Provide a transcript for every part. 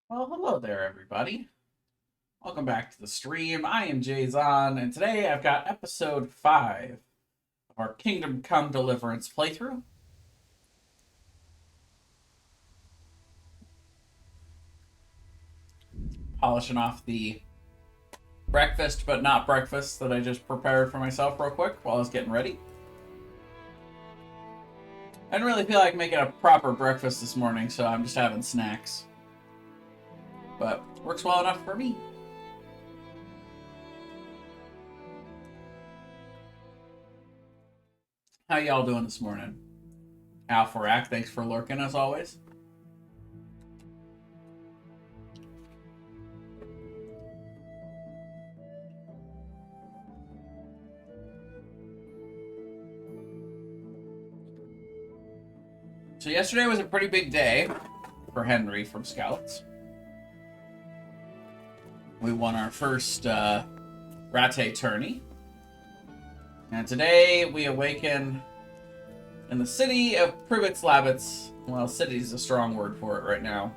Well, hello there, everybody. Welcome back to the stream. I am Jayzon, and today I've got episode 5 of our Kingdom Come Deliverance playthrough. Polishing off the breakfast, but not breakfast, that I just prepared for myself real quick while I was getting ready. I didn't really feel like making a proper breakfast this morning, so I'm just having snacks. But works well enough for me. How y'all doing this morning? Alpharak, thanks for lurking as always. So yesterday was a pretty big day for Henry from Scouts. We won our first Rate tourney. And today we awaken in the city of Privitzlavitz. Well, city is a strong word for it right now.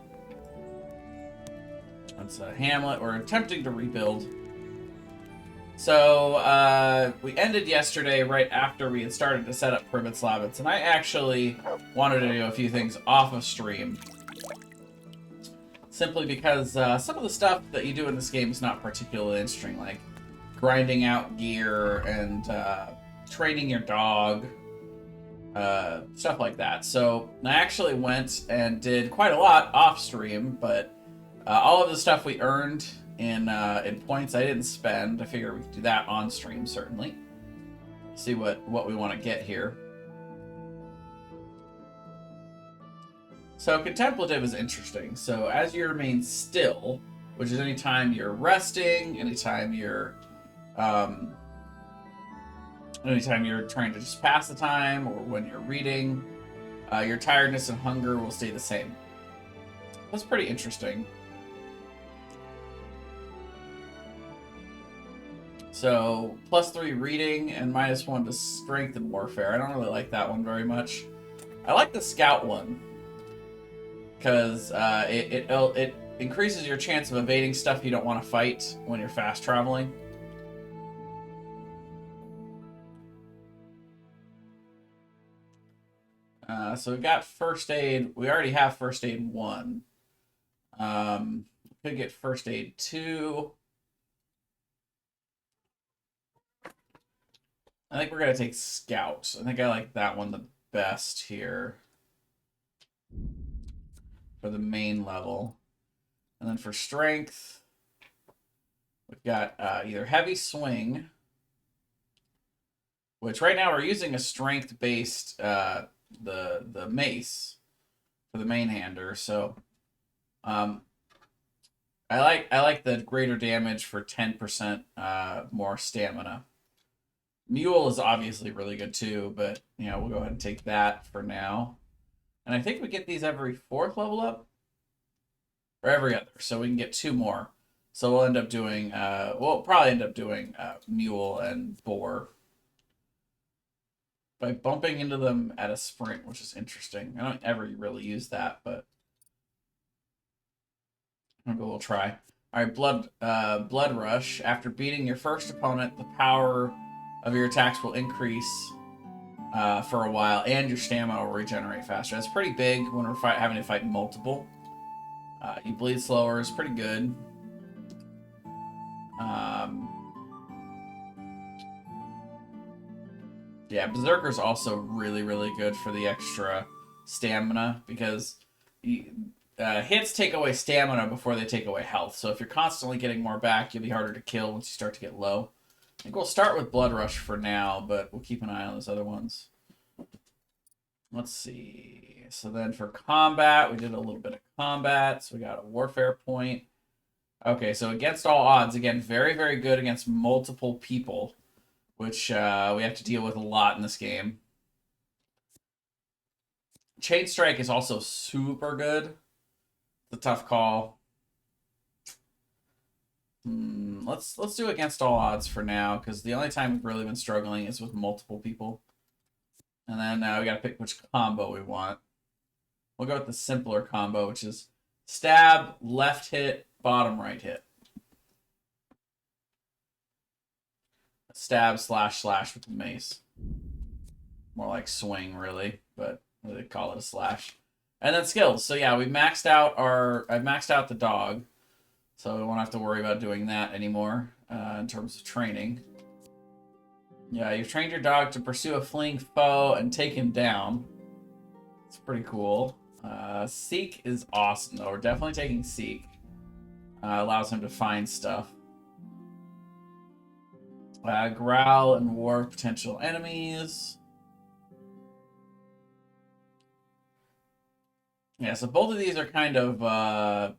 It's a hamlet we're attempting to rebuild. So we ended yesterday right after we had started to set up Privitzlavitz, and I actually wanted to do a few things off of stream. Simply because some of the stuff that you do in this game is not particularly interesting, like grinding out gear and training your dog, stuff like that. So I actually went and did quite a lot off stream, but all of the stuff we earned in points I didn't spend. I figure we could do that on stream, certainly. See what we want to get here. So contemplative is interesting. So as you remain still, which is anytime you're resting, anytime you're trying to just pass the time, or when you're reading, your tiredness and hunger will stay the same. That's pretty interesting. So, +3 reading and -1 to strength and warfare. I don't really like that one very much. I like the scout one, because it increases your chance of evading stuff you don't want to fight when you're fast traveling. So we've got first aid. We already have first aid 1. Could get first aid 2. I think we're going to take Scout. I think I like that one the best here for the main level. And then for strength, we've got either Heavy Swing, which right now we're using a strength-based the mace for the main hander. So I like the greater damage for 10% more stamina. Mule is obviously really good too, but we'll go ahead and take that for now. And I think we get these every 4th level up, or every other, so we can get 2 more. So we'll end up doing we'll probably end up doing Mule and Boar by bumping into them at a sprint, which is interesting. I don't ever really use that, but we'll try. All right, blood rush. After beating your first opponent, the power of your attacks will increase for a while, and your stamina will regenerate faster. That's pretty big when we're having to fight multiple. You bleed slower is pretty good. Yeah, Berserker's also really, really good for the extra stamina, because hits take away stamina before they take away health. So if you're constantly getting more back, you'll be harder to kill once you start to get low. I think we'll start with Blood Rush for now, but we'll keep an eye on those other ones. Let's see. So then for combat, we did a little bit of combat. So we got a warfare point. Okay, so against all odds, again, very, very good against multiple people, which we have to deal with a lot in this game. Chain Strike is also super good. It's a tough call. Let's do against all odds for now, because the only time we've really been struggling is with multiple people. And then we got to pick which combo we want. We'll go with the simpler combo, which is Stab, left hit, bottom right hit. Stab slash with the mace. More like swing, really, but they call it a slash. And then skills. So yeah, I've maxed out the dog, so we won't have to worry about doing that anymore in terms of training. Yeah, you've trained your dog to pursue a fleeing foe and take him down. It's pretty cool. Seek is awesome, though. We're definitely taking Seek. Allows him to find stuff. Growl and war potential enemies. Yeah, so both of these are kind of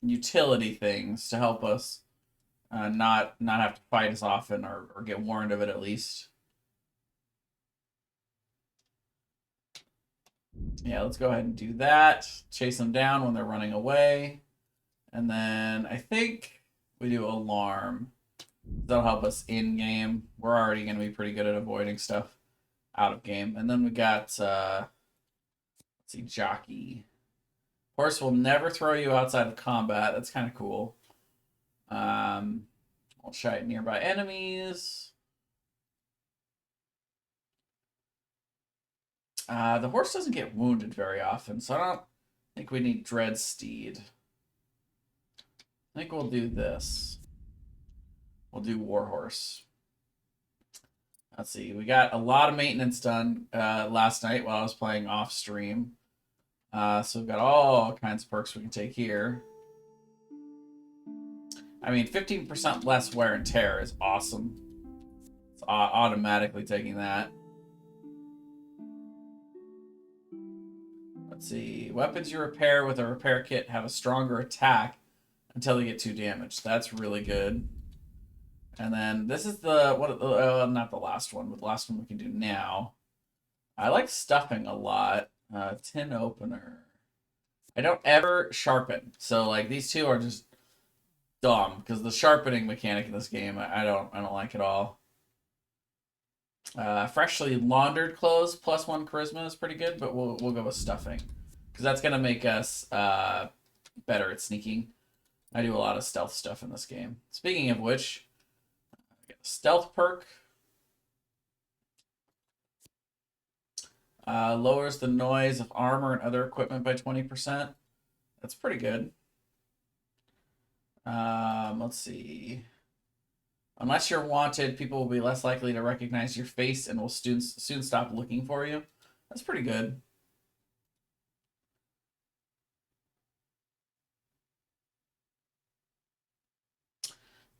utility things to help us not have to fight as often or get warned of it at least. Yeah, let's go ahead and do that. Chase them down when they're running away. And then I think we do alarm. That'll help us in game. We're already going to be pretty good at avoiding stuff out of game. And then we got, let's see, jockey. Horse will never throw you outside of combat. That's kind of cool. I'll try it nearby enemies. The horse doesn't get wounded very often, so I don't think we need Dread Steed. I think we'll do this. We'll do Warhorse. Let's see. We got a lot of maintenance done last night while I was playing off stream. So we've got all kinds of perks we can take here. I mean, 15% less wear and tear is awesome. It's automatically taking that. Let's see. Weapons you repair with a repair kit have a stronger attack until you get 2 damage. That's really good. And then this is the not the last one, but the last one we can do now. I like stuffing a lot. Tin opener. I don't ever sharpen, so like these two are just dumb because the sharpening mechanic in this game I don't like at all. Freshly laundered clothes plus 1 charisma is pretty good, but we'll go with stuffing because that's gonna make us better at sneaking. I do a lot of stealth stuff in this game. Speaking of which, I get a stealth perk. Lowers the noise of armor and other equipment by 20%. That's pretty good. Let's see. Unless you're wanted, people will be less likely to recognize your face and will soon stop looking for you. That's pretty good.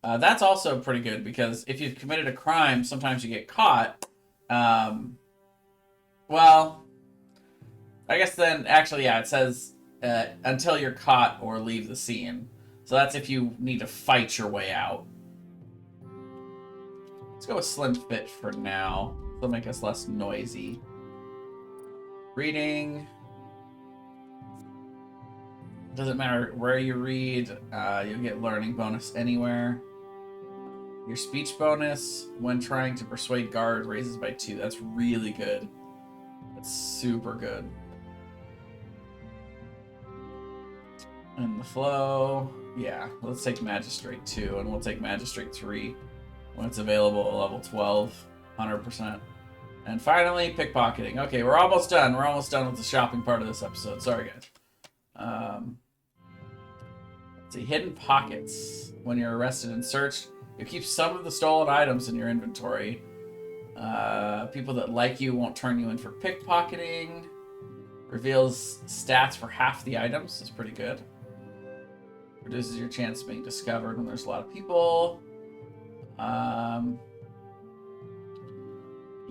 That's also pretty good because if you've committed a crime, sometimes you get caught. Well, I guess then, actually, yeah, it says until you're caught or leave the scene. So that's if you need to fight your way out. Let's go with Slim Fit for now. It'll make us less noisy. Reading. Doesn't matter where you read, you'll get learning bonus anywhere. Your speech bonus when trying to persuade guard raises by 2. That's really good. That's super good. And the flow, yeah, let's take Magistrate 2, and we'll take Magistrate 3 when it's available at level 12, 100%. And finally, pickpocketing. Okay, we're almost done. We're almost done with the shopping part of this episode. Sorry, guys. Let's see, hidden pockets. When you're arrested and searched, you keep some of the stolen items in your inventory. People that like you won't turn you in for pickpocketing. Reveals stats for half the items. Is pretty good. Reduces your chance of being discovered when there's a lot of people.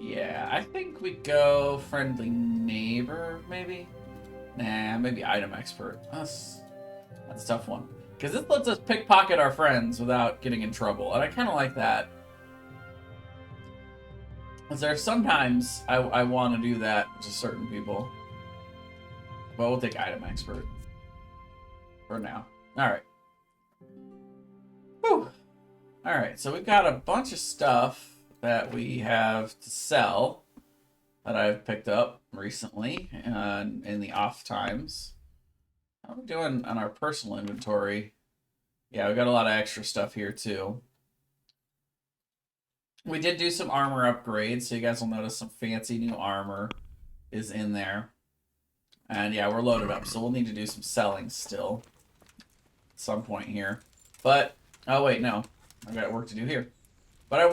Yeah, I think we go friendly neighbor, maybe? Nah, maybe item expert. That's a tough one. Because this lets us pickpocket our friends without getting in trouble. And I kind of like that. Because there's sometimes I want to do that to certain people. But we'll take item expert. For now. Alright. Whew. Alright, so we've got a bunch of stuff that we have to sell that I've picked up recently in the off times. How are we doing on our personal inventory? Yeah, we got a lot of extra stuff here too. We did do some armor upgrades, so you guys will notice some fancy new armor is in there. And yeah, we're loaded up, so we'll need to do some selling still at some point here. But oh wait, no, I got work to do here. But I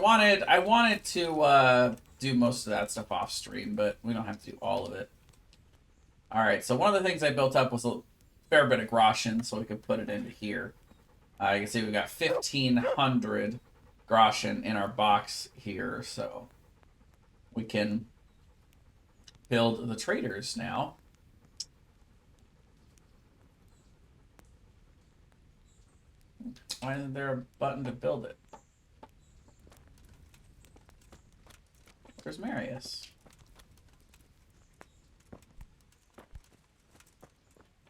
wanted to do most of that stuff off stream, but we don't have to do all of it. All right, so one of the things I built up was a fair bit of groschen, so we could put it into here. You can see we got 1,500 groschen in our box here, so we can build the traders now. Why isn't there a button to build it? There's Marius.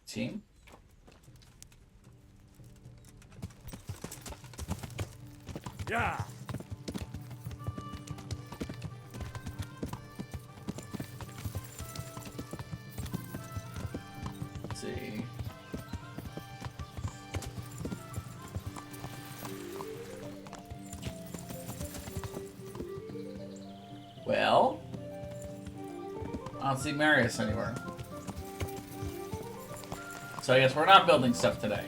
Team. Yeah. Let's see. Well, I don't see Marius anywhere. So I guess we're not building stuff today.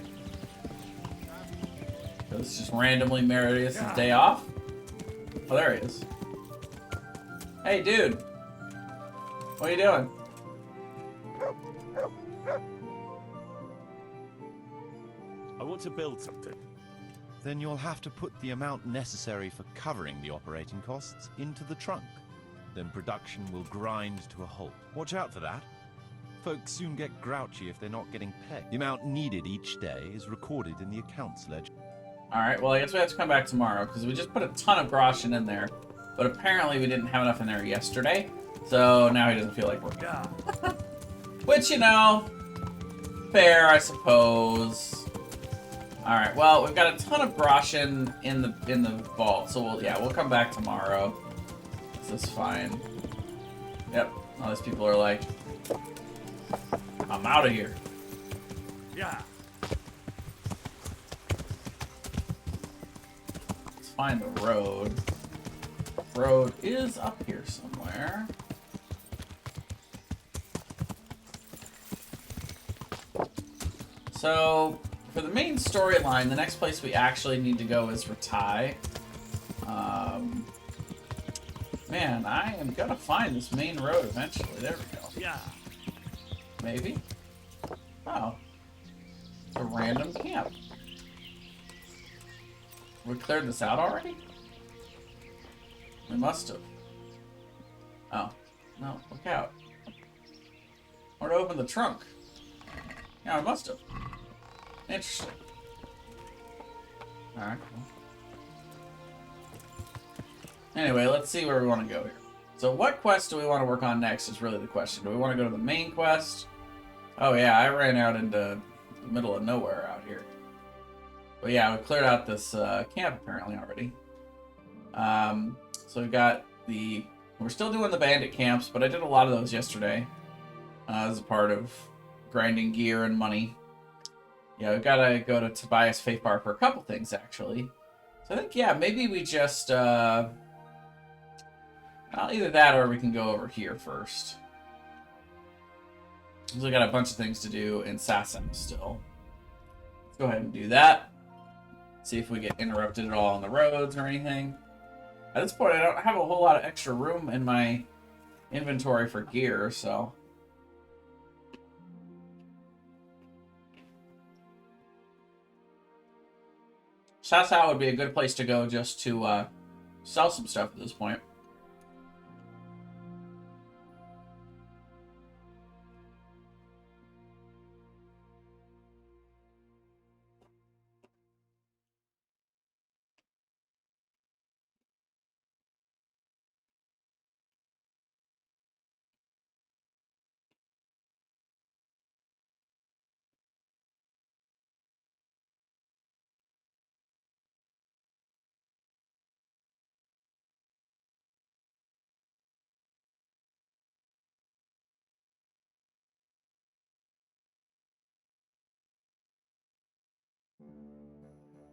It's just randomly Marius' day off. Oh, there he is. Hey, dude. What are you doing? I want to build something. Then you'll have to put the amount necessary for covering the operating costs into the trunk. Then production will grind to a halt. Watch out for that. Folks soon get grouchy if they're not getting paid. The amount needed each day is recorded in the accounts ledger. Alright, well, I guess we have to come back tomorrow, because we just put a ton of groschen in there. But apparently we didn't have enough in there yesterday, so now he doesn't feel like working. Which, you know, fair, I suppose. Alright, well, we've got a ton of groschen in the vault, so we'll come back tomorrow. This is fine. Yep, all these people are like, I'm out of here. Yeah. Let's find the road. Road is up here somewhere. So, for the main storyline, the next place we actually need to go is Ratai. Man, I am gonna find this main road eventually. There we go. Yeah. Maybe? Oh. It's a random camp. We cleared this out already? We must have. Oh. No, look out. Or to open the trunk. Yeah, I must have. Interesting. Alright, cool. Anyway, let's see where we want to go here. So what quest do we want to work on next is really the question. Do we want to go to the main quest? Oh yeah, I ran out into the middle of nowhere out here. But yeah, we cleared out this camp apparently already. So we've got we're still doing the bandit camps, but I did a lot of those yesterday as a part of grinding gear and money. Yeah, we've got to go to Tobias Faith Bar for a couple things, actually. So I think, yeah, maybe we just, well, either that or we can go over here first. So we got a bunch of things to do in Sassam still. Let's go ahead and do that. See if we get interrupted at all on the roads or anything. At this point, I don't have a whole lot of extra room in my inventory for gear, so... Sasau would be a good place to go just to sell some stuff at this point.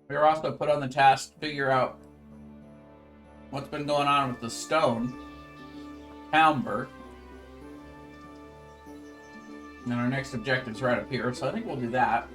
We were also put on the task to figure out what's been going on with the stone, Townburg. And our next objective's right up here, so I think we'll do that.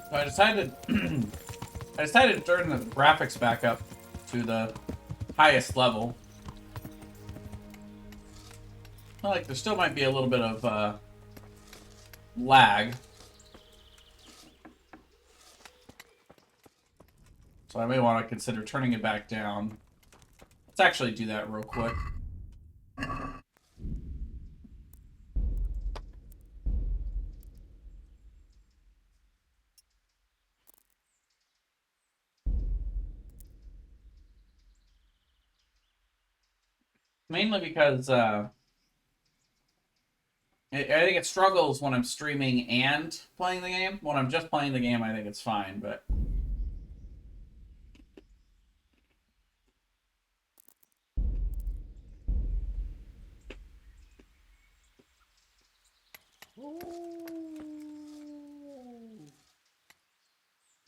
So I decided to turn the graphics back up to the highest level. Like there still might be a little bit of lag. So I may want to consider turning it back down. Let's actually do that real quick. Mainly because I think it struggles when I'm streaming and playing the game. When I'm just playing the game, I think it's fine, but...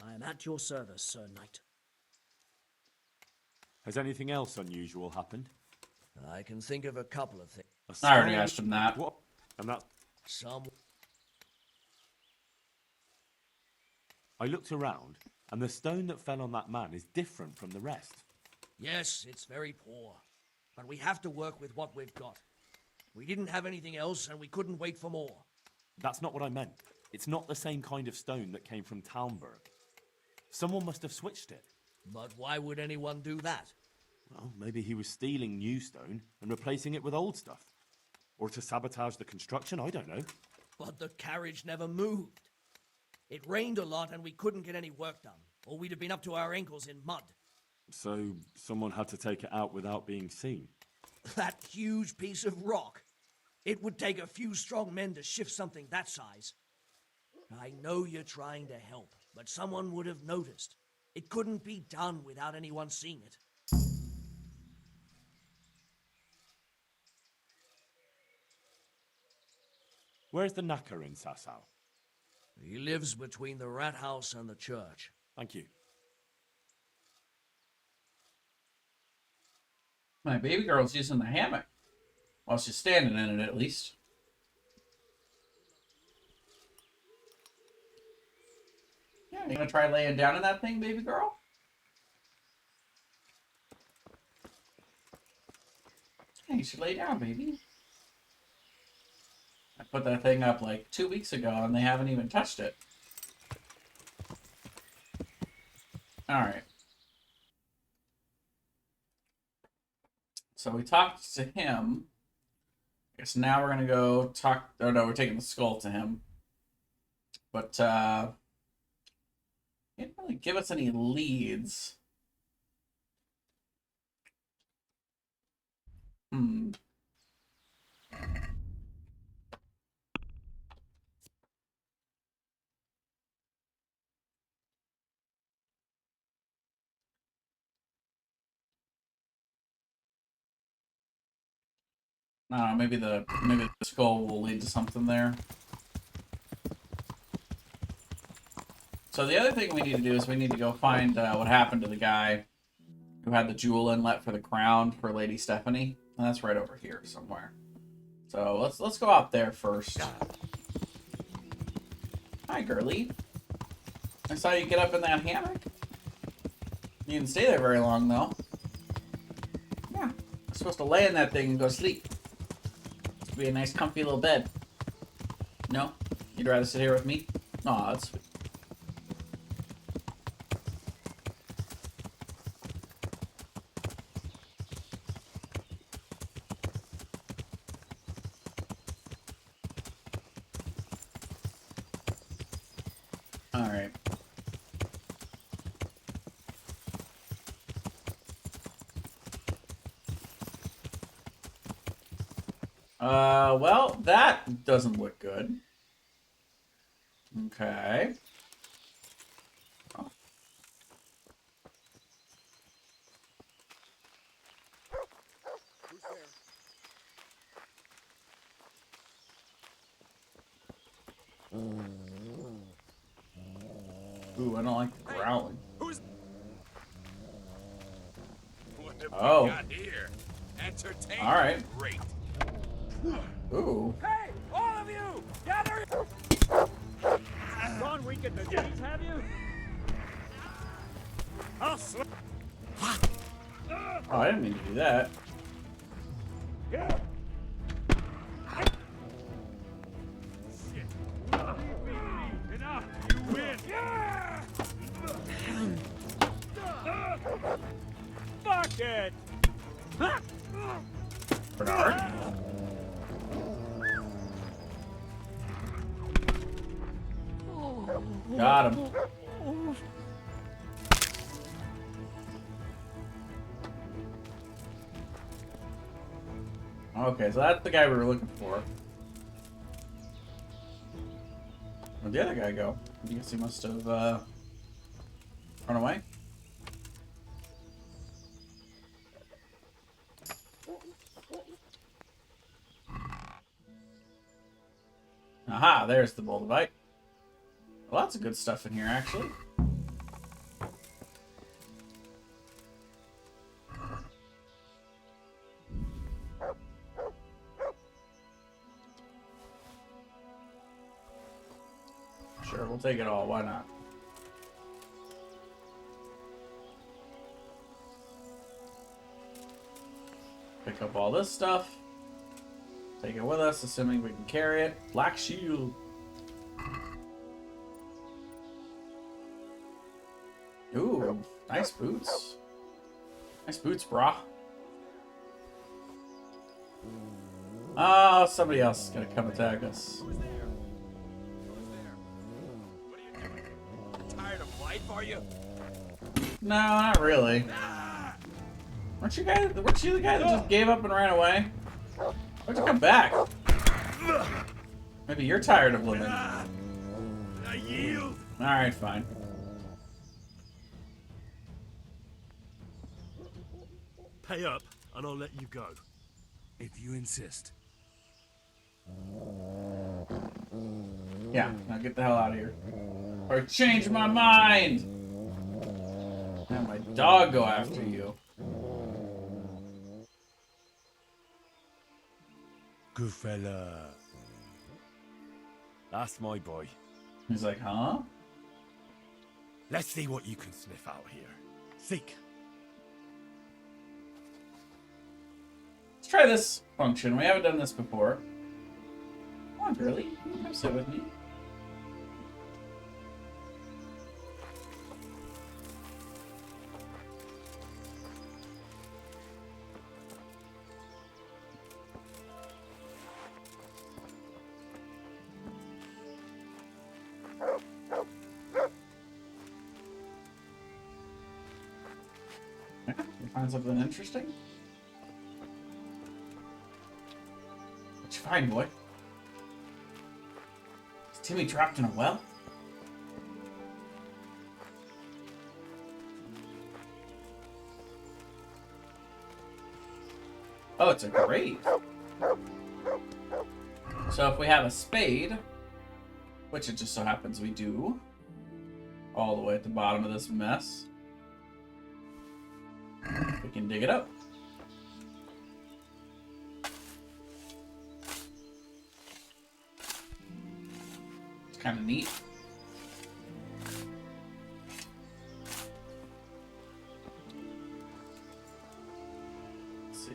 I am at your service, Sir Knight. Has anything else unusual happened? I can think of a couple of things. I already asked him that. What? And that... Some... I looked around, and the stone that fell on that man is different from the rest. Yes, it's very poor. But we have to work with what we've got. We didn't have anything else, and we couldn't wait for more. That's not what I meant. It's not the same kind of stone that came from Townburg. Someone must have switched it. But why would anyone do that? Well, maybe he was stealing new stone and replacing it with old stuff. Or to sabotage the construction, I don't know. But the carriage never moved. It rained a lot and we couldn't get any work done, or we'd have been up to our ankles in mud. So someone had to take it out without being seen. That huge piece of rock. It would take a few strong men to shift something that size. I know you're trying to help, but someone would have noticed. It couldn't be done without anyone seeing it. Where's the knacker in Sasau? He lives between the rat house and the church. Thank you. My baby girl's using the hammock. Well, she's standing in it at least. Yeah, you gonna try laying down in that thing, baby girl? Hey, you should lay down, baby. I put that thing up like 2 weeks ago and they haven't even touched it. Alright. So we talked to him. I guess now we're gonna go talk. Oh no, we're taking the skull to him. But he didn't really give us any leads. I don't know, maybe the skull will lead to something there. So the other thing we need to do is we need to go find what happened to the guy who had the jewel inlet for the crown for Lady Stephanie. And that's right over here somewhere. So let's go out there first. Hi, girly. I saw you get up in that hammock. You didn't stay there very long, though. Yeah, I'm supposed to lay in that thing and go sleep. Be a nice comfy little bed. No? You'd rather sit here with me? Aw, that's sweet. Alright. Well, that doesn't look good. Okay. Oh. Ooh, I don't like the growling. Who's... What have Oh. we got here? Entertainment. All right. Great. Ooh. Hey, all of you, gather! Gone weak at the knees, have you? I'll slip. Oh, I didn't mean to do that. Yeah. Shit. Enough. You win. Yeah. Fuck it. Bernard? Got him. Okay, so that's the guy we were looking for. Where'd the other guy go? I guess he must have run away. Aha, there's the Moldavite. Lots of good stuff in here, actually. Sure, we'll take it all. Why not? Pick up all this stuff. Take it with us, assuming we can carry it. Black shield. Ooh, nice boots. Nice boots, brah. Oh, somebody else is gonna come attack us. Who's there? Who's there? What are you doing? Tired of life, are you? No, not really. Weren't you the guy that just gave up and ran away? Why'd you come back? Maybe you're tired of living. I yield. Alright, fine. Pay up, and I'll let you go. If you insist. Yeah, now get the hell out of here. Or change my mind! Have my dog go after you. Good fella. That's my boy. He's like, huh? Let's see what you can sniff out here. Seek. Let's try this function. We haven't done this before. Come on, girly. Come sit with me. Yeah, you find something interesting? What'd you find, boy? Is Timmy trapped in a well? Oh, it's a grave. So if we have a spade, which it just so happens we do, all the way at the bottom of this mess, we can dig it up. It's kind of neat. Let's see.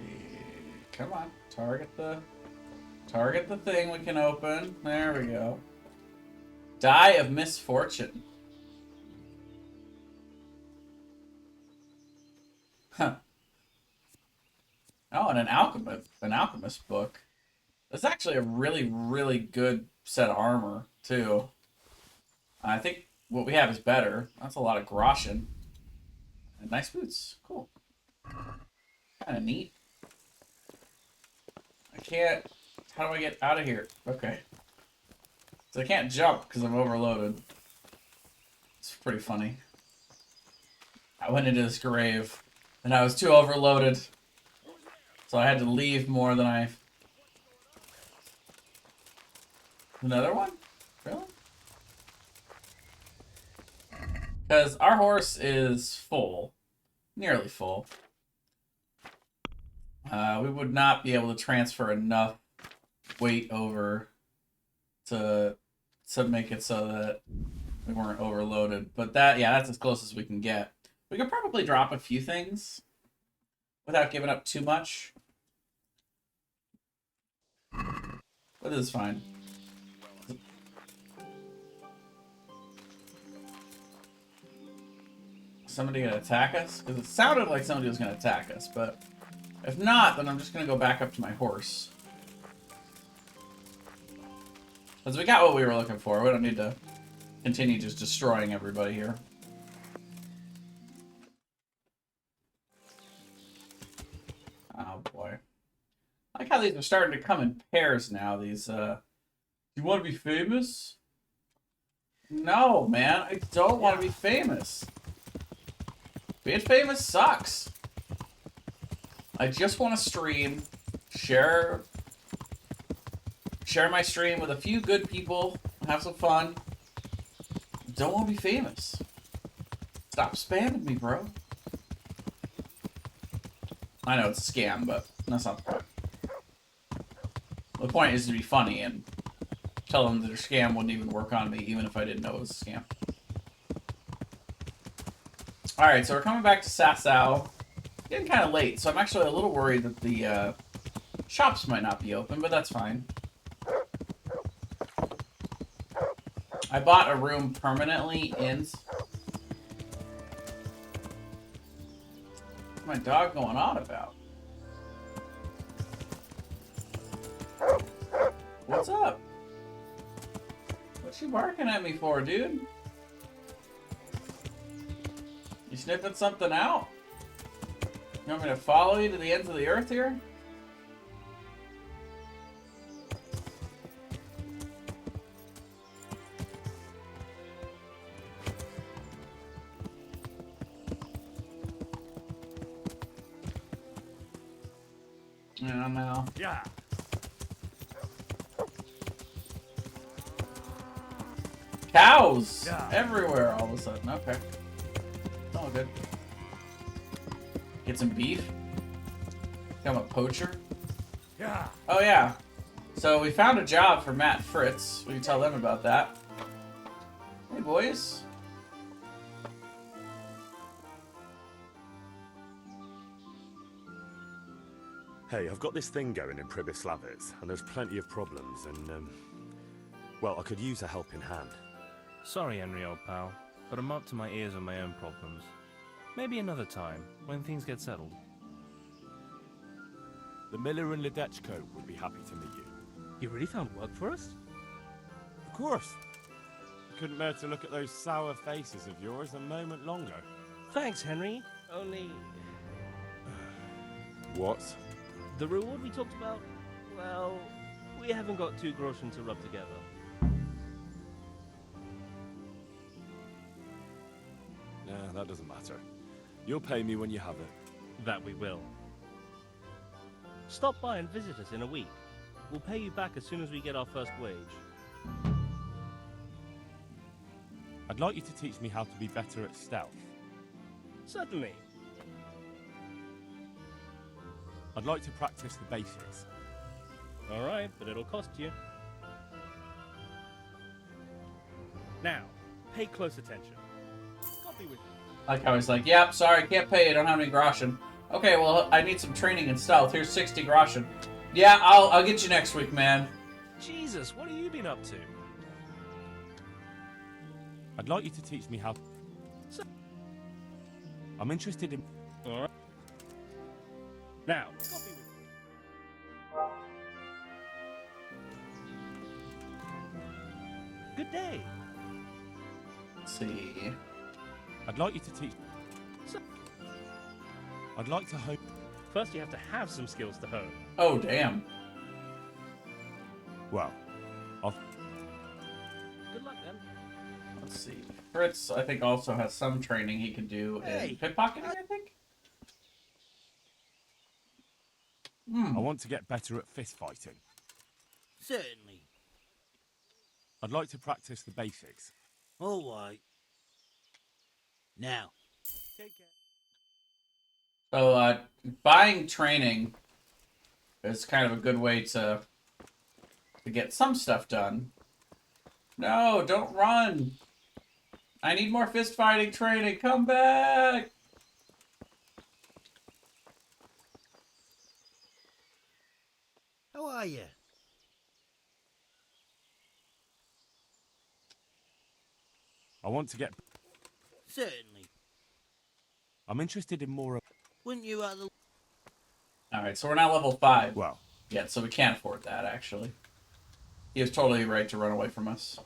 Come on. Target the thing we can open. There we go. Die of misfortune. Huh. Oh, and an alchemist book. That's actually a really, really good set of armor, too. I think what we have is better. That's a lot of groschen. And nice boots. Cool. Kind of neat. I can't... How do I get out of here? Okay. So I can't jump because I'm overloaded. It's pretty funny. I went into this grave, and I was too overloaded. So I had to leave more than I... Another one? Really? Because our horse is full. Nearly full. We would not be able to transfer enough weight over to make it so that we weren't overloaded. But that, yeah, that's as close as we can get. We could probably drop a few things without giving up too much. But this is fine. Somebody gonna attack us? Because it sounded like somebody was gonna attack us, but if not, then I'm just gonna go back up to my horse. Because we got what we were looking for. We don't need to continue just destroying everybody here. Oh boy. I like how these are starting to come in pairs now. These, you want to be famous? No, man. I don't want to be famous. Being famous sucks. I just want to stream, share my stream with a few good people, have some fun. Don't want to be famous. Stop spamming me, bro. I know it's a scam, but that's not the point. The point is to be funny and tell them that their scam wouldn't even work on me, even if I didn't know it was a scam. Alright, so we're coming back to Sasau. Getting kind of late, so I'm actually a little worried that the shops might not be open, but that's fine. I bought a room permanently in... What's my dog going on about? What's up? What's she barking at me for, dude? You sniffing something out? You want me to follow you to the ends of the earth here? Yeah, no. Yeah. Cows! Yeah. Everywhere all of a sudden. Okay. All good. Get some beef. Become a poacher. Yeah. Oh yeah. So we found a job for Matt and Fritz. We can tell them about that. Hey boys. Hey, I've got this thing going in Pribyslavitz, and there's plenty of problems, and, well, I could use a helping hand. Sorry, Henry, old pal, but I'm up to my ears on my own problems. Maybe another time, when things get settled. The miller and Ledechko would be happy to meet you. You really found work for us? Of course. I couldn't bear to look at those sour faces of yours a moment longer. Thanks, Henry. Only... What? the reward we talked about? Well, we haven't got 2 groschen to rub together. Nah, that doesn't matter. You'll pay me when you have it. That we will. Stop by and visit us in a week. We'll pay you back as soon as we get our first wage. I'd like you to teach me how to be better at stealth. Certainly. I'd like to practice the basics. All right, but it'll cost you. Now, pay close attention. Copy with you. Like I was like, yep, sorry, can't pay you, don't have any groschen. Okay, well, I need some training in stealth. Here's 60 groschen. Yeah, I'll get you next week, man. Jesus, what have you been up to? I'd like you to teach me how... I'm interested in... Alright. Now, good day. Let's see. I'd like you to teach... I'd like to hope... First, you have to have some skills to hone. Oh, damn. Well, I'll... Good luck then. Let's see. Fritz, I think, also has some training he can do in Hey. pickpocketing, I think? I want to get better at fist fighting. Certainly. I'd like to practice the basics. All right. Now, Take care. So, buying training is kind of a good way to get some stuff done. No, don't run. I need more fist fighting training. Come back. how are you? I want to get... Certainly. I'm interested in more of... Wouldn't you rather... All right, so we're now level 5. Well, Yeah, so we can't afford that, actually. He is totally right to run away from us.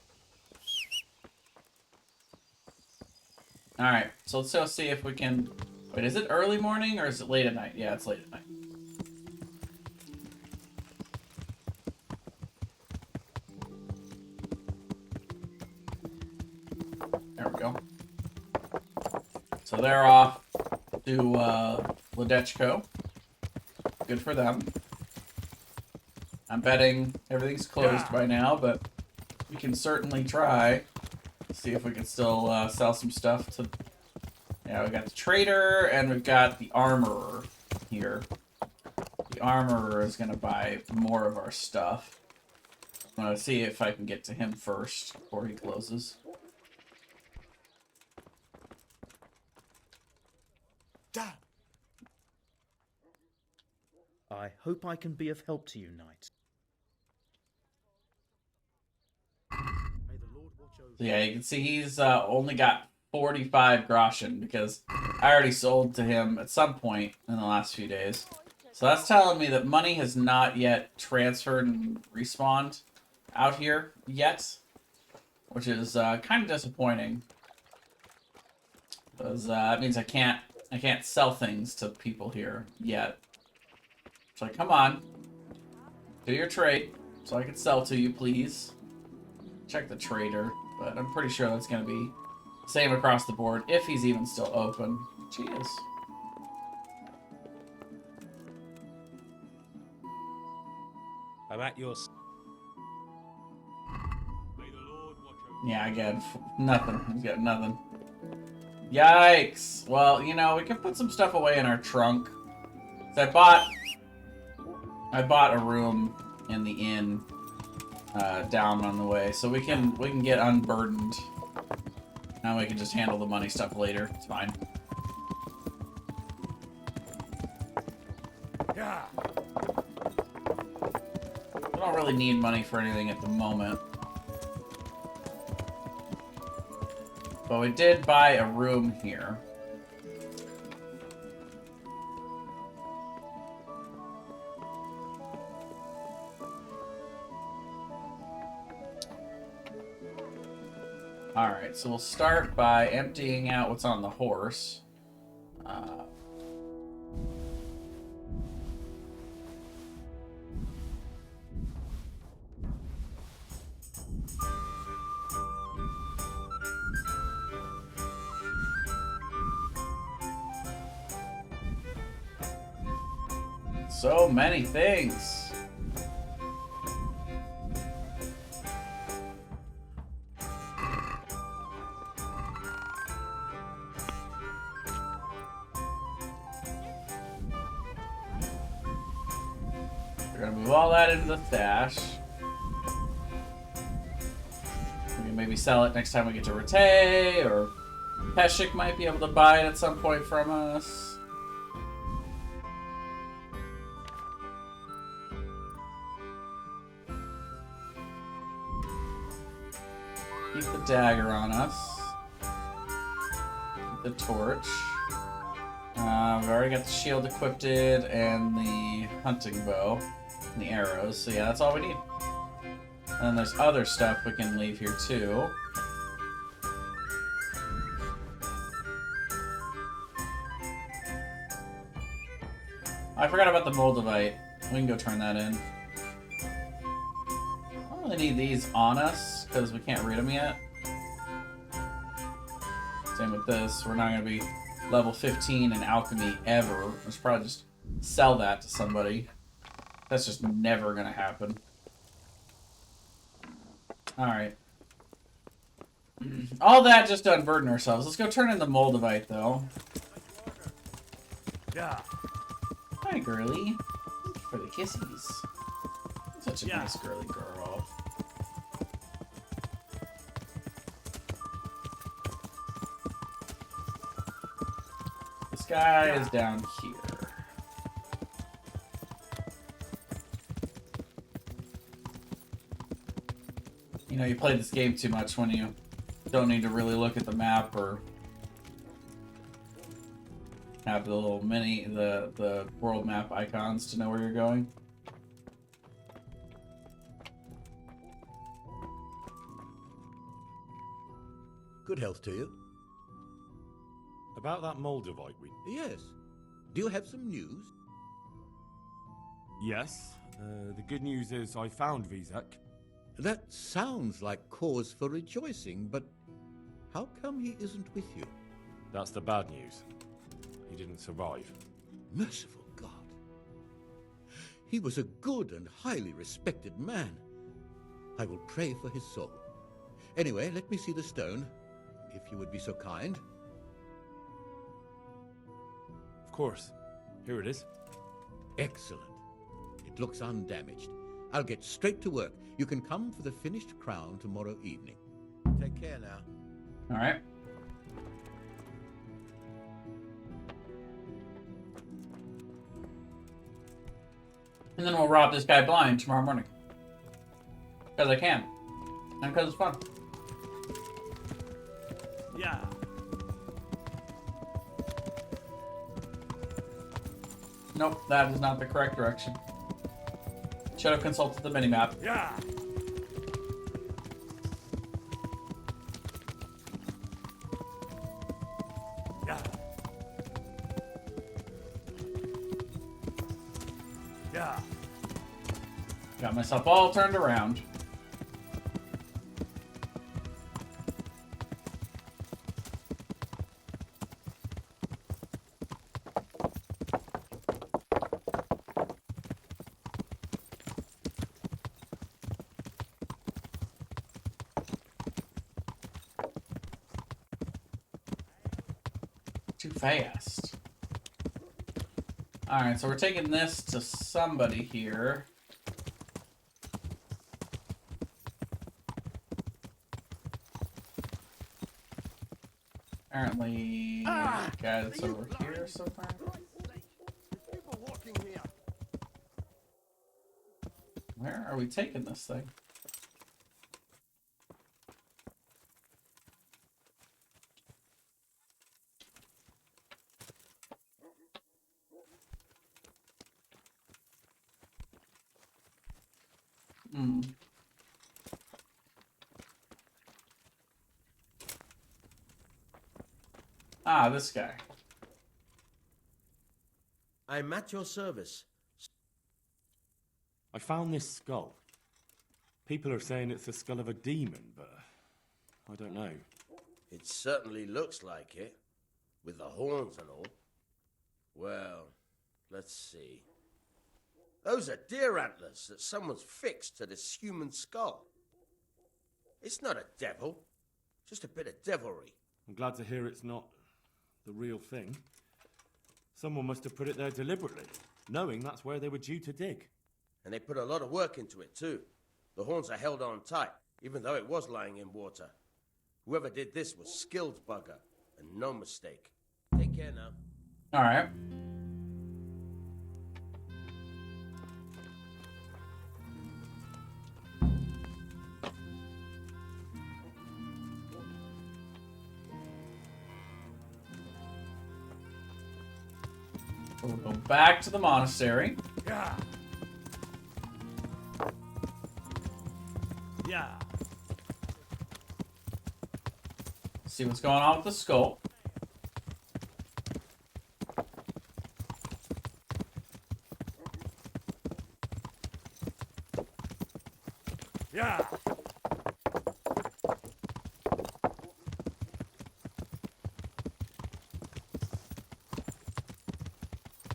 Alright, so let's go see if we can... Wait, is it early morning or is it late at night? Yeah, it's late at night. There we go. So they're off to Ledechko. Good for them. I'm betting everything's closed by now, but we can certainly try. See if we can still sell some stuff to... Yeah, we got the trader and we've got the armorer here. The armorer is going to buy more of our stuff. I'm going to see if I can get to him first before he closes. Dad! I hope I can be of help to you, knight. May the Lord watch over So yeah, you can see he's only got 45 groschen because I already sold to him at some point in the last few days. So that's telling me that money has not yet transferred and respawned out here yet, which is kind of disappointing. Because that means I can't sell things to people here yet. So like, come on, do your trade so I can sell to you, please. Check the trader, but I'm pretty sure that's gonna be same across the board if he's even still open. Which he is. I'm at yours. Yeah, again, nothing. He's got nothing. Yikes! Well, you know, we can put some stuff away in our trunk. So I bought a room in the inn down on the way, so we can get unburdened. Now we can just handle the money stuff later. It's fine. Yeah! I don't really need money for anything at the moment. But we did buy a room here. Alright, so we'll start by emptying out what's on the horse. So many things. We're gonna move all that into the stash. We can maybe sell it next time we get to Rete, or Peshik might be able to buy it at some point from us. Keep the dagger on us. the torch. We've already got the shield equipped and the hunting bow and the arrows. So yeah, that's all we need. And then there's other stuff we can leave here too. I forgot about the Moldavite. We can go turn that in. I don't really need these on us because we can't read them yet. Same with this. We're not going to be level 15 in alchemy ever. We should probably just sell that to somebody. That's just never going to happen. Alright. All that just to unburden ourselves. Let's go turn in the Moldavite, though. Yeah. Hi, girly. Thank you for the kissies. Such a nice girly girl. This guy is down here. You know, you play this game too much when you don't need to really look at the map or have the little the world map icons to know where you're going. Good health to you. About that Moldavite we... Yes. Do you have some news? Yes. The good news is I found Vizek. That sounds like cause for rejoicing, but how come he isn't with you? That's the bad news. He didn't survive. Merciful God. He was a good and highly respected man. I will pray for his soul. Anyway, let me see the stone, if you would be so kind. Of course. Here it is. Excellent. It looks undamaged. I'll get straight to work. You can come for the finished crown tomorrow evening. Take care now. Alright. And then we'll rob this guy blind tomorrow morning. Because I can. And because it's fun. Yeah. Nope, that is not the correct direction. Should have consulted the minimap. Yeah. Yeah. Yeah. Got myself all turned around. Too fast. Alright, so we're taking this to somebody here. Apparently, guy that's over here somewhere. People walking here. Where are we taking this thing? Hmm. Ah, this guy. I'm at your service. I found this skull. People are saying it's the skull of a demon, but I don't know. It certainly looks like it, with the horns and all. Well, let's see. Those are deer antlers that someone's fixed to this human skull. It's not a devil, just a bit of devilry. I'm glad to hear it's not the real thing. Someone must have put it there deliberately, knowing that's where they were due to dig. And they put a lot of work into it, too. The horns are held on tight, even though it was lying in water. Whoever did this was skilled bugger, and no mistake. Take care now. Alright. So we'll go back to the monastery. Yeah. Yeah. See what's going on with the skull. Yeah.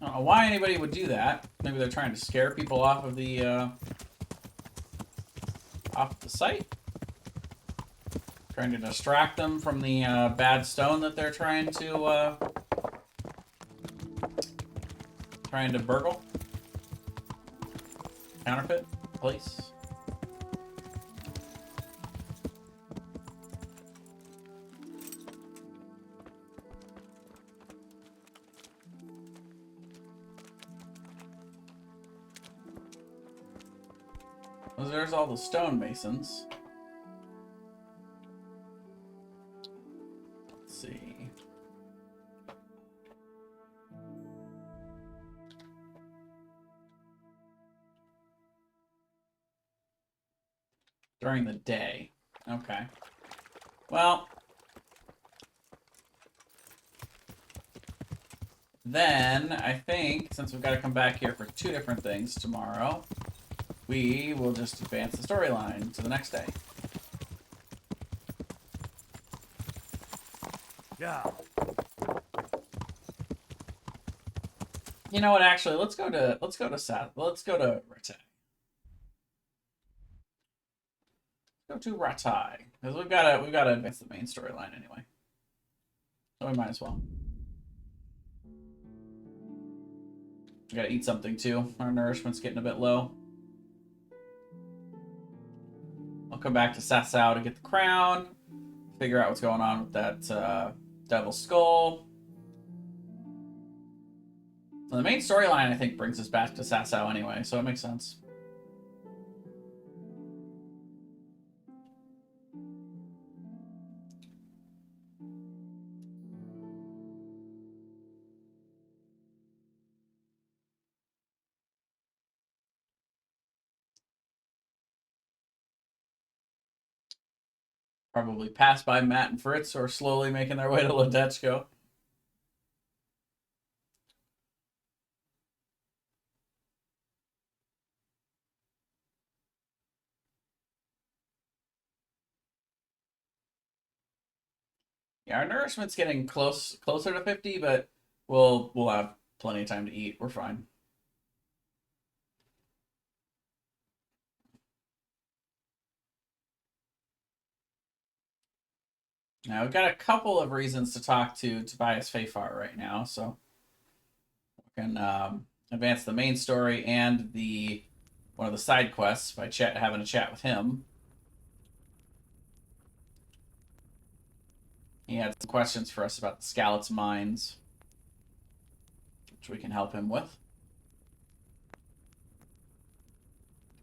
I don't know why anybody would do that. Maybe they're trying to scare people off of the site. Trying to distract them from the bad stone that they're trying to burgle. Counterfeit, place. Well, there's all the stonemasons. Let's see. During the day. Okay. Well, then I think since we've got to come back here for 2 different things tomorrow, we will just advance the storyline to the next day. Yeah. You know what? Actually, let's go to Rattay. Go to Rattay because we've got to advance the main storyline anyway. So we might as well. We got to eat something too. Our nourishment's getting a bit low. I'll come back to Sasau to get the crown. Figure out what's going on with that Devil's Skull. And the main storyline, I think, brings us back to Sasau anyway, so it makes sense. Probably pass by Matt and Fritz, or slowly making their way to Ledechko. Yeah, our nourishment's getting closer to 50, but we'll have plenty of time to eat. We're fine. Now we've got a couple of reasons to talk to Tobias Fafar right now, so we can advance the main story and one of the side quests by having a chat with him. He had some questions for us about the Skalitz mines, which we can help him with.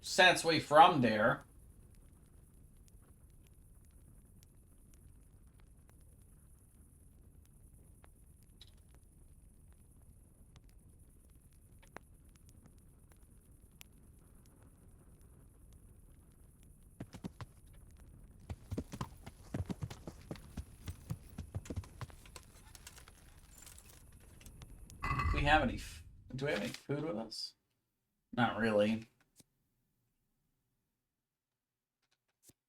Since we from there, do we have any food with us? Not really.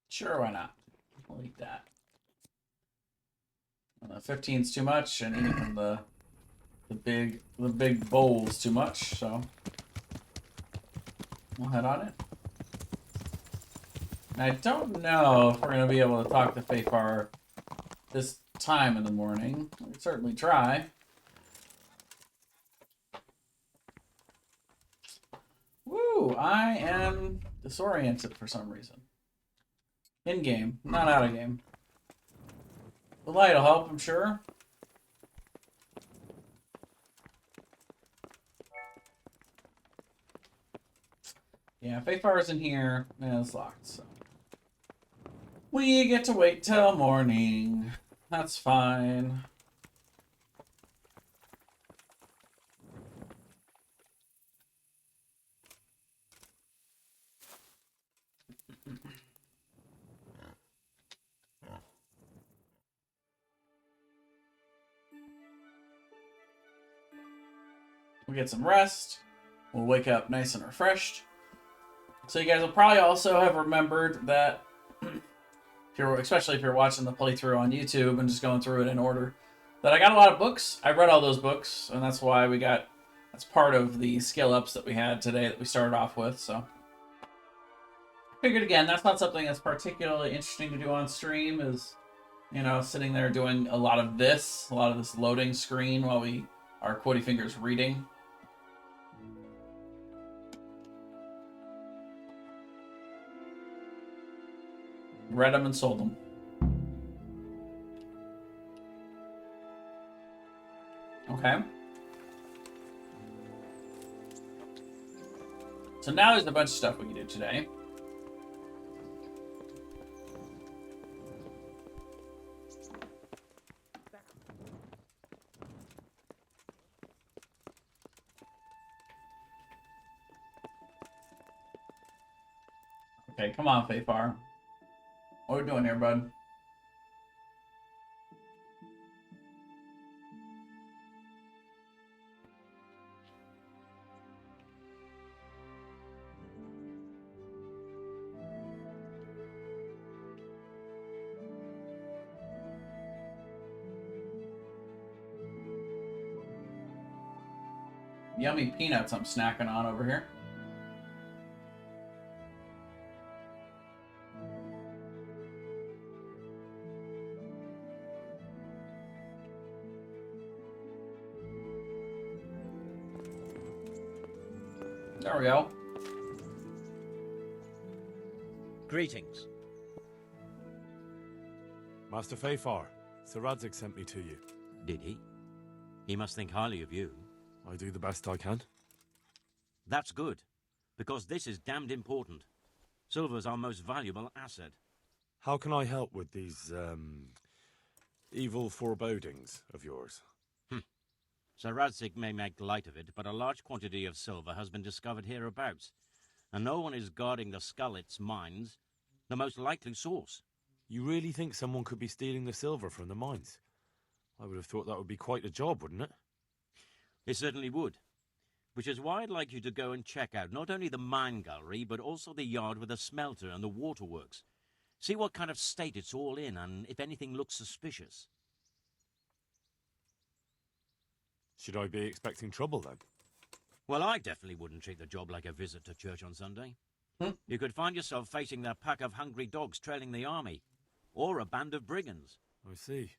Sure, why not? We'll eat that. 15's too much, and eating from the big bowl's too much, so we'll head on it. And I don't know if we're gonna be able to talk to Fafar this time in the morning. We can certainly try. Woo! I am disoriented for some reason. In game, not out of game. The light will help, I'm sure. Yeah, Fayfar's in here, and it's locked, so. We get to wait till morning. That's fine. We'll get some rest. We'll wake up nice and refreshed. So you guys will probably also have remembered that, especially if you're watching the playthrough on YouTube and just going through it in order, that I got a lot of books. I read all those books, and that's why that's part of the skill ups that we had today that we started off with, so. Figured again, that's not something that's particularly interesting to do on stream, is, sitting there doing a lot of this loading screen while we are Quotty Fingers reading. Read them and sold them. Okay. So now there's a bunch of stuff we can do today. Okay, come on, Fayfar. What are we doing here, bud? Yummy peanuts I'm snacking on over here. There we go. Greetings. Master Fayfar, Sir Radzig sent me to you. Did he? He must think highly of you. I do the best I can. That's good, because this is damned important. Silver's our most valuable asset. How can I help with these, evil forebodings of yours? Sir Radzig may make light of it, but a large quantity of silver has been discovered hereabouts, and no one is guarding the Skullets mines, the most likely source. You really think someone could be stealing the silver from the mines? I would have thought that would be quite a job, wouldn't it? It certainly would. Which is why I'd like you to go and check out not only the mine gallery, but also the yard with the smelter and the waterworks. See what kind of state it's all in, and if anything looks suspicious. Should I be expecting trouble, then? Well, I definitely wouldn't treat the job like a visit to church on Sunday. You could find yourself facing a pack of hungry dogs trailing the army, or a band of brigands. I see.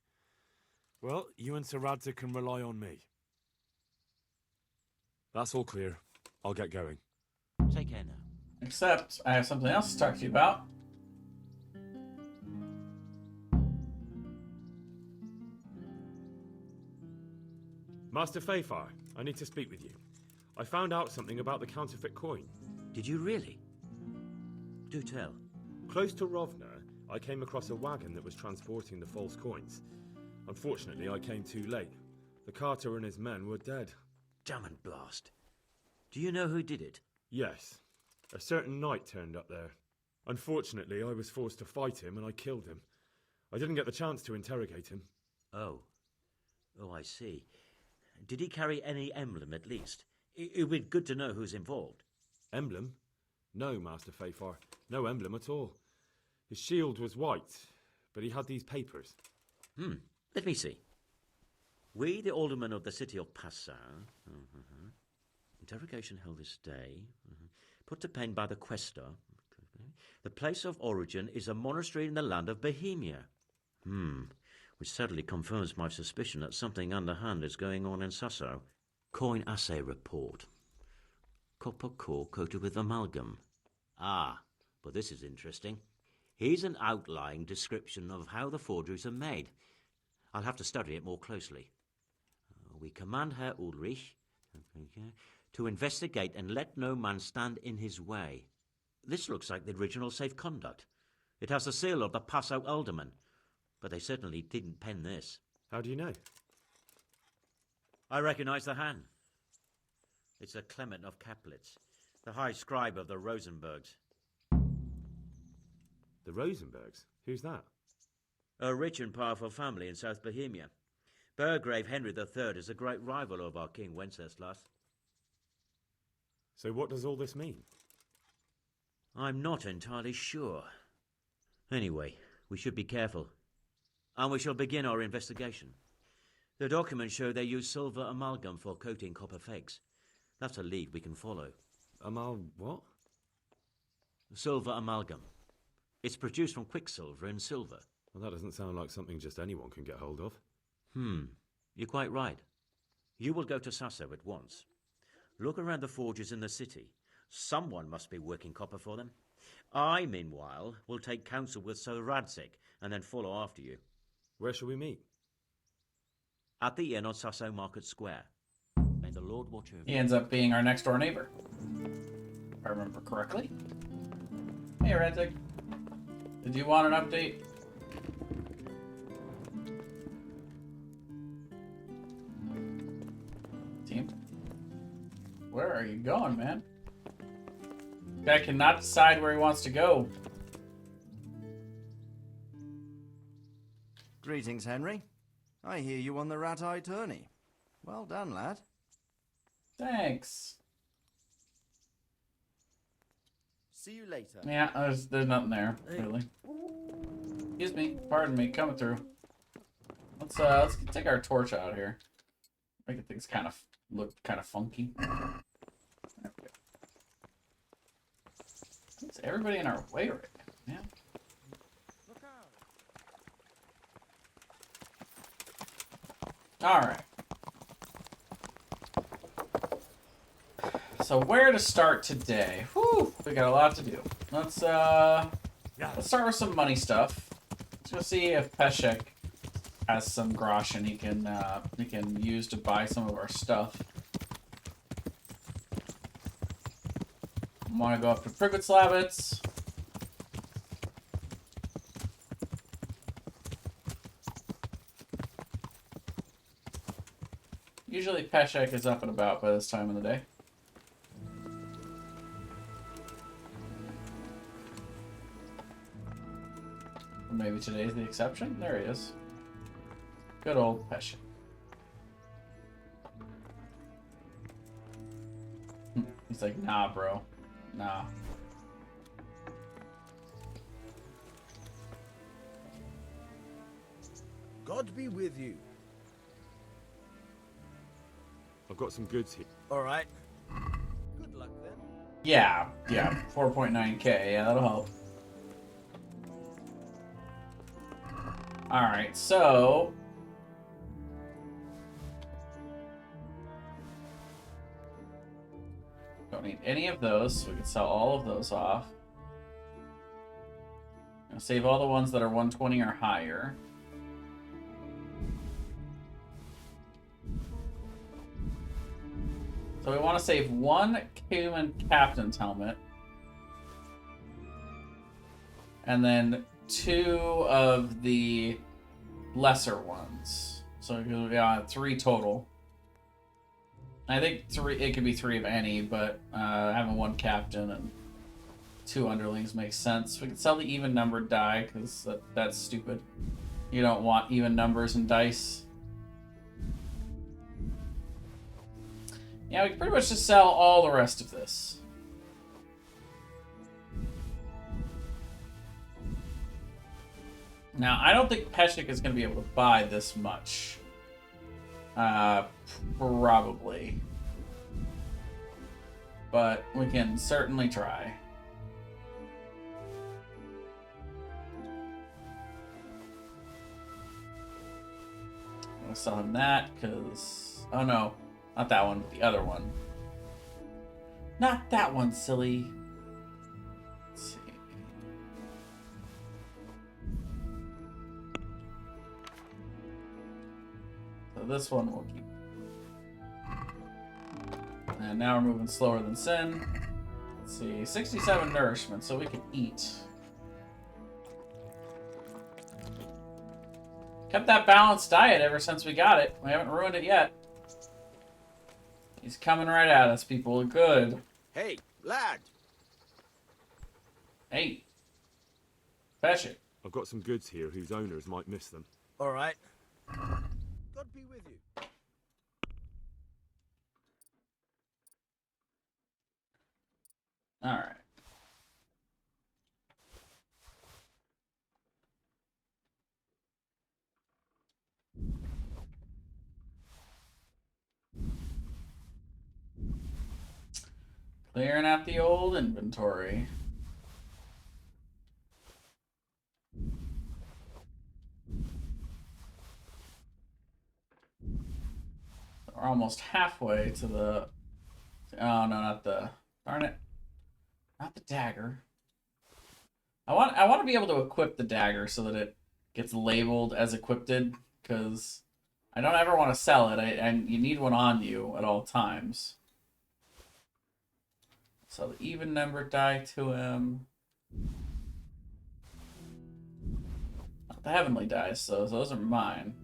Well, you and Sir Radzig can rely on me. That's all clear. I'll get going. Take care now. Except, I have something else to talk to you about. Master Fayfar, I need to speak with you. I found out something about the counterfeit coin. Did you really? Do tell. Close to Rovna, I came across a wagon that was transporting the false coins. Unfortunately, I came too late. The carter and his men were dead. Damn and blast. Do you know who did it? Yes. A certain knight turned up there. Unfortunately, I was forced to fight him and I killed him. I didn't get the chance to interrogate him. Oh. Oh, I see. Did he carry any emblem, at least? It would be good to know who's involved. Emblem? No, Master Fayfar. No emblem at all. His shield was white, but he had these papers. Let me see. We, the aldermen of the city of Passau. Interrogation held this day. Put to pen by the quaestor. The place of origin is a monastery in the land of Bohemia. Which sadly confirms my suspicion that something underhand is going on in Sasso. Coin assay report. Copper core coated with amalgam. Ah, but this is interesting. Here's an outline description of how the forgeries are made. I'll have to study it more closely. We command Herr Ulrich to investigate and let no man stand in his way. This looks like the original safe conduct. It has the seal of the Passau alderman, but they certainly didn't pen this. How do you know? I recognize the hand. It's a Clement of Kaplitz, the high scribe of the Rosenbergs. The Rosenbergs? Who's that? A rich and powerful family in South Bohemia. Burgrave Henry III is a great rival of our King Wenceslas. So what does all this mean? I'm not entirely sure. Anyway, we should be careful. And we shall begin our investigation. The documents show they use silver amalgam for coating copper fakes. That's a lead we can follow. What? Silver amalgam. It's produced from quicksilver and silver. Well, that doesn't sound like something just anyone can get hold of. You're quite right. You will go to Sasso at once. Look around the forges in the city. Someone must be working copper for them. I, meanwhile, will take counsel with Sir Radzik and then follow after you. Where shall we meet? At the inn on Sasso Market Square. May the Lord watch over you. He ends up being our next door neighbor, if I remember correctly. Hey, Radzik. Did you want an update? Team? Where are you going, man? Guy cannot decide where he wants to go. Greetings, Henry. I hear you won the rat-eye tourney. Well done, lad. Thanks. See you later. Yeah, there's nothing there, really. Excuse me, pardon me, coming through. Let's take our torch out here. Making things look kind of funky. Okay. Is everybody in our way right now? Man. Alright. So where to start today? Whew, we got a lot to do. Let's start with some money stuff. Let's go see if Peshek has some groschen he can use to buy some of our stuff. Want to go up to Prigutslabbits. Usually Peshek is up and about by this time of the day. Or maybe today's the exception. There he is. Good old Peshek. He's like, nah, bro. Nah. God be with you. I've got some goods here. All right. Good luck then. Yeah, 4.9k. Yeah, that'll help. Alright, so don't need any of those, so we can sell all of those off. I'll save all the ones that are 120 or higher. So we want to save one human captain's helmet. And then 2 of the lesser ones. So yeah, 3 total. I think 3. It could be 3 of any, but having 1 captain and 2 underlings makes sense. We can sell the even numbered die because that's stupid. You don't want even numbers in dice. Yeah, we can pretty much just sell all the rest of this. Now, I don't think Peshek is going to be able to buy this much. Probably. But we can certainly try. I'm going to sell him that, because... Oh, no. Not that one, but the other one. Not that one, silly. Let's see. So this one we'll keep. And now we're moving slower than sin. Let's see, 67 nourishment, so we can eat. Kept that balanced diet ever since we got it. We haven't ruined it yet. He's coming right at us, people. Good. Hey, lad. Hey. Fetch it. I've got some goods here whose owners might miss them. All right. God be with you. Alright. Clearing out the old inventory. We're almost halfway to the... Oh, no, not the... Darn it. Not the dagger. I want to be able to equip the dagger so that it gets labeled as equipped, because I don't ever want to sell it, and you need one on you at all times. So the even number die to him. Not the heavenly dice, so those are mine.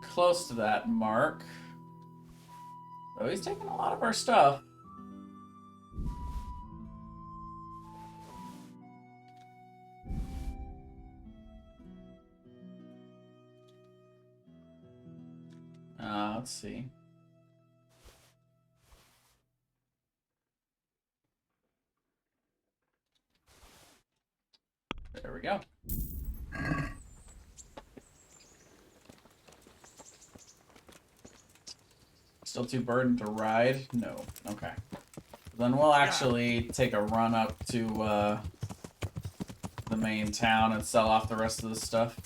Close to that mark. Oh, he's taking a lot of our stuff. Let's see. There we go. Still too burdened to ride? No. Okay. Then we'll actually take a run up to the main town and sell off the rest of the stuff.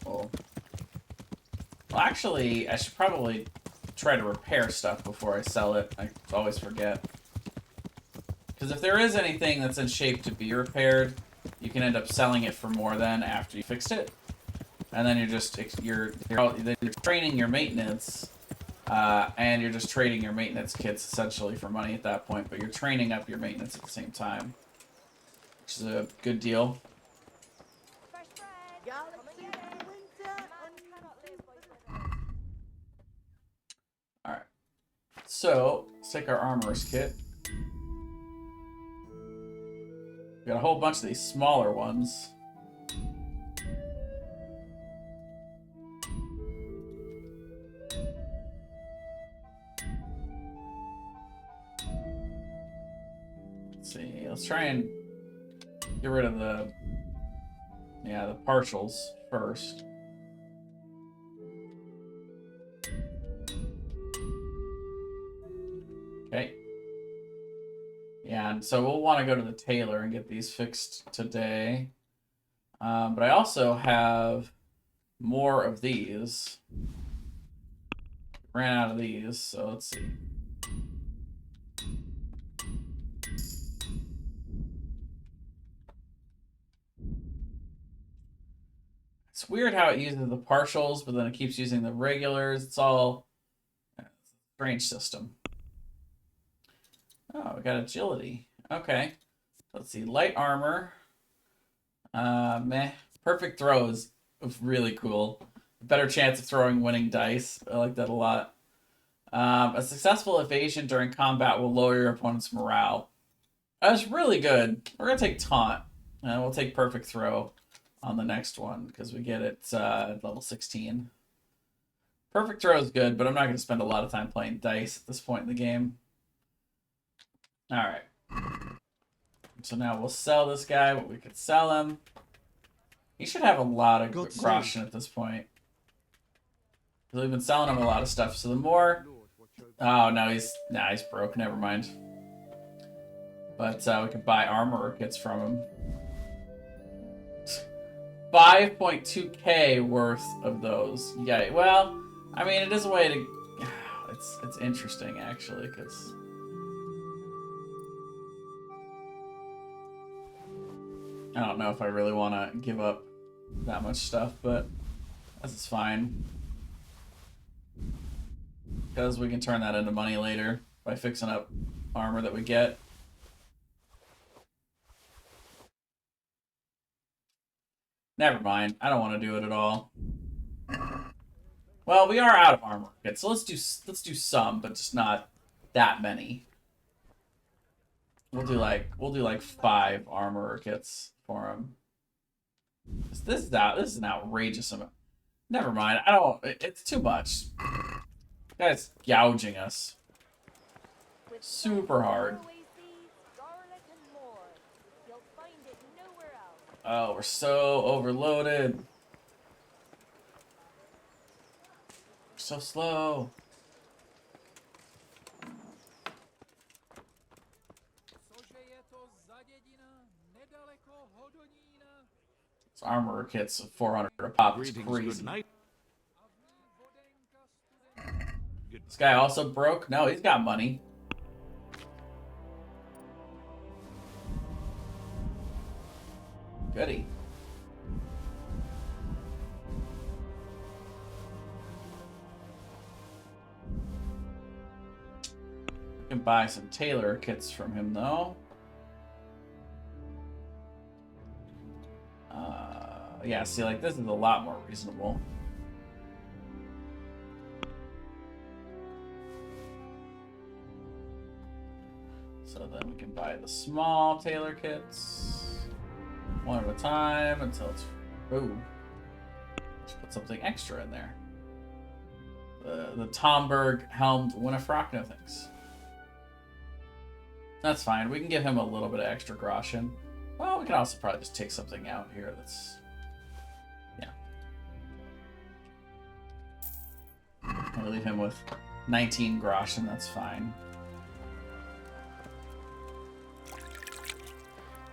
Well, actually, I should probably try to repair stuff before I sell it. I always forget. Because if there is anything that's in shape to be repaired, you can end up selling it for more than after you fixed it. And then you're training your maintenance, and you're just trading your maintenance kits essentially for money at that point. But you're training up your maintenance at the same time, which is a good deal. All right, so let's take our armorer's kit. We got a whole bunch of these smaller ones. Let's see. Let's try and get rid of the partials first. Okay. Yeah, and so we'll want to go to the tailor and get these fixed today. But I also have more of these. Ran out of these, so let's see. It's weird how it uses the partials, but then it keeps using the regulars. It's all a strange system. Oh, we got agility. Okay. Let's see. Light armor. Meh. Perfect throw is really cool. Better chance of throwing winning dice. I like that a lot. A successful evasion during combat will lower your opponent's morale. That's really good. We're going to take taunt. And we'll take perfect throw on the next one because we get it level 16. Perfect throw is good, but I'm not going to spend a lot of time playing dice at this point in the game. Alright. So now we'll sell this guy what we could sell him. He should have a lot of groschen at this point. Because we've been selling him a lot of stuff, so the more... Oh, no, he's broke. Never mind. But we can buy armor kits from him. 5.2k worth of those. Yeah, well, I mean, it is a way to... It's interesting, actually, because... I don't know if I really want to give up that much stuff, but this is fine. Because we can turn that into money later by fixing up armor that we get. Never mind. I don't want to do it at all. Well, we are out of armor kits, so let's do some, but just not that many. We'll do like 5 armor kits for him. This is an outrageous amount. Never mind. I don't. It's too much. Guy's gouging us. Super hard. Oh, we're so overloaded. We're so slow. This armor kits of 400 a pop is crazy. This guy also broke? No, he's got money. Goody. We can buy some tailor kits from him, though. Yeah, see, like, this is a lot more reasonable. So then we can buy the small tailor kits. One at a time until it's... Ooh. Let's put something extra in there. The Tomberg helmed Winifrock, no thanks. That's fine. We can give him a little bit of extra groschen. Well, we can also probably just take something out here that's... Yeah. We'll leave him with 19 groschen, that's fine.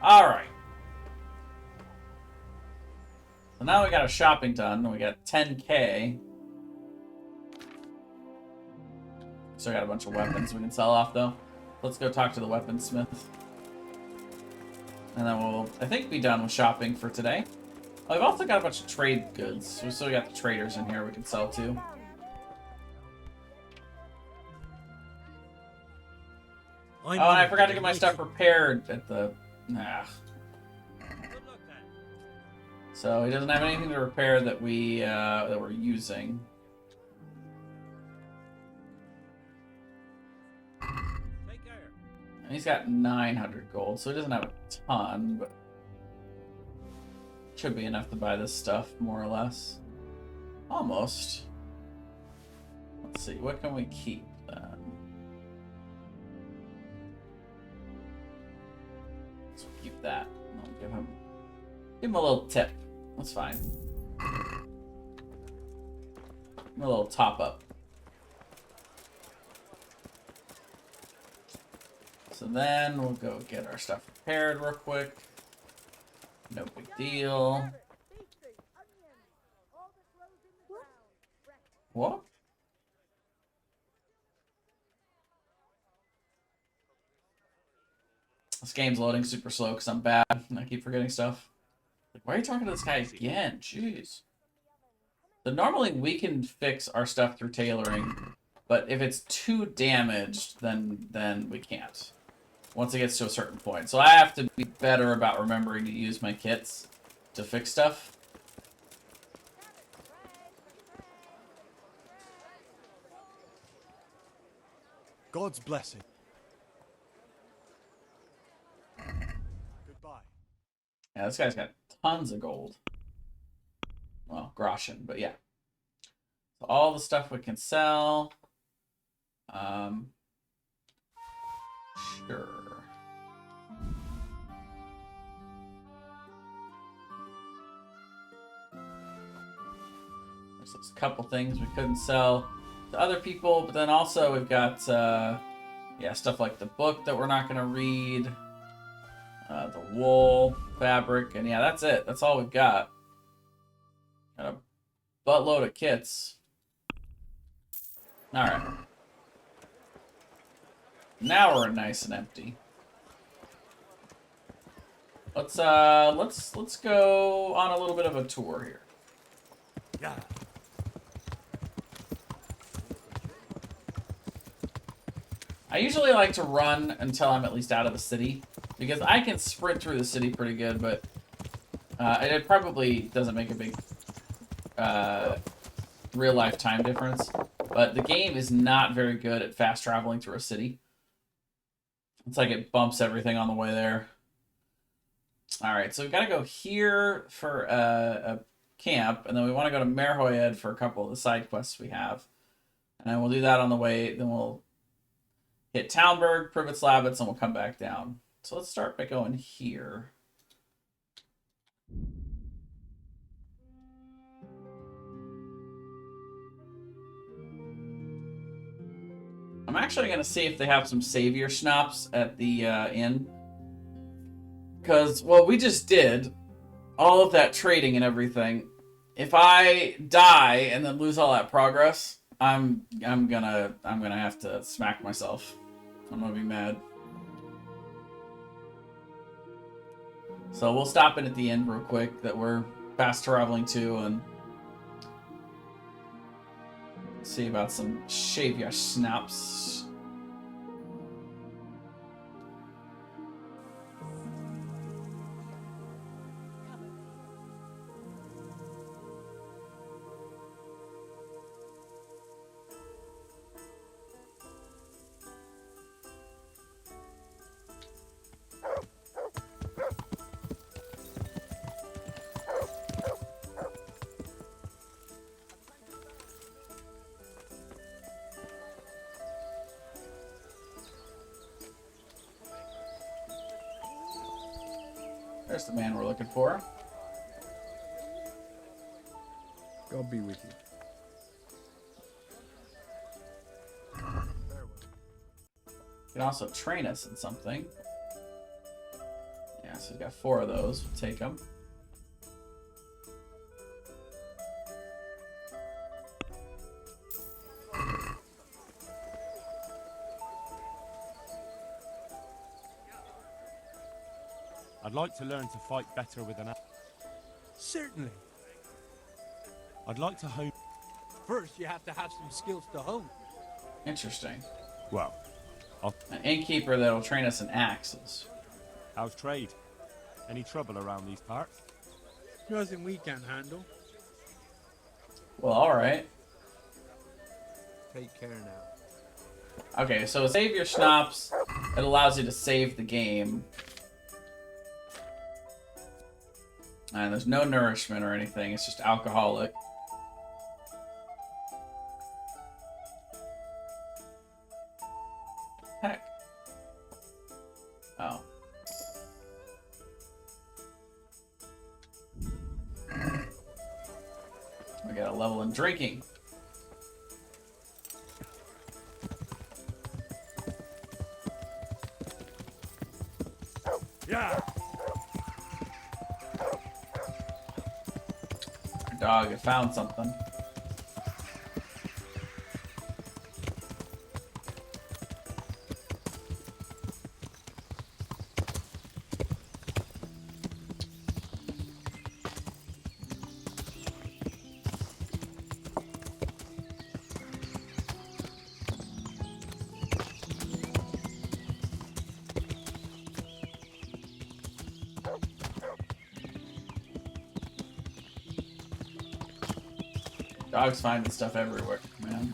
Alright. So now we got our shopping done. We got 10k. Still got a bunch of weapons we can sell off, though. Let's go talk to the weaponsmith. And then we'll, I think, be done with shopping for today. Oh, we've also got a bunch of trade goods. We still got the traders in here we can sell to. Oh, and I forgot to get my stuff repaired at the... So he doesn't have anything to repair that we're using. And he's got 900 gold, so he doesn't have a ton, but should be enough to buy this stuff, more or less. Almost. Let's see, what can we keep then? Let's keep that. I'll give him a little tip. That's fine. Give him a little top up. So then we'll go get our stuff repaired real quick. No big deal. What? This game's loading super slow because I'm bad and I keep forgetting stuff. Like, why are you talking to this guy again? Jeez. So normally we can fix our stuff through tailoring, but if it's too damaged, then we can't. Once it gets to a certain point. So I have to be better about remembering to use my kits to fix stuff. God's blessing. Goodbye. Yeah, this guy's got tons of gold. Well, groschen, but yeah. So all the stuff we can sell. Sure. There's a couple things we couldn't sell to other people, but then also we've got yeah, stuff like the book that we're not going to read, the wool, fabric, and yeah, that's it. That's all we've got. Got a buttload of kits. All right. Now we're nice and empty. Let's go on a little bit of a tour here. Yeah. I usually like to run until I'm at least out of the city, because I can sprint through the city pretty good, but it probably doesn't make a big real-life time difference. But the game is not very good at fast traveling through a city. It's like it bumps everything on the way there. Alright, so we've got to go here for a camp, and then we want to go to Merhoyed for a couple of the side quests we have. And then we'll do that on the way, then we'll hit Townburg, Privet's Labbits, and we'll come back down. So let's start by going here. I'm actually going to see if they have some savior schnapps at the inn. Because, well, we just did all of that trading and everything. If I die and then lose all that progress, I'm gonna have to smack myself. I'm gonna be mad. So we'll stop in at the inn real quick that we're fast traveling to and see about some savior schnapps. There's the man we're looking for. God be with you. You can also train us in something. Yeah, so we've got 4 of those. We'll take them. I'd like to learn to fight better with an axe. Certainly. I'd like to hone... First, you have to have some skills to hone. Interesting. Well, an innkeeper that'll train us in axes. How's trade? Any trouble around these parts? Nothing we can't handle. Well, alright. Take care now. Okay, so save your schnapps. It allows you to save the game. And there's no nourishment or anything. It's just alcoholic. Heck. Oh. We got a level in drinking. Yeah. Our dog had found something. Dog's finding stuff everywhere, man.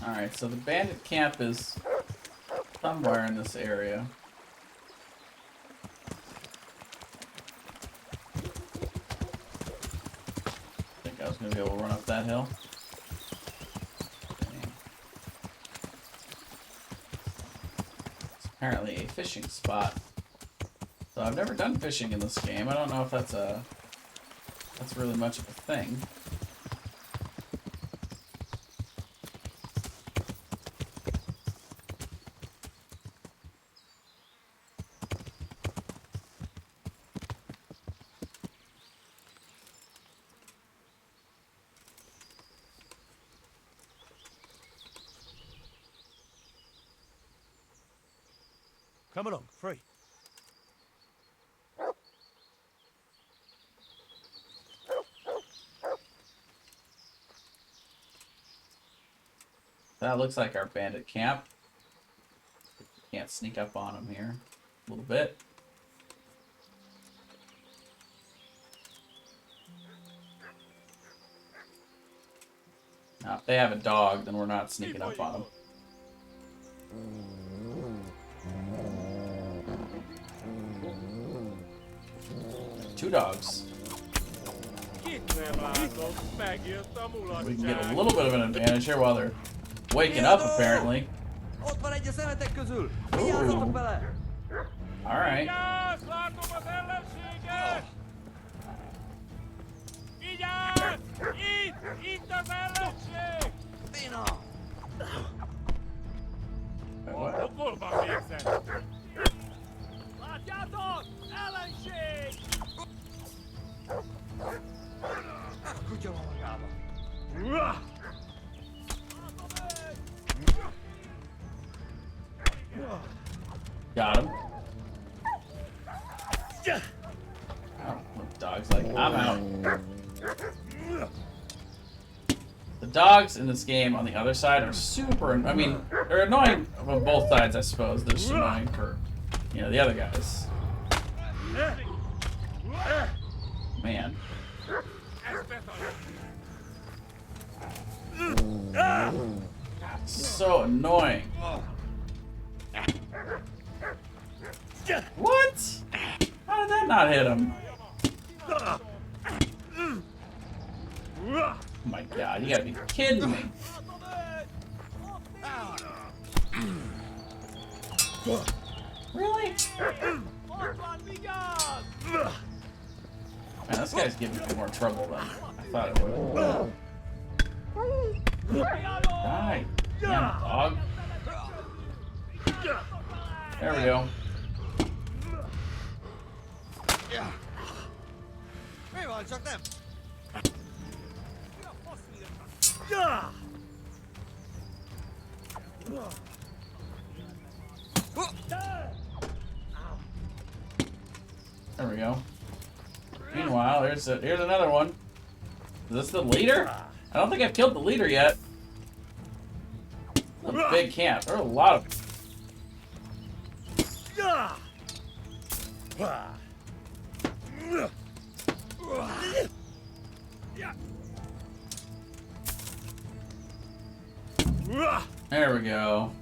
Alright, so the bandit camp is somewhere in this area. I think I was going to be able to run up that hill. Apparently a fishing spot. So I've never done fishing in this game. I don't know if that's really much of a thing. Come along, free. That looks like our bandit camp. Can't sneak up on them here. A little bit. Now, if they have a dog, then we're not sneaking up on them. Two dogs. We can get a little bit of an advantage here while they're waking up, apparently. Alright. Got him. Oh, the dog's like, I'm out. The dogs in this game on the other side are super, I mean, they're annoying on both sides, I suppose. They're just annoying for, you know, the other guys. Man. So annoying. What? How did that not hit him? Oh my god, you gotta be kidding me. Really? Man, this guy's giving me more trouble than I thought it would. Die. Damn, dog. There we go. There we go. Meanwhile, here's another one. Is this the leader? I don't think I've killed the leader yet. It's a big camp. There are a lot of. There we go.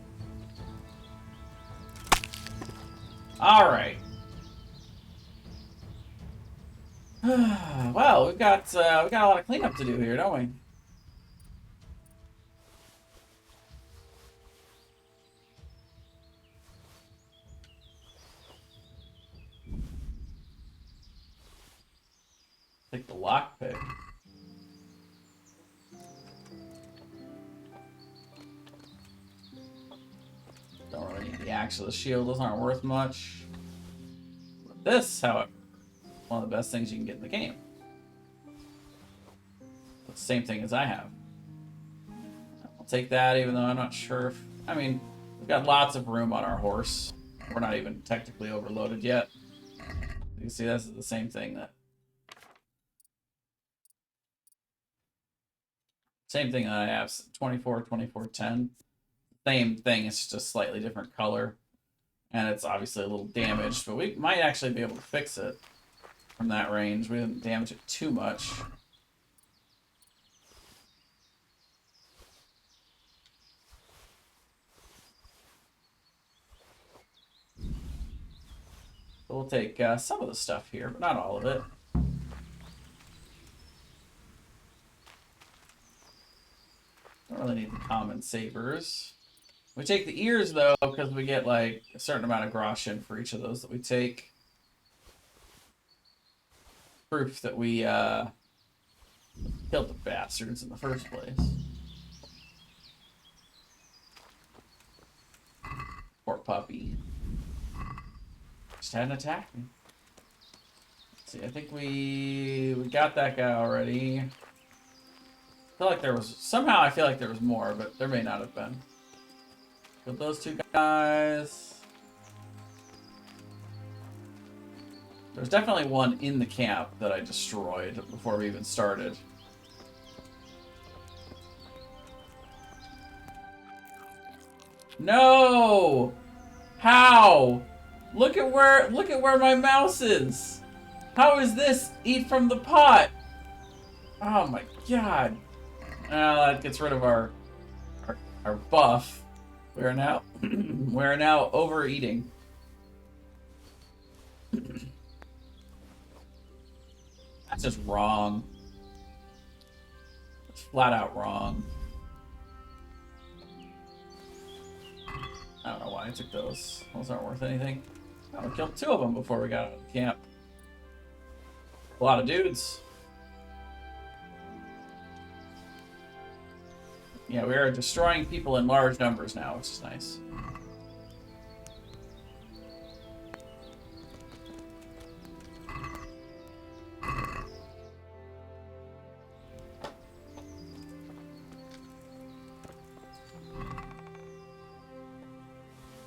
All right. Well, we've got a lot of cleanup to do here, don't we? Take the lockpick. Don't really need the axe or the shield. Those aren't worth much. But this, however, one of the best things you can get in the game. The same thing as I have. I'll take that, even though I'm not sure if... I mean, we've got lots of room on our horse. We're not even technically overloaded yet. You can see this is the same thing that... Same thing that I have, 24, 24, 10. Same thing, it's just a slightly different color. And it's obviously a little damaged, but we might actually be able to fix it from that range. We didn't damage it too much. So we'll take some of the stuff here, but not all of it. Don't really need the common sabers. We take the ears, though, because we get, like, a certain amount of groschen for each of those that we take. Proof that we, killed the bastards in the first place. Poor puppy. Just hadn't attacked me. Let's see, I think we got that guy already. I feel like there was... Somehow I feel like there was more, but there may not have been. Killed those two guys. There's definitely one in the camp that I destroyed before we even started. No! How? Look at where my mouse is. How is this eat from the pot? Oh my god. That gets rid of our buff. We are now we're now overeating. That's just wrong. It's flat out wrong. I don't know why I took those. Those aren't worth anything. I killed 2 of them before we got out of the camp. A lot of dudes. Yeah, we are destroying people in large numbers now, which is nice.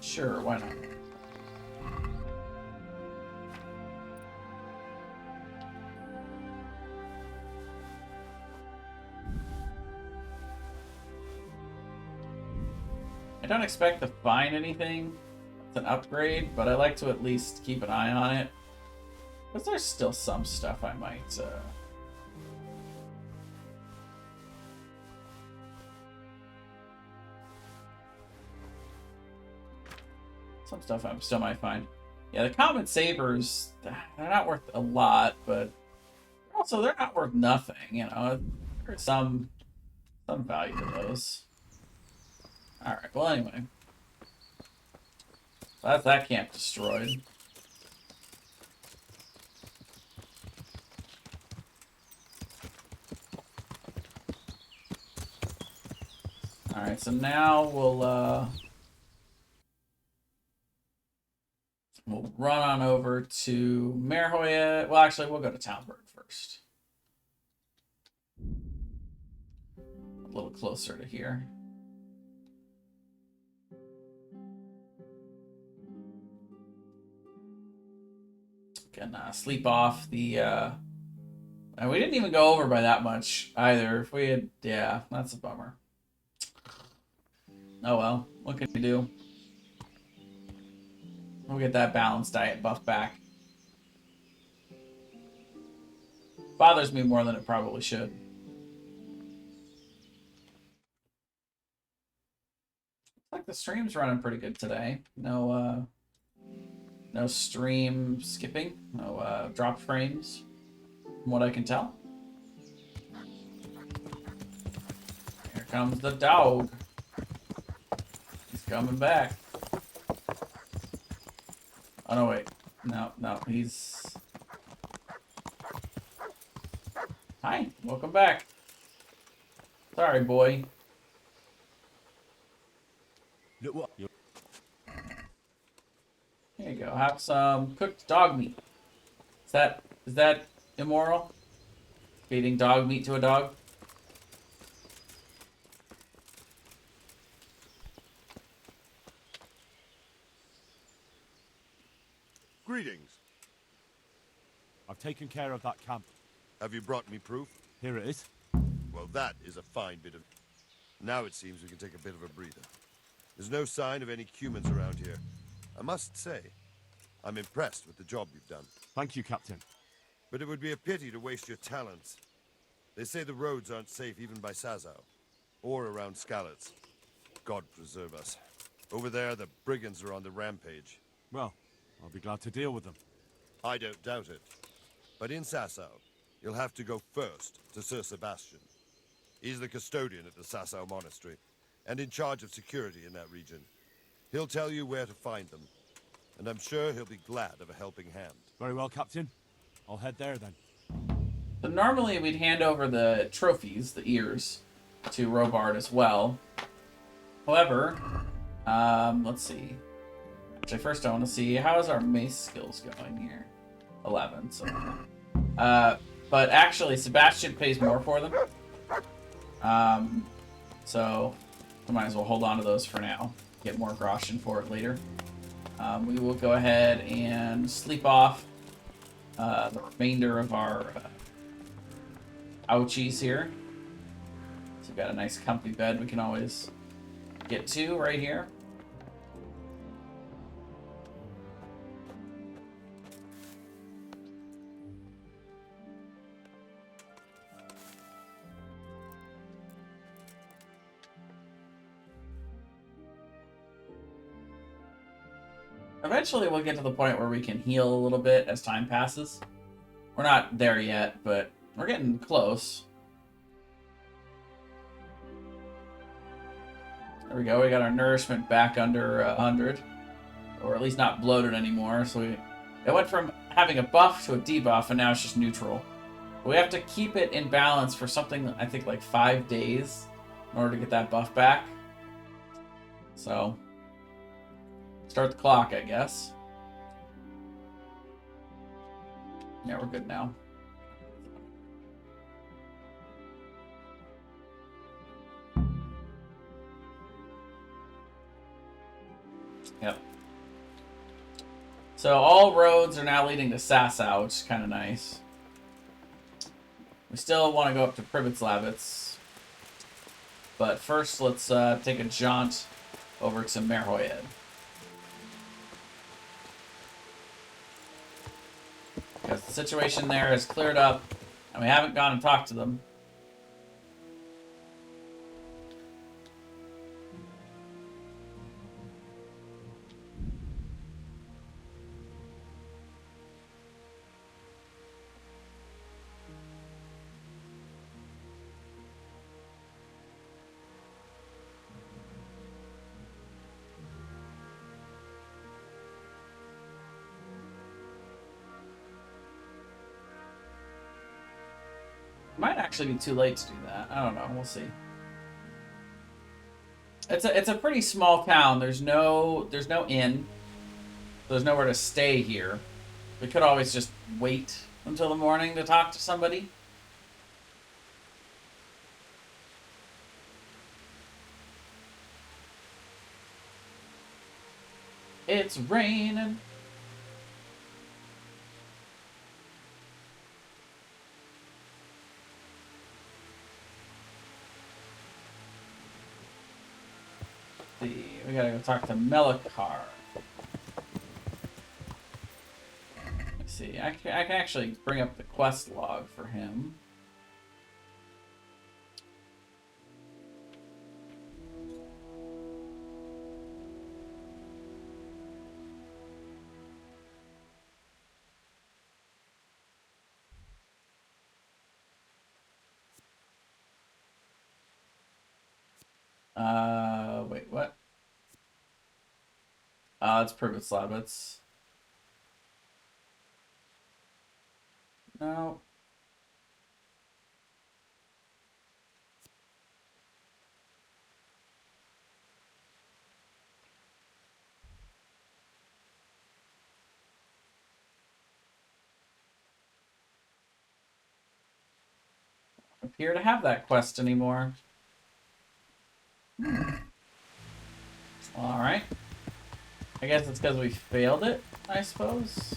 Sure, why not? I don't expect to find anything. It's an upgrade, but I like to at least keep an eye on it. Because there's still some stuff I might... Some stuff I still might find. Yeah, the common sabers, they're not worth a lot, but also they're not worth nothing, you know. There's some value to those. Alright, well anyway. That's that camp destroyed. Alright, so now we'll run on over to Merhoya. Well, actually, we'll go to Townburg first. A little closer to here. Can sleep off the... And we didn't even go over by that much either. If we had... Yeah, that's a bummer. Oh well, what can we do? We'll get that balanced diet buff back. Bothers me more than it probably should. Looks like the stream's running pretty good today. No stream skipping. No drop frames, from what I can tell. Here comes the dog. He's coming back. Oh, no, wait. No, he's... Hi, welcome back. Sorry, boy. Look what? Here you go. Have some cooked dog meat. Is that immoral? Feeding dog meat to a dog? Greetings. I've taken care of that camp. Have you brought me proof? Here it is. Well, that is a fine bit of... Now it seems we can take a bit of a breather. There's no sign of any humans around here. I must say, I'm impressed with the job you've done. Thank you, Captain. But it would be a pity to waste your talents. They say the roads aren't safe even by Sazau, or around Skalitz. God preserve us. Over there, the brigands are on the rampage. Well, I'll be glad to deal with them. I don't doubt it. But in Sasau, you'll have to go first to Sir Sebastian. He's the custodian at the Sasau Monastery, and in charge of security in that region. He'll tell you where to find them, and I'm sure he'll be glad of a helping hand. Very well, Captain. I'll head there then. So normally we'd hand over the trophies, the ears, to Robard as well. However, let's see. Actually, first I want to see, how is our mace skills going here? 11, so... but actually, Sebastian pays more for them. So, we might as well hold on to those for now. Get more groschen for it later. We will go ahead and sleep off the remainder of our ouchies here. So we've got a nice comfy bed we can always get to right here. Eventually we'll get to the point where we can heal a little bit as time passes. We're not there yet, but we're getting close. There we go. We got our nourishment back under 100. Or at least not bloated anymore. So it went from having a buff to a debuff, and now it's just neutral. But we have to keep it in balance for something, I think, like 5 days in order to get that buff back. So, start the clock, I guess. Yeah, we're good now. Yep. So all roads are now leading to Sasau, which is kind of nice. We still want to go up to Pribitzlavitz. But first, let's take a jaunt over to Merhoyed. Because the situation there has cleared up, and we haven't gone and talked to them. Might actually be too late to do that. I don't know. We'll see. It's a pretty small town. There's no inn. There's nowhere to stay here. We could always just wait until the morning to talk to somebody. It's raining. We gotta go talk to Melikar. Let's see. I can actually bring up the quest log for him. Wait, what? It's Pribitzlavitz. No. Appear to have that quest anymore. Alright. I guess it's because we failed it, I suppose.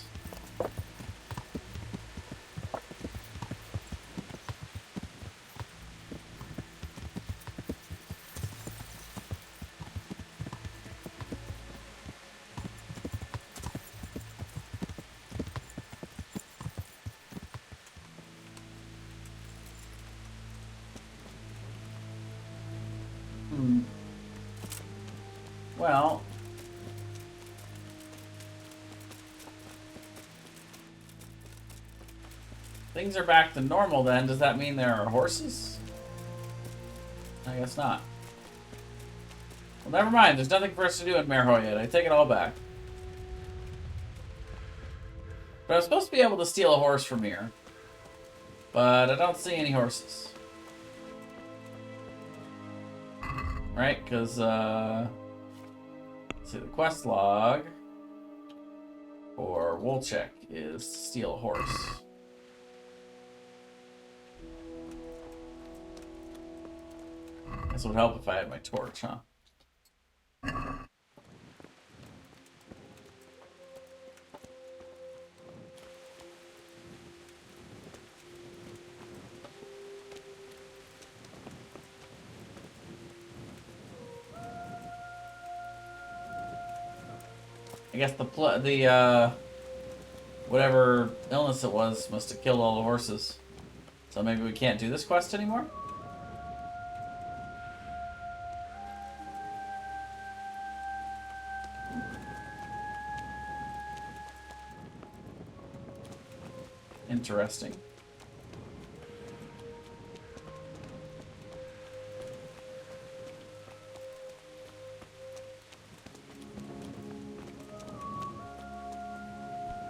Well, things are back to normal then. Does that mean there are horses? I guess not. Well, never mind. There's nothing for us to do in Merhoyed. I take it all back. But I was supposed to be able to steal a horse from here. But I don't see any horses. Right? Because, let's see, the quest log for Wolchek is to steal a horse. This would help if I had my torch, huh? I guess the whatever illness it was must have killed all the horses. So maybe we can't do this quest anymore? Interesting.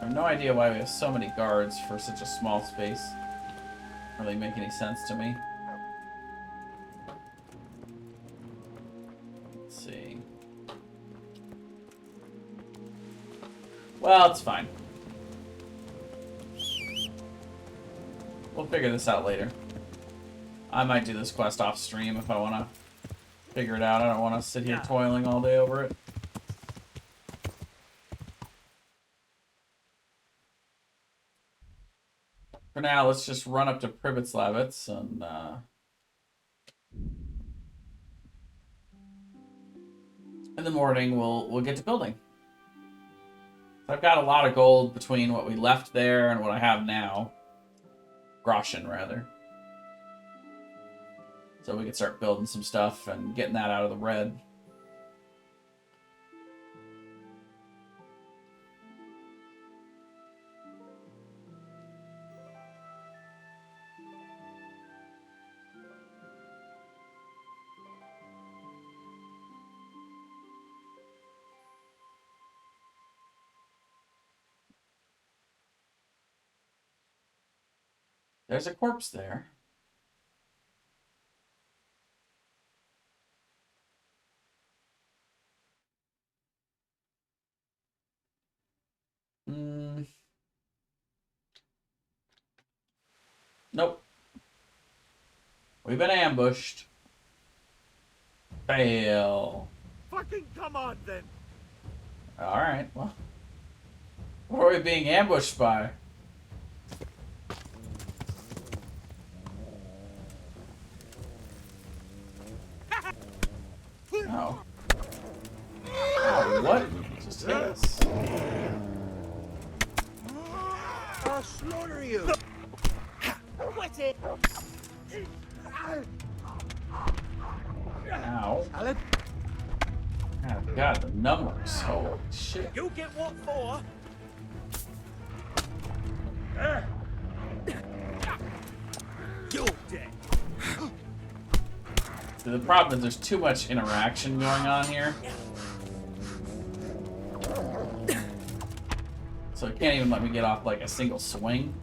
I have no idea why we have so many guards for such a small space. Doesn't really make any sense to me. Let's see. Well, it's fine. We'll figure this out later. I might do this quest off stream if I want to figure it out. I don't want to sit here toiling all day over it. For now, let's just run up to Privetslavitz and in the morning we'll get to building. I've got a lot of gold between what we left there and what I have now. Groschen, rather. So we can start building some stuff and getting that out of the red. There's a corpse there. Nope. We've been ambushed. Fail. Fucking come on, then. Alright, well. What are we being ambushed by? Oh. Oh, what? Just hit us. I'll slaughter you. Quit it. Ow. Oh, God, the numbers. Holy shit. You get what for? You're dead. The problem is there's too much interaction going on here. So it can't even let me get off like a single swing.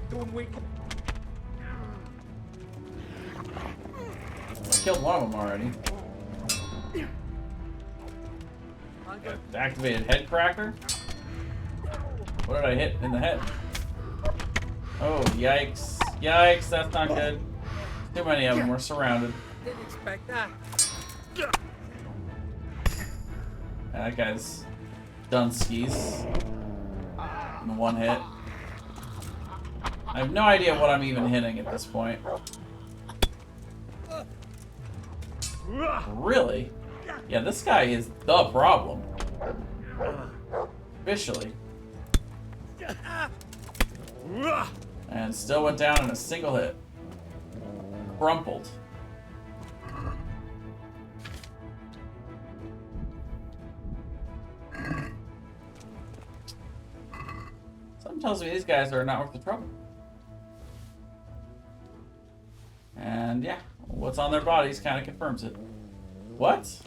Doing weak. I killed one of them already. Activated head cracker? What did I hit in the head? Oh, yikes. Yikes, that's not good. Too many of them. We're surrounded. Didn't expect that. That guy's done skis. In one hit. I have no idea what I'm even hitting at this point. Really? Yeah, this guy is the problem. Officially. And still went down in a single hit. Crumpled. Something tells me these guys are not worth the trouble. And yeah, what's on their bodies kind of confirms it. What?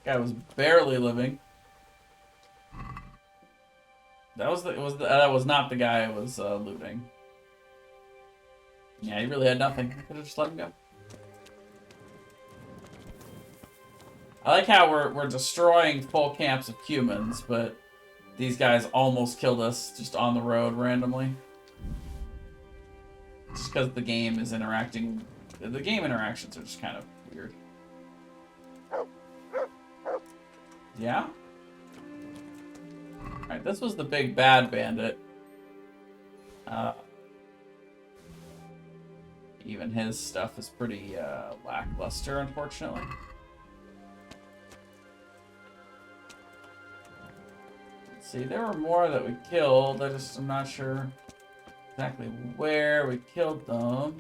Guy was barely living. That was not the guy I was looting. Yeah, he really had nothing. I could have just let him go. I like how we're destroying full camps of humans, but these guys almost killed us just on the road randomly. Just because the game is interacting. The game interactions are just kind of weird. Yeah? Alright, this was the big bad bandit. Even his stuff is pretty lackluster, unfortunately. Let's see, there were more that we killed. I'm not sure exactly where we killed them.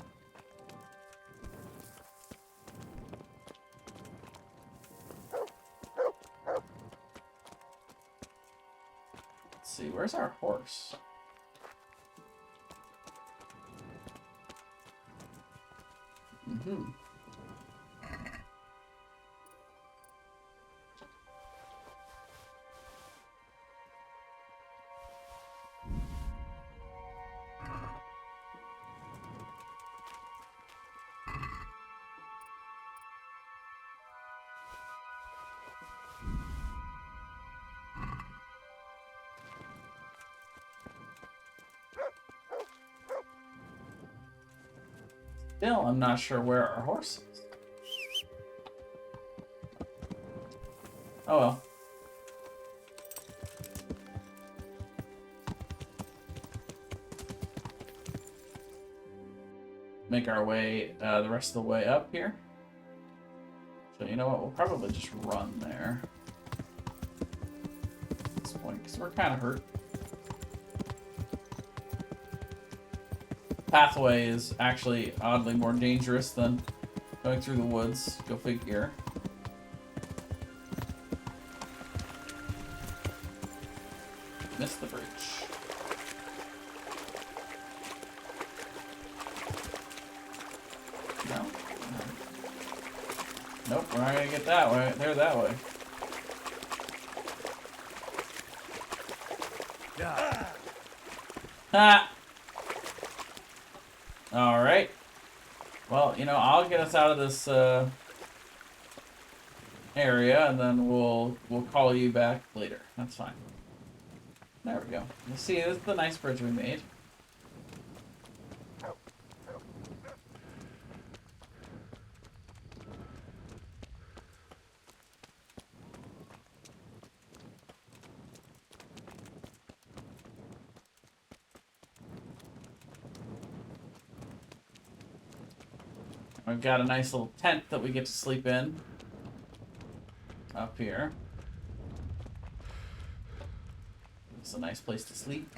see, where's our horse? Mm-hmm. Still, I'm not sure where our horse is. Oh well. Make our way the rest of the way up here. So you know what? We'll probably just run there at this point because we're kind of hurt. Pathway is actually oddly more dangerous than going through the woods. Go figure. Missed the bridge. No? Nope, we're not gonna get that way. They're that way. Ha! Alright. Well, you know, I'll get us out of this area and then we'll call you back later. That's fine. There we go. You see, this is the nice bridge we made. We've got a nice little tent that we get to sleep in up here. It's a nice place to sleep.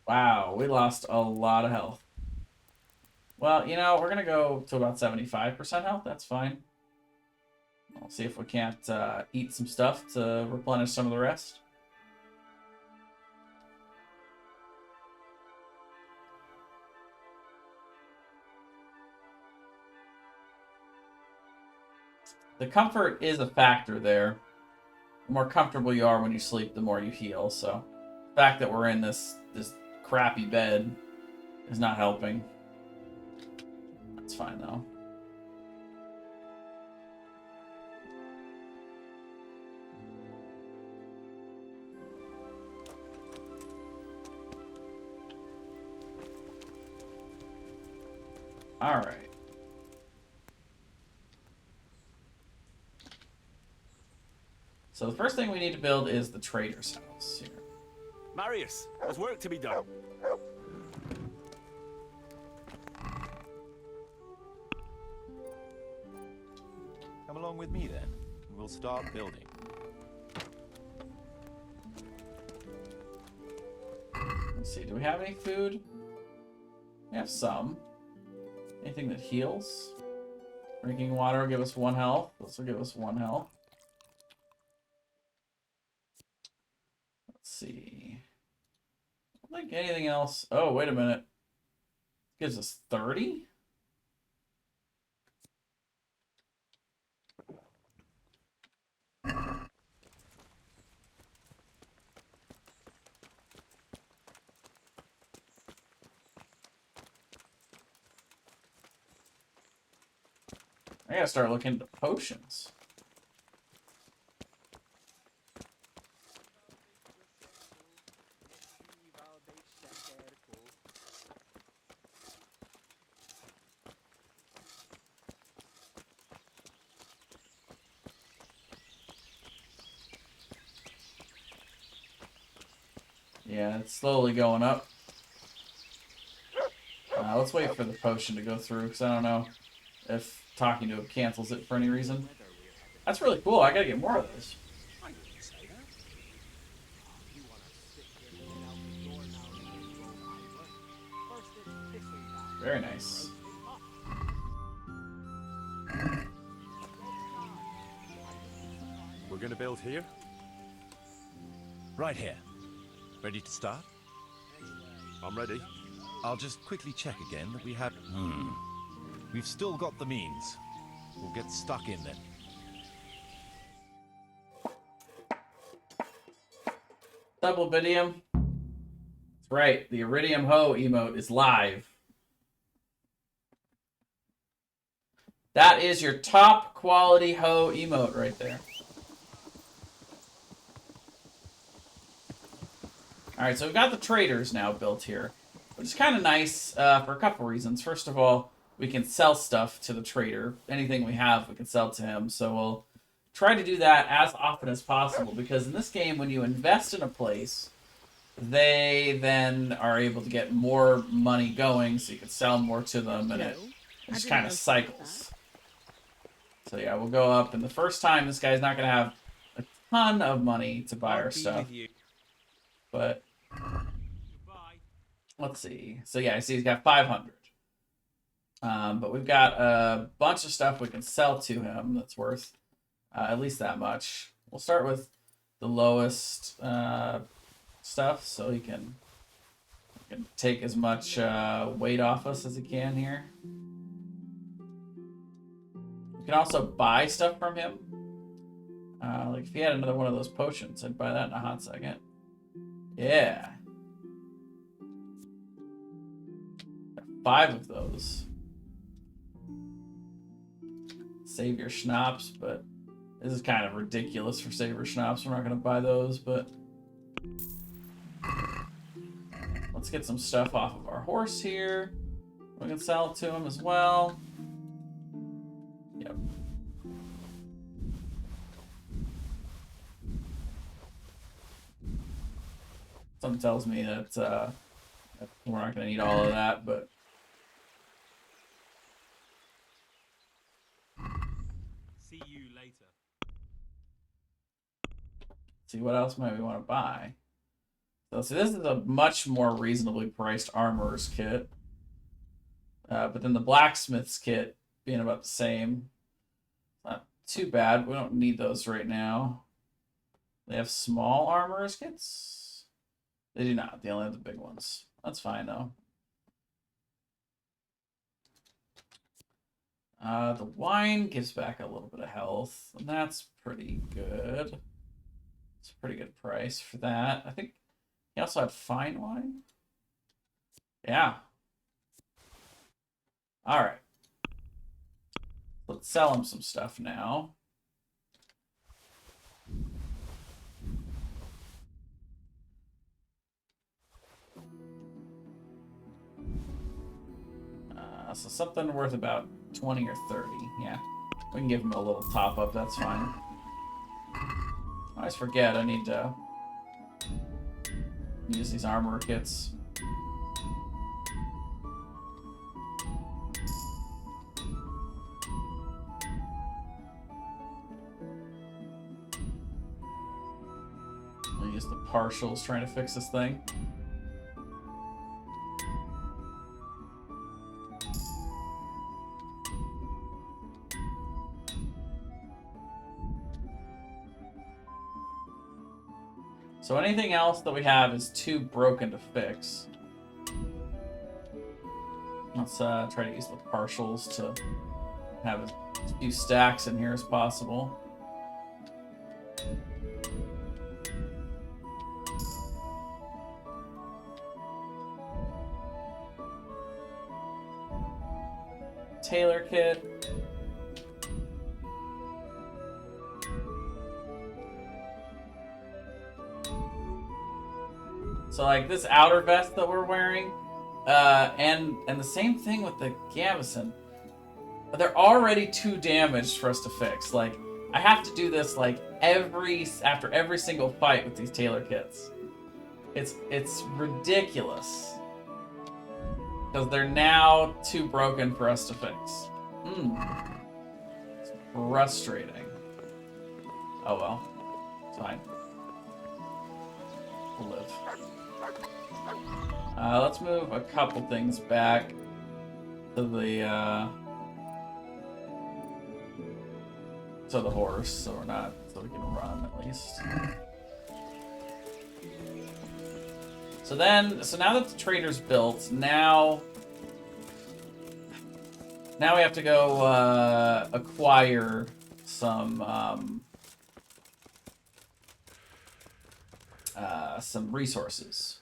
Wow, we lost a lot of health. Well, you know, we're gonna go to about 75% health. That's fine. We'll see if we can't eat some stuff to replenish some of the rest. The comfort is a factor there. The more comfortable you are when you sleep, the more you heal. So the fact that we're in this crappy bed is not helping. That's fine though. All right. So the first thing we need to build is the trader's house here. Marius, there's work to be done. Come along with me then, and we'll start building. Let's see, do we have any food? We have some. Anything that heals? Drinking water will give us 1 health. This will give us 1 health. Let's see. I don't think anything else. Oh, wait a minute. Gives us 30? I gotta start looking into potions. Yeah, it's slowly going up. Let's wait for the potion to go through, because I don't know if talking to him cancels it for any reason. That's really cool. I gotta get more of those. First Very nice. We're gonna build here? Right here. Ready to start? I'm ready. I'll just quickly check again that we have... We've still got the means. We'll get stuck in then. Double Iridium. That's right, the Iridium Ho emote is live. That is your top quality Ho emote right there. Alright, so we've got the traders now built here, which is kind of nice for a couple reasons. First of all, we can sell stuff to the trader. Anything we have, we can sell to him. So we'll try to do that as often as possible, because in this game, when you invest in a place, they then are able to get more money going, so you can sell more to them, and it just kind of cycles. So yeah, we'll go up, and the first time, this guy's not going to have a ton of money to buy our stuff. But let's see. So yeah, I see he's got 500. But we've got a bunch of stuff we can sell to him that's worth at least that much. We'll start with the lowest stuff, so he can take as much weight off us as he can here. We can also buy stuff from him. Like if he had another one of those potions, I'd buy that in a hot second. Yeah. 5 of those. Save your schnapps, but this is kind of ridiculous for Saver Schnapps. We're not going to buy those, but let's get some stuff off of our horse here. We can sell it to him as well. Yep. Something tells me that we're not going to need all of that, but See you later. see what else might we want to buy. So this is a much more reasonably priced armorer's kit. But then the blacksmith's kit being about the same. Not too bad. We don't need those right now. They have small armorer's kits? They do not. They only have the big ones. That's fine, though. The wine gives back a little bit of health, and that's pretty good. It's a pretty good price for that. I think he also had fine wine. Yeah. All right. Let's sell him some stuff now. So something worth about 20 or 30. Yeah. We can give him a little top up. That's fine. I always forget I need to use these armor kits. I'll use the partials trying to fix this thing. So anything else that we have is too broken to fix. Let's try to use the partials to have as few stacks in here as possible. Tailor kit. So like this outer vest that we're wearing, and the same thing with the gambeson. They're already too damaged for us to fix. Like I have to do this like after every single fight with these tailor kits. It's ridiculous because they're now too broken for us to fix. It's frustrating. Oh well, it's fine. We'll live. Let's move a couple things back. to the horse, so we're not, so we can run at least. So now that the trader's built, now we have to go acquire some resources.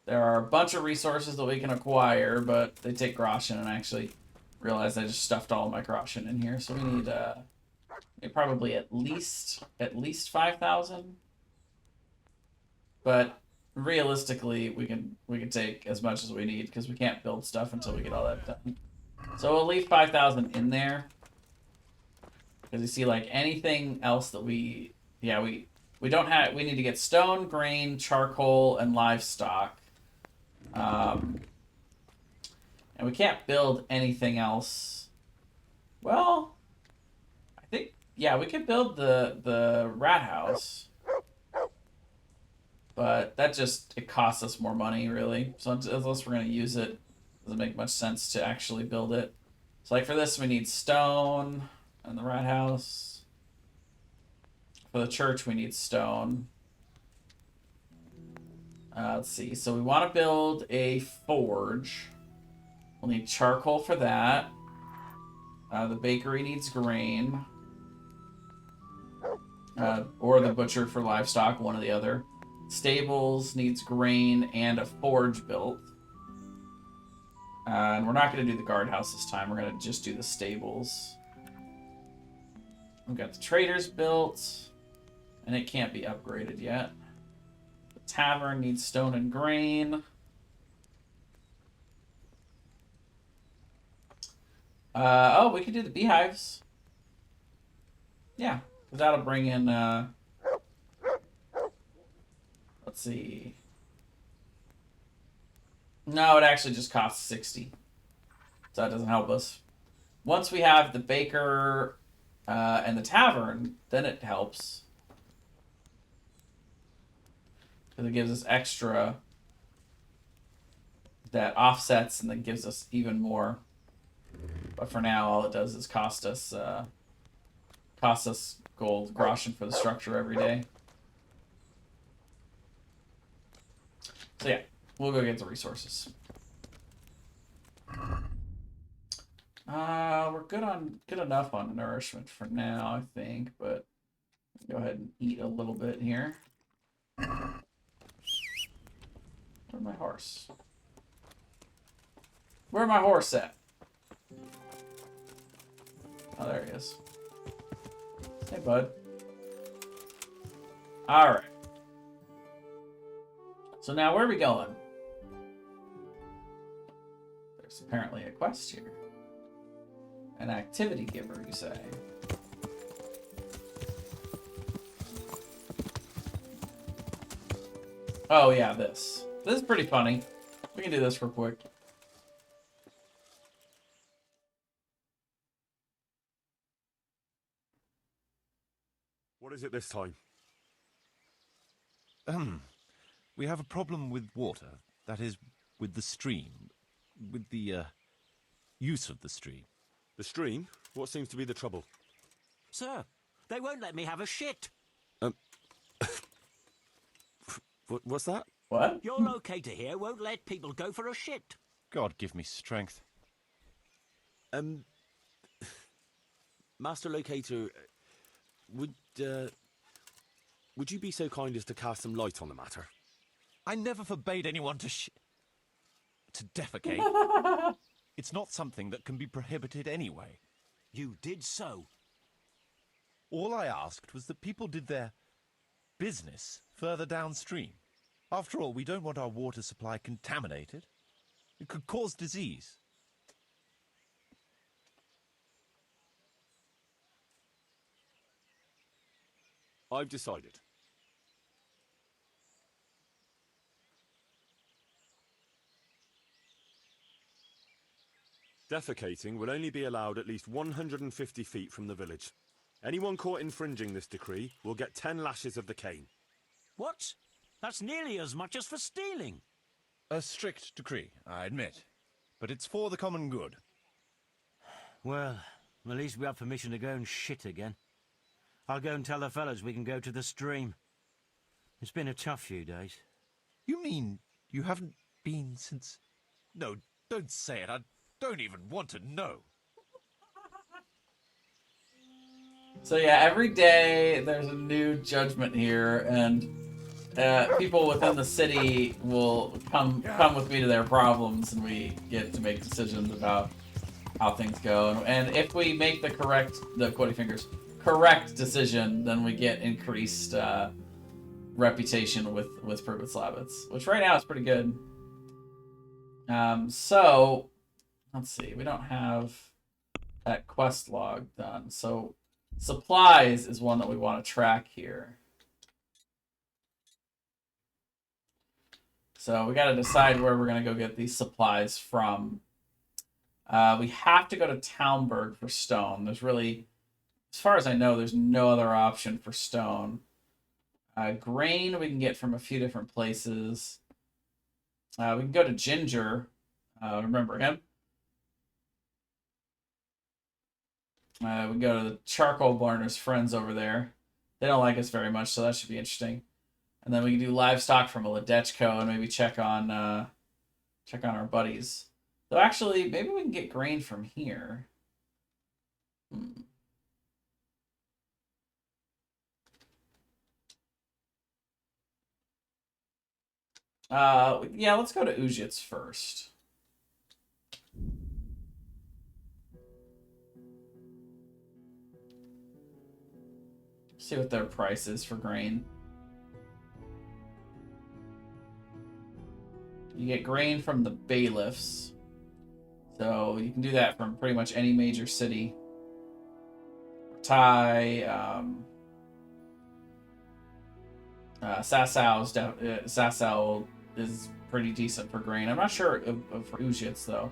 There are a bunch of resources that we can acquire, but they take groschen, and I actually realized I just stuffed all my groschen in here, so we need probably at least 5,000. But realistically, we can take as much as we need because we can't build stuff until we get all that done. So we'll leave 5,000 in there because you see, like, anything else that we don't have. We need to get stone, grain, charcoal, and livestock. And we can't build anything else. Well, I think, yeah, we could build the rat house. But that it costs us more money, really. So unless we're going to use it, it doesn't make much sense to actually build it. So, like, for this, we need stone and the rat house. For the church, we need stone. Let's see. So we want to build a forge. We'll need charcoal for that. The bakery needs grain. Or the butcher for livestock, one or the other. Stables needs grain and a forge built. And we're not going to do the guardhouse this time. We're going to just do the stables. We've got the traders built. And it can't be upgraded yet. The tavern needs stone and grain. Oh, we could do the beehives. Yeah, that'll bring in, let's see. No, it actually just costs 60. So that doesn't help us. Once we have the baker and the tavern, then it helps. Because it gives us extra that offsets and then gives us even more. But for now, all it does is cost us gold groschen for the structure every day. So yeah, we'll go get the resources. We're good enough on nourishment for now, I think, but go ahead and eat a little bit here. Where's my horse? Where's my horse at? Oh, there he is. Hey, bud. Alright. So now, where are we going? There's apparently a quest here. An activity giver, you say? Oh, yeah, this. This is pretty funny. We can do this real quick. What is it this time? We have a problem with water. That is, with the stream. With the, use of the stream. The stream? What seems to be the trouble? Sir, they won't let me have a shit. What's that? What? Your locator here won't let people go for a shit. God give me strength. Master Locator, would you be so kind as to cast some light on the matter? I never forbade anyone to defecate. It's not something that can be prohibited anyway. You did so. All I asked was that people did their business further downstream. After all, we don't want our water supply contaminated. It could cause disease. I've decided. Defecating will only be allowed at least 150 feet from the village. Anyone caught infringing this decree will get 10 lashes of the cane. What? That's nearly as much as for stealing. A strict decree, I admit. but it's for the common good. Well, at least we have permission to go and shit again. I'll go and tell the fellas we can go to the stream. It's been a tough few days. You mean you haven't been since... No, don't say it. I don't even want to know. So yeah, every day there's a new judgment here, and people within the city will come with me to their problems, and we get to make decisions about how things go. And if we make the correct decision, then we get increased reputation with Privet Slabbits, which right now is pretty good. So let's see, we don't have that quest log done. So supplies is one that we want to track here. So we got to decide where we're going to go get these supplies from. We have to go to Townburg for stone. There's really, as far as I know, there's no other option for stone. Grain we can get from a few different places. We can go to Ginger. Remember him? We can go to the charcoal burner's friends over there. They don't like us very much, so that should be interesting. And then we can do livestock from a Ledechko and maybe check on our buddies. Though actually, maybe we can get grain from here. Yeah, let's go to Ujits first. See what their price is for grain. You get grain from the bailiffs. So you can do that from pretty much any major city. Sasau is pretty decent for grain. I'm not sure for Ujits, though.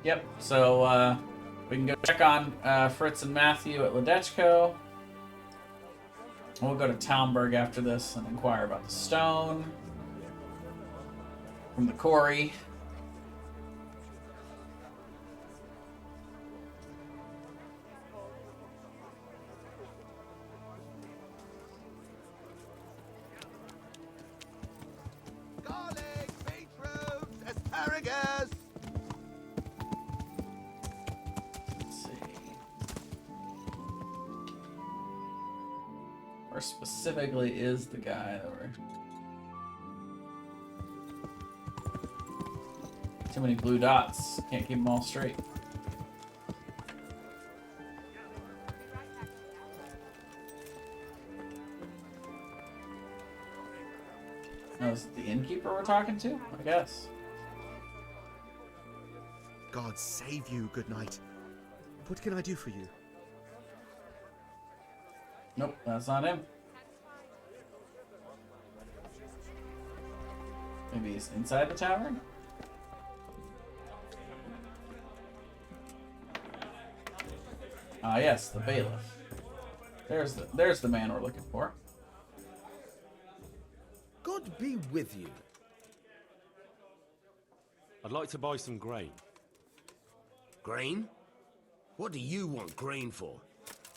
Yep, so we can go check on Fritz and Matthew at Ledechko. We'll go to Townburg after this and inquire about the stone from the quarry. Garlic, beetroot, asparagus. Where specifically is the guy that we're... Too many blue dots. Can't keep them all straight. Oh, is it the innkeeper we're talking to? I guess. God save you, good night. What can I do for you? Nope, that's not him. Maybe he's inside the tavern? Ah, yes, the bailiff. There's the man we're looking for. God be with you. I'd like to buy some grain. Grain? What do you want grain for?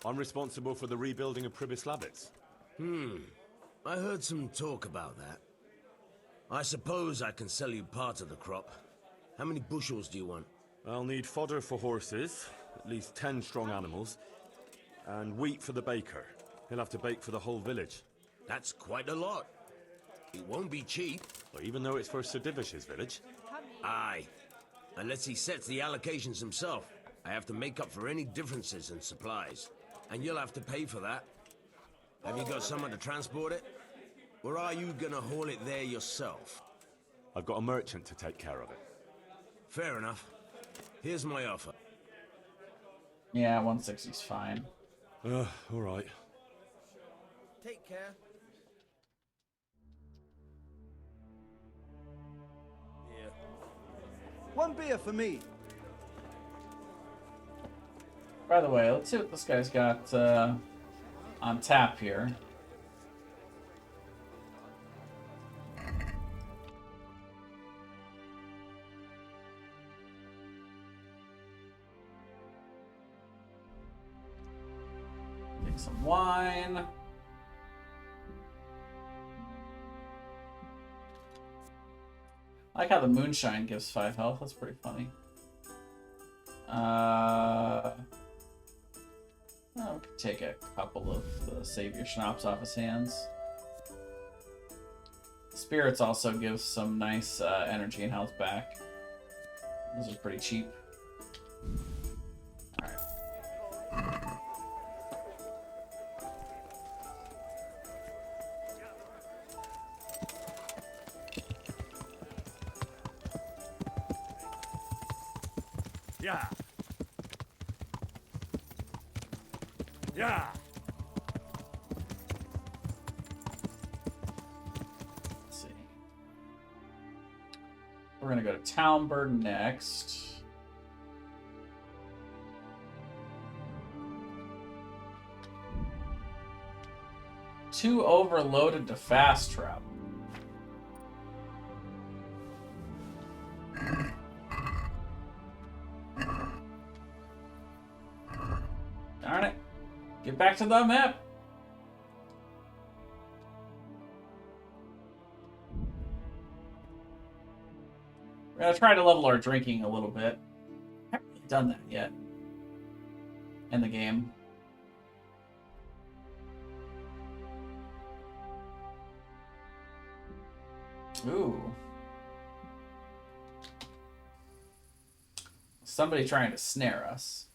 I'm responsible for the rebuilding of Privet Slabbits. I heard some talk about that. I suppose I can sell you part of the crop. How many bushels do you want? I'll need fodder for horses, at least 10 strong animals, and wheat for the baker. He'll have to bake for the whole village. That's quite a lot. It won't be cheap. Well, even though it's for Sir Divish's village. Aye. Unless he sets the allocations himself. I have to make up for any differences in supplies. And you'll have to pay for that. Have you got someone to transport it? Or are you gonna haul it there yourself? I've got a merchant to take care of it. Fair enough. Here's my offer. Yeah, 160's fine. All right. Take care. Here. One beer for me. By the way, let's see what this guy's got on tap here. Take some wine. I like how the moonshine gives 5 health. That's pretty funny. Oh, we could take a couple of the Savior Schnapps off his hands. Spirits also give some nice energy and health back. Those are pretty cheap. Alright. Yeah. Yeah. Let's see. We're gonna go to Townburg next. Too overloaded to fast travel. Darn it. Get back to the map. We're gonna try to level our drinking a little bit. I haven't really done that yet in the game. Ooh. Somebody trying to snare us.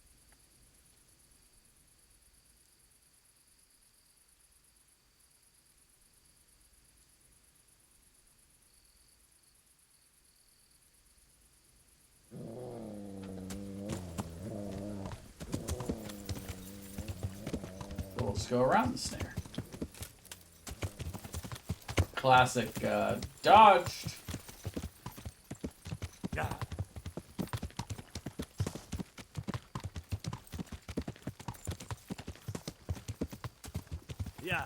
We'll just go around the snare. Classic dodged. Yeah. Yeah.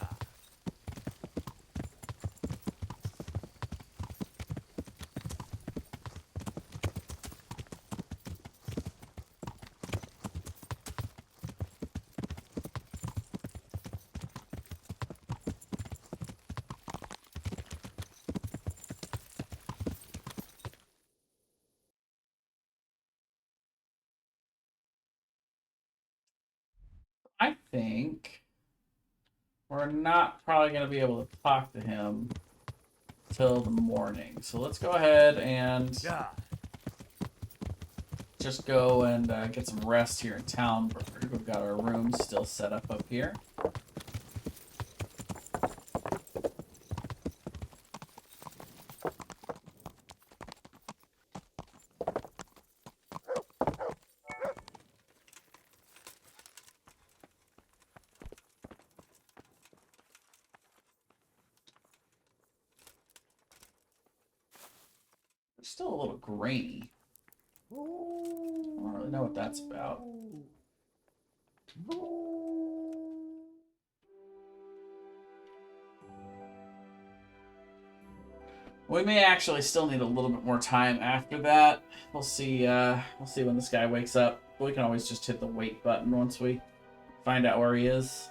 I think we're not probably going to be able to talk to him till the morning. So let's go ahead and just go and get some rest here in Townburg. We've got our rooms still set up here. It's still a little grainy. I don't really know what that's about. We may actually still need a little bit more time after that. We'll see when this guy wakes up. We can always just hit the wait button once we find out where he is.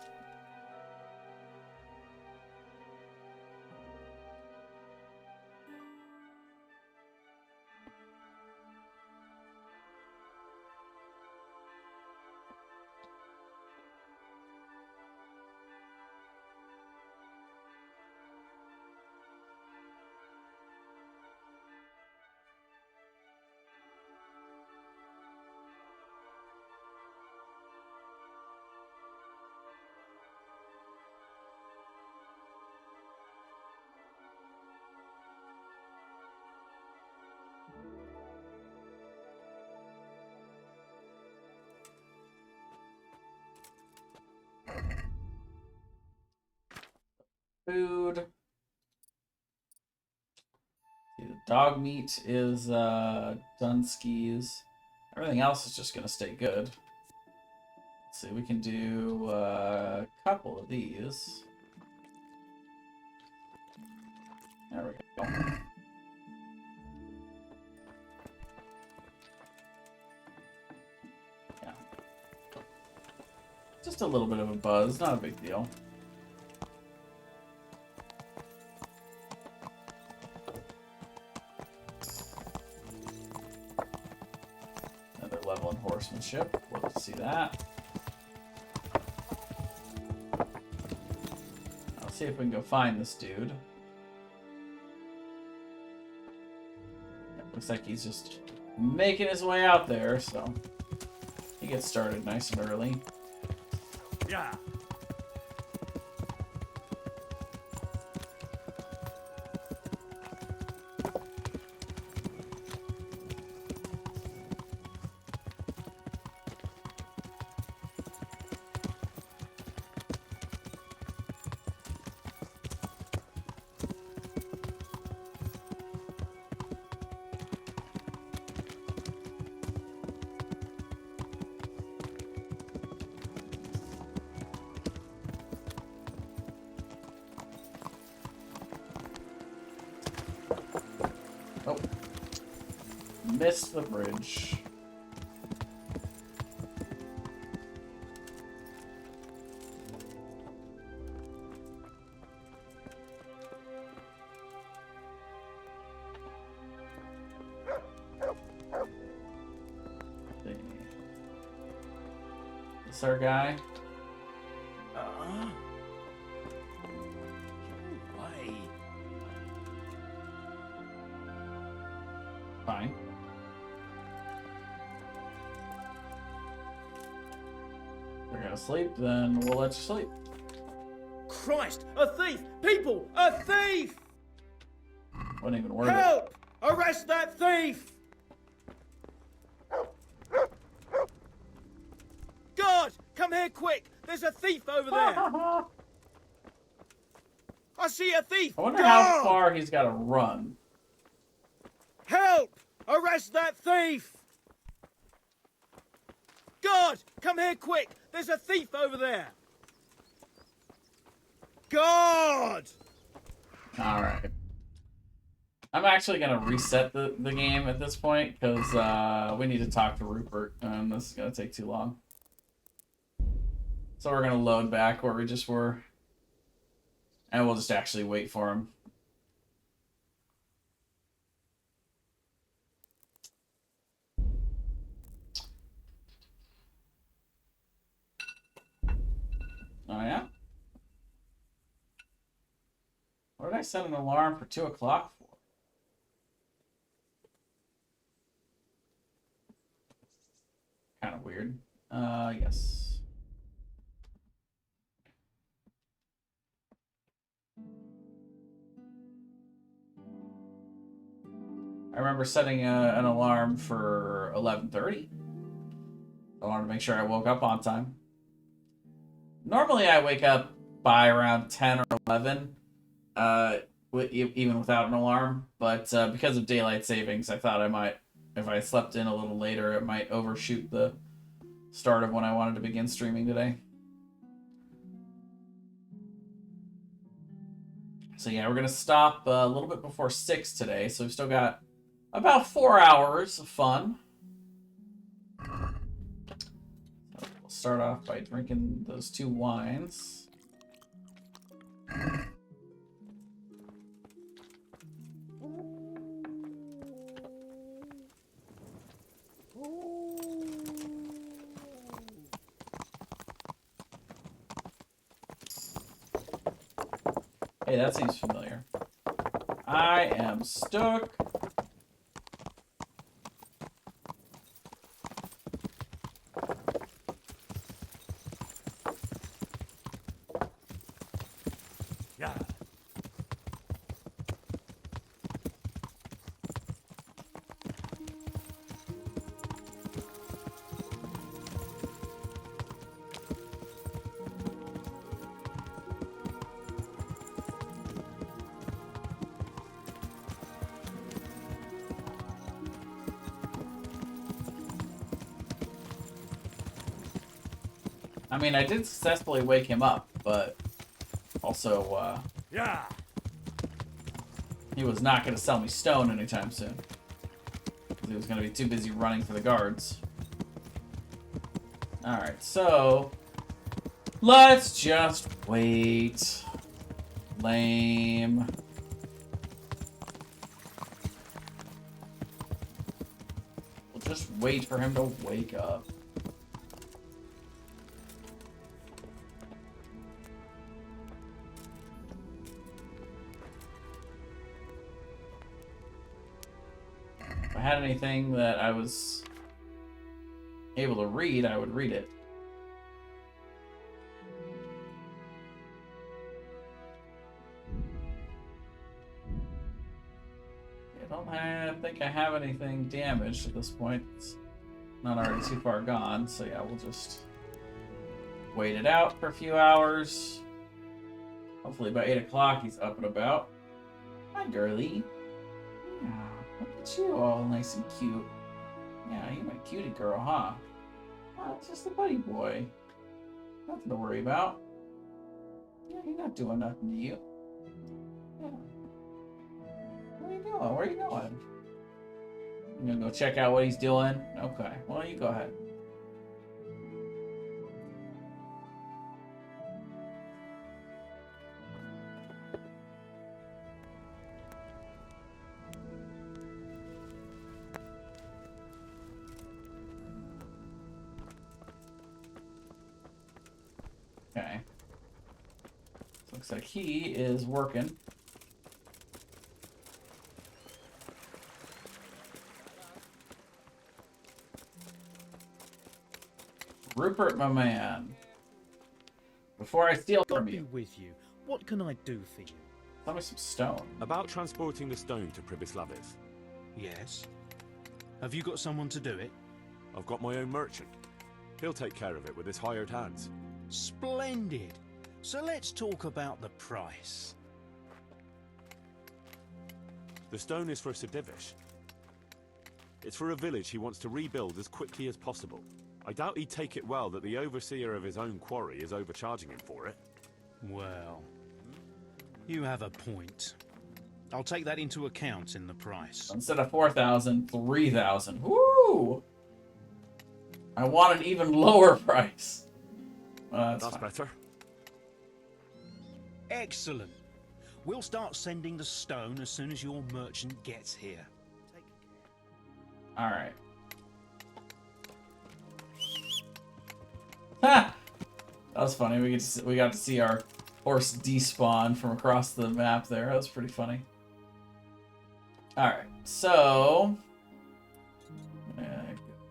food. See, the dog meat is Dunsky's. Everything else is just gonna stay good. Let's see, we can do a couple of these. There we go. Yeah. Just a little bit of a buzz, not a big deal. Another level in horsemanship. Love to see that. Let's see if we can go find this dude. Looks like he's just making his way out there, so he gets started nice and early. Yeah. Oh. Missed the bridge. This our guy? Fine. We're gonna sleep, then we'll let you sleep. Christ! A thief! People! A thief! Wasn't even worth it. Help! Arrest that thief! Guard! Come here quick! There's a thief over there! I see a thief! I wonder how far he's gotta run. Help! Arrest that thief! Guard! Come here quick! There's a thief over there! Guard! Alright. I'm actually gonna reset the game at this point, because we need to talk to Rupert, and this is gonna take too long. So we're gonna load back where we just were. And we'll just actually wait for him. Oh, yeah? What did I set an alarm for 2 o'clock for? Kind of weird. Yes. I remember setting an alarm for 11:30. I wanted to make sure I woke up on time. Normally I wake up by around 10 or 11, even without an alarm. But because of daylight savings, I thought I might, if I slept in a little later, it might overshoot the start of when I wanted to begin streaming today. So yeah, we're going to stop a little bit before 6 today. So we've still got about 4 hours of fun. So we'll start off by drinking those 2 wines. Hey, that seems familiar. I am stuck. Yeah. I mean, I did successfully wake him up, but also, Yeah. he was not going to sell me stone anytime soon. He was going to be too busy running for the guards. Alright, so let's just wait. Lame. We'll just wait for him to wake up. If I had anything that I was able to read, I would read it. I don't think I have anything damaged at this point. It's not already too far gone, so yeah, we'll just wait it out for a few hours. Hopefully by 8 o'clock he's up and about. Hi, girly. Yeah, look at you, all nice and cute. Yeah, you're my cutie girl, huh? Oh, it's just a buddy boy. Nothing to worry about. Yeah, he's not doing nothing to you. Yeah. Where are you going? Where are you going? You gonna go check out what he's doing? Okay, well, you go ahead. Okay. Looks like he is working. Rupert, my man. Before I steal from you. With you. What can I do for you? Tell me some stone. About transporting the stone to Pribislavis. Yes. Have you got someone to do it? I've got my own merchant. He'll take care of it with his hired hands. Splendid. So let's talk about the price. The stone is for Sedivish. It's for a village he wants to rebuild as quickly as possible. I doubt he'd take it well that the overseer of his own quarry is overcharging him for it. Well, you have a point. I'll take that into account in the price. Instead of 4,000, 3,000. Woo! I want an even lower price. That's better. Excellent. We'll start sending the stone as soon as your merchant gets here. All right. Ha! That was funny. We got to see our horse despawn from across the map there. That was pretty funny. All right, so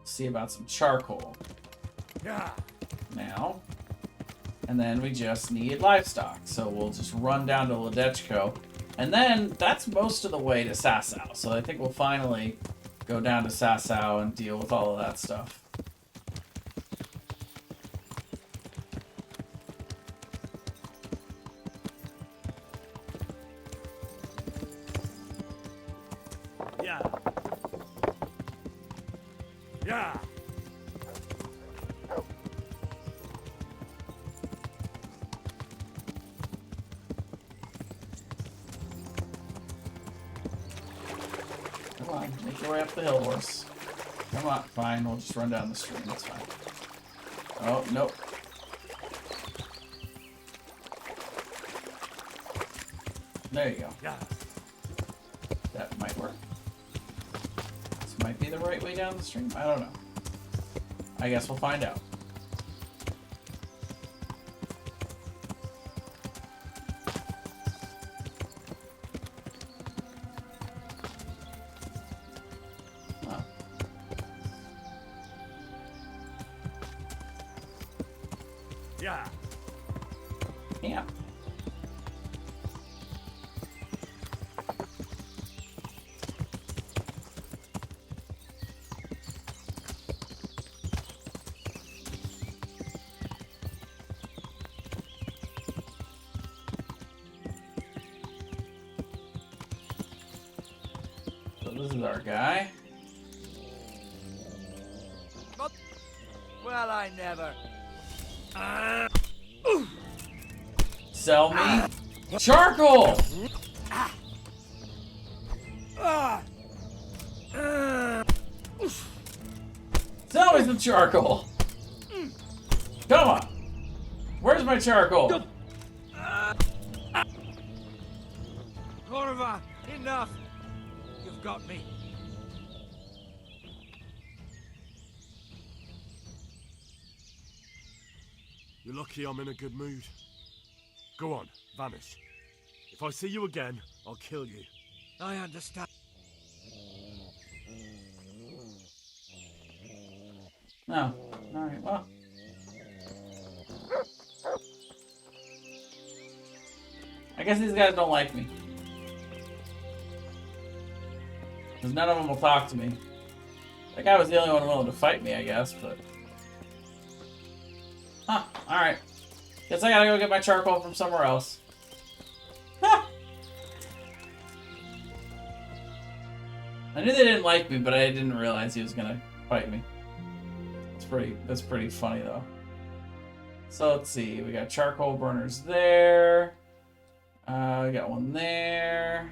see about some charcoal. Yeah. Now, and then we just need livestock. So we'll just run down to Ledechko, and then that's most of the way to Sasau. So I think we'll finally go down to Sasau and deal with all of that stuff. Yeah. Yeah. Come on, make your way up the hill, horse. Come on, fine, we'll just run down the stream, that's fine. Oh, nope. There you go. Yeah. That might work. This might be the right way down the stream, I don't know. I guess we'll find out. Oh. Yeah. Yeah. So this is our guy. But, well, I never. Sell me charcoal! Sell me some charcoal! Come on! Where's my charcoal? Corva, enough! You've got me. You're lucky I'm in a good mood. Go on, vanish. If I see you again, I'll kill you. I understand. No. Alright, well. I guess these guys don't like me. Because none of them will talk to me. That guy was the only one willing to fight me, I guess, but... Huh, alright. Guess I gotta go get my charcoal from somewhere else. Huh. I knew they didn't like me, but I didn't realize he was gonna fight me. That's pretty funny, though. So, let's see. We got charcoal burners there. We got one there.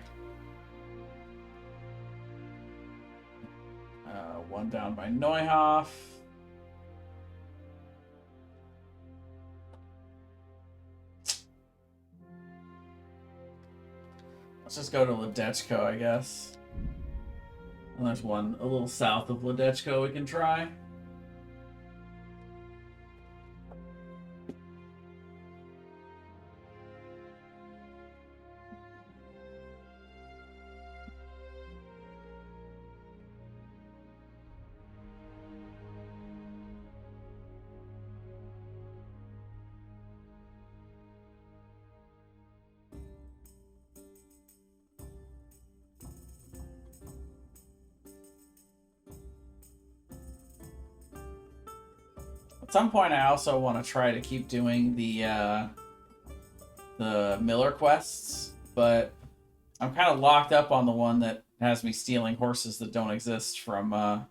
One down by Neuhoff. Let's just go to Ledechko, I guess. And there's one a little south of Ledechko we can try. At some point, I also want to try to keep doing the Miller quests, but I'm kind of locked up on the one that has me stealing horses that don't exist from,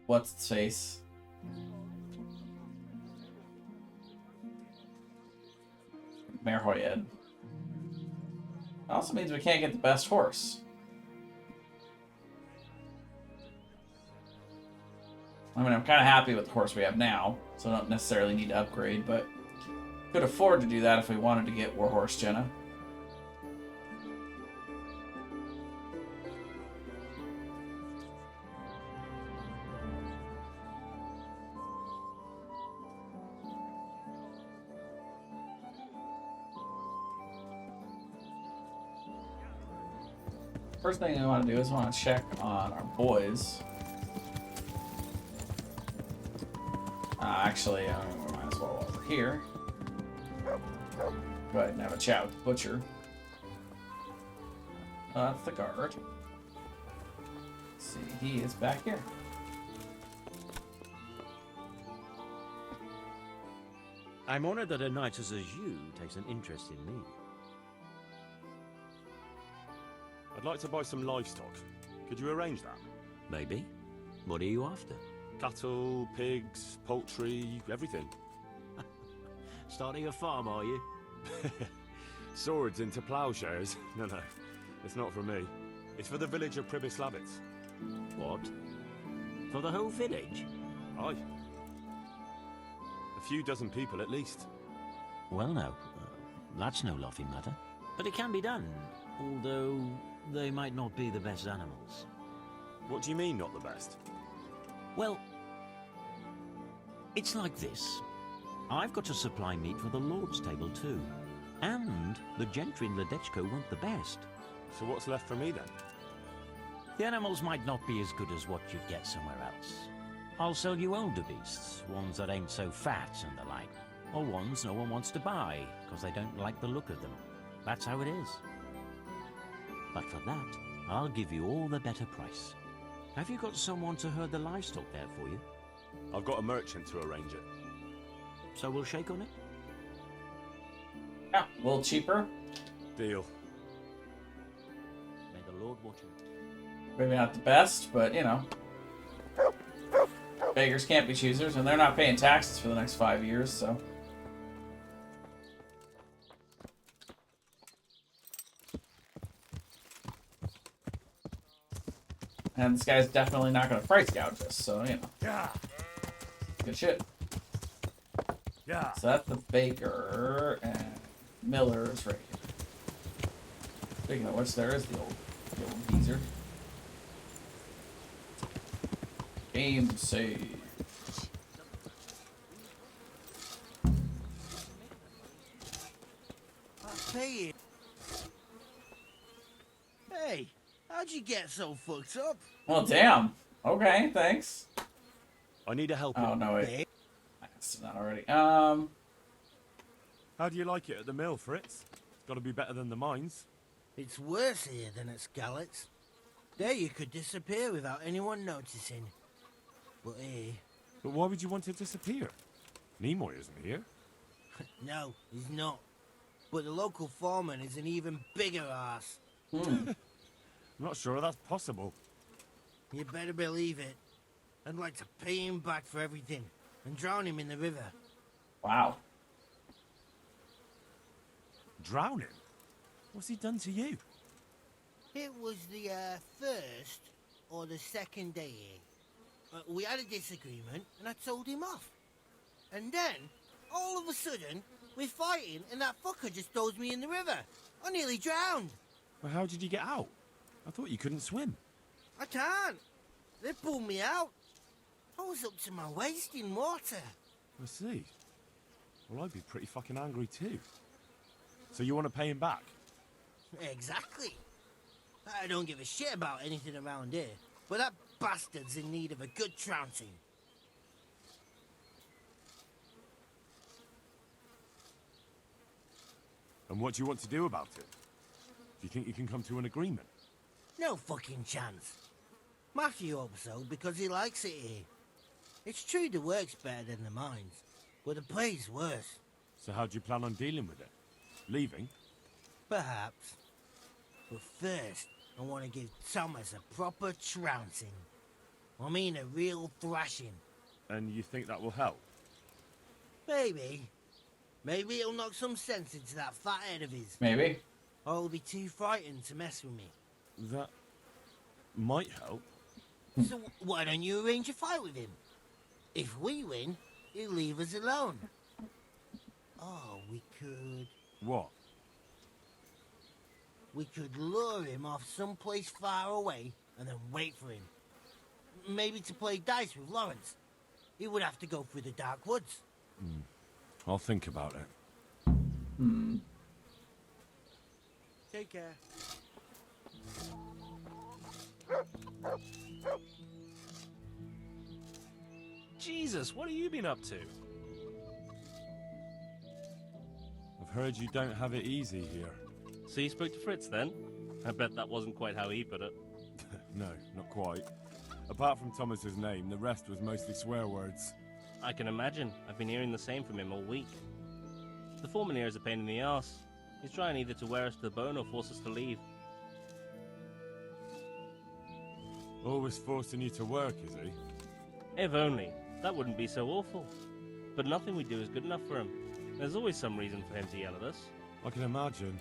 what's its face? Merhoyed. It also means we can't get the best horse. I mean, I'm kind of happy with the horse we have now, so I don't necessarily need to upgrade, but could afford to do that if we wanted to get Warhorse Jenna. First thing I want to do is I want to check on our boys. Actually, we might as well while we're here. Go ahead and have a chat with the butcher. That's the guard. Let's see, he is back here. I'm honored that a knight such as you takes an interest in me. I'd like to buy some livestock. Could you arrange that? Maybe. What are you after? Cattle, pigs, poultry, everything. Starting a farm, are you? Swords into plowshares? No, it's not for me. It's for the village of Pribyslavitz. What? For the whole village? Aye. A few dozen people at least. Well, no. That's no laughing matter. But it can be done, although they might not be the best animals. What do you mean, not the best? Well, it's like this. I've got to supply meat for the Lord's table too. And the gentry in Ledechko want the best. So what's left for me then? The animals might not be as good as what you'd get somewhere else. I'll sell you older beasts, ones that ain't so fat and the like. Or ones no one wants to buy, because they don't like the look of them. That's how it is. But for that, I'll give you all the better price. Have you got someone to herd the livestock there for you? I've got a merchant to arrange it. So we'll shake on it? Yeah, a little cheaper. Deal. May the Lord watch you. Maybe not the best, but you know. Beggars can't be choosers, and they're not paying taxes for the next 5 years, so. And this guy's definitely not going to price gouge us, so, you know. Yeah. Good shit. Yeah. So that's the baker, and Miller's right here. Speaking of which, there is the old geezer. Game save. I'll pay you. Hey, how'd you get so fucked up? Well, damn. Okay, thanks. I need a helping. Oh, no, wait. I asked that already. How do you like it at the mill, Fritz? It's got to be better than the mines. It's worse here than at Scarlet's. There you could disappear without anyone noticing. But here... But why would you want to disappear? Nimoy isn't here. No, he's not. But the local foreman is an even bigger ass. I'm not sure that's possible. You better believe it. I'd like to pay him back for everything and drown him in the river. Wow. Drown him? What's he done to you? It was the first or the second day here. We had a disagreement and I told him off. And then, all of a sudden, we're fighting and that fucker just throws me in the river. I nearly drowned. Well, how did you get out? I thought you couldn't swim. I can't. They pulled me out. I was up to my waist in water. I see. Well, I'd be pretty fucking angry too. So you want to pay him back? Exactly. I don't give a shit about anything around here, but that bastard's in need of a good trouncing. And what do you want to do about it? Do you think you can come to an agreement? No fucking chance. Matthew hopes so because he likes it here. It's true the work's better than the mines, but the pay's worse. So how do you plan on dealing with it? Leaving? Perhaps. But first, I want to give Thomas a proper trouncing. I mean a real thrashing. And you think that will help? Maybe. Maybe it'll knock some sense into that fat head of his. Maybe. Or he'll be too frightened to mess with me. That might help. So why don't you arrange a fight with him? If we win, he'll leave us alone. Oh, we could... What? We could lure him off someplace far away and then wait for him. Maybe to play dice with Lawrence. He would have to go through the dark woods. I'll think about it. Take care. Jesus, what have you been up to? I've heard you don't have it easy here. So you spoke to Fritz then? I bet that wasn't quite how he put it. No, not quite. Apart from Thomas's name, the rest was mostly swear words. I can imagine. I've been hearing the same from him all week. The foreman here is a pain in the ass. He's trying either to wear us to the bone or force us to leave. Always forcing you to work, is he? If only. That wouldn't be so awful. But nothing we do is good enough for him. There's always some reason for him to yell at us. I can imagine.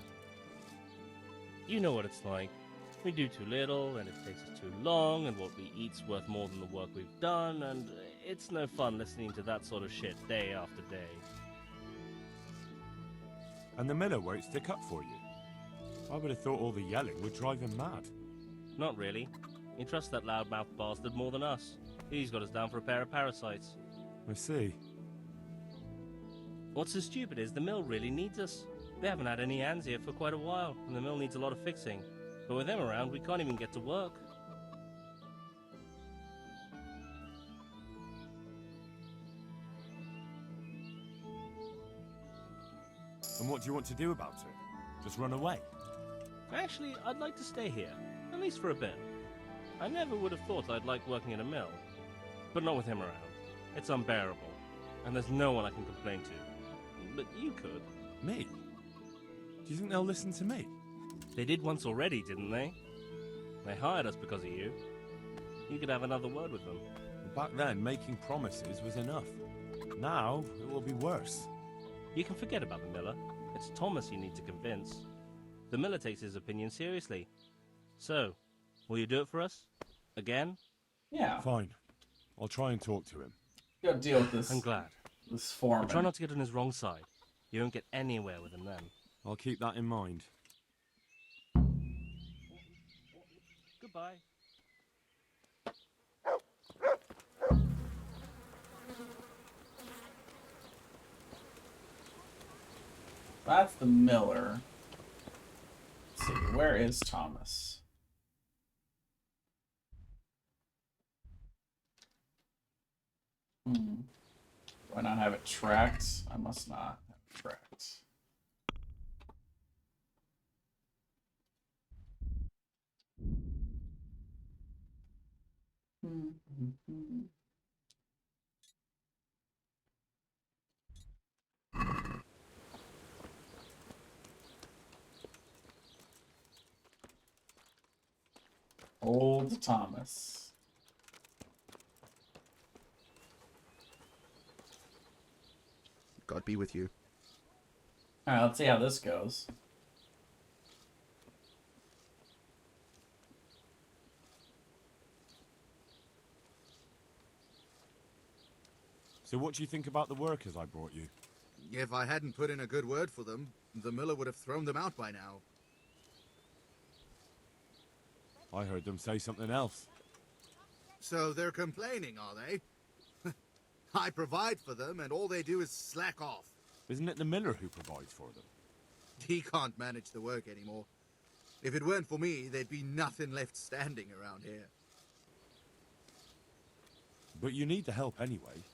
You know what it's like. We do too little, and it takes us too long, and what we eat's worth more than the work we've done, and it's no fun listening to that sort of shit day after day. And the miller won't stick up for you. I would have thought all the yelling would drive him mad. Not really. He trusts that loudmouth bastard more than us. He's got us down for a pair of parasites. I see. What's so stupid is the mill really needs us. They haven't had any hands here for quite a while, and the mill needs a lot of fixing. But with them around, we can't even get to work. And what do you want to do about it? Just run away? Actually, I'd like to stay here, at least for a bit. I never would have thought I'd like working in a mill, but not with him around. It's unbearable, and there's no one I can complain to. But you could. Me? Do you think they'll listen to me? They did once already, didn't they? They hired us because of you. You could have another word with them. Back then, making promises was enough. Now, it will be worse. You can forget about the miller. It's Thomas you need to convince. The miller takes his opinion seriously. So, will you do it for us? Again? Yeah. Fine. I'll try and talk to him. You gotta deal with this. I'm glad. This foreman. Try not to get on his wrong side. You won't get anywhere with him then. I'll keep that in mind. Goodbye. That's the miller. Let's see, where is Thomas? Do I not have it tracked? I must not have it tracked. Old Thomas. God be with you. Alright, let's see how this goes. So what do you think about the workers I brought you? If I hadn't put in a good word for them, the miller would have thrown them out by now. I heard them say something else. So they're complaining, are they? I provide for them, and all they do is slack off. Isn't it the miller who provides for them? He can't manage the work anymore. If it weren't for me, there'd be nothing left standing around here. But you need the help anyway.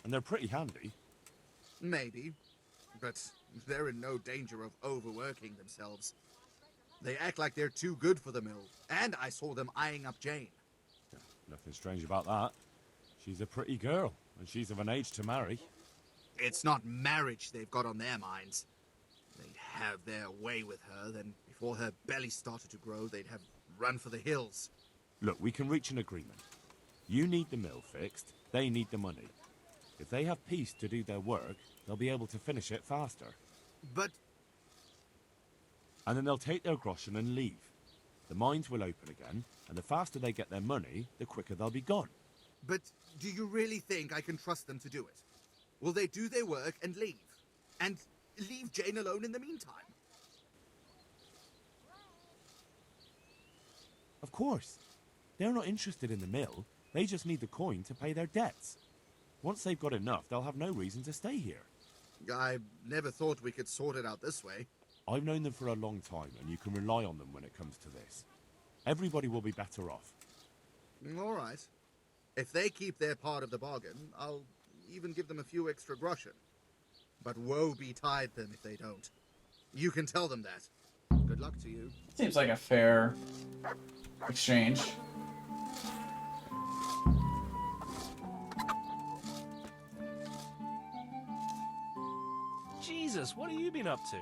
And they're pretty handy. Maybe. But they're in no danger of overworking themselves. They act like they're too good for the mill. And I saw them eyeing up Jane. Yeah, nothing strange about that. She's a pretty girl, and she's of an age to marry. It's not marriage they've got on their minds. They'd have their way with her, then before her belly started to grow, they'd have run for the hills. Look, we can reach an agreement. You need the mill fixed, they need the money. If they have peace to do their work, they'll be able to finish it faster. But... And then they'll take their groschen and leave. The mines will open again, and the faster they get their money, the quicker they'll be gone. But do you really think I can trust them to do it? Will they do their work and leave? And leave Jane alone in the meantime? Of course. They're not interested in the mill. They just need the coin to pay their debts. Once they've got enough, they'll have no reason to stay here. I never thought we could sort it out this way. I've known them for a long time, and you can rely on them when it comes to this. Everybody will be better off. All right. If they keep their part of the bargain, I'll even give them a few extra groschen. But woe betide them if they don't. You can tell them that. Good luck to you. Seems like a fair exchange. Jesus, what have you been up to?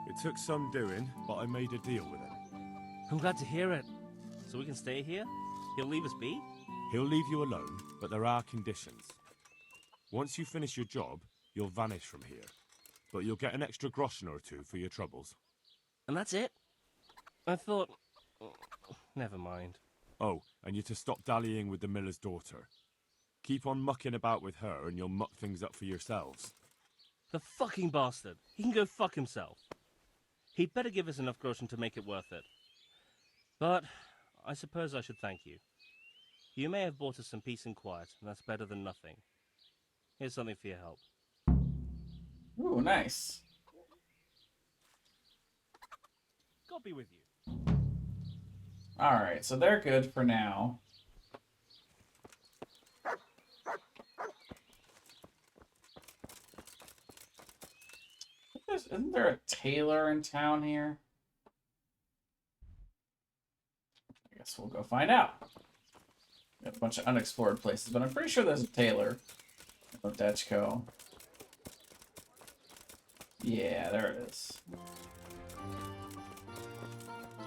It took some doing, but I made a deal with him. I'm glad to hear it. So we can stay here? He'll leave us be? He'll leave you alone, but there are conditions. Once you finish your job, you'll vanish from here. But you'll get an extra groschen or two for your troubles. And that's it? I thought... Never mind. Oh, and you're to stop dallying with the miller's daughter. Keep on mucking about with her and you'll muck things up for yourselves. The fucking bastard. He can go fuck himself. He'd better give us enough groschen to make it worth it. But I suppose I should thank you. You may have bought us some peace and quiet, and that's better than nothing. Here's something for your help. Ooh, nice. God be with you. Alright, so they're good for now. Isn't there a tailor in town here? I guess we'll go find out. We have a bunch of unexplored places, but I'm pretty sure there's a tailor in Dechko. Yeah, there it is.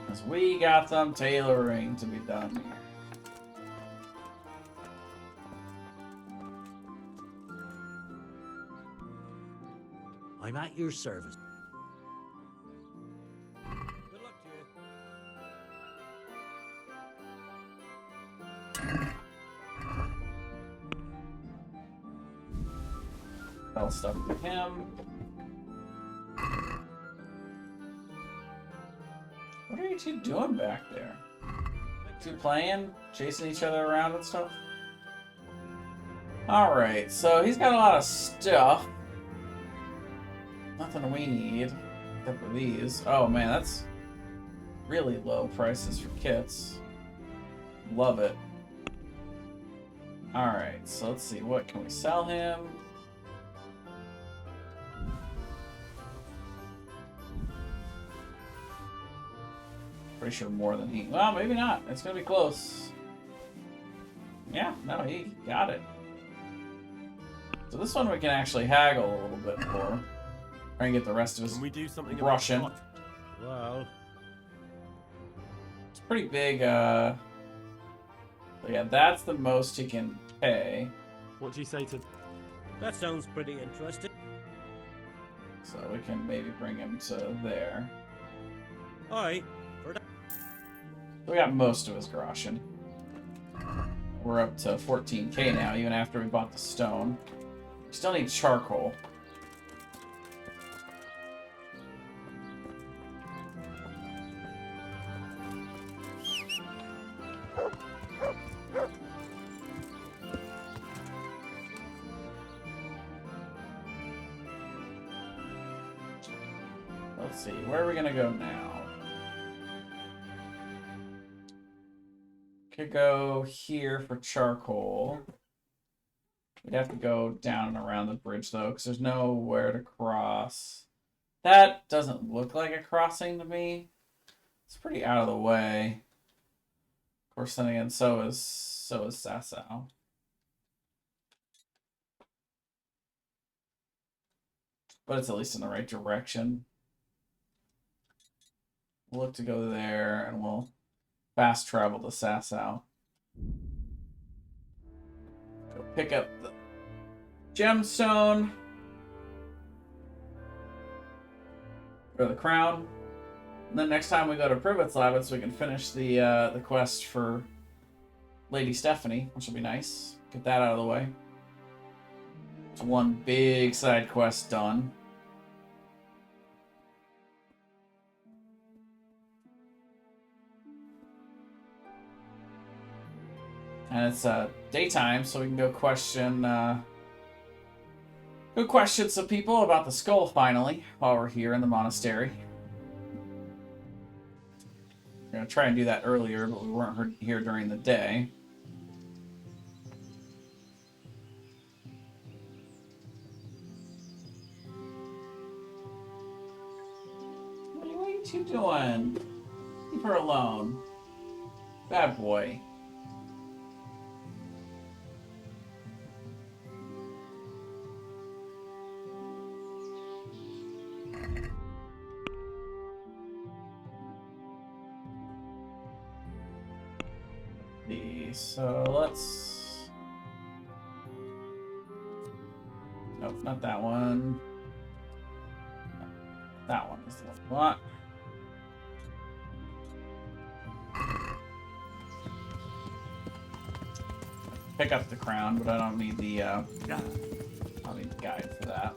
Because we got some tailoring to be done here. I'm at your service. Good luck to you. Sell stuff to him. What are you two doing back there? Two playing? Chasing each other around and stuff? Alright, so he's got a lot of stuff. Nothing we need, except for these. Oh man, that's really low prices for kits. Love it. Alright, so let's see, what can we sell him? Pretty sure more than he... Well, maybe not. It's gonna be close. Yeah, no, he got it. So this one we can actually haggle a little bit for. Try and get the rest of his Can we do something Russian. about Well, It's pretty big, so yeah, that's the most he can pay. What do you say to... That sounds pretty interesting. So we can maybe bring him to there. Aye, for that. We got most of his groschen. We're up to 14k now, even after we bought the stone. We still need charcoal. Let's see, where are we gonna go now? Could go here for charcoal. We'd have to go down and around the bridge though, because there's nowhere to cross. That doesn't look like a crossing to me. It's pretty out of the way. Of course, then again, so is Sasau. But it's at least in the right direction. We'll look to go there, and we'll fast travel to Sasau. Go pick up the gemstone. Or the crown. And then next time we go to Privet's Lab, so we can finish the quest for Lady Stephanie, which will be nice. Get that out of the way. It's one big side quest done. And it's daytime, so we can go question some people about the skull finally, while we're here in the monastery. We're gonna try and do that earlier, but we weren't here during the day. What are you two doing? Leave her alone. Bad boy. So let's... Nope, not that one. That one is the one we want. Pick up the crown, but I don't need the guide for that.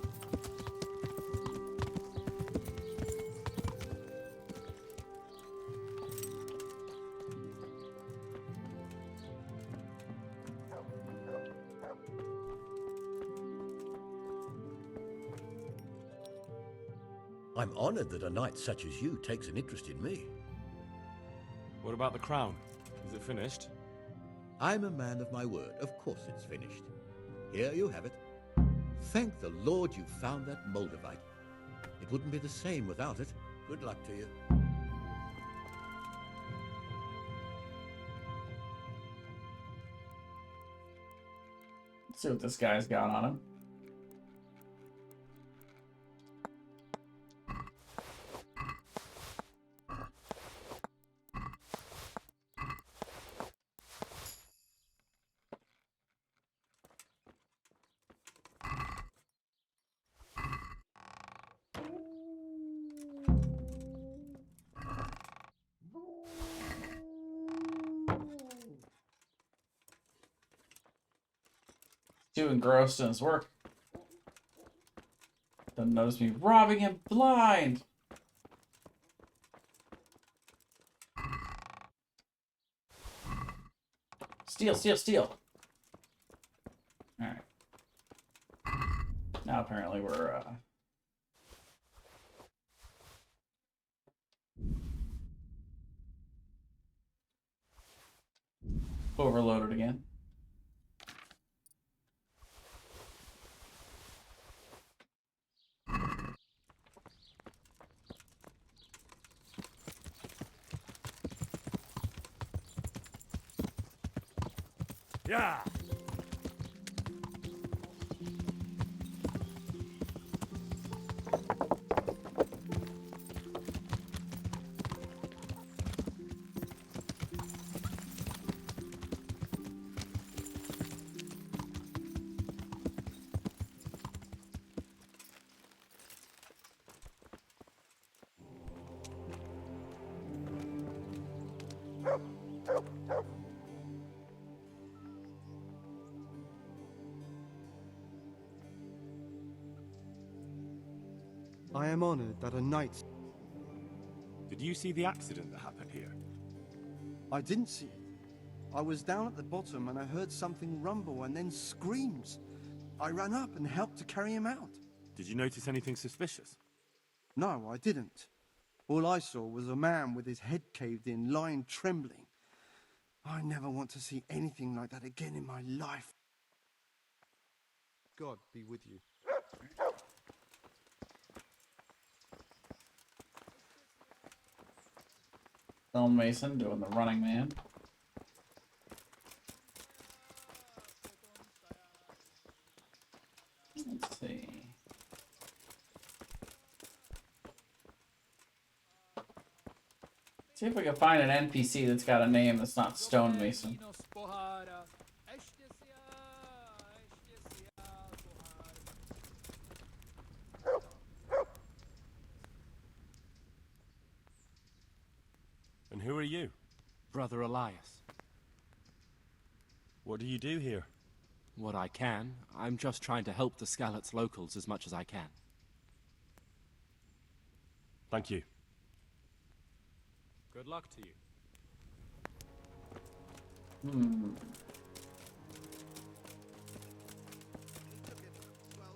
I'm honored that a knight such as you takes an interest in me. What about the crown? Is it finished? I'm a man of my word. Of course it's finished. Here you have it. Thank the Lord you found that Moldavite. It wouldn't be the same without it. Good luck to you. Let's see what this guy's got on him. too engrossed in his work. Doesn't notice me robbing him blind. Steal, steal, steal. Alright. Now apparently we're, overloaded again. Yeah. I am honored that a knight... Did you see the accident that happened here? I didn't see it. I was down at the bottom and I heard something rumble and then screams. I ran up and helped to carry him out. Did you notice anything suspicious? No, I didn't. All I saw was a man with his head caved in, lying trembling. I never want to see anything like that again in my life. God be with you. Stonemason doing the running man. Let's see. See if we can find an NPC that's got a name that's not Stonemason. And who are you? Brother Elias. What do you do here? What I can. I'm just trying to help the Skalitz locals as much as I can. Thank you. Good luck to you. Hmm. Well,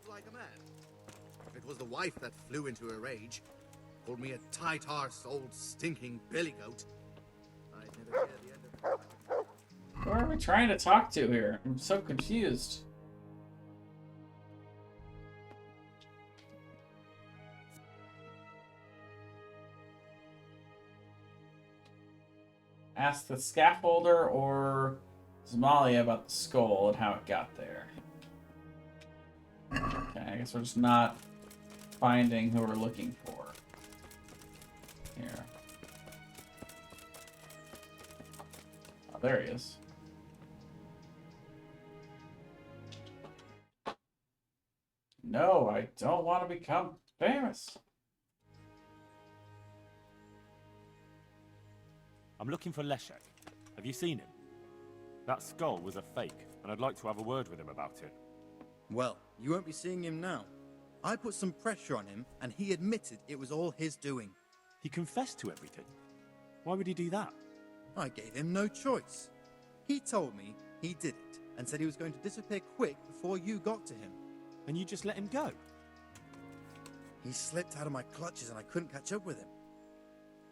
like a man. If it was the wife that flew into a rage, called me a tight-arsed old stinking billy goat, I'd never hear the end of it. Who are we trying to talk to here? I'm so confused. Ask the scaffolder or Somalia about the skull and how it got there. Okay, I guess we're just not finding who we're looking for. Here. Oh, there he is. No, I don't want to become famous. I'm looking for Leszek. Have you seen him? That skull was a fake, and I'd like to have a word with him about it. Well, you won't be seeing him now. I put some pressure on him, and he admitted it was all his doing. He confessed to everything. Why would he do that? I gave him no choice. He told me he did it, and said he was going to disappear quick before you got to him. And you just let him go? He slipped out of my clutches and I couldn't catch up with him.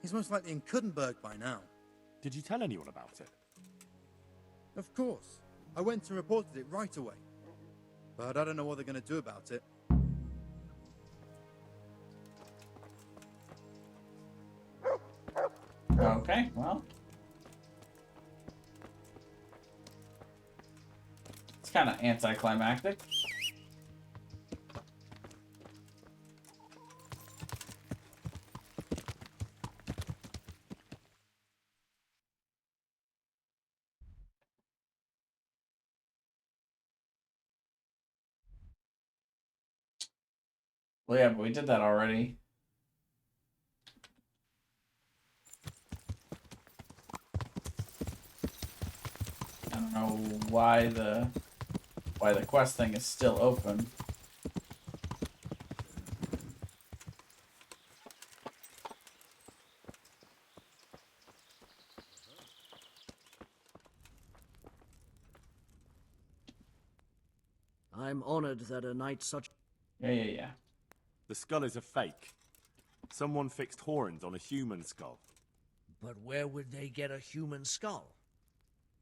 He's most likely in Kudenberg by now. Did you tell anyone about it? Of course. I went and reported it right away. But I don't know what they're going to do about it. Okay, well. It's kind of anticlimactic. Well, yeah, but we did that already. I don't know why the why the quest thing is still open. I'm honored that a knight such... Yeah. The skull is a fake. Someone fixed horns on a human skull. But where would they get a human skull?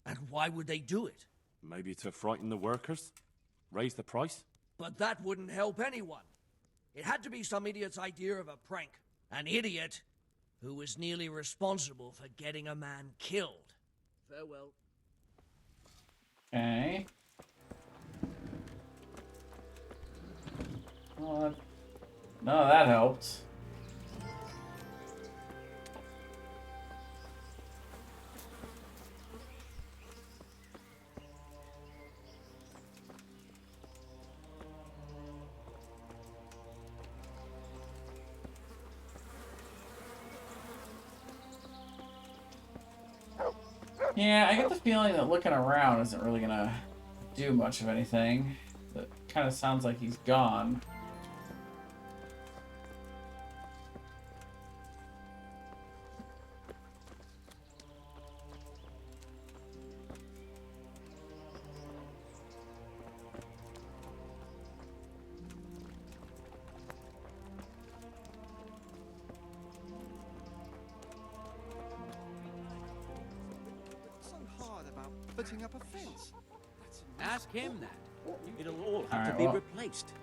And why would they do it? Maybe to frighten the workers? Raise the price? But that wouldn't help anyone. It had to be some idiot's idea of a prank. An idiot who was nearly responsible for getting a man killed. Farewell. Okay. Well, none of that helped. Yeah, I get the feeling that looking around isn't really gonna do much of anything. It kind of sounds like he's gone. So hard about putting up a fence. Ask him that. It'll all have All to right, be well. replaced.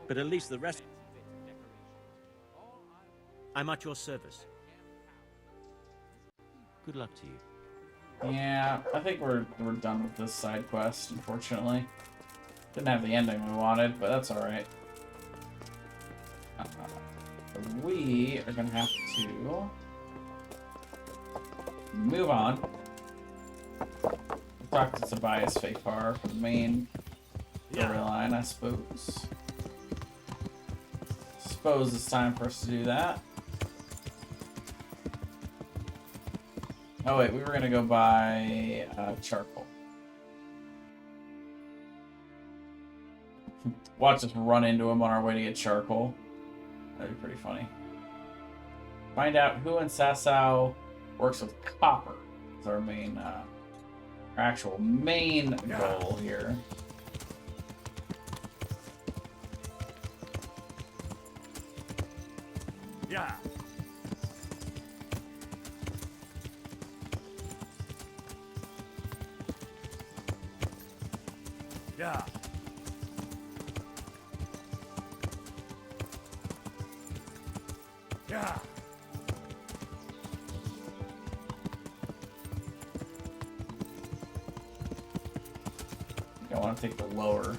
But at least the rest... I'm at your service. Good luck to you. Yeah, I think we're done with this side quest, unfortunately. Didn't have the ending we wanted, but that's alright. We are gonna have to move on. Talk to Tobias Fafar for the main storyline, I suppose. Suppose it's time for us to do that. Oh wait, we were gonna go buy charcoal. Watch us run into him on our way to get charcoal. That'd be pretty funny. Find out who in Sasau works with copper. Is our main, our actual main goal here. Yeah. Yeah. Yeah. I want to take the lower.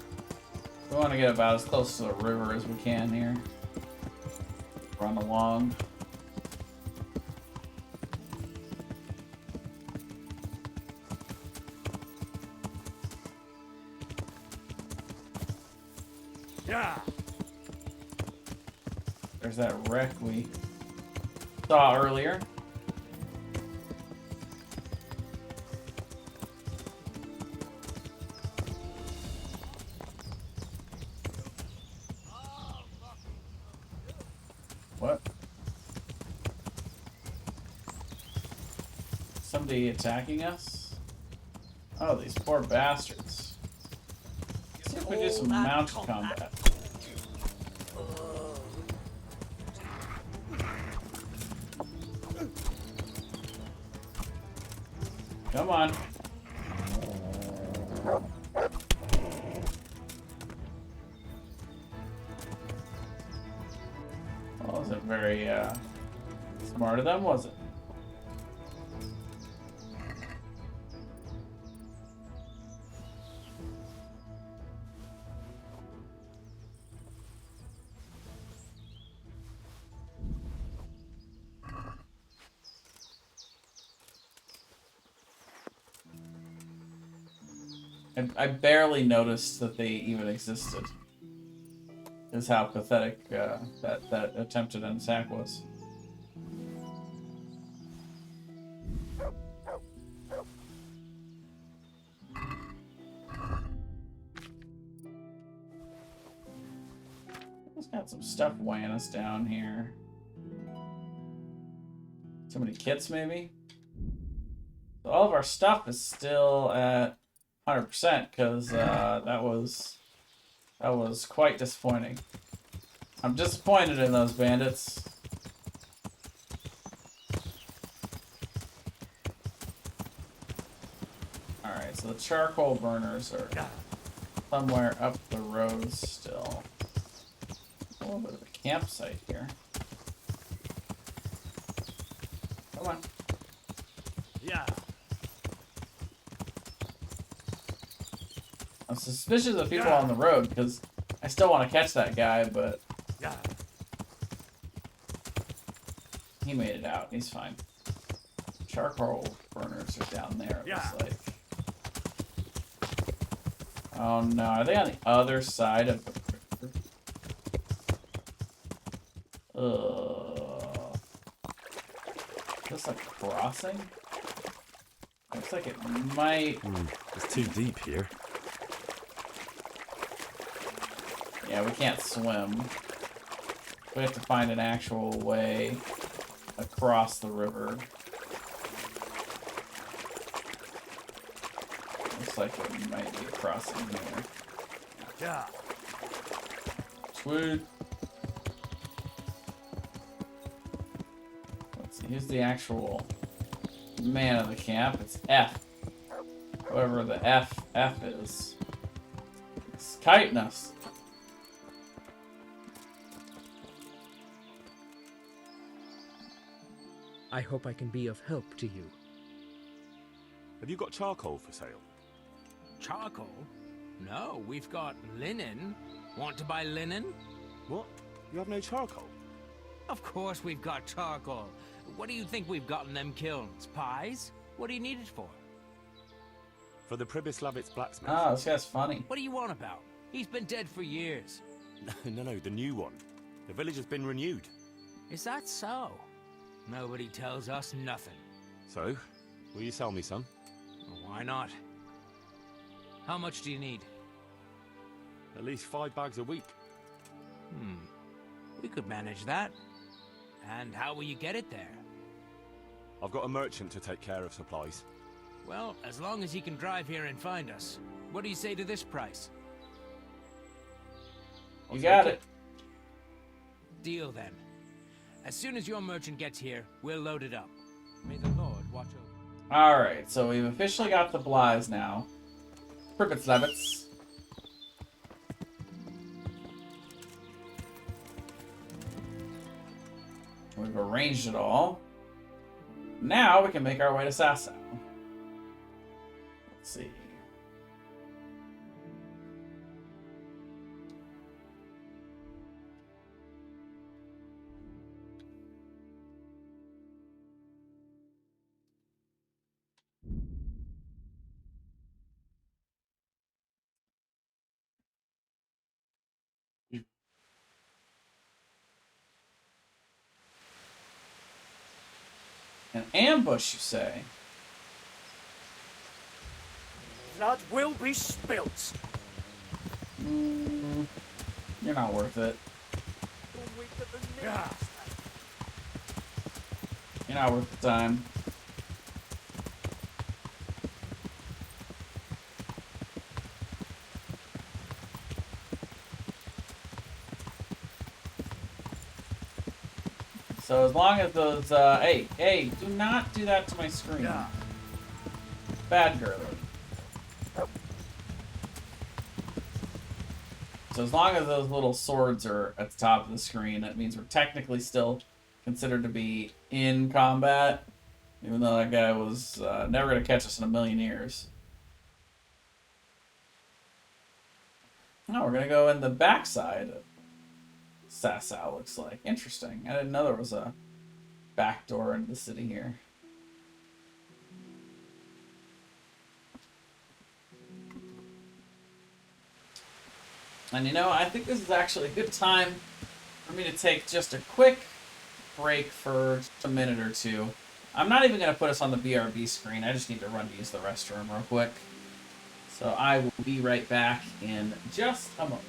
We want to get about as close to the river as we can here. Run along. Yeah. There's that wreck we saw earlier. What? Somebody attacking us? Oh, these poor bastards. Let's see if we do some mounted combat. Come on. Well, wasn't very smart of them, was it? I barely noticed that they even existed. Is how pathetic that attempted attack was. Got some stuff weighing us down here. Too many kits, maybe? So all of our stuff is still at 100% because that was quite disappointing. I'm disappointed in those bandits. Alright, so the charcoal burners are somewhere up the road still. A little bit of a campsite here. Come on. Yeah. I'm suspicious of people on the road because I still want to catch that guy, but he made it out. He's fine. Charcoal burners are down there, it looks like. Oh no, are they on the other side of the river? Is this a crossing? Looks like it might... it's too deep here. Yeah, we can't swim. We have to find an actual way across the river. Looks like it might be a crossing here. Yeah. Sweet. Let's see, here's the actual man of the camp. It's F. Whoever the F is. It's kiting us. I hope I can be of help to you. Have you got charcoal for sale? Charcoal? No, we've got linen. Want to buy linen? What? You have no charcoal? Of course we've got charcoal. What do you think we've got in them kilns? Pies? What do you need it for? For the Pribyslavitz blacksmith. Oh, this guy's funny. What do you want about? He's been dead for years. No, the new one. The village has been renewed. Is that so? Nobody tells us nothing. So, will you sell me some? Why not? How much do you need? At least 5 bags a week. We could manage that. And how will you get it there? I've got a merchant to take care of supplies. Well, as long as he can drive here and find us. What do you say to this price? You got it. Deal then. As soon as your merchant gets here, we'll load it up. May the Lord watch over. Alright, so we've officially got the Blyes now. Pripyatlavitz. We've arranged it all. Now we can make our way to Sasau. Let's see. An ambush, you say? Blood will be spilt. You're not worth it. You're not worth the time. So as long as those, hey, do not do that to my screen. Bad girl. So as long as those little swords are at the top of the screen, that means we're technically still considered to be in combat, even though that guy was never going to catch us in a million years. No, we're going to go in the backside of Sasau, looks like. Interesting. I didn't know there was a back door into the city here. And you know, I think this is actually a good time for me to take just a quick break for just a minute or two. I'm not even going to put us on the BRB screen. I just need to run to use the restroom real quick. So I will be right back in just a moment.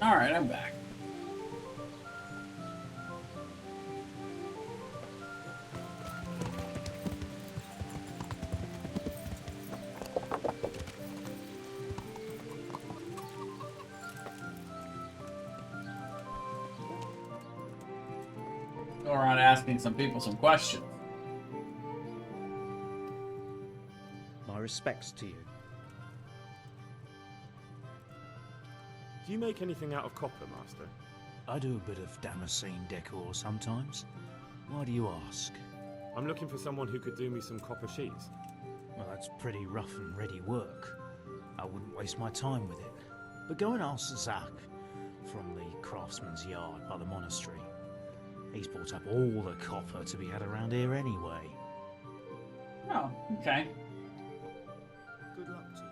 Alright, I'm back. Go around asking some people some questions. My respects to you. Do you make anything out of copper, Master? I do a bit of Damascene decor sometimes. Why do you ask? I'm looking for someone who could do me some copper sheets. Well, that's pretty rough and ready work. I wouldn't waste my time with it. But go and ask Zach from the craftsman's yard by the monastery. He's bought up all the copper to be had around here anyway. Oh, okay. Good luck to you.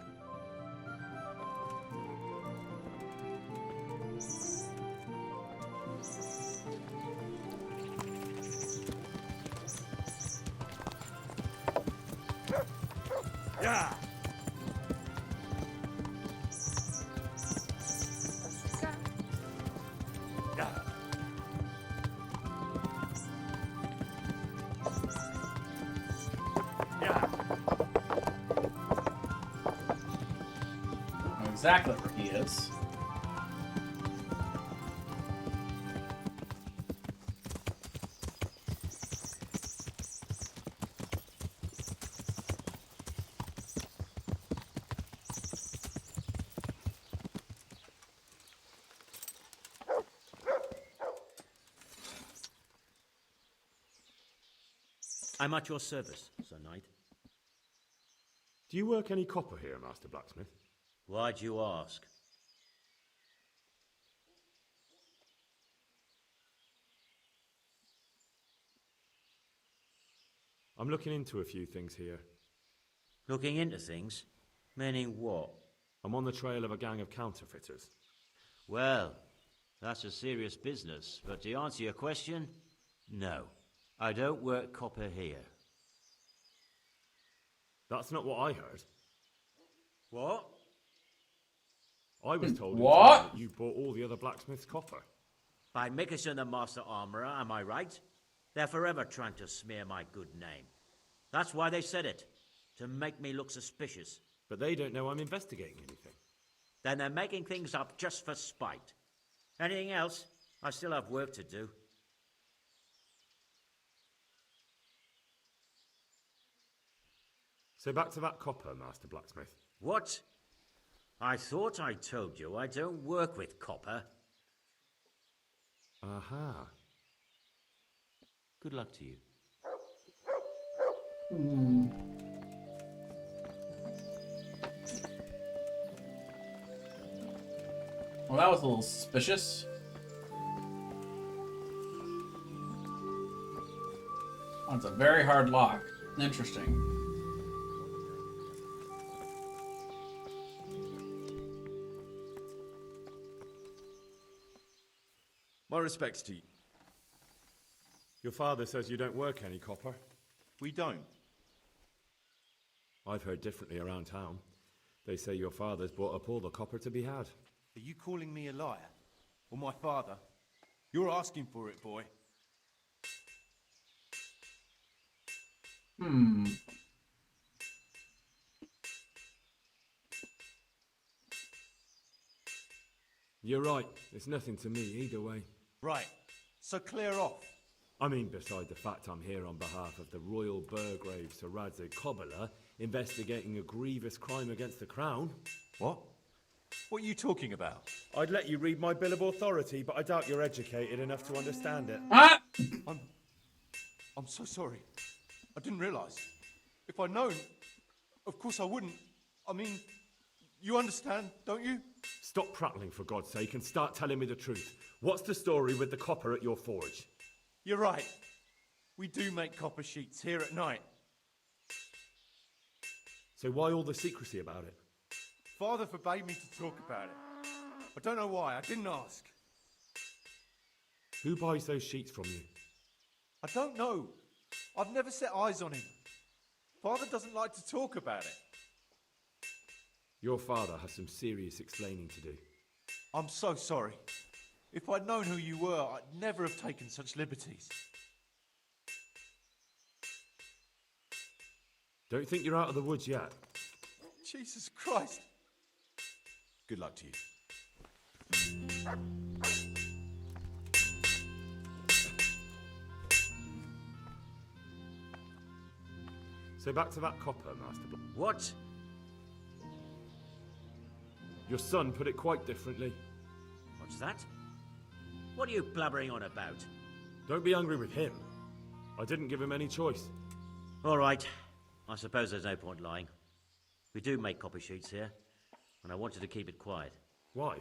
Yeah! Know exactly where he is. I'm at your service, Sir Knight. Do you work any copper here, Master Blacksmith? Why'd you ask? I'm looking into a few things here. Looking into things? Meaning what? I'm on the trail of a gang of counterfeiters. Well, that's a serious business, but to answer your question, no. I don't work copper here. That's not what I heard. What? I was told What? that you bought all the other blacksmiths' copper. By Mickelson the Master Armourer, am I right? They're forever trying to smear my good name. That's why they said it, to make me look suspicious. But they don't know I'm investigating anything. Then they're making things up just for spite. Anything else? I still have work to do. So back to that copper, Master Blacksmith. What? I thought I told you I don't work with copper. Aha. Good luck to you. Well, that was a little suspicious. That's a very hard lock. Interesting. My respects to you. Your father says you don't work any copper. We don't. I've heard differently around town. They say your father's bought up all the copper to be had. Are you calling me a liar? Or my father? You're asking for it, boy. You're right. It's nothing to me either way. Right. So clear off. I mean, beside the fact I'm here on behalf of the Royal Burgrave Sir Radzig Kobyla, investigating a grievous crime against the Crown. What? What are you talking about? I'd let you read my Bill of Authority, but I doubt you're educated enough to understand it. I'm so sorry. I didn't realise. If I'd known, of course I wouldn't. I mean, you understand, don't you? Stop prattling, for God's sake, and start telling me the truth. What's the story with the copper at your forge? You're right. We do make copper sheets here at night. So why all the secrecy about it? Father forbade me to talk about it. I don't know why. I didn't ask. Who buys those sheets from you? I don't know. I've never set eyes on him. Father doesn't like to talk about it. Your father has some serious explaining to do. I'm so sorry. If I'd known who you were, I'd never have taken such liberties. Don't think you're out of the woods yet. Jesus Christ. Good luck to you. So back to that copper, Master Black. What? Your son put it quite differently. What's that? What are you blabbering on about? Don't be angry with him. I didn't give him any choice. All right. I suppose there's no point lying. We do make copy sheets here, and I wanted to keep it quiet. Why?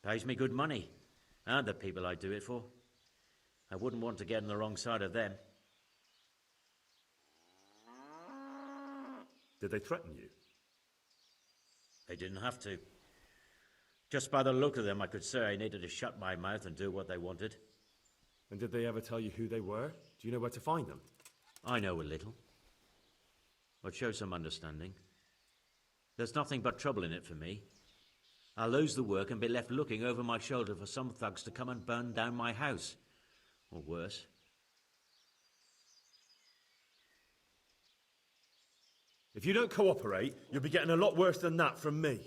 Pays me good money, and the people I do it for. I wouldn't want to get on the wrong side of them. Did they threaten you? They didn't have to. Just by the look of them, I could say I needed to shut my mouth and do what they wanted. And did they ever tell you who they were? Do you know where to find them? I know a little. I'd show some understanding. There's nothing but trouble in it for me. I'll lose the work and be left looking over my shoulder for some thugs to come and burn down my house. Or worse. If you don't cooperate, you'll be getting a lot worse than that from me.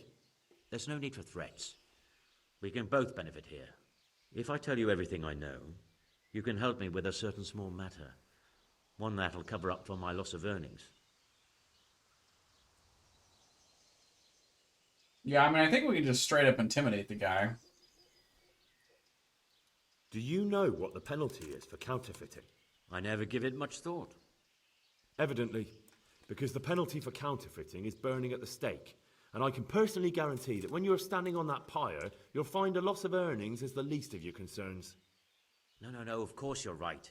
There's no need for threats. We can both benefit here. If I tell you everything I know, you can help me with a certain small matter. One that'll cover up for my loss of earnings. Yeah, I mean, I think we can just straight up intimidate the guy. Do you know what the penalty is for counterfeiting? I never give it much thought. Evidently, because the penalty for counterfeiting is burning at the stake. And I can personally guarantee that when you're standing on that pyre, you'll find a loss of earnings is the least of your concerns. No, of course you're right.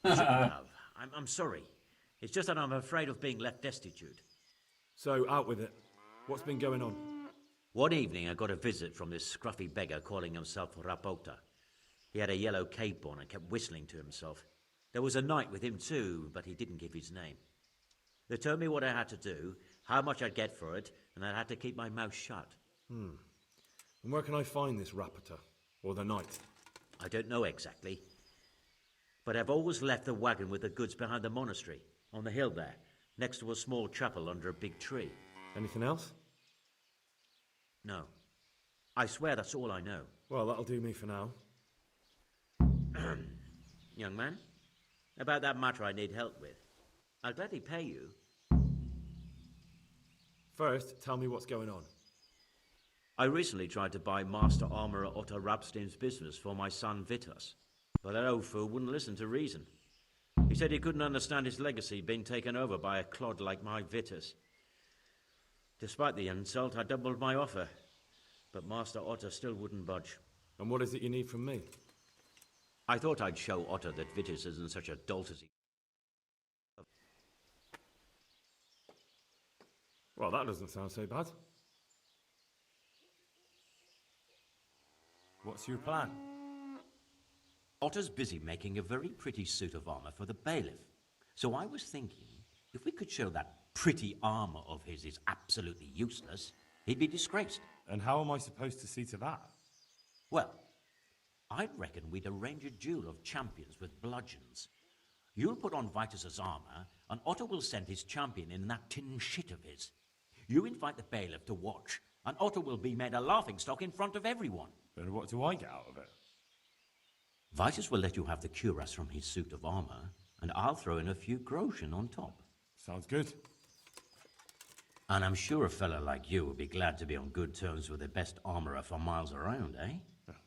I shouldn't have. I'm sorry. It's just that I'm afraid of being left destitute. So, out with it. What's been going on? One evening I got a visit from this scruffy beggar calling himself Rapota. He had a yellow cape on and kept whistling to himself. There was a knight with him too, but he didn't give his name. They told me what I had to do, how much I'd get for it, and I had to keep my mouth shut. And where can I find this Rapota? Or the knight? I don't know exactly. But I've always left the wagon with the goods behind the monastery, on the hill there, next to a small chapel under a big tree. Anything else? No. I swear that's all I know. Well, that'll do me for now. Young man, about that matter I need help with. I'll gladly pay you. First, tell me what's going on. I recently tried to buy Master Armourer Otto Rabstein's business for my son Vitus, but that old fool wouldn't listen to reason. He said he couldn't understand his legacy being taken over by a clod like my Vitus. Despite the insult, I doubled my offer, but Master Otto still wouldn't budge. And what is it you need from me? I thought I'd show Otto that Vitus isn't such a dolt as he... Well, that doesn't sound so bad. What's your plan? Otto's busy making a very pretty suit of armor for the bailiff. So I was thinking, if we could show that pretty armor of his is absolutely useless, he'd be disgraced. And how am I supposed to see to that? Well, I'd reckon we'd arrange a duel of champions with bludgeons. You'll put on Vitus's armor, and Otto will send his champion in that tin shit of his. You invite the bailiff to watch, and Otto will be made a laughingstock in front of everyone. And what do I get out of it? Vitus will let you have the cuirass from his suit of armor, and I'll throw in a few groschen on top. Sounds good. And I'm sure a fella like you will be glad to be on good terms with the best armorer for miles around, eh?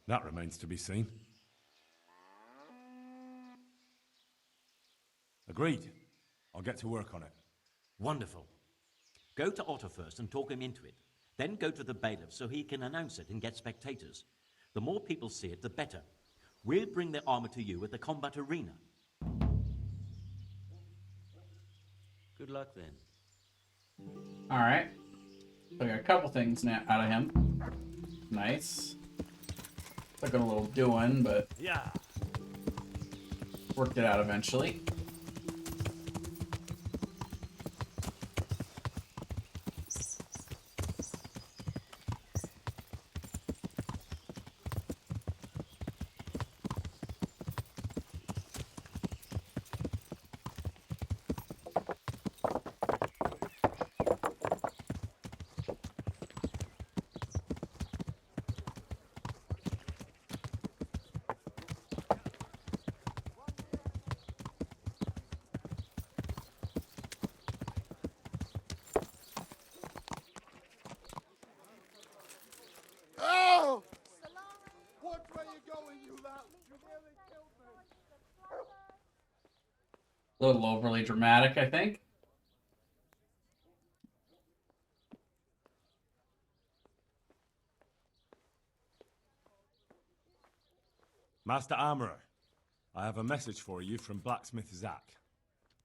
That remains to be seen. Agreed. I'll get to work on it. Wonderful. Go to Otto first and talk him into it. Then go to the bailiff so he can announce it and get spectators. The more people see it, the better. We'll bring the armor to you at the combat arena. Good luck then. Alright. So I got a couple things now out of him. Nice. Took a little doing, but yeah, worked it out eventually. A little overly dramatic, I think. Master Armorer, I have a message for you from Blacksmith Zack.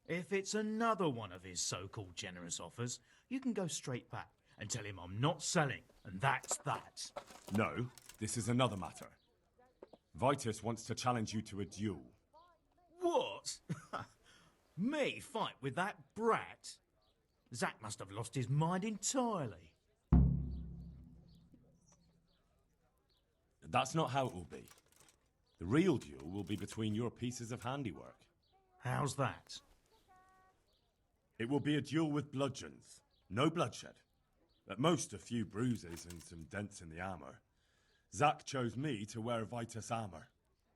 If it's another one of his so-called generous offers, you can go straight back and tell him I'm not selling, and that's that. No, this is another matter. Vitus wants to challenge you to a duel. What? Me fight with that brat? Zack must have lost his mind entirely. That's not how it will be. The real duel will be between your pieces of handiwork. How's that? It will be a duel with bludgeons. No bloodshed. At most, a few bruises and some dents in the armor. Zack chose me to wear Vitus armor.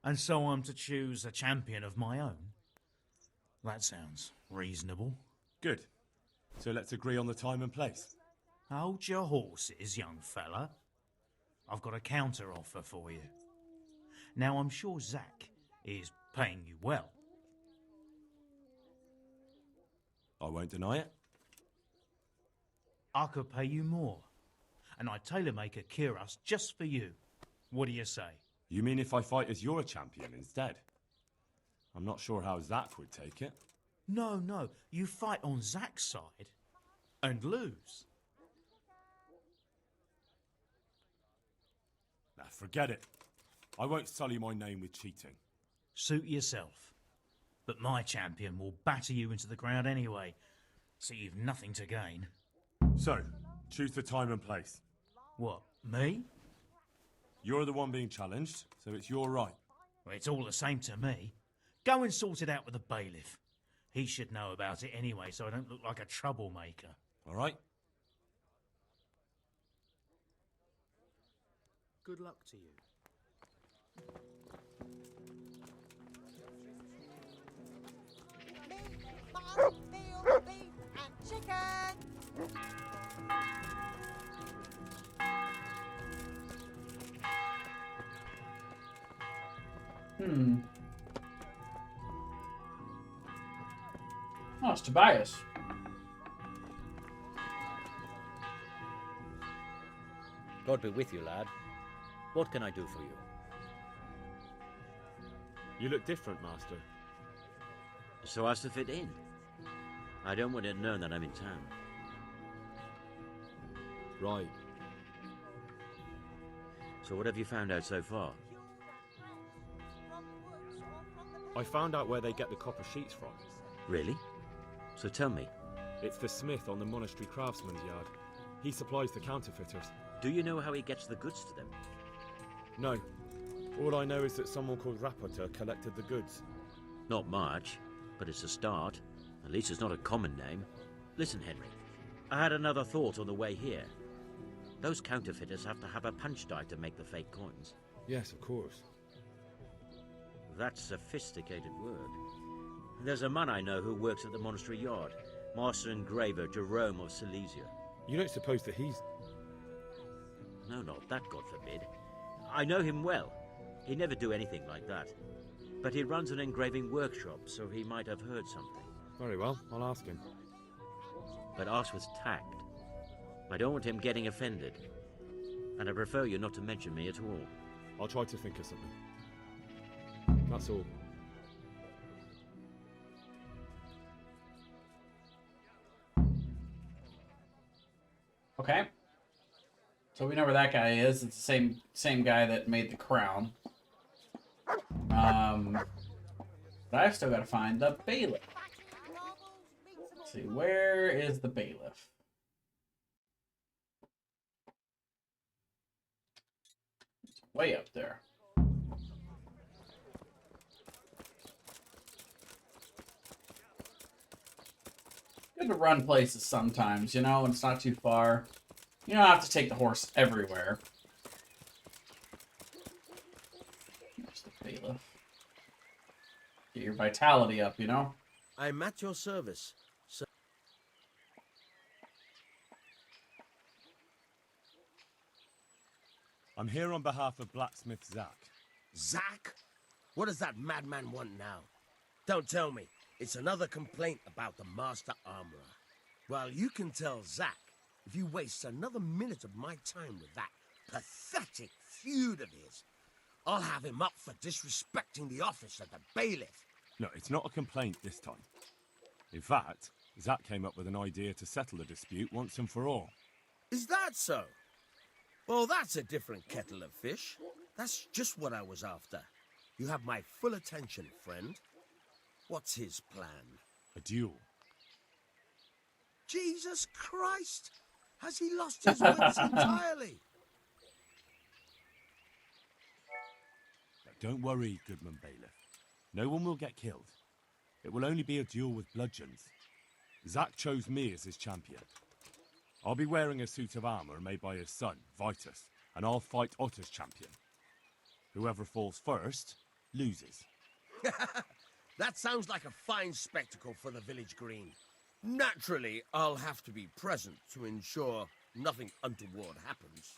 And so I'm to choose a champion of my own? That sounds reasonable. Good. So let's agree on the time and place. Hold your horses, young fella. I've got a counter offer for you. Now, I'm sure Zack is paying you well. I won't deny it. I could pay you more. And I'd tailor-make a cuirass just for you. What do you say? You mean if I fight as your champion instead? I'm not sure how Zack would take it. No. You fight on Zack's side and lose. Nah, forget it. I won't sully my name with cheating. Suit yourself. But my champion will batter you into the ground anyway, so you've nothing to gain. So, choose the time and place. What, me? You're the one being challenged, so it's your right. Well, it's all the same to me. Go and sort it out with the bailiff. He should know about it anyway, so I don't look like a troublemaker. All right? Good luck to you. Veal, beef, and chicken. Oh, it's Tobias. God be with you, lad. What can I do for you? You look different, Master. So as to fit in. I don't want it known that I'm in town. Right. So what have you found out so far? I found out where they get the copper sheets from. Really? So tell me. It's the smith on the monastery craftsman's yard. He supplies the counterfeiters. Do you know how he gets the goods to them? No. All I know is that someone called Rapporteur collected the goods. Not much, but it's a start. At least it's not a common name. Listen, Henry. I had another thought on the way here. Those counterfeiters have to have a punch die to make the fake coins. Yes, of course. That's sophisticated work. There's a man I know who works at the monastery yard. Master engraver Jerome of Silesia. You don't suppose that he's... No, not that, God forbid. I know him well. He'd never do anything like that. But he runs an engraving workshop, so he might have heard something. Very well, I'll ask him. But ask with tact. I don't want him getting offended. And I prefer you not to mention me at all. I'll try to think of something. That's all. Okay. So we know where that guy is. It's the same guy that made the crown. But I've still got to find the bailiff. Let's see, where is the bailiff? It's way up there. Good to run places sometimes, you know, and it's not too far. You don't have to take the horse everywhere. There's the bailiff. Get your vitality up, you know? I'm at your service. So I'm here on behalf of blacksmith Zack. Zack? What does that madman want now? Don't tell me. It's another complaint about the Master Armorer. Well, you can tell Zack if you waste another minute of my time with that pathetic feud of his. I'll have him up for disrespecting the office of the bailiff. No, it's not a complaint this time. In fact, Zack came up with an idea to settle the dispute once and for all. Is that so? Well, that's a different kettle of fish. That's just what I was after. You have my full attention, friend. What's his plan? A duel. Jesus Christ! Has he lost his wits entirely? Don't worry, Goodman Bailiff. No one will get killed. It will only be a duel with bludgeons. Zack chose me as his champion. I'll be wearing a suit of armor made by his son, Vitus, and I'll fight Otter's champion. Whoever falls first, loses. That sounds like a fine spectacle for the village green. Naturally, I'll have to be present to ensure nothing untoward happens.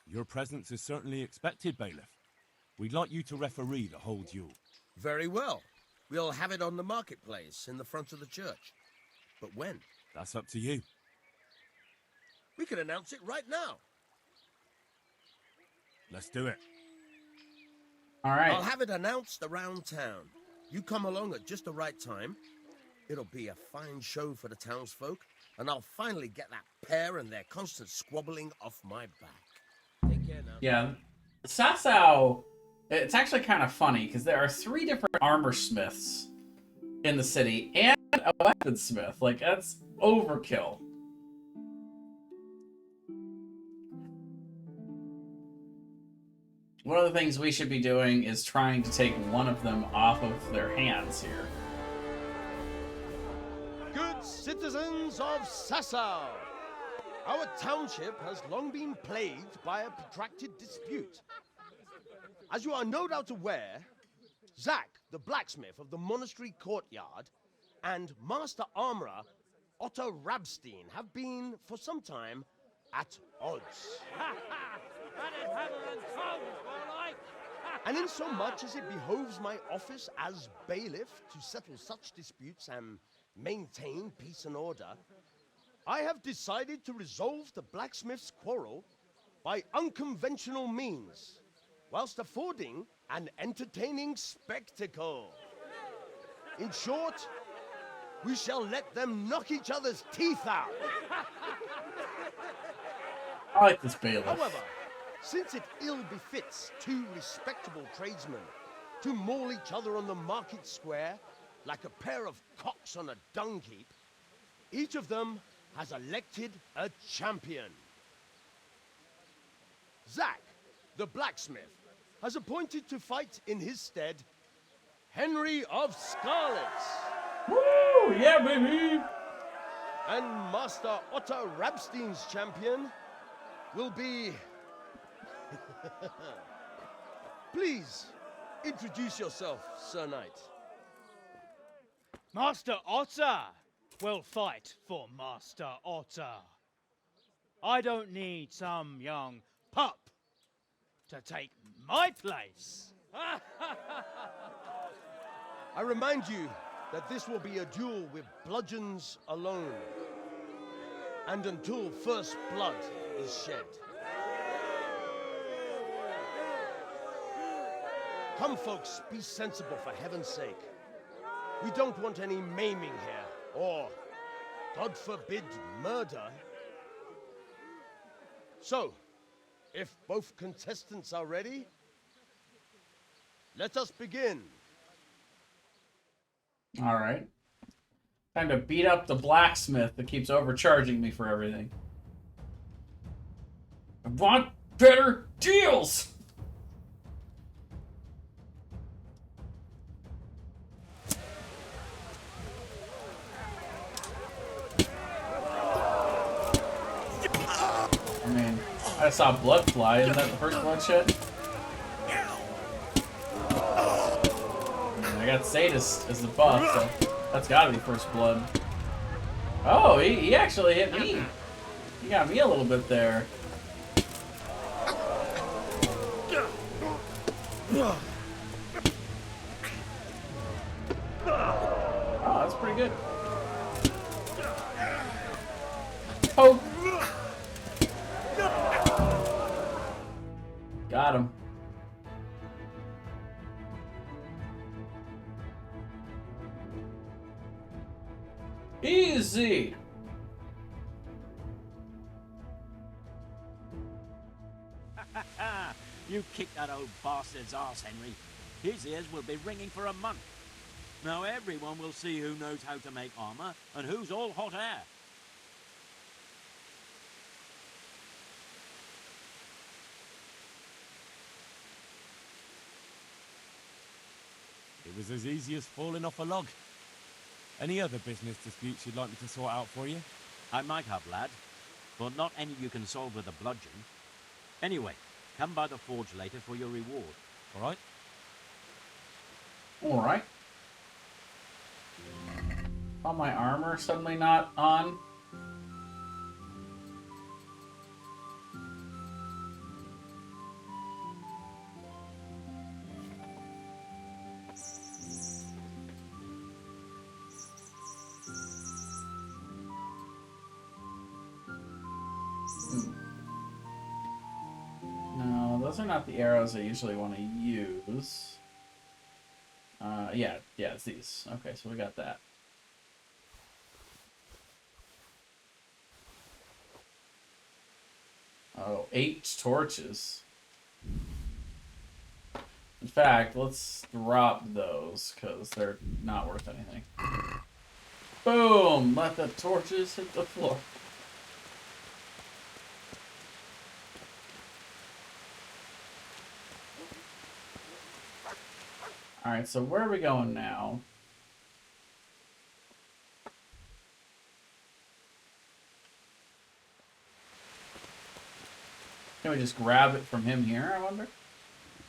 Your presence is certainly expected, Bailiff. We'd like you to referee the whole duel. Very well. We'll have it on the marketplace in the front of the church. But when? That's up to you. We can announce it right now. Let's do it. All right. I'll have it announced around town. You come along at just the right time. It'll be a fine show for the townsfolk, and I'll finally get that pair and their constant squabbling off my back. Take care now. Yeah. Sasau, it's actually kind of funny because there are 3 different armor smiths in the city and a weaponsmith. Like, that's overkill. One of the things we should be doing is trying to take one of them off of their hands here. Good citizens of Sasau, our township has long been plagued by a protracted dispute. As you are no doubt aware, Zack, the blacksmith of the monastery courtyard, and Master Armorer Otto Rabstein have been, for some time, at odds. And in so much as it behoves my office as bailiff to settle such disputes and maintain peace and order, I have decided to resolve the blacksmith's quarrel by unconventional means, whilst affording an entertaining spectacle. In short, we shall let them knock each other's teeth out. I like this bailiff. However, since it ill befits 2 respectable tradesmen to maul each other on the market square like a pair of cocks on a dung heap, each of them has elected a champion. Zack, the blacksmith, has appointed to fight in his stead Henry of Scarlet. Woo! Yeah, baby! And Master Otto Rabstein's champion will be... Please, introduce yourself, Sir Knight. Master Otter will fight for Master Otter. I don't need some young pup to take my place. I remind you that this will be a duel with bludgeons alone, and until first blood is shed. Come, folks, be sensible for heaven's sake. We don't want any maiming here, or, God forbid, murder. So, if both contestants are ready, let us begin. All right. Time to beat up the blacksmith that keeps overcharging me for everything. I want better deals! I mean, I saw blood fly. Isn't that the first bloodshed? I got Sadist as the buff, so that's gotta be first blood. Oh, he actually hit me. He got me a little bit there. Oh, that's pretty good. Oh! Got him. Easy! You kicked that old bastard's arse, Henry. His ears will be ringing for a month. Now everyone will see who knows how to make armor and who's all hot air. It was as easy as falling off a log. Any other business disputes you'd like me to sort out for you? I might have, lad, but not any you can solve with a bludgeon. Anyway, come by the forge later for your reward. All right? All right. Oh, my armor suddenly not on. No, those are not the arrows I usually want to use. Yeah, it's these. Okay, so we got that. Oh, 8 torches. In fact, let's drop those, because they're not worth anything. Boom! Let the torches hit the floor. Alright, so where are we going now? Can we just grab it from him here, I wonder?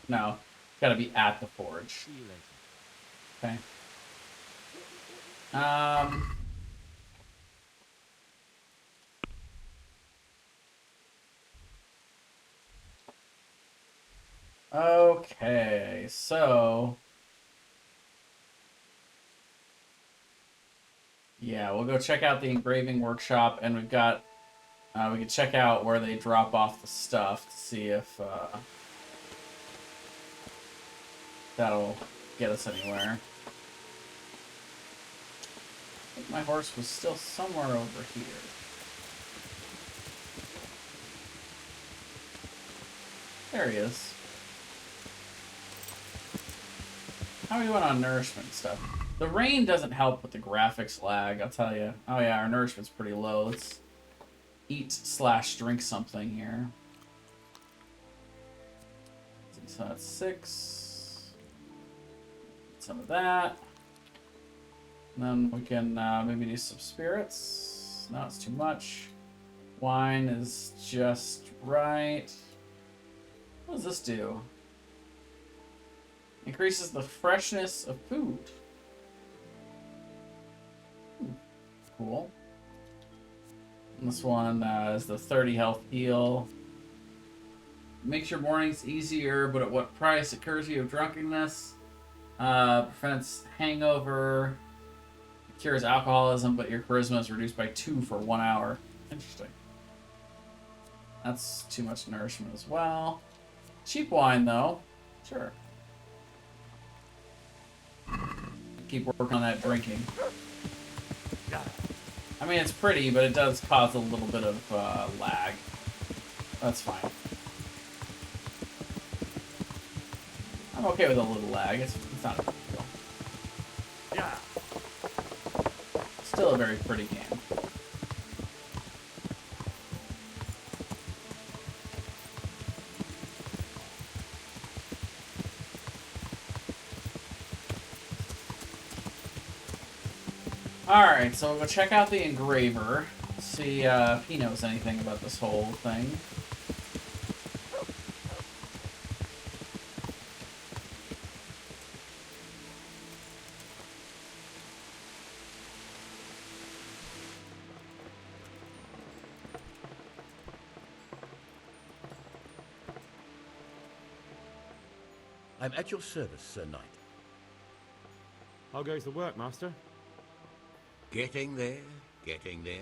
No. Gotta be at the forge. See you later. Okay. Okay, so... yeah, we'll go check out the engraving workshop, and we've got... we can check out where they drop off the stuff to see if that'll get us anywhere. I think my horse was still somewhere over here. There he is. How are we doing on nourishment and stuff? The rain doesn't help with the graphics lag, I'll tell you. Oh yeah, our nourishment's pretty low. Let's eat/drink something here. So that's 6. Some of that. And then we can maybe do some spirits. No, it's too much. Wine is just right. What does this do? Increases the freshness of food. Cool. And this one is the 30 health heal. Makes your mornings easier, but at what price? It cures you of drunkenness. Prevents hangover. Cures alcoholism, but your charisma is reduced by 2 for 1 hour. Interesting. That's too much nourishment as well. Cheap wine, though. Sure. Keep working on that drinking. I mean, it's pretty, but it does cause a little bit of lag. That's fine. I'm okay with a little lag. It's not a big deal. Yeah. Still a very pretty game. Alright, so we'll go check out the engraver, see if he knows anything about this whole thing. I'm at your service, Sir Knight. How goes the work, Master? Getting there, getting there.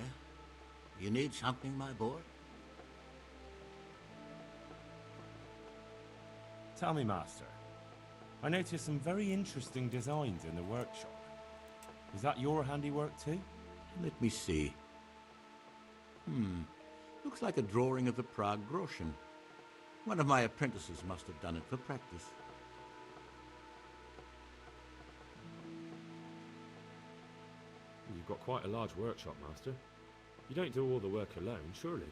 You need something, my boy? Tell me, Master. I noticed some very interesting designs in the workshop. Is that your handiwork too? Let me see. Looks like a drawing of the Prague groschen. One of my apprentices must have done it for practice. You've got quite a large workshop, Master. You don't do all the work alone, surely?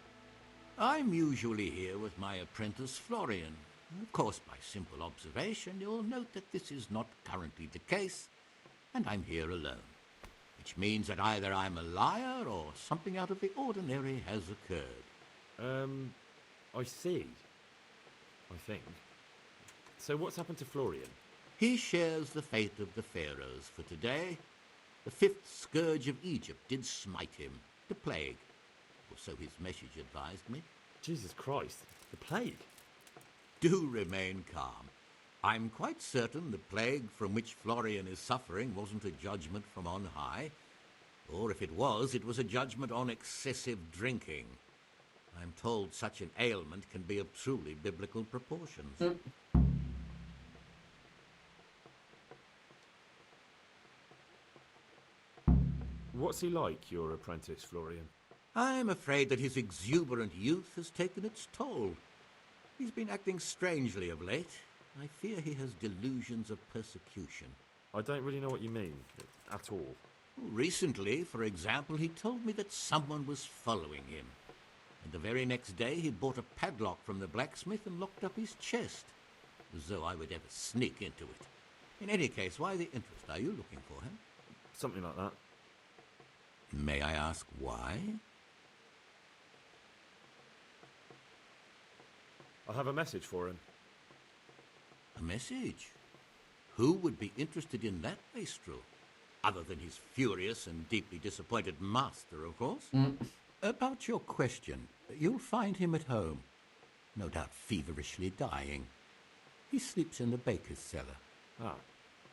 I'm usually here with my apprentice, Florian. Of course, by simple observation, you'll note that this is not currently the case, and I'm here alone. Which means that either I'm a liar or something out of the ordinary has occurred. I see. I think. So what's happened to Florian? He shares the fate of the pharaohs for today. The fifth scourge of Egypt did smite him, the plague. Or so his message advised me. Jesus Christ, the plague? Do remain calm. I'm quite certain the plague from which Florian is suffering wasn't a judgment from on high. Or if it was a judgment on excessive drinking. I'm told such an ailment can be of truly biblical proportions. What's he like, your apprentice, Florian? I'm afraid that his exuberant youth has taken its toll. He's been acting strangely of late. I fear he has delusions of persecution. I don't really know what you mean, at all. Recently, for example, he told me that someone was following him. And the very next day he bought a padlock from the blacksmith and locked up his chest. As though I would ever sneak into it. In any case, why the interest? Are you looking for him? Something like that. May I ask why? I have a message for him. A message? Who would be interested in that wastrel? Other than his furious and deeply disappointed master, of course. About your question, you'll find him at home. No doubt feverishly dying. He sleeps in the baker's cellar. Ah,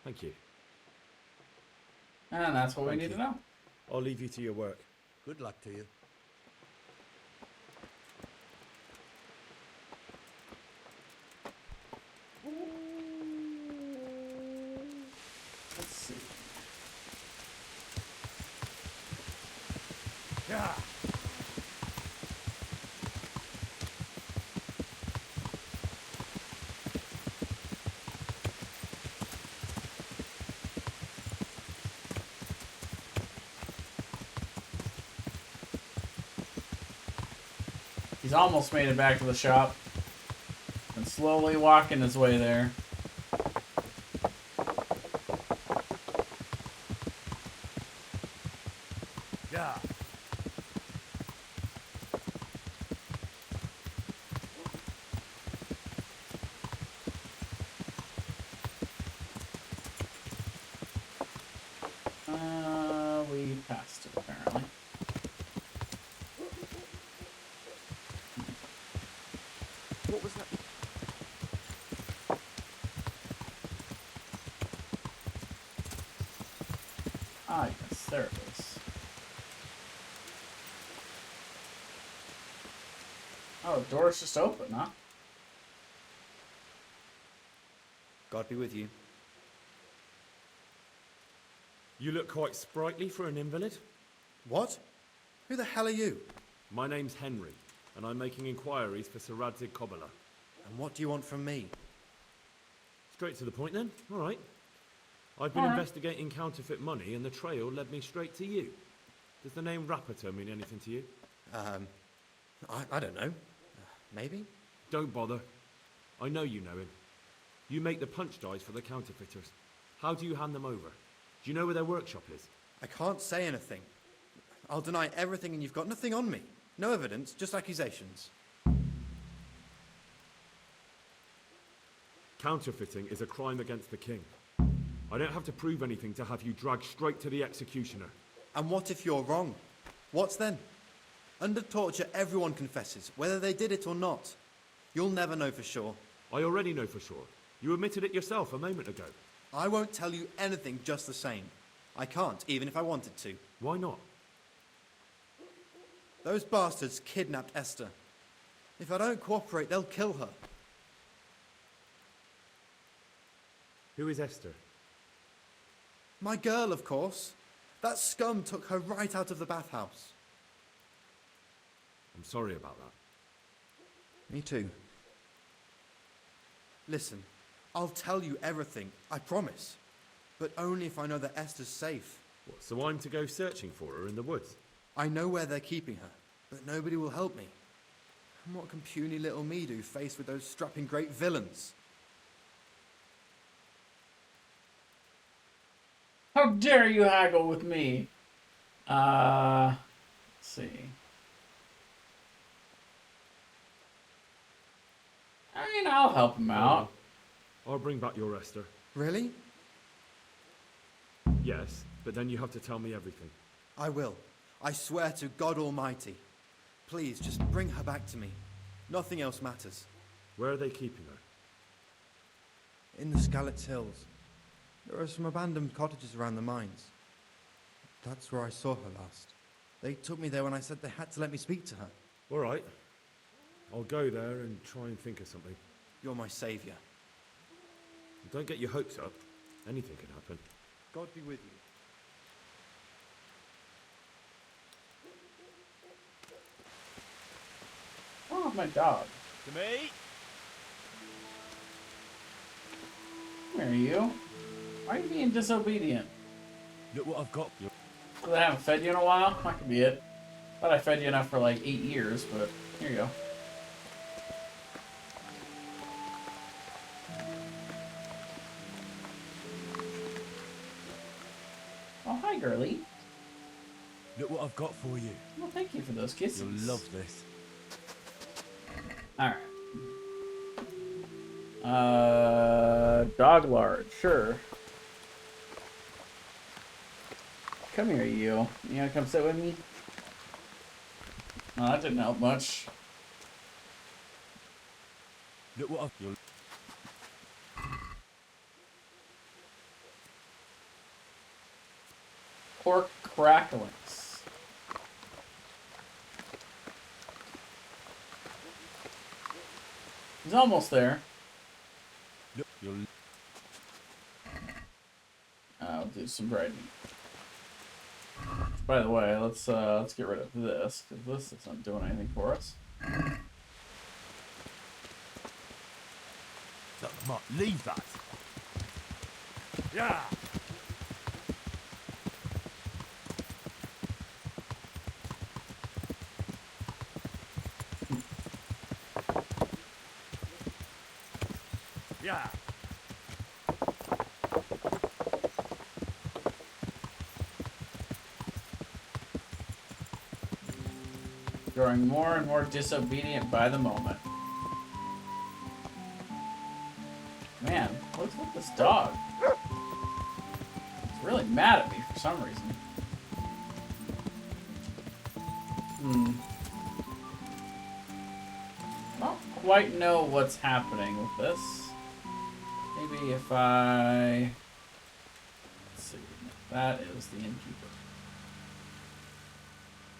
thank you. And that's what we need to know. I'll leave you to your work. Good luck to you. Let's see. Yeah. He's almost made it back to the shop. And slowly walking his way there. Yeah. We passed it apparently. What was that? Ah, yes, there it is. Oh, the door's just open, huh? God be with you. You look quite sprightly for an invalid. What? Who the hell are you? My name's Henry, and I'm making inquiries for Sir Radzig Kobyla. And what do you want from me? Straight to the point then? All right. I've been investigating counterfeit money, and the trail led me straight to you. Does the name Rappator mean anything to you? I don't know. Maybe? Don't bother. I know you know him. You make the punch dies for the counterfeiters. How do you hand them over? Do you know where their workshop is? I can't say anything. I'll deny everything and you've got nothing on me. No evidence, just accusations. Counterfeiting is a crime against the king. I don't have to prove anything to have you dragged straight to the executioner. And what if you're wrong? What's then? Under torture, everyone confesses, whether they did it or not. You'll never know for sure. I already know for sure. You admitted it yourself a moment ago. I won't tell you anything just the same. I can't, even if I wanted to. Why not? Those bastards kidnapped Esther. If I don't cooperate, they'll kill her. Who is Esther? My girl, of course. That scum took her right out of the bathhouse. I'm sorry about that. Me too. Listen, I'll tell you everything, I promise. But only if I know that Esther's safe. What, so I'm to go searching for her in the woods? I know where they're keeping her, but nobody will help me. And what can puny little me do faced with those strapping great villains? How dare you haggle with me? Let's see. I mean, I'll help him out. I'll bring back your Esther. Really? Yes, but then you have to tell me everything. I will. I swear to God Almighty. Please, just bring her back to me. Nothing else matters. Where are they keeping her? In the Skalitz Hills. There are some abandoned cottages around the mines. That's where I saw her last. They took me there when I said they had to let me speak to her. All right. I'll go there and try and think of something. You're my savior. Don't get your hopes up. Anything can happen. God be with you. Oh, my dog. To me. Where are you? Why are you being disobedient? Look what I've got. Because I haven't fed you in a while? That could be it. Thought I fed you enough for like 8 years, but here you go. Oh, hi, girly. Look what I've got for you. Well, thank you for those kisses. You'll love this. Alright. Dog lard, sure. Come here, you. You wanna come sit with me? No, that didn't help much. Look what I've... Pork cracklings. He's almost there. Look, you'll... I'll do some bread. By the way, let's get rid of this, because this isn't doing anything for us. Mark, leave that. Yeah. Yeah. Growing more and more disobedient by the moment. Man, what's with this dog? It's really mad at me for some reason. I don't quite know what's happening with this. Maybe if I... Let's see. That is the innkeeper.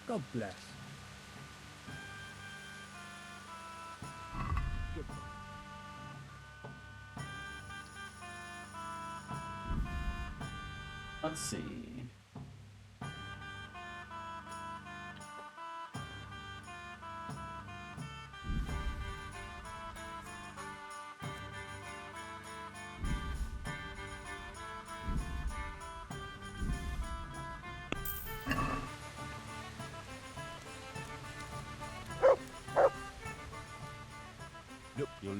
God bless. Let's see. Look, you'll...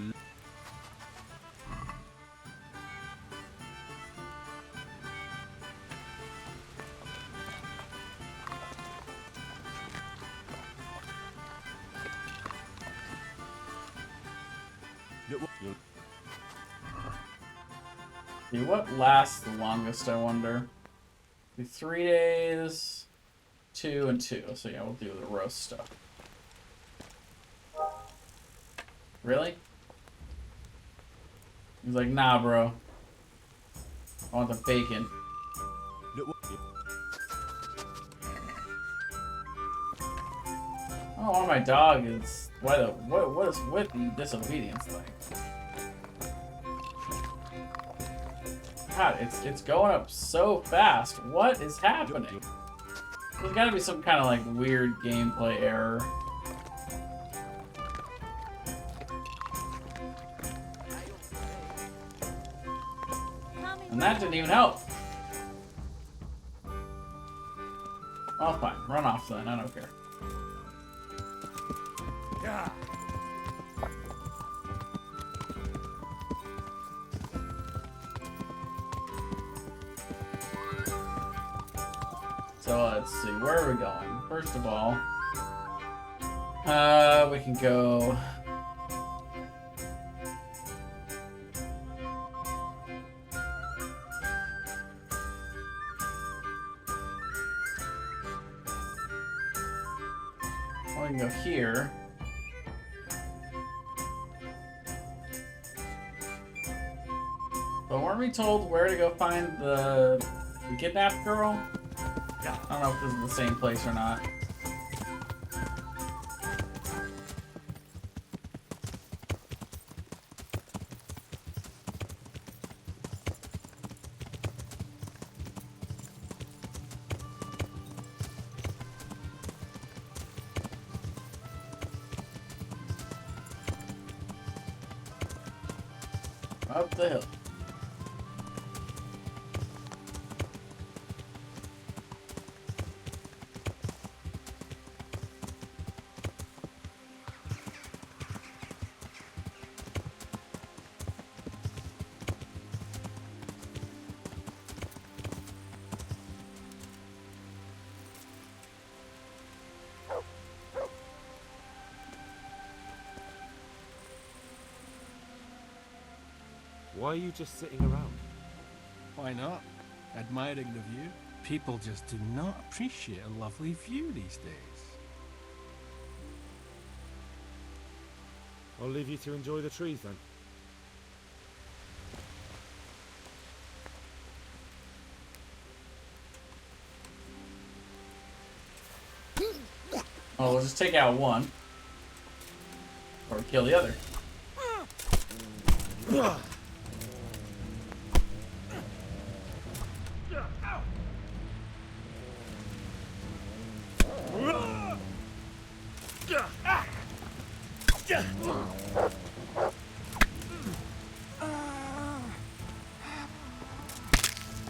Look what you'll... See, what lasts the longest, I wonder? Be 3 days, 2 and 2. So yeah, we'll do the roast stuff. Really? He's like, nah, bro. I want the bacon. Oh, why my dog is... What is with the disobedience thing? God, it's going up so fast. What is happening? There's gotta be some kind of like weird gameplay error. And that didn't even help. Oh, fine. Run off then. I don't care. Yeah. So let's see. Where are we going? First of all, we can go... We can go here. But weren't we told where to go find the kidnapped girl? I don't know if this is the same place or not. Up the hill. Why are you just sitting around? Why not? Admiring the view. People just do not appreciate a lovely view these days. I'll leave you to enjoy the trees then. Oh, we'll just take out one. Or kill the other.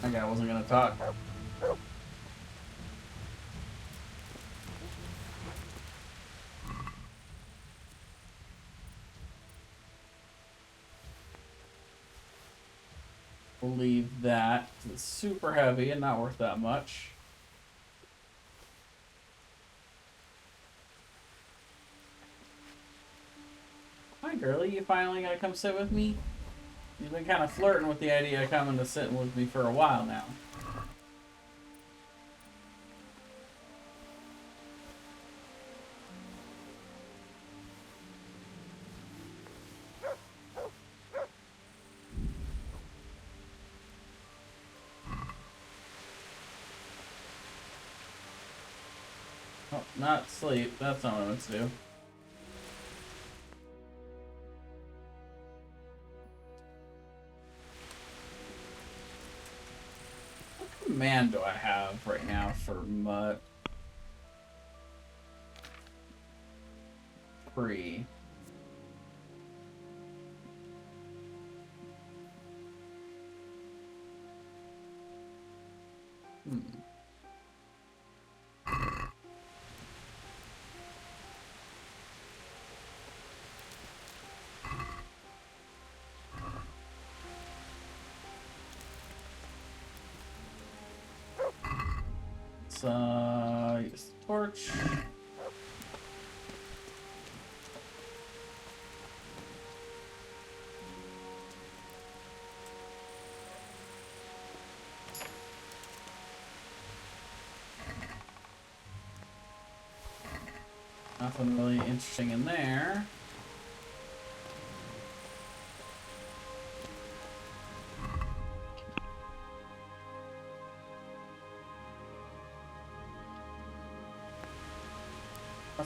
That guy wasn't gonna talk. We'll leave that. It's super heavy and not worth that much. Hi, girlie. You finally gonna come sit with me? You've been kind of flirting with the idea of coming to sit with me for a while now. Oh, not sleep. That's not what I meant to do. What command do I have right now for mutt? Free. Let's use the torch. Nothing really interesting in there.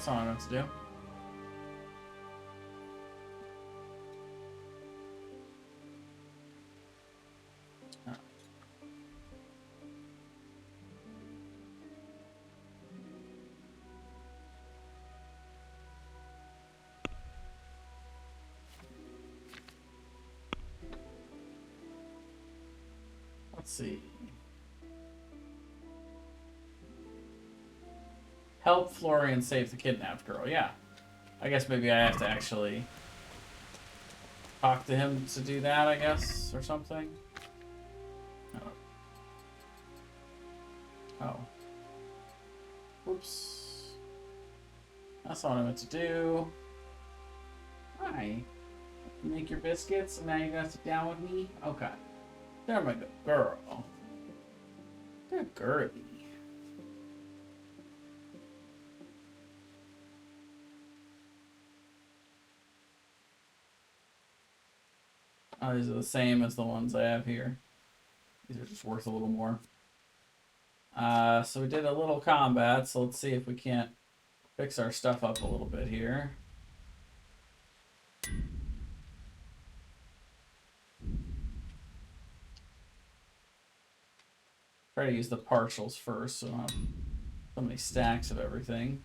That's all I want to do. Let's see. Help Florian save the kidnapped girl. Yeah. I guess maybe I have to actually talk to him to do that, I guess, or something. Oh. Whoops. That's not what I meant to do. Hi. You make your biscuits and now you're gonna sit down with me? Okay. There, my good girl. Good girly. Oh, these are the same as the ones I have here. These are just worth a little more. So we did a little combat, so let's see if we can't fix our stuff up a little bit here. Try to use the partials first, so I don't have so many stacks of everything.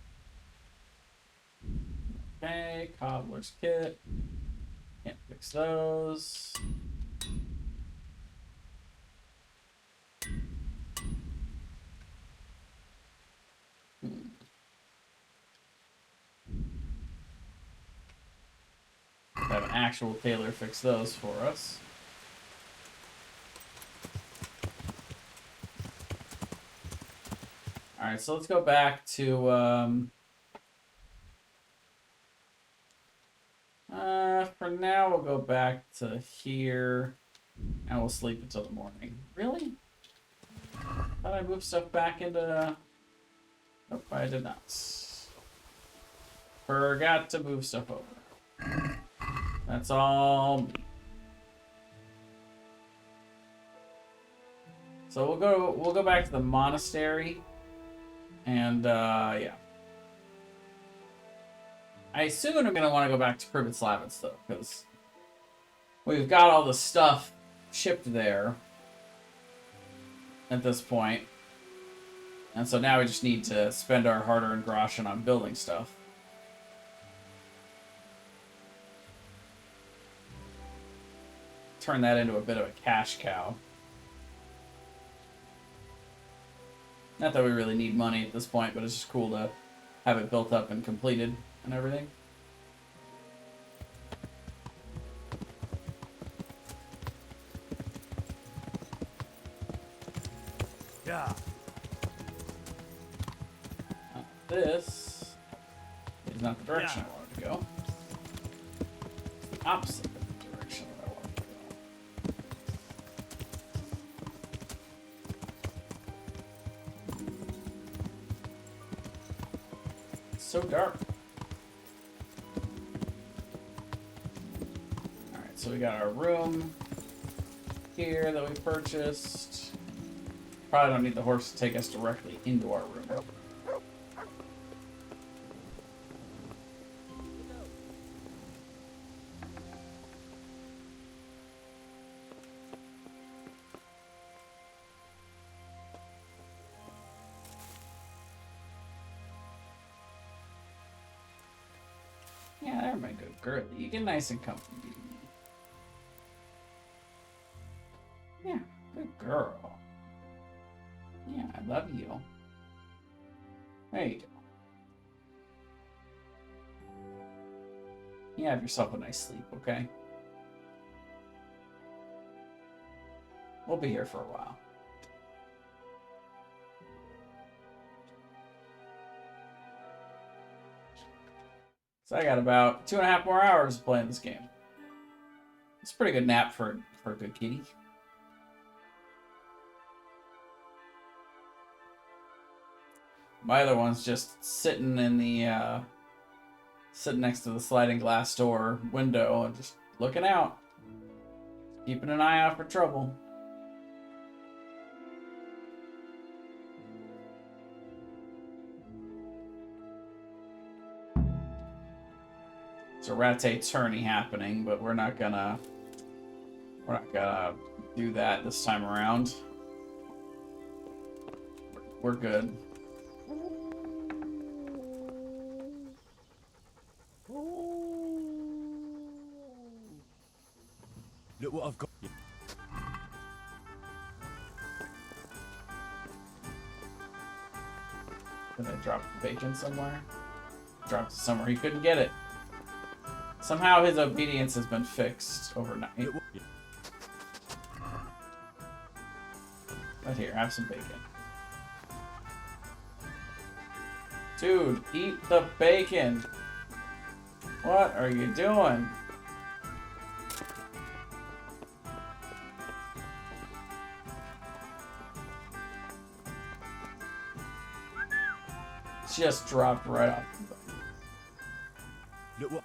Okay, cobbler's kit. Can't fix those. Have an actual tailor fix those for us. Alright, so let's go back to, for now we'll go back to here, and we'll sleep until the morning. Really? Thought I moved stuff back into... Nope, I did not. Forgot to move stuff over. That's all me. So we'll go back to the monastery, and yeah. I assume I'm gonna want to go back to Privet Slavitz though, because we've got all the stuff shipped there at this point, and so now we just need to spend our hard-earned groschen on building stuff. Turn that into a bit of a cash cow. Not that we really need money at this point, but it's just cool to have it built up and completed and everything. Yeah. This is not the direction I wanted to go. It's the opposite of the direction that I wanted to go. It's so dark. Alright, so we got our room here that we purchased. Probably don't need the horse to take us directly into our room. Yeah, there, my good girlie. You get nice and comfy. Yeah, good girl. Yeah, I love you. There you go. You have yourself a nice sleep, okay? We'll be here for a while. So I got about 2.5 more hours playing this game. It's a pretty good nap for a good kitty. My other one's just sitting in the sitting next to the sliding glass door window and just looking out, keeping an eye out for trouble. There's a rat-a-tourney happening, but we're not gonna do that this time around. We're good. Look what I've got. Did I drop the bacon somewhere? Dropped it somewhere. He couldn't get it. Somehow his obedience has been fixed overnight. But here, have some bacon. Dude, eat the bacon. What are you doing? Just dropped right off. Look what.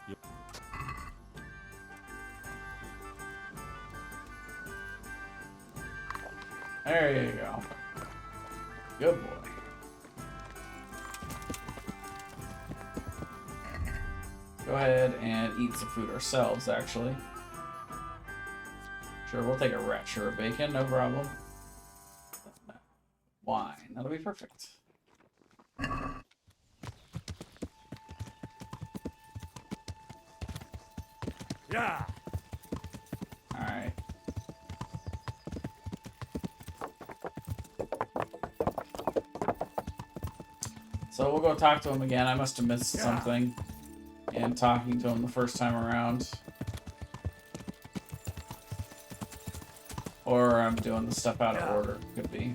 There you go. Good boy. Go ahead and eat some food ourselves, actually. Sure, we'll take a rasher of bacon, no problem. Wine, that'll be perfect. Yeah. Alright. So we'll go talk to him again. I must have missed something in talking to him the first time around. Or I'm doing the stuff out of order. Could be.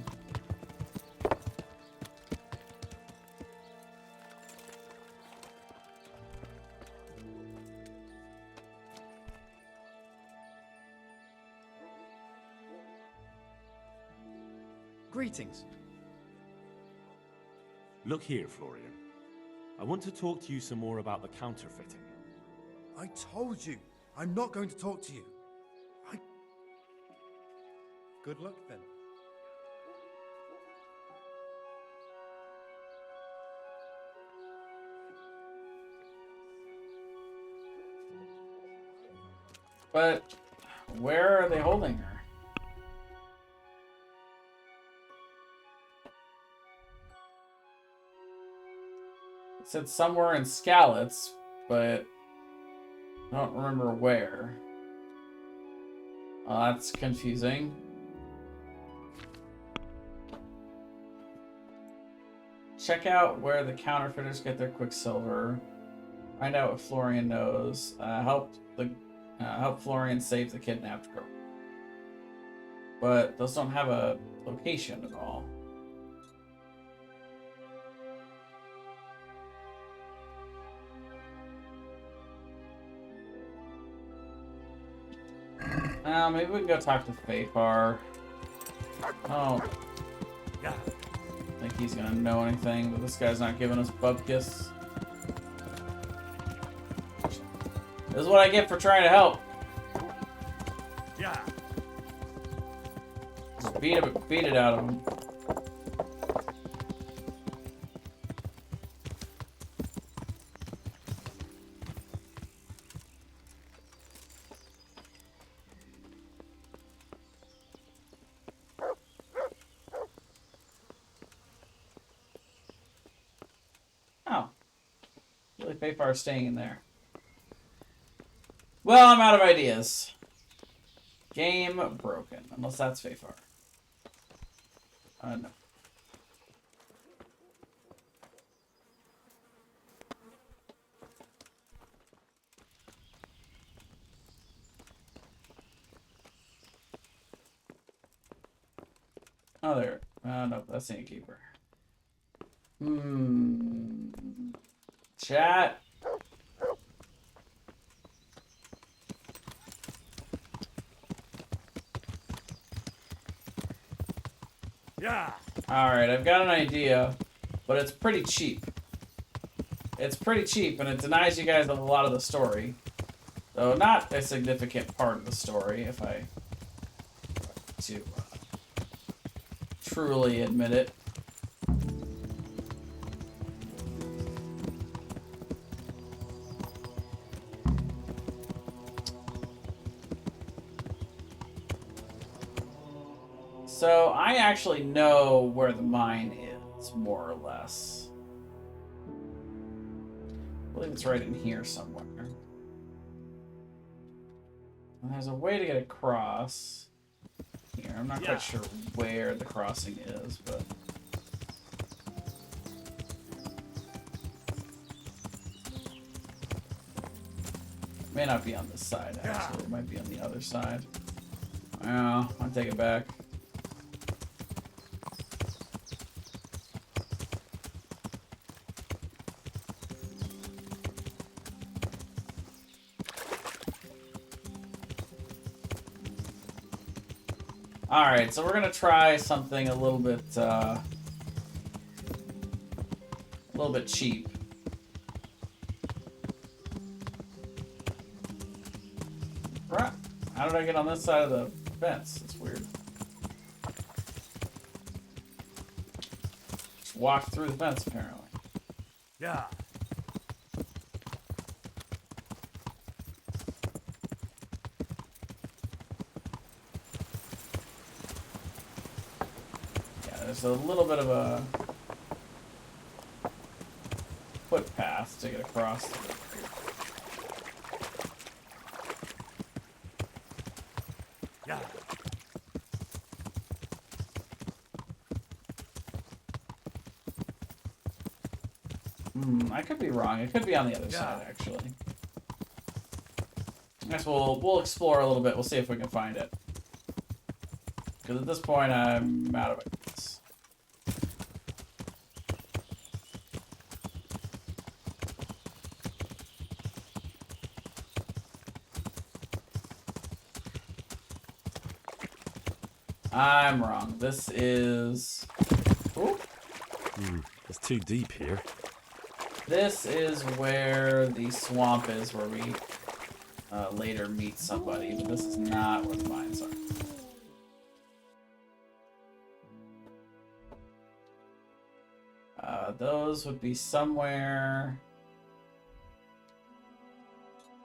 Greetings. Look here, Florian. I want to talk to you some more about the counterfeiting. I told you, I'm not going to talk to you. Good luck then. But where are they holding her? It said somewhere in Skalitz, but I don't remember where. Oh, that's confusing. Check out where the counterfeiters get their quicksilver. Find out what Florian knows. Help Florian save the kidnapped girl. But those don't have a location at all. Maybe we can go talk to Fafar. Oh. I think he's gonna know anything, but this guy's not giving us bupkis. This is what I get for trying to help. Yeah. Just beat it out of him. Oh. Really, Fafar staying in there. Well, I'm out of ideas. Game broken. Unless that's Fafar. No. Oh, there. No, that's the innkeeper. Chat. Yeah. Alright, I've got an idea, but it's pretty cheap. It's pretty cheap, and it denies you guys of a lot of the story. Though not a significant part of the story, if I to truly admit it. So I actually know where the mine is, more or less. I believe it's right in here somewhere. And there's a way to get across here. I'm not quite sure where the crossing is, but... It may not be on this side, actually. It might be on the other side. Well, I'll take it back. Alright, so we're gonna try something a little bit cheap. Crap. How did I get on this side of the fence? It's weird. Just walked through the fence, apparently. Yeah. There's a little bit of a footpath to get across. Yeah. I could be wrong. It could be on the other side, actually. I guess we'll explore a little bit. We'll see if we can find it. Because at this point, I'm out of it. I'm wrong. This is... Ooh. It's too deep here. This is where the swamp is, where we later meet somebody, but this is not where the mines are. Those would be somewhere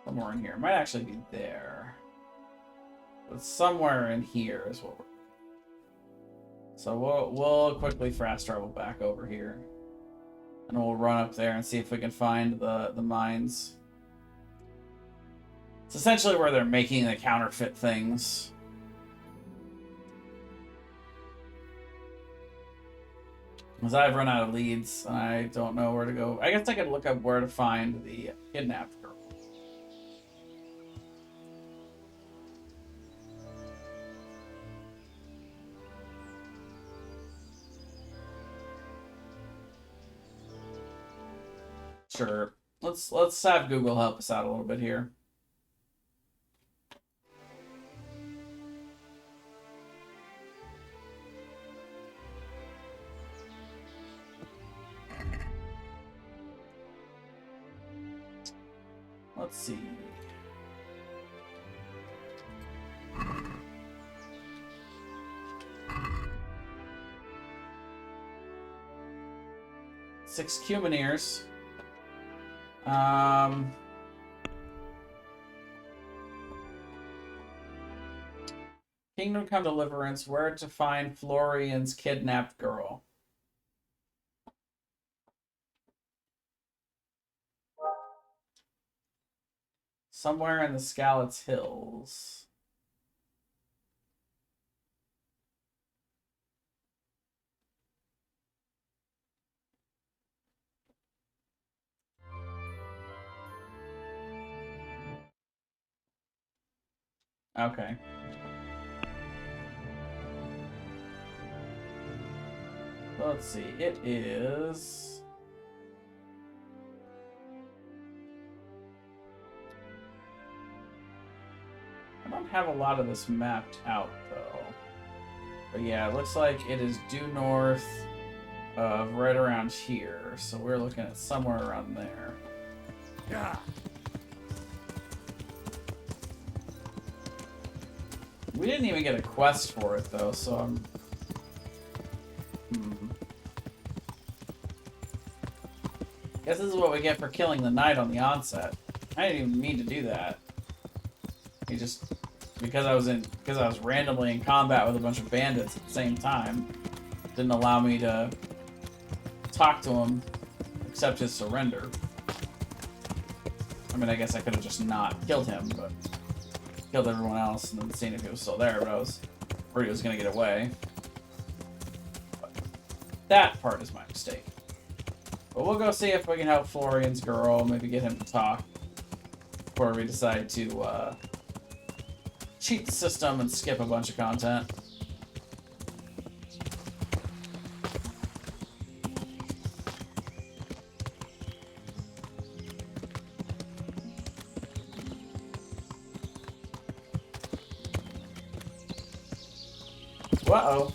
in here. It might actually be there. But somewhere in here is what we're... So we'll quickly fast travel back over here. And we'll run up there and see if we can find the mines. It's essentially where they're making the counterfeit things. Because I've run out of leads and I don't know where to go. I guess I could look up where to find the kidnapped girl. Sure. Let's have Google help us out a little bit here. Let's see. Six Cumineers. Kingdom Come Deliverance, where to find Florian's kidnapped girl. Somewhere in the Skalitz Hills. Okay. Let's see. It is... I don't have a lot of this mapped out, though. But yeah, it looks like it is due north of right around here. So we're looking at somewhere around there. Yeah. We didn't even get a quest for it, though, so I'm... Guess this is what we get for killing the knight on the onset. I didn't even mean to do that. He just because I was randomly in combat with a bunch of bandits at the same time, didn't allow me to talk to him, accept his surrender. I mean, I guess I could have just not killed him, but killed everyone else and then seen if he was still there, but I was worried he was going to get away. But that part is my mistake. But we'll go see if we can help Florian's girl, maybe get him to talk before we decide to cheat the system and skip a bunch of content. Uh-oh.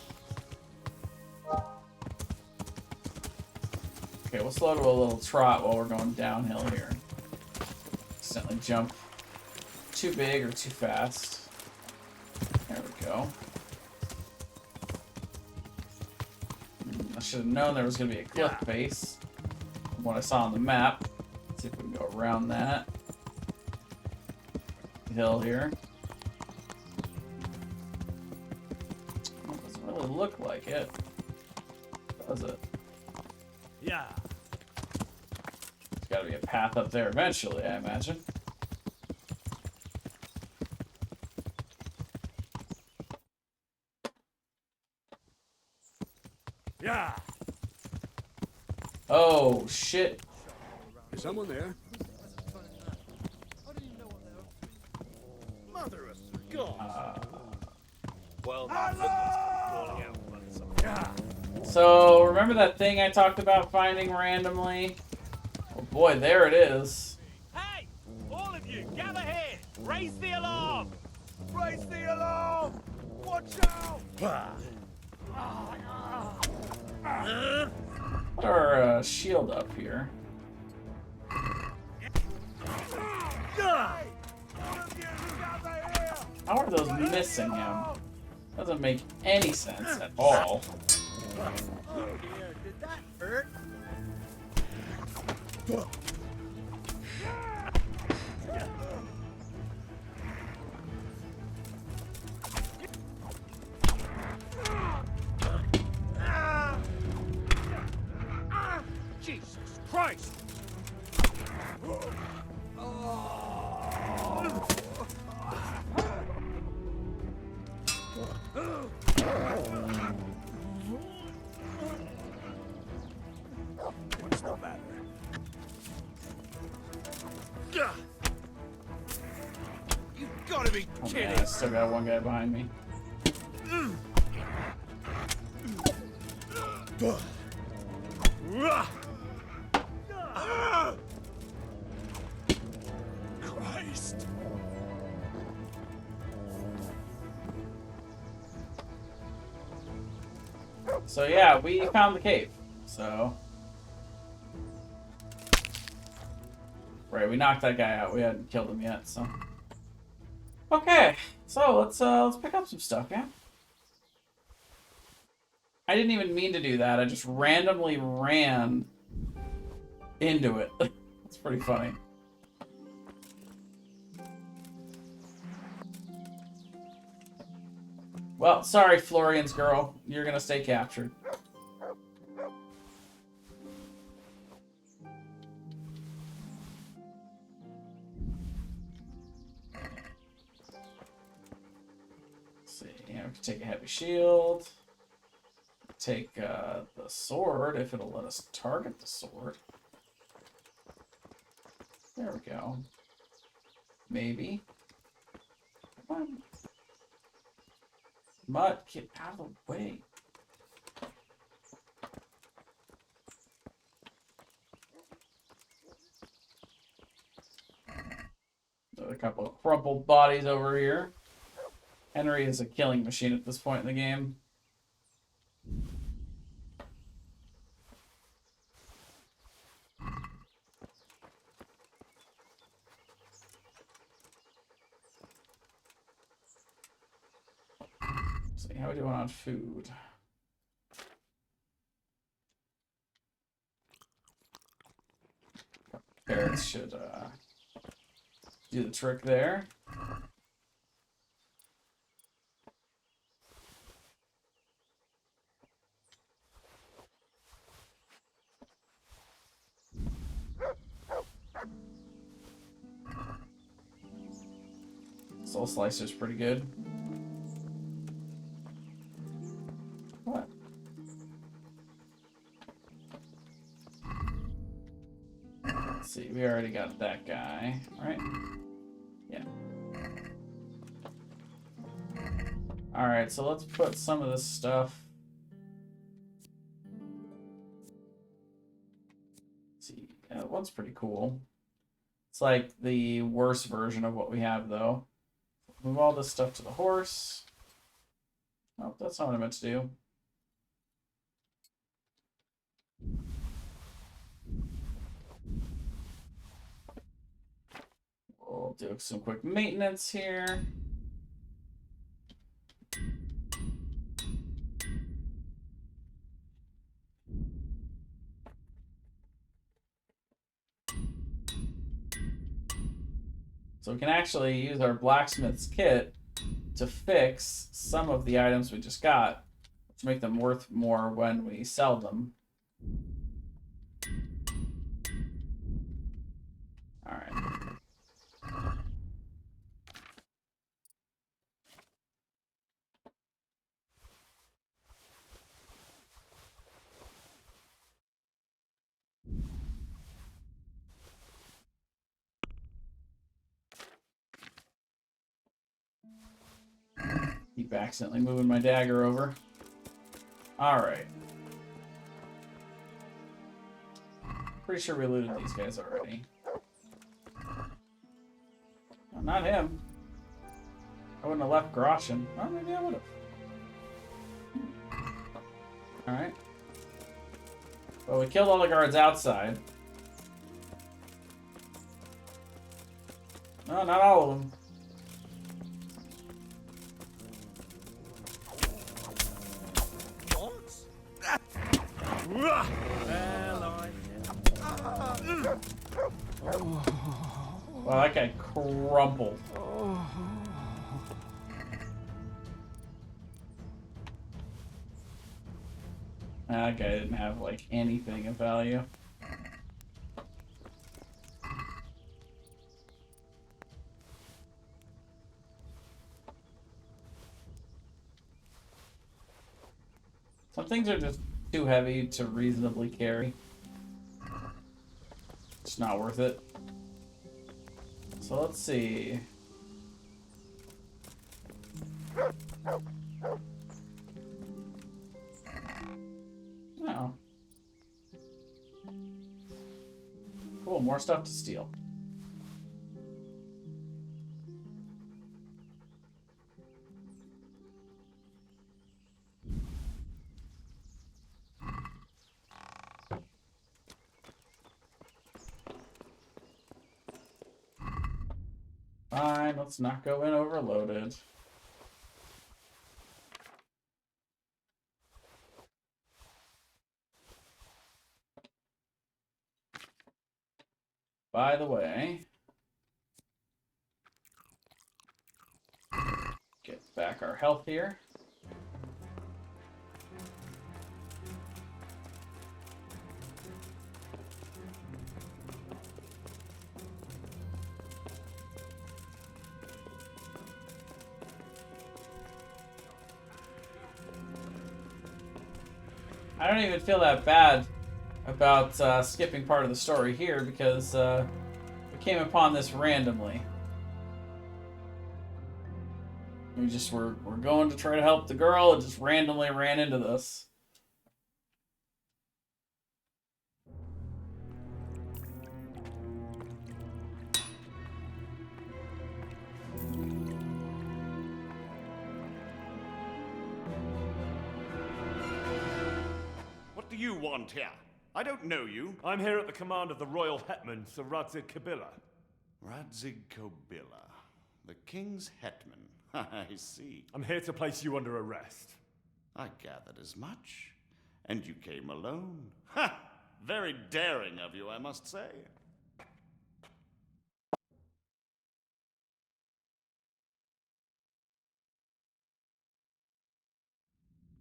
Okay, we'll slow to a little trot while we're going downhill here. Accidentally jump too big or too fast. There we go. I should have known there was going to be a cliff face from what I saw on the map. Let's see if we can go around that hill here. Doesn't really look like it, does it? Yeah. There's got to be a path up there eventually, I imagine. Yeah. Oh, shit. Is someone there? Mother of God. Well, So, remember that thing I talked about finding randomly? Oh boy, there it is. Hey! All of you, gather here! Raise the alarm! Raise the alarm! Watch out! Put our shield up here. How are those missing him? Doesn't make any sense at all. Oh dear, did that hurt? Jesus Christ! What's the matter? You've got to be Oh, kidding! man, I still got one guy behind me. Christ. So yeah, we found the cave. So right, we knocked that guy out. We hadn't killed him yet, so okay. So let's pick up some stuff, yeah. I didn't even mean to do that. I just randomly ran into it. It's pretty funny. Well, sorry, Florian's girl. You're gonna stay captured. Let's see, yeah, we can take a heavy shield. Take the sword if it'll let us target the sword. There we go. Maybe. Come on. Mud, get out of the way. There's a couple of crumpled bodies over here. Henry is a killing machine at this point in the game. Let's see, how are we doing on food? Carrots should do the trick there. Soul Slicer's pretty good. What? Let's see, we already got that guy, right? Yeah. Alright, so let's put some of this stuff. Let's see, yeah, that one's pretty cool. It's like the worst version of what we have, though. Move all this stuff to the horse. Oh, that's not what I meant to do. We'll do some quick maintenance here. So we can actually use our blacksmith's kit to fix some of the items we just got, to make them worth more when we sell them. Alright. Keep accidentally moving my dagger over. Alright. Pretty sure we looted these guys already. No, not him. I wouldn't have left Groshin. Or maybe I would have. Alright. Well, we killed all the guards outside. No, not all of them. Wow, that guy crumpled. That guy didn't have, like, anything of value. Some things are just too heavy to reasonably carry. It's not worth it. So let's see. Oh. Cool, more stuff to steal. Fine, let's not go in overloaded. By the way, get back our health here. I don't even feel that bad about skipping part of the story here because we came upon this randomly. We just we're going to try to help the girl and just randomly ran into this. What do you want here? I don't know you. I'm here at the command of the royal hetman, Sir Radzig Kobyla. Radzig Kobyla, the king's hetman. I see. I'm here to place you under arrest. I gathered as much. And you came alone. Ha! Very daring of you, I must say.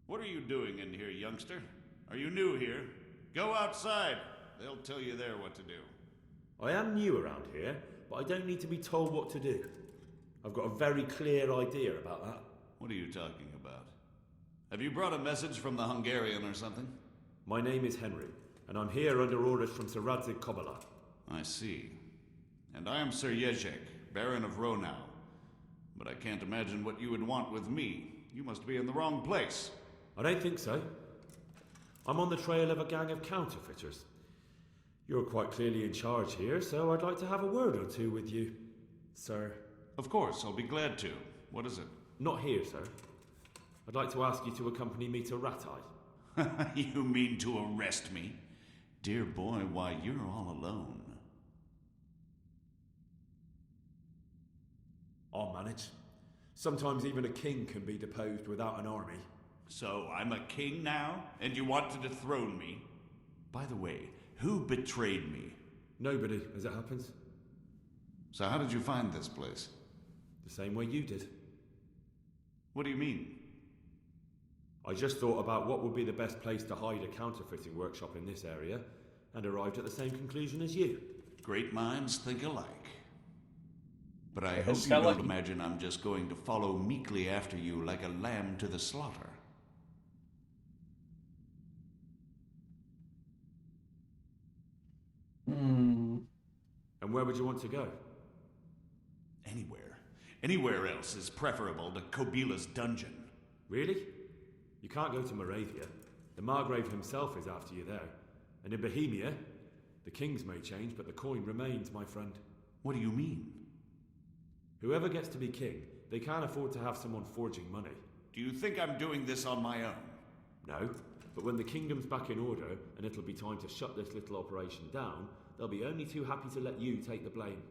What are you doing in here, youngster? Are you new here? Go outside. They'll tell you there what to do. I am new around here, but I don't need to be told what to do. I've got a very clear idea about that. What are you talking about? Have you brought a message from the Hungarian or something? My name is Henry, and I'm here under orders from Sir Radzig Kobyla. I see. And I am Sir Jezek, Baron of Ronau. But I can't imagine what you would want with me. You must be in the wrong place. I don't think so. I'm on the trail of a gang of counterfeiters. You're quite clearly in charge here, so I'd like to have a word or two with you, sir. Of course, I'll be glad to. What is it? Not here, sir. I'd like to ask you to accompany me to Rattay. You mean to arrest me? Dear boy, why, you're all alone. I'll manage. Sometimes even a king can be deposed without an army. So, I'm a king now, and you want to dethrone me? By the way, who betrayed me? Nobody, as it happens. So how did you find this place? The same way you did. What do you mean? I just thought about what would be the best place to hide a counterfeiting workshop in this area, and arrived at the same conclusion as you. Great minds think alike. But I hope you don't imagine I'm just going to follow meekly after you like a lamb to the slaughter. And where would you want to go? Anywhere. Anywhere else is preferable to Kobyla's dungeon. Really? You can't go to Moravia. The Margrave himself is after you there. And in Bohemia, the kings may change, but the coin remains, my friend. What do you mean? Whoever gets to be king, they can't afford to have someone forging money. Do you think I'm doing this on my own? No, but when the kingdom's back in order, and it'll be time to shut this little operation down, they'll be only too happy to let you take the blame.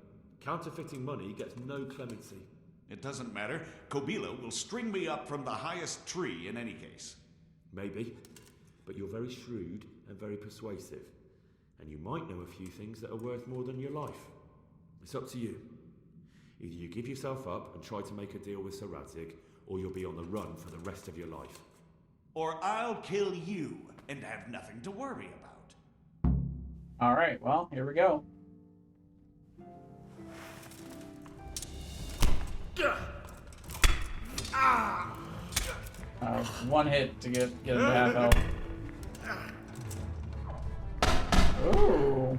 Counterfeiting money gets no clemency. It doesn't matter. Kobyla will string me up from the highest tree in any case. Maybe, but you're very shrewd and very persuasive. And you might know a few things that are worth more than your life. It's up to you. Either you give yourself up and try to make a deal with Sir Radzig, or you'll be on the run for the rest of your life. Or I'll kill you and have nothing to worry about. Alright, well, here we go. One hit to get him to half health. Ooh.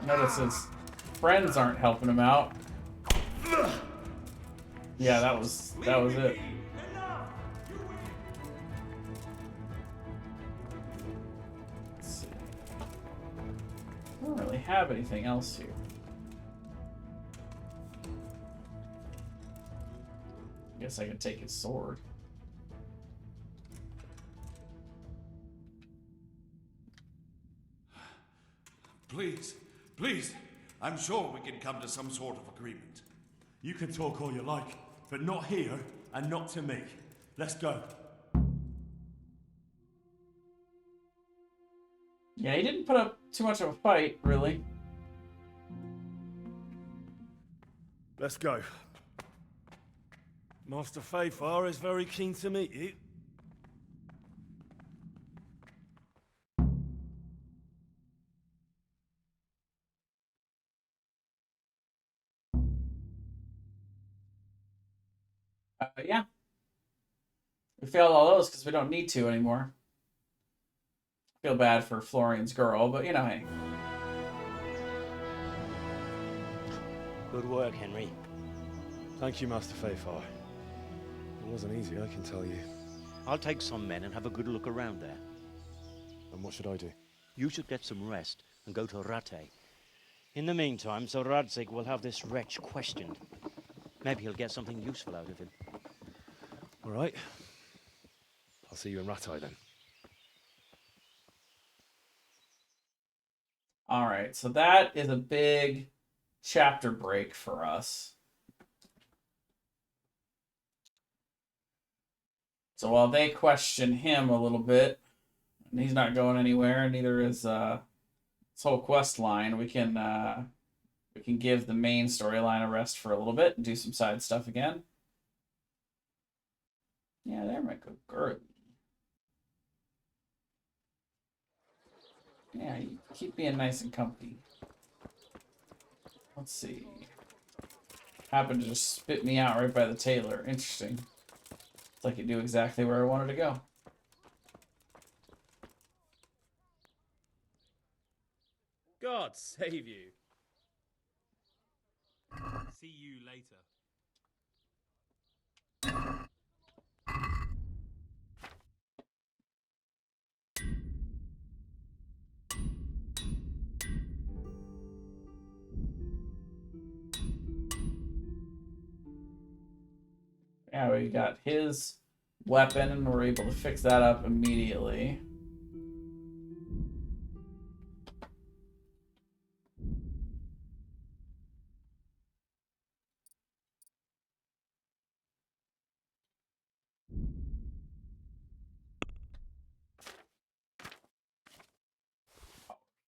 Notice his friends aren't helping him out. Yeah, that was it. Let's see. I don't really have anything else here. I guess I could take his sword. Please, please. I'm sure we can come to some sort of agreement. You can talk all you like, but not here and not to me. Let's go. Yeah, he didn't put up too much of a fight, really. Let's go. Master Fafar is very keen to meet you. Yeah. We failed all those because we don't need to anymore. Feel bad for Florian's girl, but you know, hey. Good work, Henry. Thank you, Master Fafar. It wasn't easy, I can tell you. I'll take some men and have a good look around there. And what should I do? You should get some rest and go to Rattay. In the meantime, Sir Radzig will have this wretch questioned. Maybe he'll get something useful out of him. All right. I'll see you in Rattay then. All right, so that is a big chapter break for us. So while they question him a little bit, and he's not going anywhere, neither is this whole quest line, we can give the main storyline a rest for a little bit and do some side stuff again. Yeah, there might go girl. Yeah, you keep being nice and comfy. Let's see. happened to just spit me out right by the tailor. Interesting. It's like it knew exactly where I wanted to go. God save you. See you later. Yeah, we got his weapon, and we're able to fix that up immediately.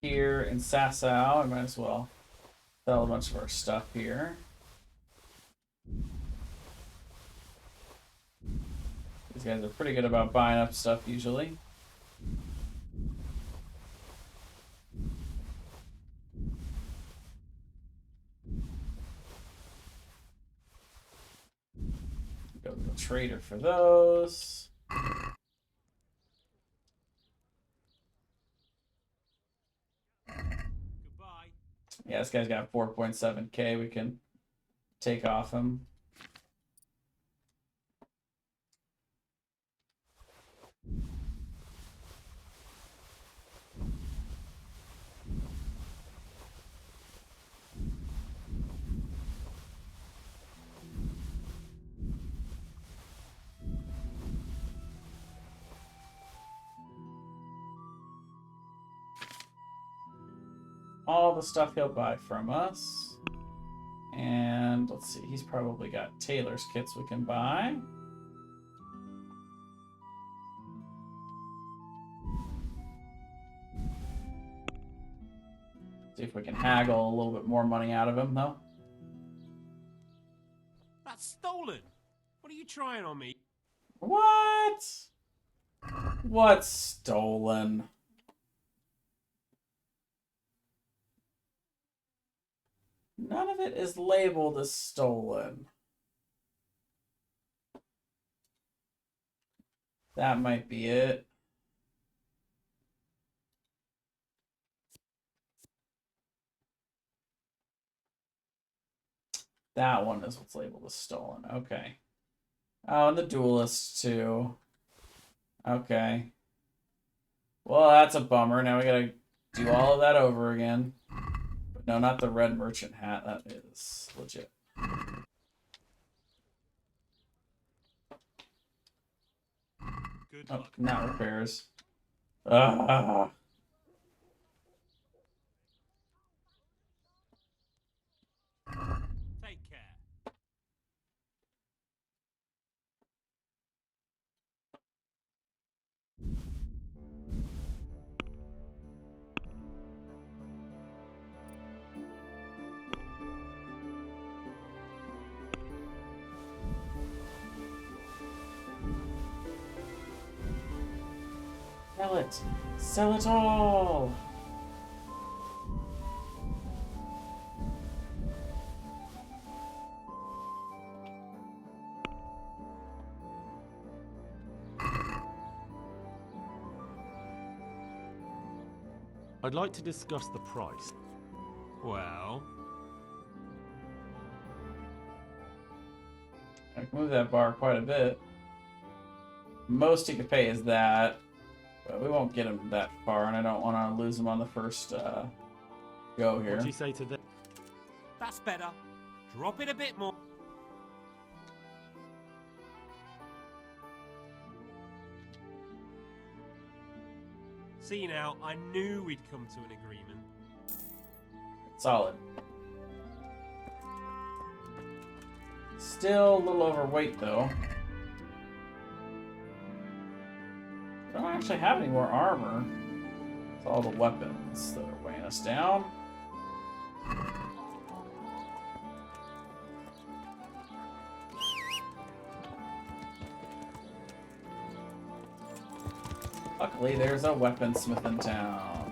Here in Sasau, I might as well sell a bunch of our stuff here. These guys are pretty good about buying up stuff usually. Go to the trader for those. Yeah, this guy's got 4.7k we can take off him. All the stuff he'll buy from us. And let's see, he's probably got tailor's kits we can buy. See if we can haggle a little bit more money out of him, though. That's stolen. What are you trying on me? What? What's stolen? None of it is labeled as stolen. That might be it. That one is what's labeled as stolen. Okay. Oh, and the duelist too. Okay. Well, that's a bummer. Now we gotta do all of that over again. But no, not the red merchant hat. That is legit. Good Oh, luck. not repairs. Ah. Take care. Sell it. Sell it all. I'd like to discuss the price. Well, I can move that bar quite a bit. Most he could pay is that, but we won't get him that far, and I don't want to lose him on the first go here. What do you say to that? that's better. Drop it a bit more. See now, I knew we'd come to an agreement. Solid. Still a little overweight, though. I don't actually have any more armor. It's all the weapons that are weighing us down. Luckily, there's a weaponsmith in town.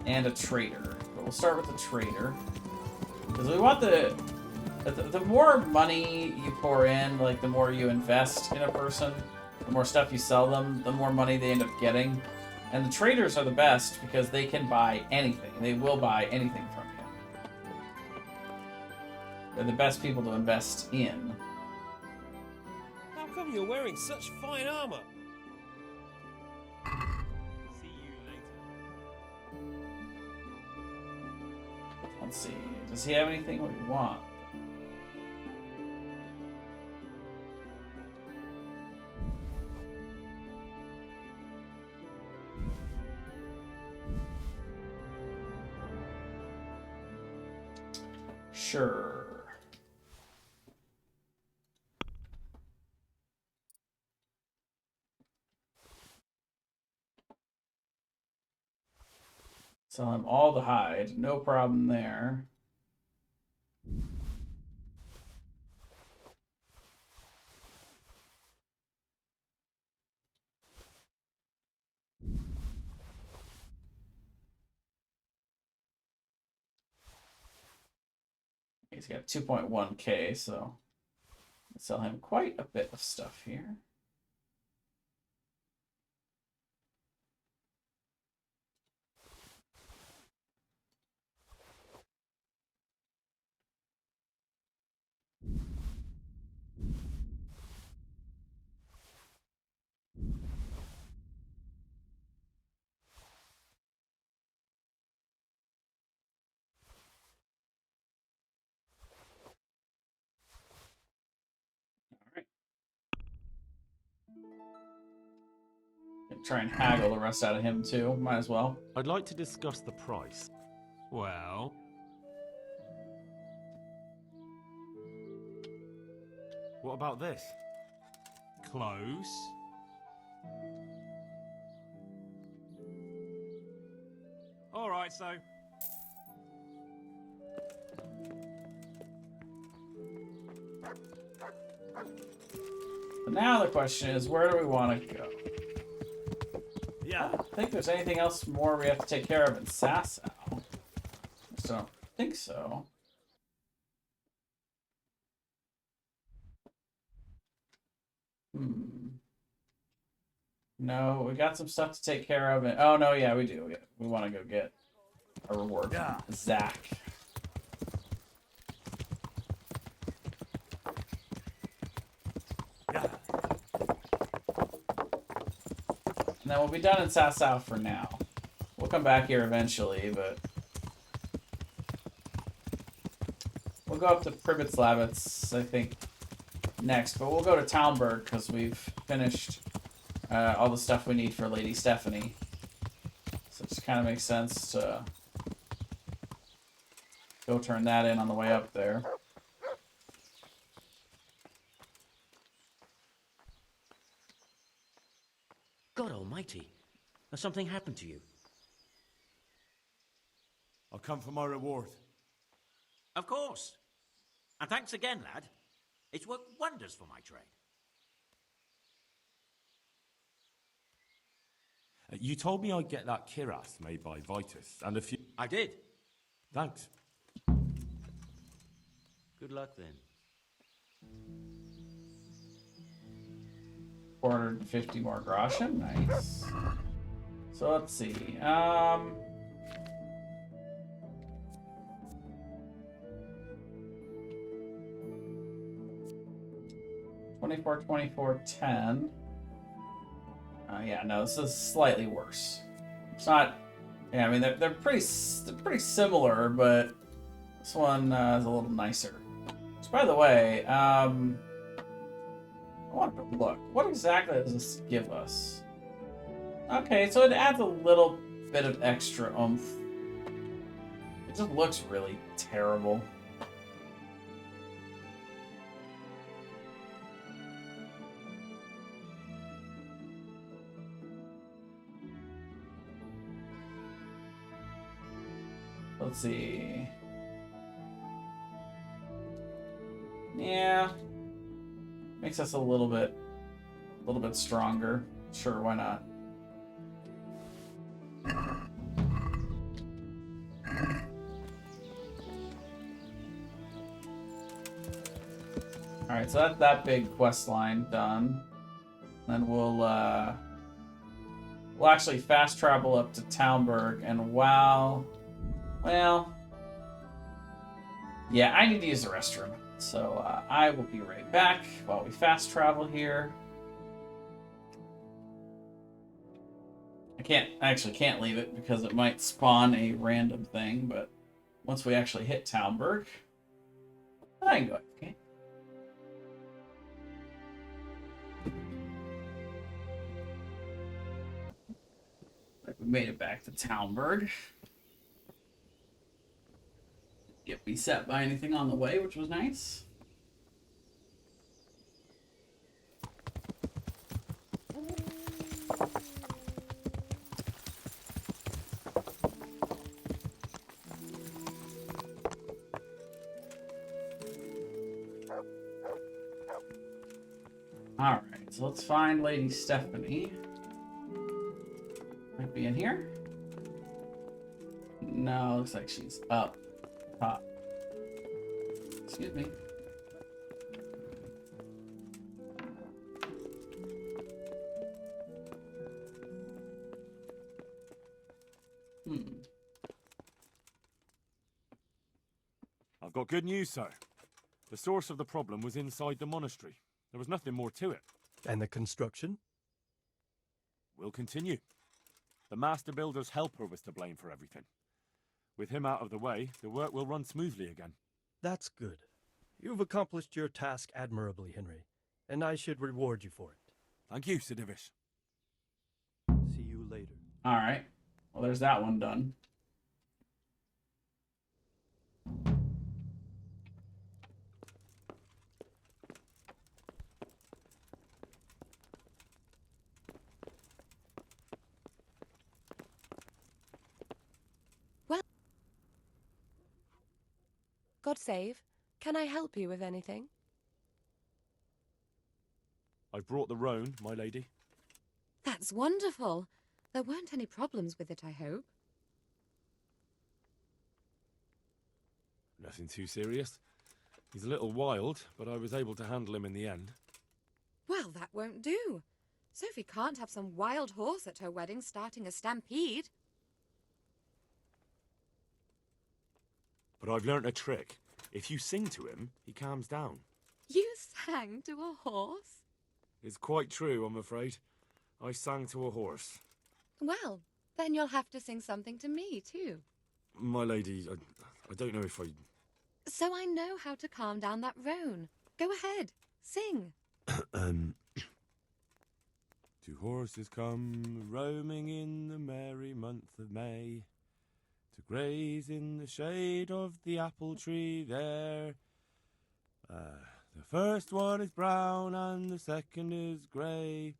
And a trader. But we'll start with the trader. Because we want the The more money you pour in, like the more you invest in a person, the more stuff you sell them, the more money they end up getting. And the traders are the best because they can buy anything. They will buy anything from you. They're the best people to invest in. How come you're wearing such fine armor? See you later. Let's see. Does he have anything we want? Sure. Sell him all the hide. No problem there. He's got 2.1k, so sell him quite a bit of stuff here. Try and haggle the rest out of him too. Might as well. I'd like to discuss the price. Well... What about this? Close. Alright, so... But now the question is, where do we want to go? Yeah. I don't think there's anything else more we have to take care of in Sasau. I just don't think so. No, we got some stuff to take care of. Oh, no, yeah, we do. We want to go get a reward from Zach. And then we'll be done in Sasau for now. We'll come back here eventually, but... We'll go up to Pribitzlavitz, I think, next. But we'll go to Talmberg, because we've finished all the stuff we need for Lady Stephanie. So it just kind of makes sense to go turn that in on the way up there. God almighty, has something happened to you? I'll come for my reward. Of course. And thanks again, lad. It's worked wonders for my trade. You told me I'd get that Kiras made by Vitus, and a few... I did. Thanks. Good luck, then. 450 more groschen, nice. So let's see. 24, 24, 10. Yeah, no, this is slightly worse. It's not. Yeah, I mean they're pretty similar, but this one is a little nicer. So, by the way, I want to look. What exactly does this give us? Okay, so it adds a little bit of extra oomph. It just looks really terrible. Let's see. Yeah. Makes us a little bit stronger. Sure, why not? Alright, so that's that big quest line done. Then we'll actually fast travel up to Talmberg, and well, yeah, I need to use the restroom. So I will be right back while we fast travel here. I actually can't leave it because it might spawn a random thing, but once we actually hit Talmberg, I can go. Okay. We made it back to Talmberg. Get beset by anything on the way, which was nice. Alright, so let's find Lady Stephanie. Might be in here. No, looks like she's up top. Excuse me. I've got good news, sir. The source of the problem was inside the monastery. There was nothing more to it. And the construction? We'll continue. The master builder's helper was to blame for everything. With him out of the way, the work will run smoothly again. That's good. You've accomplished your task admirably, Henry, and I should reward you for it. Thank you, Sir Divish. See you later. Alright. Well, there's that one done. God save. Can I help you with anything? I've brought the roan, my lady. That's wonderful. There weren't any problems with it, I hope. Nothing too serious. He's a little wild, but I was able to handle him in the end. Well, that won't do. Sophie can't have some wild horse at her wedding starting a stampede. But I've learnt a trick. If you sing to him, he calms down. You sang to a horse? It's quite true, I'm afraid. I sang to a horse. Well, then you'll have to sing something to me, too. My lady, I don't know if I... So I know how to calm down that roan. Go ahead, sing. Two horses come roaming in the merry month of May, to graze in the shade of the apple tree there. The first one is brown and the second is grey.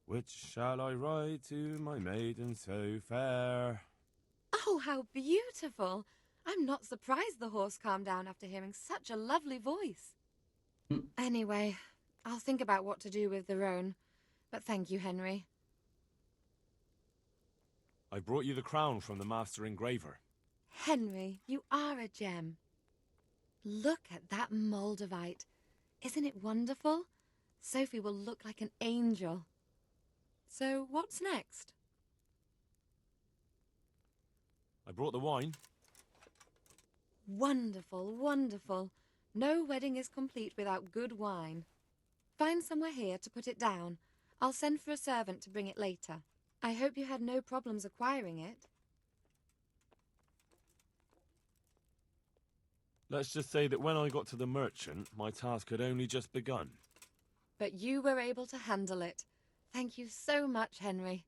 Which shall I ride to, my maiden so fair? Oh, how beautiful. I'm not surprised the horse calmed down after hearing such a lovely voice. Anyway, I'll think about what to do with the roan. But thank you, Henry. I brought you the crown from the master engraver. Henry, you are a gem. Look at that Moldavite. Isn't it wonderful? Sophie will look like an angel. So, what's next? I brought the wine. Wonderful, wonderful. No wedding is complete without good wine. Find somewhere here to put it down. I'll send for a servant to bring it later. I hope you had no problems acquiring it. Let's just say that when I got to the merchant, my task had only just begun. But you were able to handle it. Thank you so much, Henry.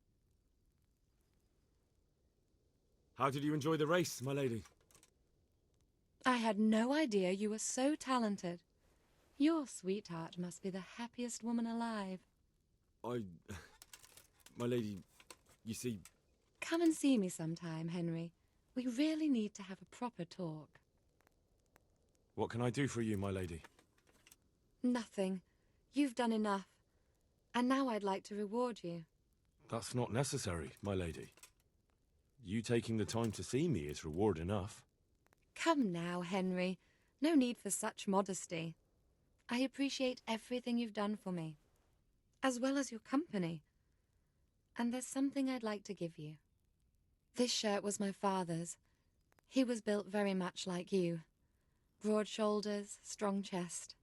How did you enjoy the race, my lady? I had no idea you were so talented. Your sweetheart must be the happiest woman alive. My lady, you see... Come and see me sometime, Henry. We really need to have a proper talk. What can I do for you, my lady? Nothing. You've done enough. And now I'd like to reward you. That's not necessary, my lady. You taking the time to see me is reward enough. Come now, Henry. No need for such modesty. I appreciate everything you've done for me, as well as your company. And there's something I'd like to give you. This shirt was my father's. He was built very much like you. Broad shoulders, strong chest.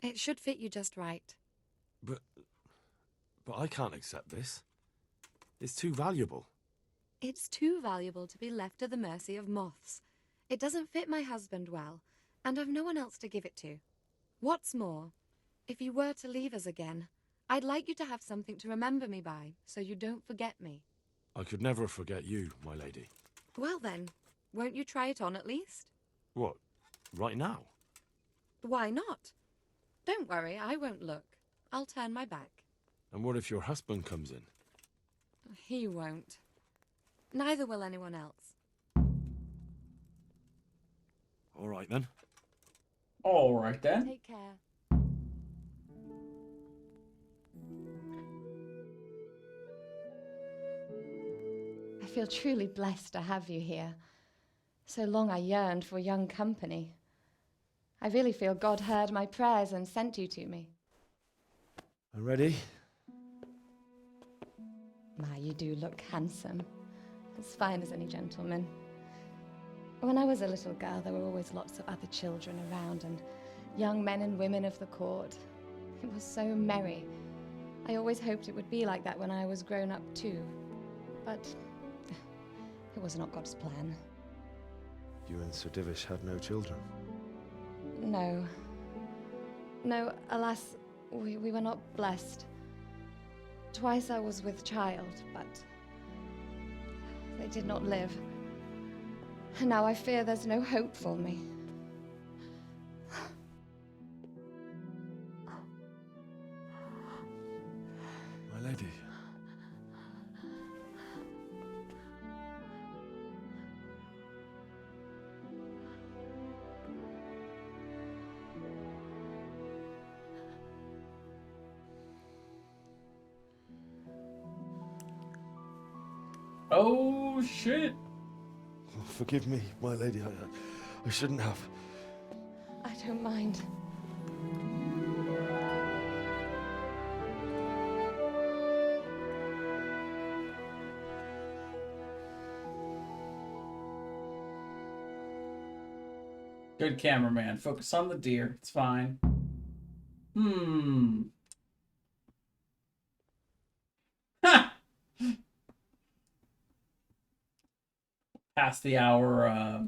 It should fit you just right. But I can't accept this. It's too valuable. It's too valuable to be left to the mercy of moths. It doesn't fit my husband well, and I've no one else to give it to. What's more, if you were to leave us again, I'd like you to have something to remember me by, so you don't forget me. I could never forget you, my lady. Well then, won't you try it on at least? What, right now? Why not? Don't worry, I won't look. I'll turn my back. And what if your husband comes in? He won't. Neither will anyone else. All right then. All right then. Take care. I feel truly blessed to have you here. So long I yearned for young company. I really feel God heard my prayers and sent you to me. Ready? My, you do look handsome. As fine as any gentleman. When I was a little girl, there were always lots of other children around and young men and women of the court. It was so merry. I always hoped it would be like that when I was grown up too. But it was not God's plan. You and Sir Divish had no children? No. No, alas, we were not blessed. Twice I was with child, but they did not live. And now I fear there's no hope for me. My lady. Oh, shit. Forgive me, my lady. I shouldn't have. I don't mind. Good cameraman. Focus on the deer. It's fine. Ha! Past the hour,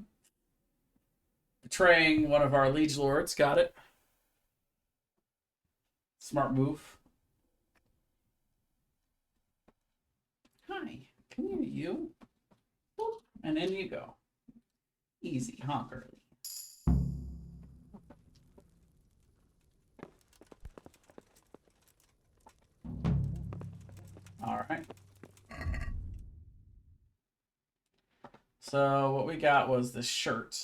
betraying one of our liege lords. Got it. Smart move. Hi. Come here, you. Boop. And in you go. Easy, honker. All right. So what we got was the shirt,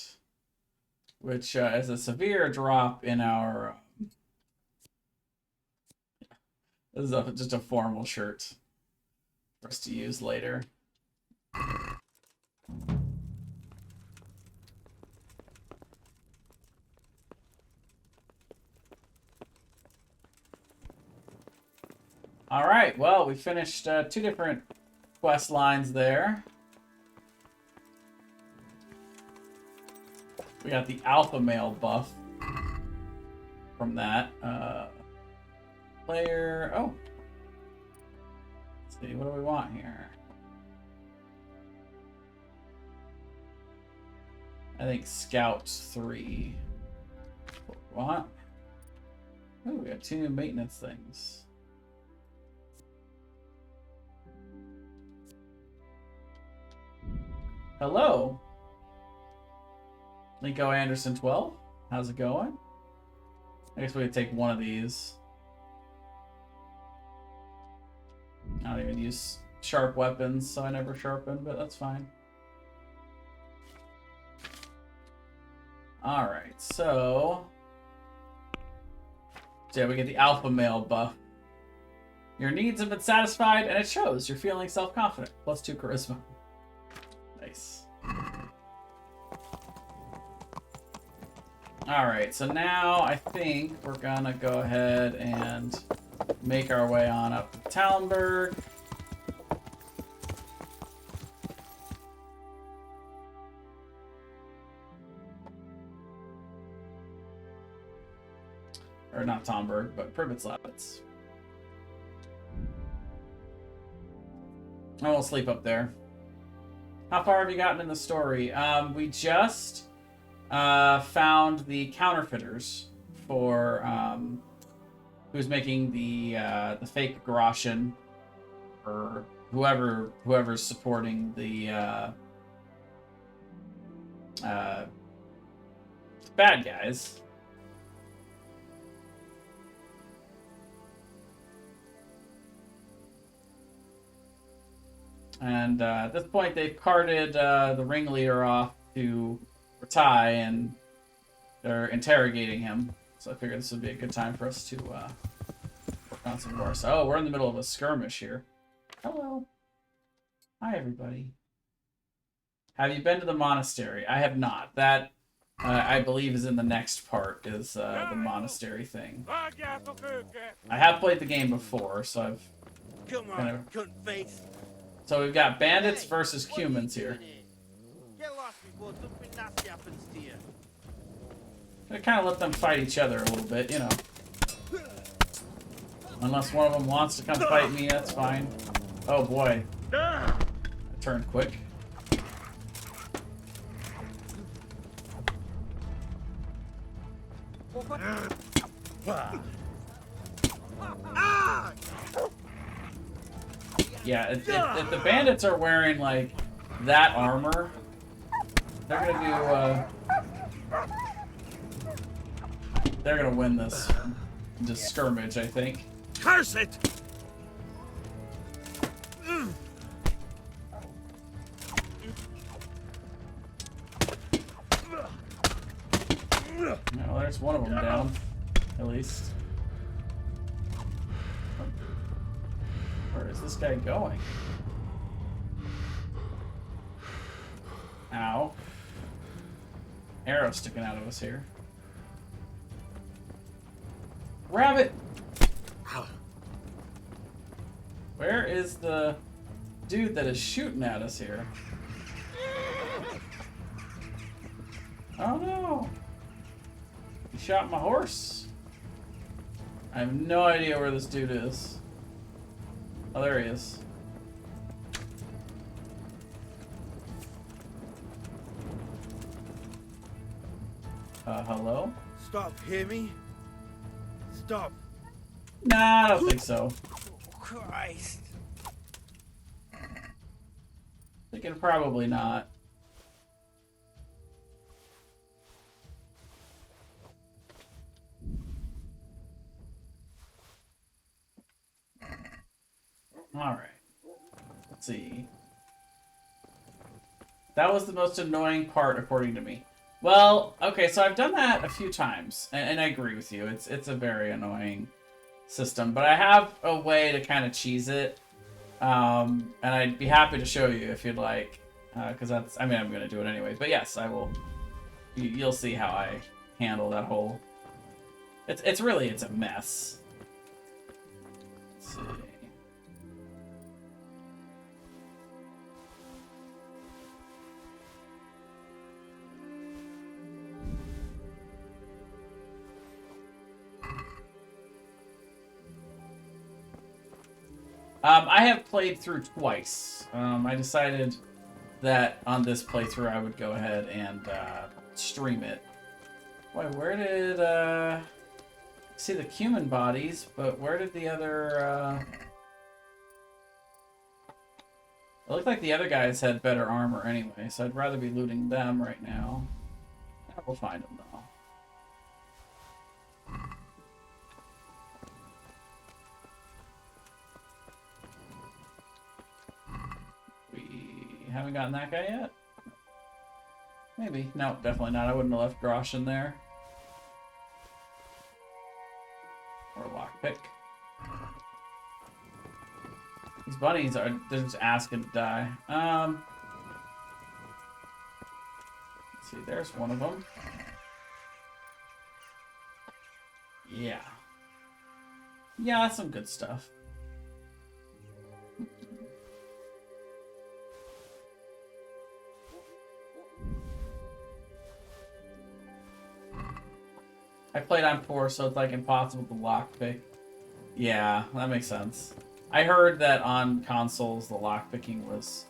which is a severe drop in our. This is just a formal shirt for us to use later. All right. Well, we finished 2 different quest lines there. We got the alpha male buff from that. Player. Oh. Let's see. What do we want here? I think Scout 3. What? Oh, we got 2 new maintenance things. Hello. Nico Anderson 12. How's it going? I guess we could take one of these. I don't even use sharp weapons, so I never sharpen, but that's fine. Alright, so yeah, we get the alpha male buff. Your needs have been satisfied, and it shows. You're feeling self-confident. +2 charisma. Nice. Alright, so now I think we're gonna go ahead and make our way on up to Talmberg. Or not Talmberg, but Pribitzlavitz. I will sleep up there. How far have you gotten in the story? We just found the counterfeiters for who's making the fake Groshen, or whoever's supporting the bad guys. And at this point, they've carted the ringleader off to Ratai, and they're interrogating him. So I figured this would be a good time for us to work on some more. So, oh, we're in the middle of a skirmish here. Hello. Hi, everybody. Have you been to the monastery? I have not. That, I believe, is in the next part, is the monastery thing. I have played the game before, so I've... Come on, cunt face. So we've got bandits versus humans here. Get lost before something nasty happens to you. Gonna kind of let them fight each other a little bit, you know. Unless one of them wants to come fight me, that's fine. Oh boy. I turned quick. Yeah, if the bandits are wearing, like, that armor, they're gonna do, they're gonna win this skirmish, I think. Curse it! Well, there's one of them down, at least. Where is this guy going? Ow. Arrow sticking out of us here. Rabbit! Where is the dude that is shooting at us here? Oh no! He shot my horse. I have no idea where this dude is. Oh, there he is. Hello? Stop, hear me? Stop. Nah, I don't think so. Christ. Thinking probably not. Alright. Let's see. That was the most annoying part, according to me. Well, okay, so I've done that a few times, and I agree with you. It's a very annoying system, but I have a way to kind of cheese it, and I'd be happy to show you if you'd like, because that's, I mean, I'm going to do it anyways, but yes, I will. You'll see how I handle that whole, it's a mess. Let's see. I have played through twice. I decided that on this playthrough I would go ahead and stream it. Boy, where did see the human bodies, but where did the other it looked like the other guys had better armor anyway, so I'd rather be looting them right now. We'll find them though. Haven't gotten that guy yet? Maybe. No, definitely not. I wouldn't have left Grosh in there. Or lockpick. These bunnies are, they're just asking to die. Let's see, there's one of them. Yeah. Yeah, that's some good stuff. I played on 4, so it's like impossible to lockpick. Yeah, that makes sense. I heard that on consoles the lockpicking was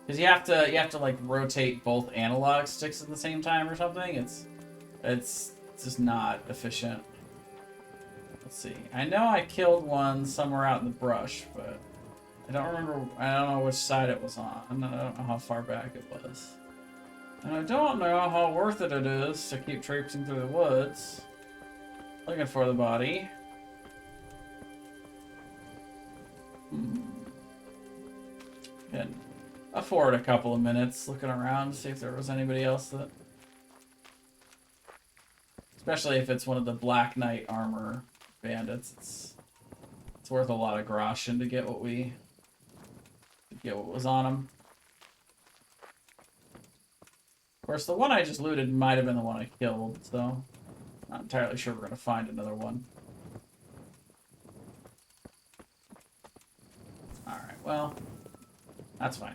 because you have to like rotate both analog sticks at the same time or something. It's just not efficient. Let's see. I know I killed one somewhere out in the brush, but I don't remember. I don't know which side it was on. I don't know how far back it was. And I don't know how worth it is to keep traipsing through the woods looking for the body. Can afford a couple of minutes looking around to see if there was anybody else that... Especially if it's one of the Black Knight armor bandits. It's worth a lot of groschen to get what was on him. Of course, the one I just looted might have been the one I killed, so not entirely sure we're going to find another one. Alright, well, that's fine.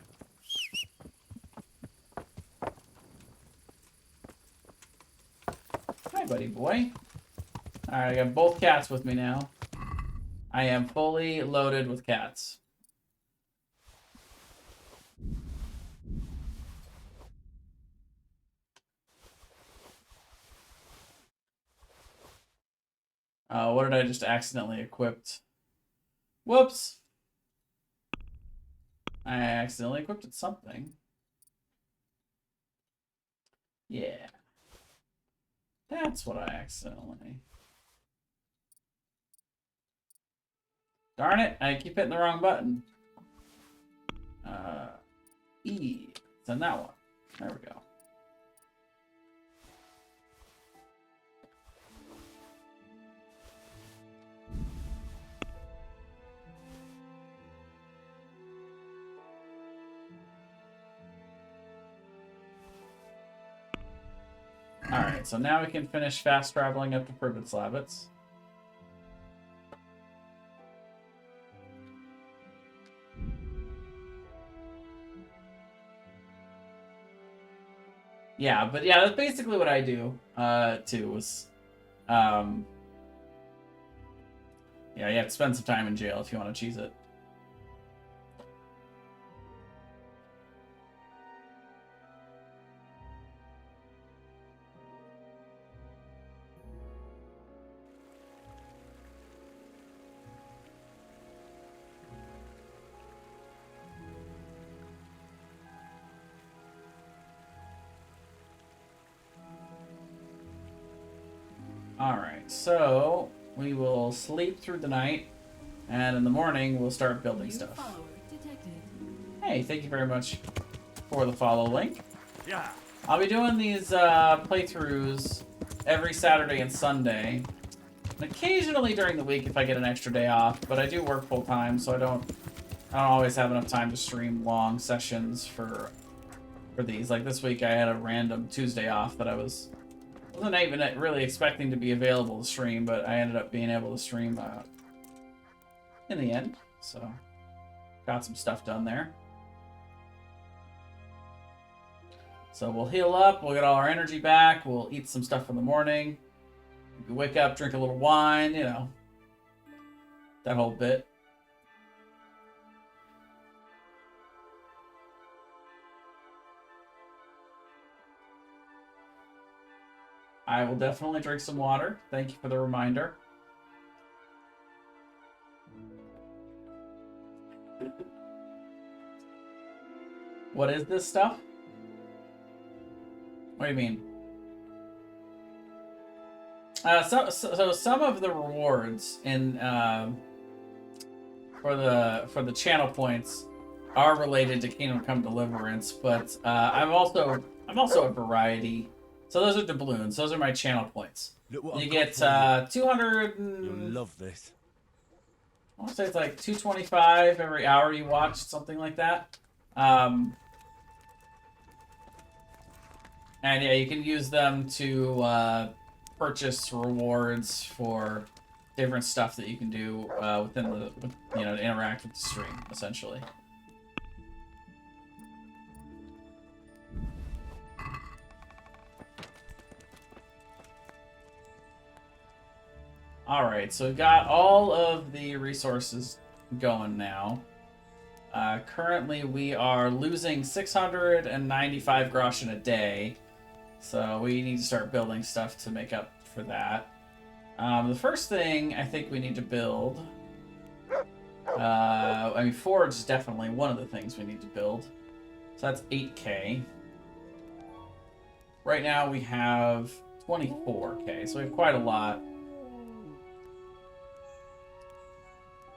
Hi, buddy boy. Alright, I got both cats with me now. I am fully loaded with cats. What did I just accidentally equipped? Whoops! I accidentally equipped something. Yeah. That's what I accidentally... Darn it, I keep hitting the wrong button. E. It's on that one. There we go. Alright, so now we can finish fast traveling up to Privet-Slavitz. Yeah, but yeah, that's basically what I do, too, was, yeah, you have to spend some time in jail if you want to cheese it. Alright, so we will sleep through the night, and in the morning we'll start building stuff. Hey, thank you very much for the follow link. Yeah. I'll be doing these playthroughs every Saturday and Sunday, and occasionally during the week if I get an extra day off, but I do work full time, so I don't always have enough time to stream long sessions for these. Like this week I had a random Tuesday off that I wasn't even really expecting to be available to stream, but I ended up being able to stream in the end, so got some stuff done there. So we'll heal up, we'll get all our energy back, we'll eat some stuff in the morning, maybe wake up, drink a little wine, you know, that whole bit. I will definitely drink some water. Thank you for the reminder. What is this stuff? What do you mean? So some of the rewards in for the channel points are related to Kingdom Come Deliverance, but I'm also a variety. So those are doubloons. Those are my channel points. You get 200. You'll love this. I want to say it's like 225 every hour you watch, something like that. And yeah, you can use them to purchase rewards for different stuff that you can do within the, you know, to interact with the stream, essentially. Alright, so we've got all of the resources going now. Currently, we are losing 695 groschen a day, so we need to start building stuff to make up for that. The first thing I think we need to build... I mean, forge is definitely one of the things we need to build. So that's 8k. Right now we have 24k, so we have quite a lot.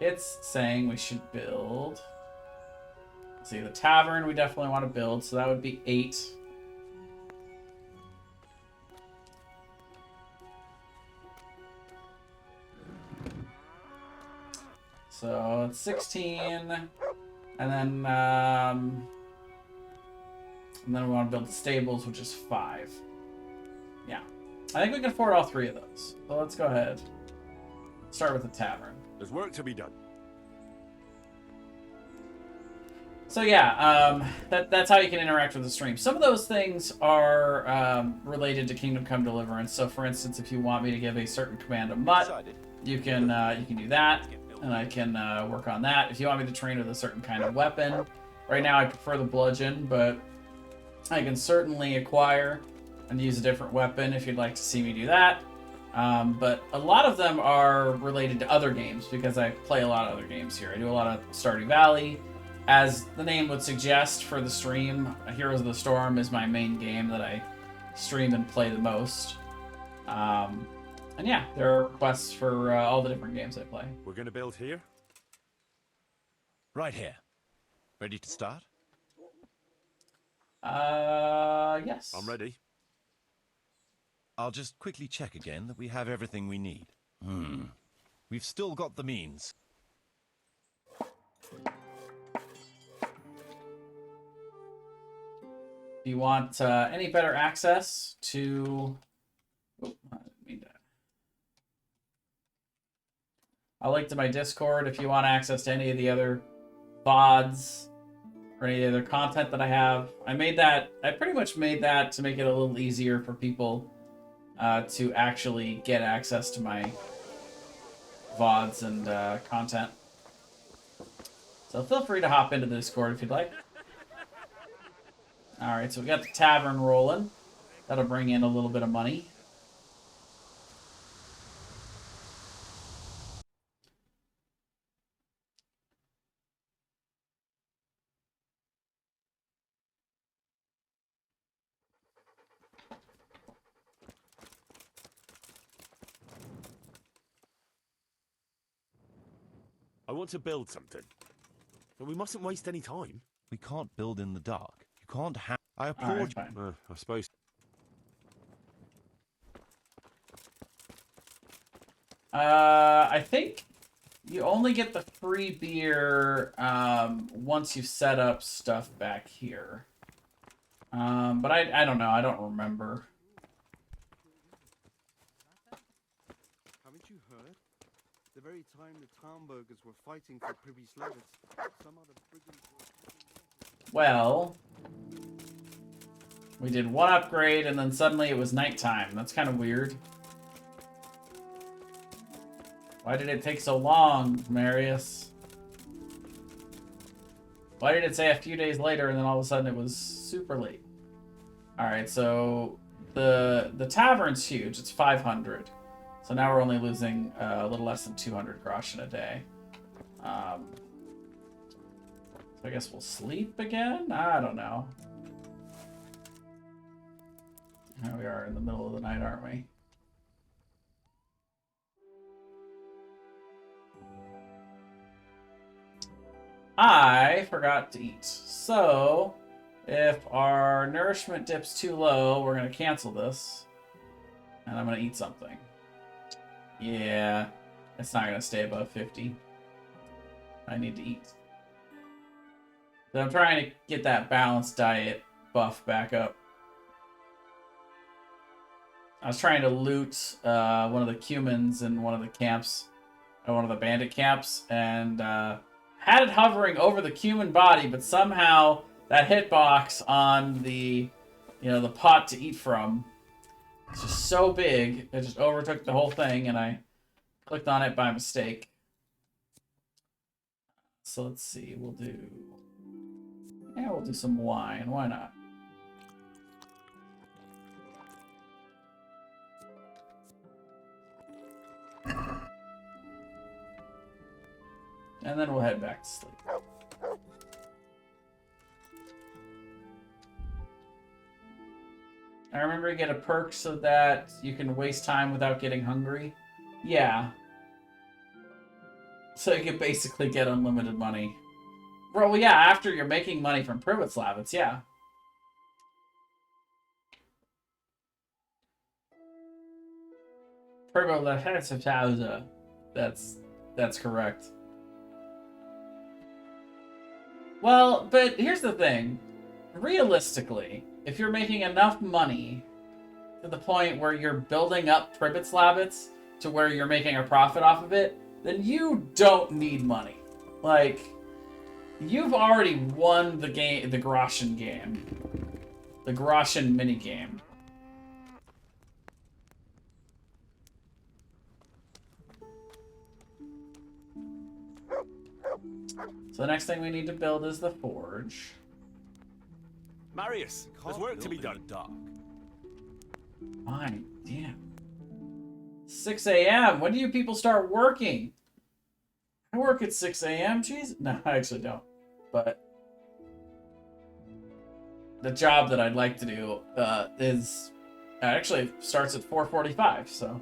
It's saying we should build... Let's see, the tavern we definitely want to build, so that would be 8. So it's 16, and then we want to build the stables, which is 5. Yeah, I think we can afford all 3 of those. So let's go ahead. Start with the tavern. There's work to be done. So yeah, that's how you can interact with the stream. Some of those things are related to Kingdom Come Deliverance. So for instance, if you want me to give a certain command a mutt, you can do that, and I can work on that. If you want me to train with a certain kind of weapon, right now I prefer the bludgeon, but I can certainly acquire and use a different weapon if you'd like to see me do that. But a lot of them are related to other games because I play a lot of other games here. I do a lot of Stardew Valley. As the name would suggest for the stream, Heroes of the Storm is my main game that I stream and play the most. And yeah, there are requests for all the different games I play. We're going to build here? Right here. Ready to start? Yes. I'm ready. I'll just quickly check again that we have everything we need. We've still got the means. Do you want any better access to... Oh, I didn't mean that. I'll link to my Discord if you want access to any of the other VODs or any other content that I have. I pretty much made that to make it a little easier for people to actually get access to my VODs and content. So feel free to hop into the Discord if you'd like. Alright, so we got the tavern rolling. That'll bring in a little bit of money. I want to build something. But we mustn't waste any time. We can't build in the dark. You can't have... I applaud applaud I suppose. I think you only get the free beer once you've set up stuff back here. But I don't know. I don't remember. Haven't you heard? The very time the Tarnburgers were fighting for Privy Slavitz, some other brigands were... Well, we did one upgrade and then suddenly it was nighttime. That's kind of weird. Why did it take so long, Marius? Why did it say a few days later and then all of a sudden it was super late? Alright, so the tavern's huge. It's 500. So now we're only losing a little less than 200 groschen a day. So I guess we'll sleep again? I don't know. Here we are in the middle of the night, aren't we? I forgot to eat. So, if our nourishment dips too low, we're going to cancel this. And I'm going to eat something. Yeah, it's not going to stay above 50. I need to eat. So I'm trying to get that balanced diet buff back up. I was trying to loot one of the Cumans in one of the camps, one of the bandit camps, and had it hovering over the Cuman body, but somehow that hitbox on the, the pot to eat from, it's just so big, it just overtook the whole thing, and I clicked on it by mistake. So let's see, we'll do some wine, why not? And then we'll head back to sleep. I remember you get a perk so that you can waste time without getting hungry. Yeah. So you can basically get unlimited money. Well, yeah, after you're making money from Privet Slavets, yeah. That's correct. Well, but here's the thing. Realistically, if you're making enough money to the point where you're building up Privet Slavets to where you're making a profit off of it, then you don't need money. Like, you've already won the game, the Groschen game. The Groschen minigame. So the next thing we need to build is the forge. Marius, there's work to be done. Dark. Fine, damn. 6 a.m. When do you people start working? I work at 6 a.m. Jeez. No, I actually don't. But the job that I'd like to do is actually starts at 4:45. So.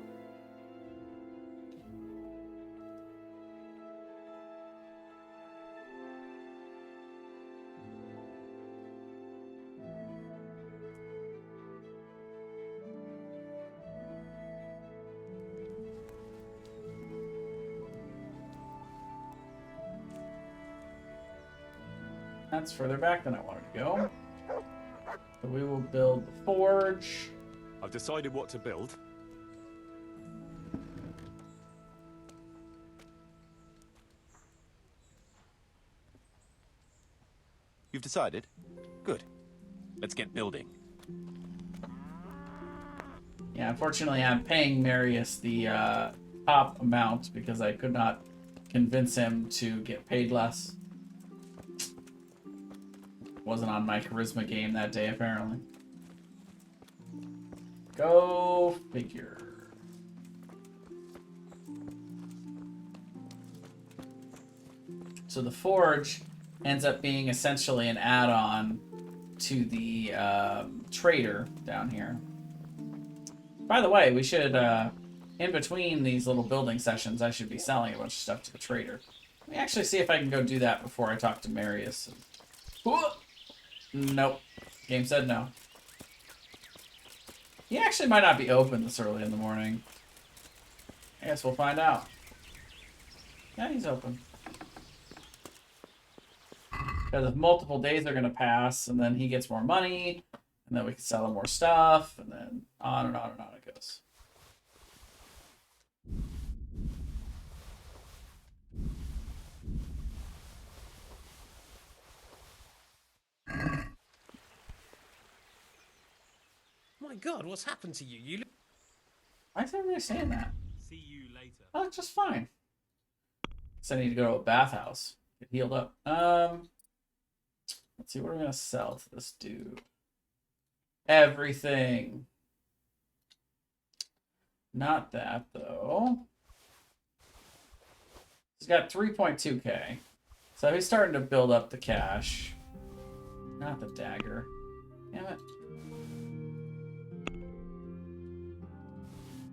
That's further back than I wanted to go. So we will build the forge. I've decided what to build. You've decided? Good. Let's get building. Yeah, unfortunately I'm paying Marius the top amount because I could not convince him to get paid less. Wasn't on my charisma game that day, apparently. Go figure. So the forge ends up being essentially an add-on to the trader down here. By the way, we should, in between these little building sessions, I should be selling a bunch of stuff to the trader. Let me actually see if I can go do that before I talk to Marius. Nope. Game said no. He actually might not be open this early in the morning. I guess we'll find out. Yeah, he's open. Because if multiple days are going to pass, and then he gets more money, and then we can sell him more stuff, and then on and on and on it goes. My God, what's happened to you? You look... Why is everybody saying that? See you later. Oh, just fine. So I need to go to a bathhouse. Get healed up. Let's see, what are we going to sell to this dude? Everything. Not that, though. He's got 3.2k. So he's starting to build up the cash. Not the dagger. Damn it.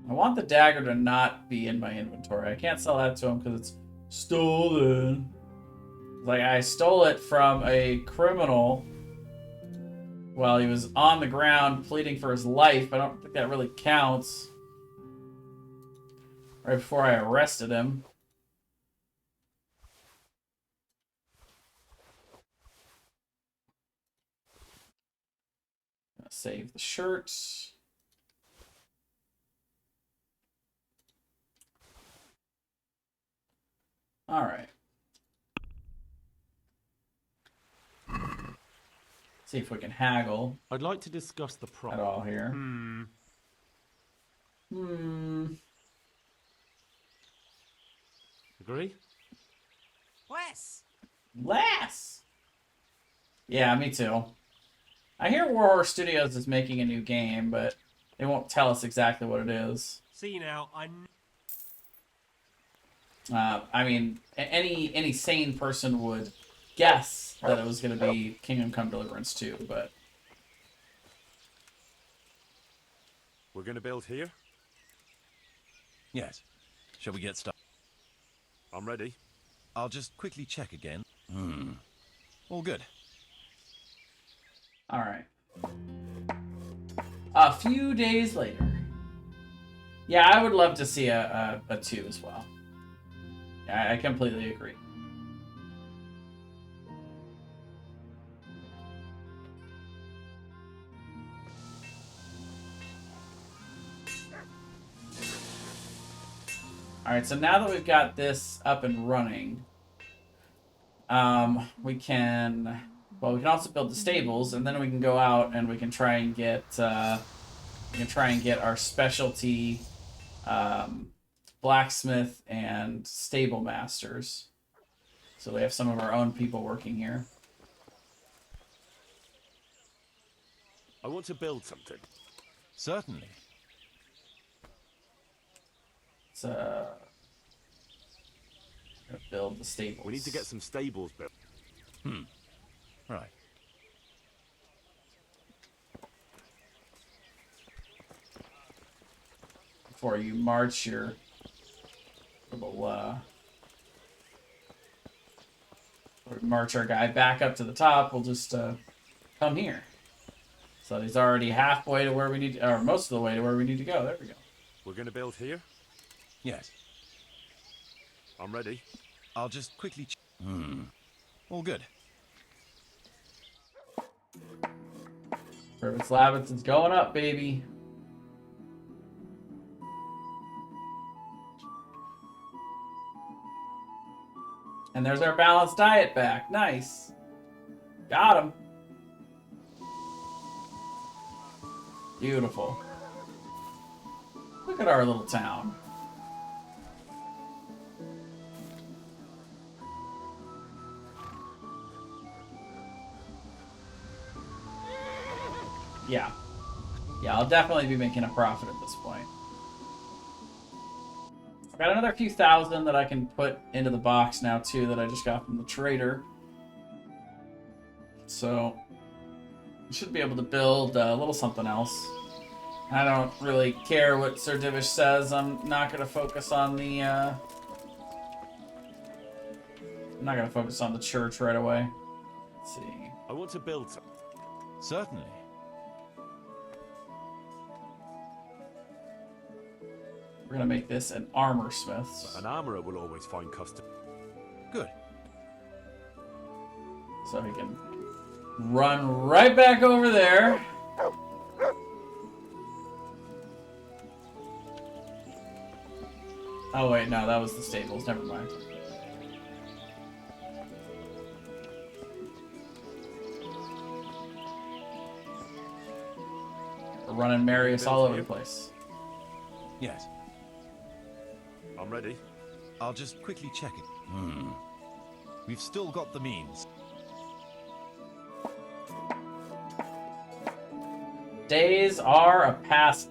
I want the dagger to not be in my inventory. I can't sell that to him because it's stolen. Like, I stole it from a criminal while he was on the ground pleading for his life. I don't think that really counts. Right before I arrested him. Gonna save the shirts. All right. See if we can haggle. I'd like to discuss the price at all here. Agree? Less. Yeah, me too. I hear Warhorse Studios is making a new game, but they won't tell us exactly what it is. See now, I mean, any sane person would guess that it was going to be Kingdom Come Deliverance 2, but... We're going to build here? Yes. Shall we get started? I'm ready. I'll just quickly check again. All good. All right. A few days later. Yeah, I would love to see a 2 as well. I completely agree. All right, so now that we've got this up and running, we can also build the stables, and then we can go out and we can try and get our specialty blacksmith and stable masters. So we have some of our own people working here. I want to build something. Certainly. Let's build the stables. We need to get some stables built. Right. Before you march your little march our guy back up to the top, we'll just come here. So he's already halfway to where we need, or most of the way to where we need to go. There we go. We're going to build here? Yes. I'm ready. I'll just quickly all good. Perfect Slavitz is going up, baby. And there's our balanced diet back. Nice. Got him. Beautiful. Look at our little town. Yeah. Yeah, I'll definitely be making a profit at this point. I've got another few thousand that I can put into the box now, too, that I just got from the trader. So, I should be able to build a little something else. I don't really care what Sir Divish says. I'm not going to focus on the, I'm not going to focus on the church right away. Let's see. I want to build something. Certainly. We're going to make this an armor smith. An armorer will always find custom. Good. So he can run right back over there. Oh wait, no, that was the stables. Never mind. We're running Marius all over the place. Yes. I'm ready. I'll just quickly check it. We've still got the means. Days are a pass.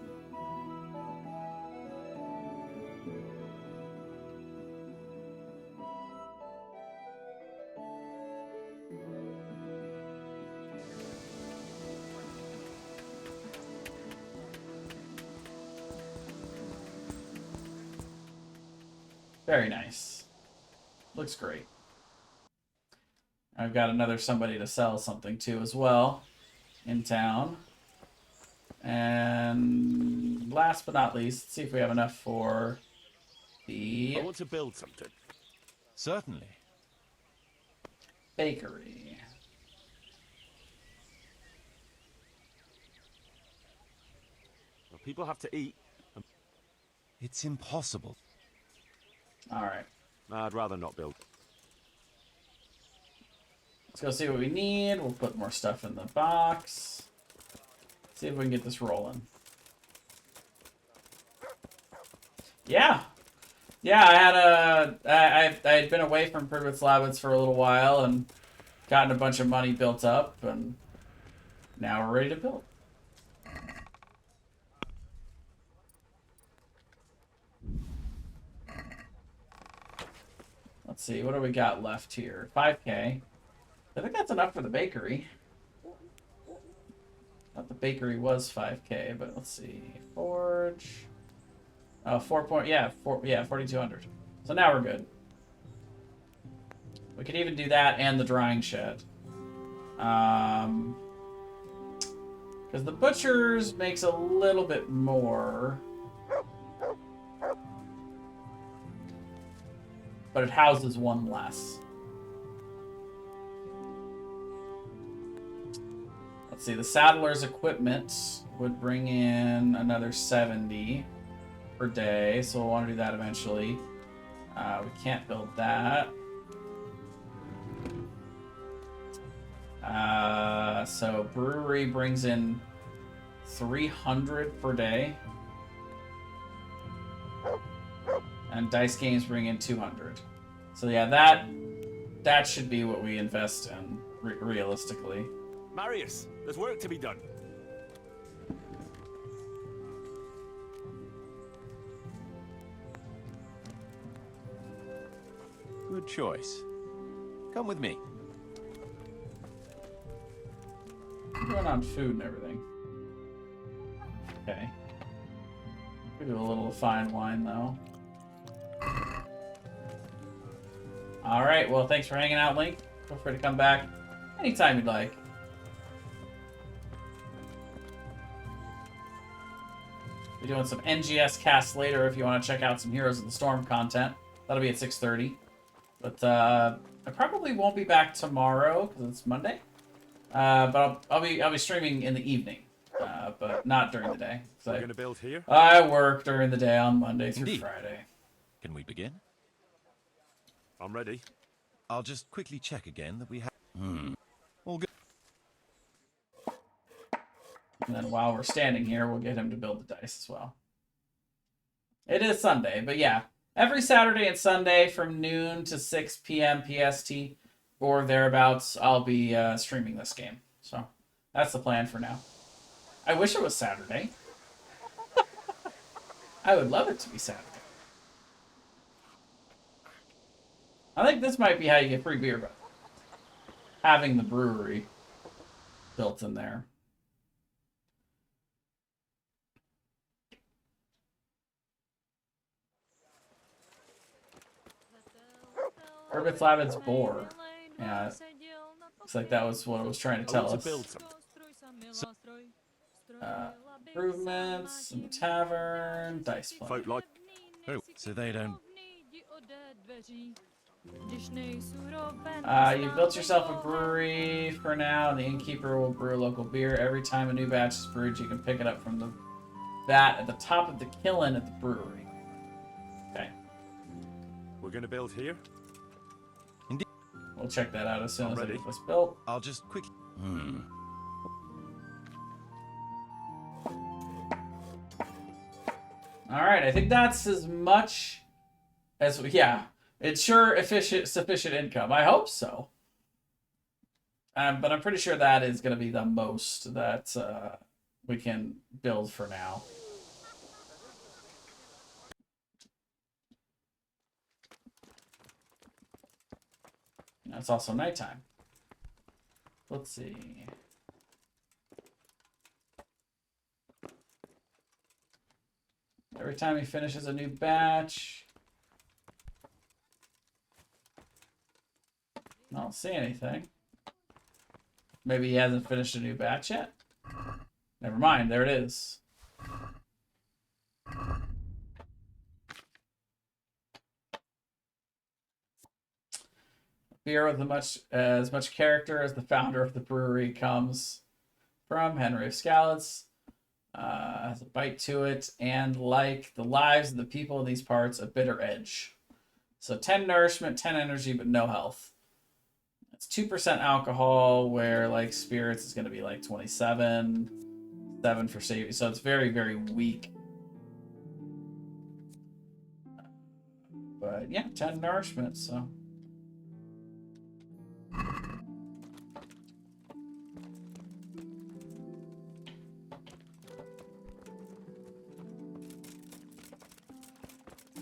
Very nice. Looks great. I've got another somebody to sell something to as well in town. And last but not least, let's see if we have enough for the... I want to build something. Certainly. Bakery. Well, people have to eat. It's impossible. All right. I'd rather not build. Let's go see what we need. We'll put more stuff in the box. See if we can get this rolling. Yeah. Yeah, I had been away from Privet for a little while and gotten a bunch of money built up, and now we're ready to build. Let's see, what do we got left here? 5K. I think that's enough for the bakery. Thought the bakery was 5K, but let's see. Forge. 4,200. So now we're good. We could even do that and the drying shed. Because the butcher's makes a little bit more. But it houses one less. Let's see, the saddler's equipment would bring in another 70 per day, so we'll want to do that eventually. We can't build that. So brewery brings in 300 per day. And dice games bring in 200. So yeah, that should be what we invest in, realistically. Marius, there's work to be done. Good choice. Come with me. What's going on food and everything? Okay. We do a little fine wine though. Alright, well thanks for hanging out, Link. Feel free to come back anytime you'd like. We're doing some NGS casts later if you want to check out some Heroes of the Storm content. That'll be at 6:30. But I probably won't be back tomorrow because it's Monday. But I'll be streaming in the evening, but not during the day. We're gonna build here. I work during the day on Monday through Indeed. Friday. Can we begin? I'm ready. I'll just quickly check again that we have... All good. And then while we're standing here, we'll get him to build the dice as well. It is Sunday, but yeah. Every Saturday and Sunday from noon to 6 p.m. PST or thereabouts, I'll be streaming this game. So that's the plan for now. I wish it was Saturday. I would love it to be Saturday. I think this might be how you get free beer, but having the brewery built in there. Herbert Lavin's boar. Yeah, looks like that was what it was trying to tell us. Improvements in the tavern, dice play. So they don't... You built yourself a brewery for now. The innkeeper will brew local beer. Every time a new batch is brewed, you can pick it up from the vat at the top of the kiln at the brewery. Okay. We're gonna build here. Indeed. We'll check that out as soon as ready. I get this built. I'll just quickly... Alright, I think that's as much as... Yeah, it's sure sufficient income. I hope so. But I'm pretty sure that is going to be the most that we can build for now. It's also nighttime. Let's see. Every time he finishes a new batch. I don't see anything. Maybe he hasn't finished a new batch yet? Never mind, there it is. Beer with as much character as the founder of the brewery comes from Henry of Skalitz. Has a bite to it, and like the lives of the people in these parts, a bitter edge. So 10 nourishment, 10 energy, but no health. It's 2% alcohol, where like spirits is going to be like 27, 7 for saving. So it's very, very weak. But yeah, 10 nourishment, so.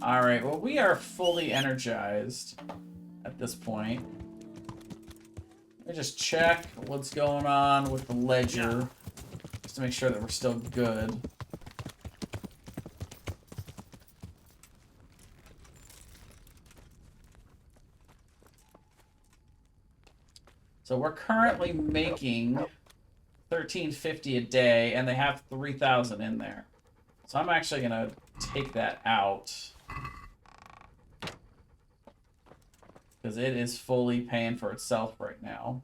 All right, well, we are fully energized at this point. Let me just check what's going on with the ledger, just to make sure that we're still good. So we're currently making $13.50 a day, and they have 3,000 in there. So I'm actually gonna take that out, because it is fully paying for itself right now.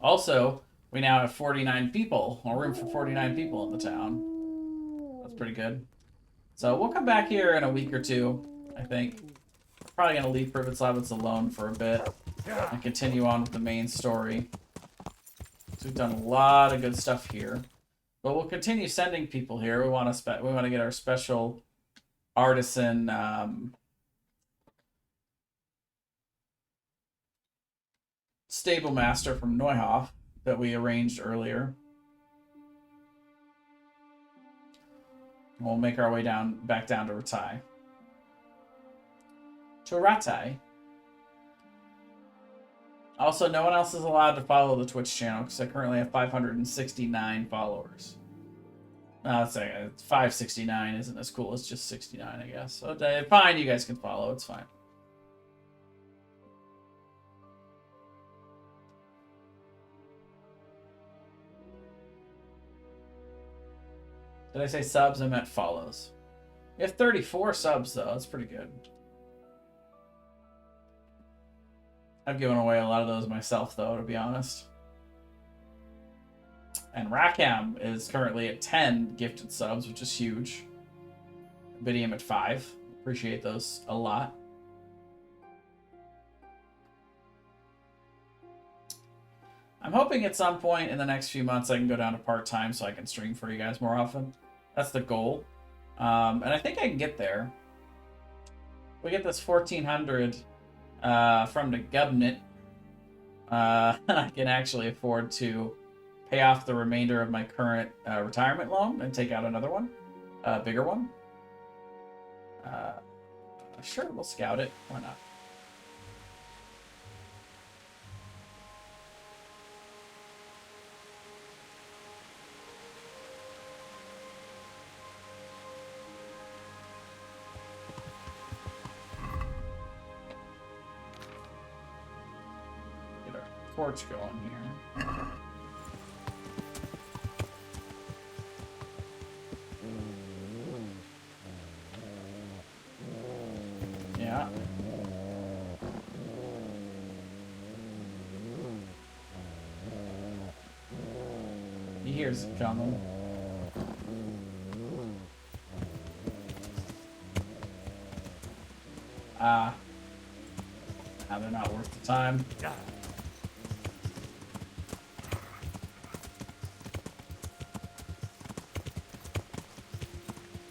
Also, we now have 49 people, or room for 49 people in the town. That's pretty good. So we'll come back here in a week or two, I think. Probably gonna leave Privet Slavitz alone for a bit and continue on with the main story. So we've done a lot of good stuff here, but we'll continue sending people here. We want to get our special artisan stable master from Neuhof that we arranged earlier. We'll make our way back down to Ratai. Also, no one else is allowed to follow the Twitch channel because I currently have 569 followers. No, it's 569 isn't as cool as just 69, I guess. So fine, you guys can follow. It's fine. Did I say subs? I meant follows. We have 34 subs, though. That's pretty good. I've given away a lot of those myself, though, to be honest. And Rackham is currently at 10 gifted subs, which is huge. Bidium at 5. Appreciate those a lot. I'm hoping at some point in the next few months I can go down to part-time so I can stream for you guys more often. That's the goal. And I think I can get there. We get this 1,400 from the government. I can actually afford to pay off the remainder of my current retirement loan and take out another one, a bigger one. Sure, we'll scout it. Why not? Get our torch going here. Yeah. He hears it coming. Now they're not worth the time.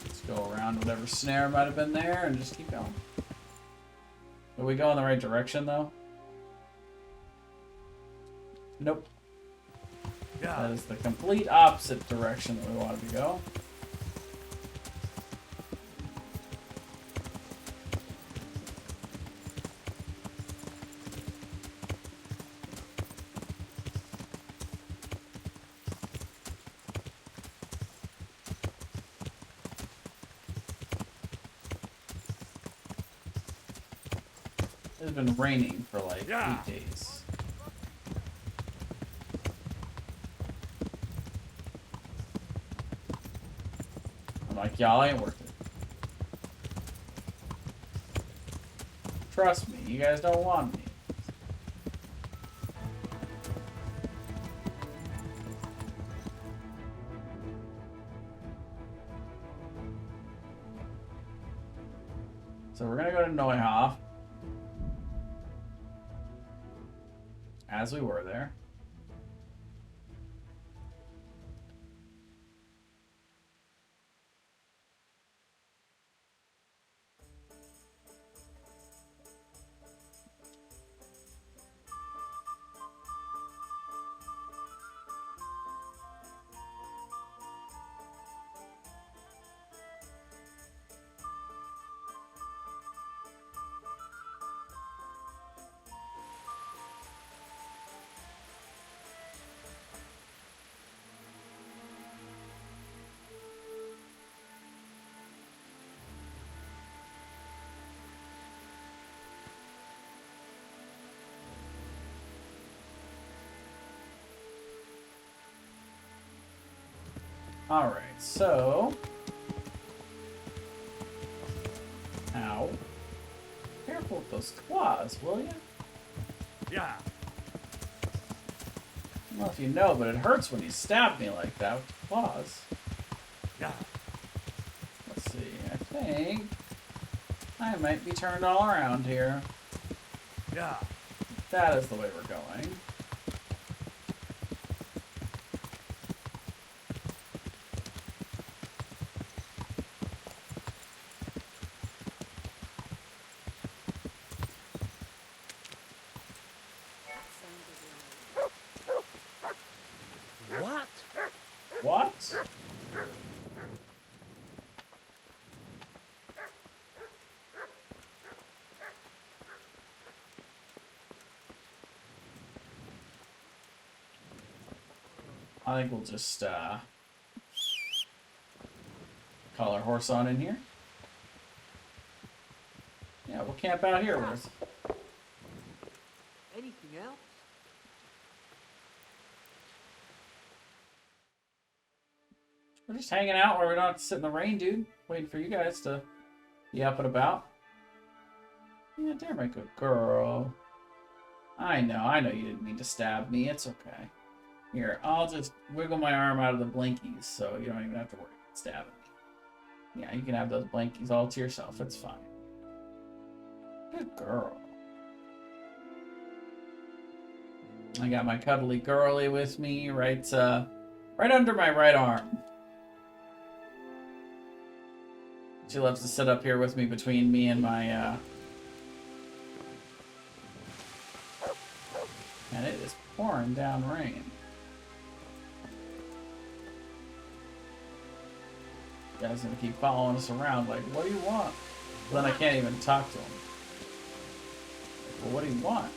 Let's go around whatever snare might have been there and just keep going. Will we go in the right direction, though? Nope. That is the complete opposite direction that we wanted to go. It's been raining for like 8 days. I'm like, y'all ain't worth it. Trust me, you guys don't want me. in Neuhof. As we were there. Alright, so... Ow. Careful with those claws, will you? Yeah. I don't know if you know, but it hurts when you stab me like that with the claws. Yeah. Let's see, I think... I might be turned all around here. Yeah. That is the way we're going. What? What? I think we'll just call our horse on in here. Yeah, we'll camp out here. Anything else? We're just hanging out where we don't have to sit in the rain, dude. Waiting for you guys to be up and about. Yeah, there, my good girl. I know you didn't mean to stab me. It's okay. Here, I'll just wiggle my arm out of the blinkies so you don't even have to worry about stabbing me. Yeah, you can have those blinkies all to yourself. It's fine. Good girl. I got my cuddly girly with me right under my right arm. She loves to sit up here with me between me and my and it is pouring down rain. You guys gonna keep following us around like, what do you want? Then I can't even talk to him. Well, what do you want?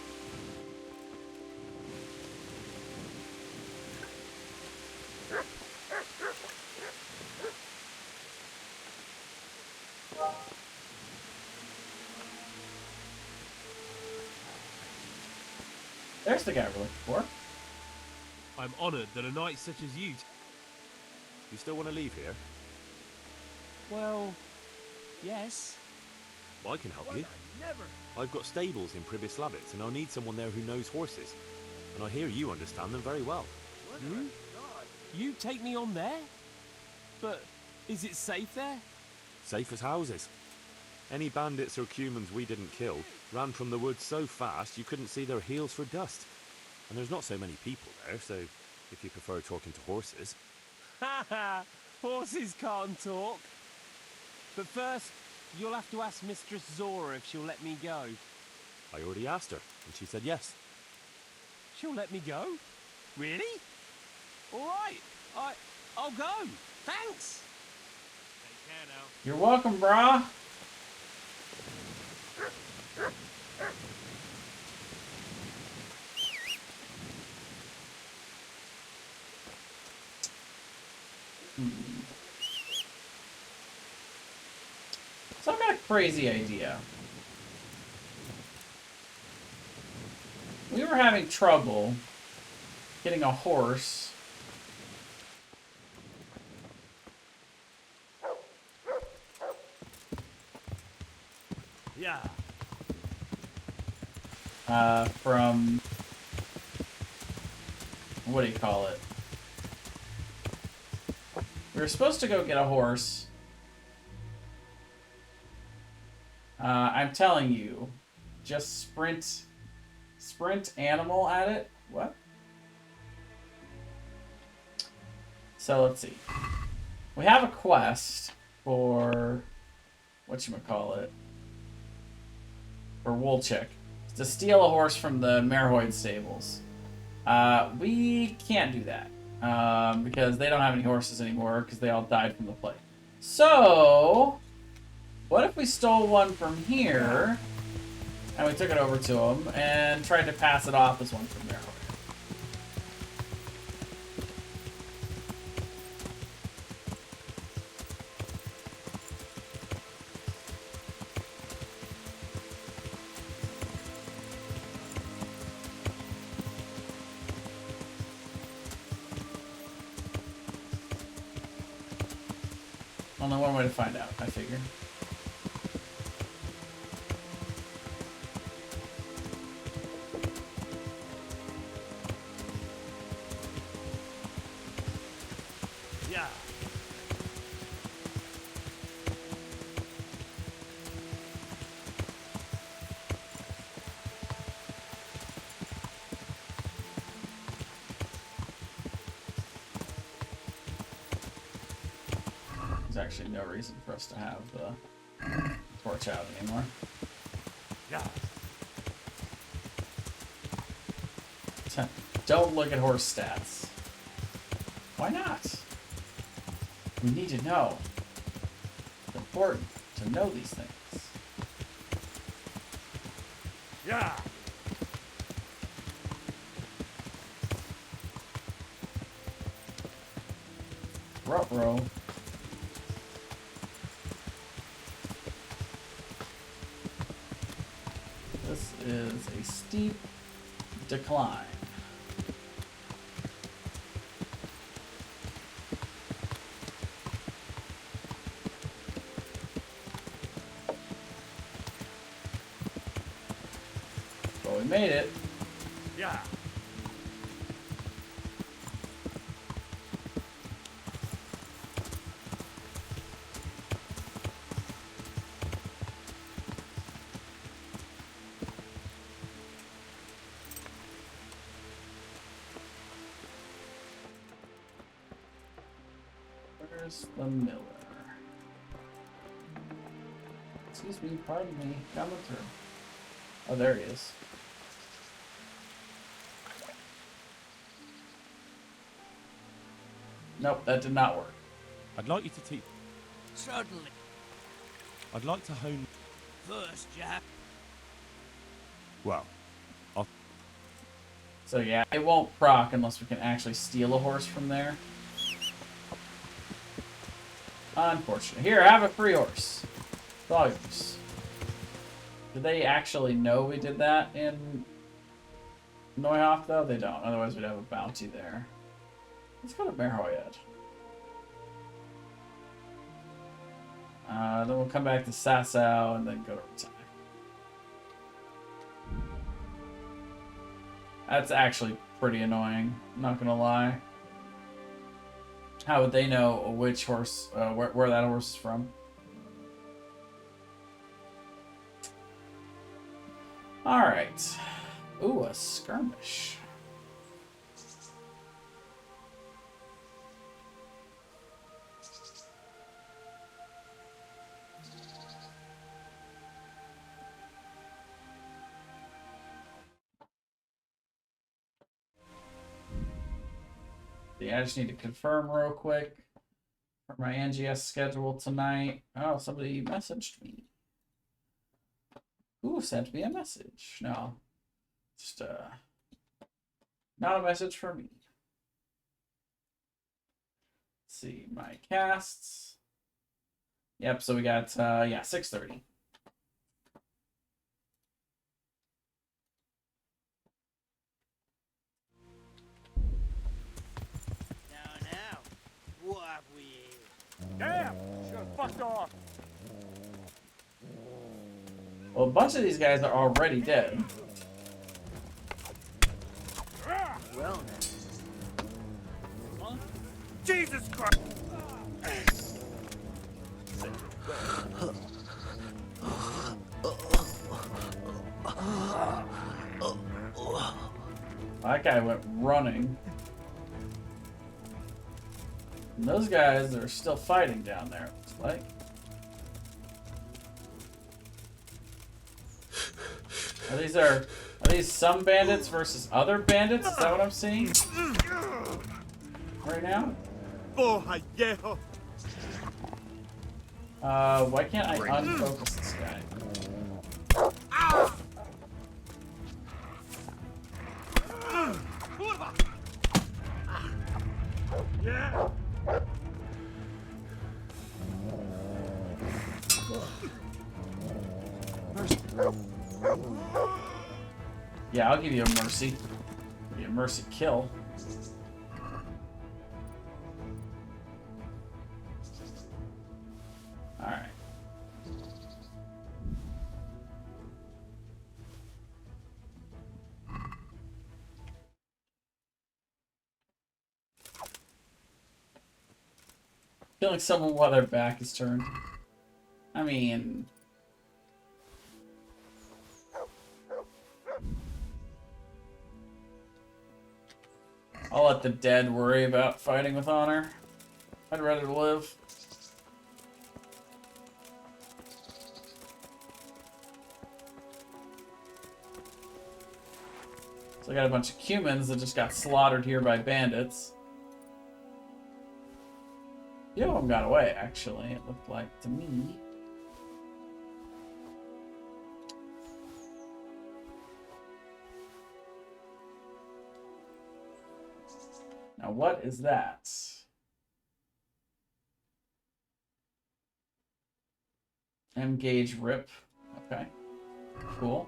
There's the guy we're looking for. I'm honored that a knight such as you... You still want to leave here? Well, yes. I can help you. I've got stables in Pribyslavitz, and I'll need someone there who knows horses. And I hear you understand them very well. You take me on there? But is it safe there? Safe as houses. Any bandits or cumans we didn't kill ran from the woods so fast you couldn't see their heels for dust. And there's not so many people there, so if you prefer talking to horses... Ha ha! Horses can't talk. But first, you'll have to ask Mistress Zora if she'll let me go. I already asked her, and she said yes. She'll let me go? Really? All right, I'll go. Thanks. Take care now. You're welcome, brah. So I've got a crazy idea. We were having trouble getting a horse. Yeah. From... What do you call it? We were supposed to go get a horse I'm telling you, just sprint animal at it. What? So let's see. We have a quest for whatchamacallit. For Woolchick. To steal a horse from the Merhoid stables. We can't do that. Because they don't have any horses anymore because they all died from the plague. So, what if we stole one from here and we took it over to them and tried to pass it off as one from Merhoid? Only one way to find out, I figure. Yeah. There's actually no reason for us to have the torch out anymore. Yeah. Don't look at horse stats. Why not? We need to know. It's important to know these things. Yeah. Ruh-roh. This is a steep decline. But we made it. Yeah. Where's the miller? Excuse me, pardon me, coming through. Oh, there he is. Nope, that did not work. I'd like you to teach. Certainly. I'd like to hone. First, Jack. Well, I'll. So yeah, it won't proc unless we can actually steal a horse from there. Unfortunate. Here, have a free horse. It's all yours. Did they actually know we did that in Neuhof, though? They don't. Otherwise, we'd have a bounty there. Let's go to Merhoyed. Then we'll come back to Sasau and then go to Rutai. That's actually pretty annoying, I'm not gonna lie. How would they know which horse, where that horse is from? Alright. Ooh, a skirmish. Yeah, I just need to confirm real quick for my NGS schedule tonight. Oh, somebody messaged me. Ooh, sent me a message. No, just not a message for me. Let's see, my casts. Yep, so we got, yeah, 6:30. Now, what have we here? Damn! Should have fucked off. Well, a bunch of these guys are already dead. Well, Huh? Jesus Christ! That guy went running. And those guys are still fighting down there, it looks like. Are these some bandits versus other bandits? Is that what I'm seeing? Right now? Why can't I unfocus this guy? Yeah, I'll give you a mercy. Give you a mercy kill. Alright. Killing someone while their back is turned. I mean... I'll let the dead worry about fighting with honor. I'd rather live. So I got a bunch of humans that just got slaughtered here by bandits. A few of them got away, actually, it looked like to me. Now, what is that? Engage rip. Okay. Cool.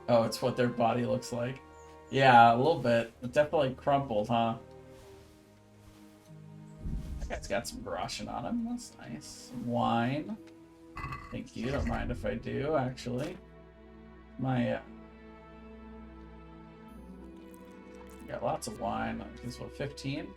Oh, it's what their body looks like. Yeah, a little bit. It definitely crumpled, huh? That guy's got some Groshin on him. That's nice. Some wine. Thank you. Don't mind if I do, actually. My, got lots of wine. I guess what, 15?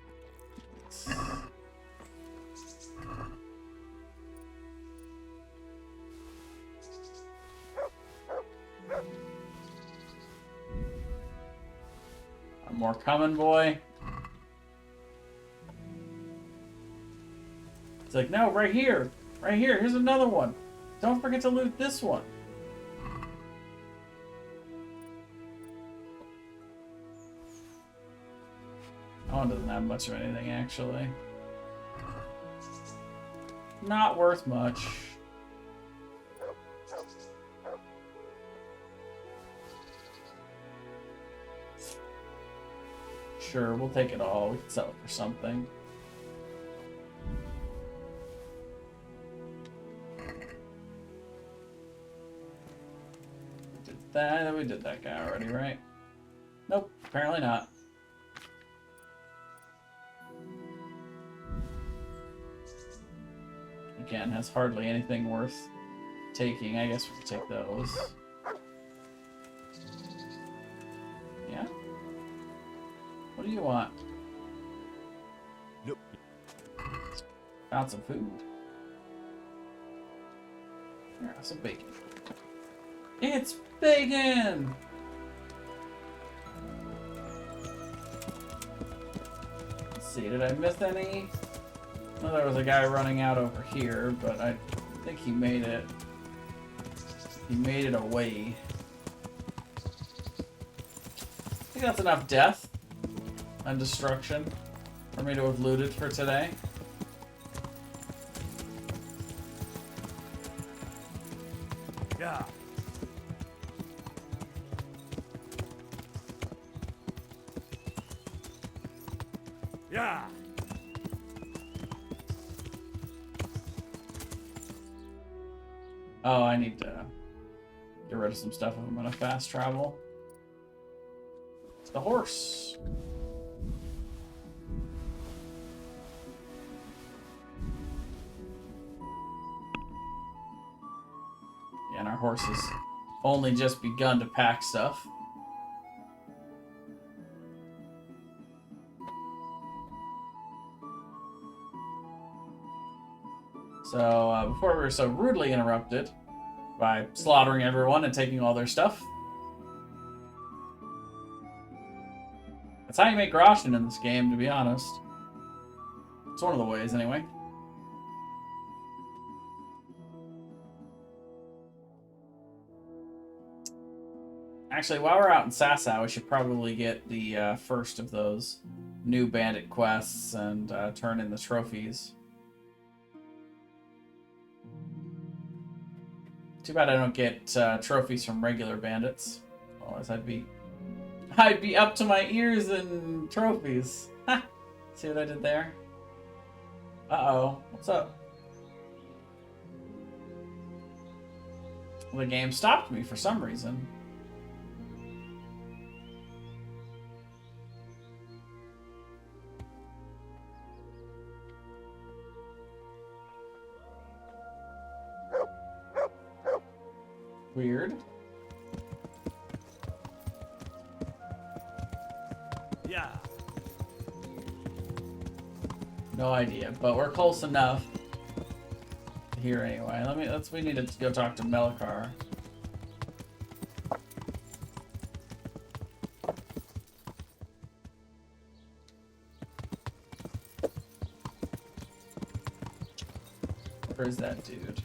More coming, boy. It's like, no, right here. Right here. Here's another one. Don't forget to loot this one. That one doesn't have much of anything, actually. Not worth much. Sure, we'll take it all. We can sell it for something. We did that guy already, right? Nope, apparently not. Again, has hardly anything worth taking. I guess we can take those. Yeah? What do you want? Look. Found some food. Here, have some bacon. It's bacon! Let's see, did I miss any? No, there was a guy running out over here, but I think he made it. He made it away. I think that's enough death and destruction for me to have looted for today. Yeah. Yeah. Oh, I need to get rid of some stuff if I'm gonna fast travel. It's the horse. Yeah, and our horse has only just begun to pack stuff. So, before we were so rudely interrupted by slaughtering everyone and taking all their stuff. That's how you make Groschen in this game, to be honest. It's one of the ways, anyway. Actually, while we're out in Sasau, we should probably get the first of those new bandit quests and turn in the trophies. Too bad I don't get trophies from regular bandits. Otherwise, I'd be up to my ears in trophies. Ha! See what I did there? Uh-oh. What's up? The game stopped me for some reason. Weird. Yeah. No idea, but we're close enough here anyway. We need to go talk to Melkar. Where is that dude?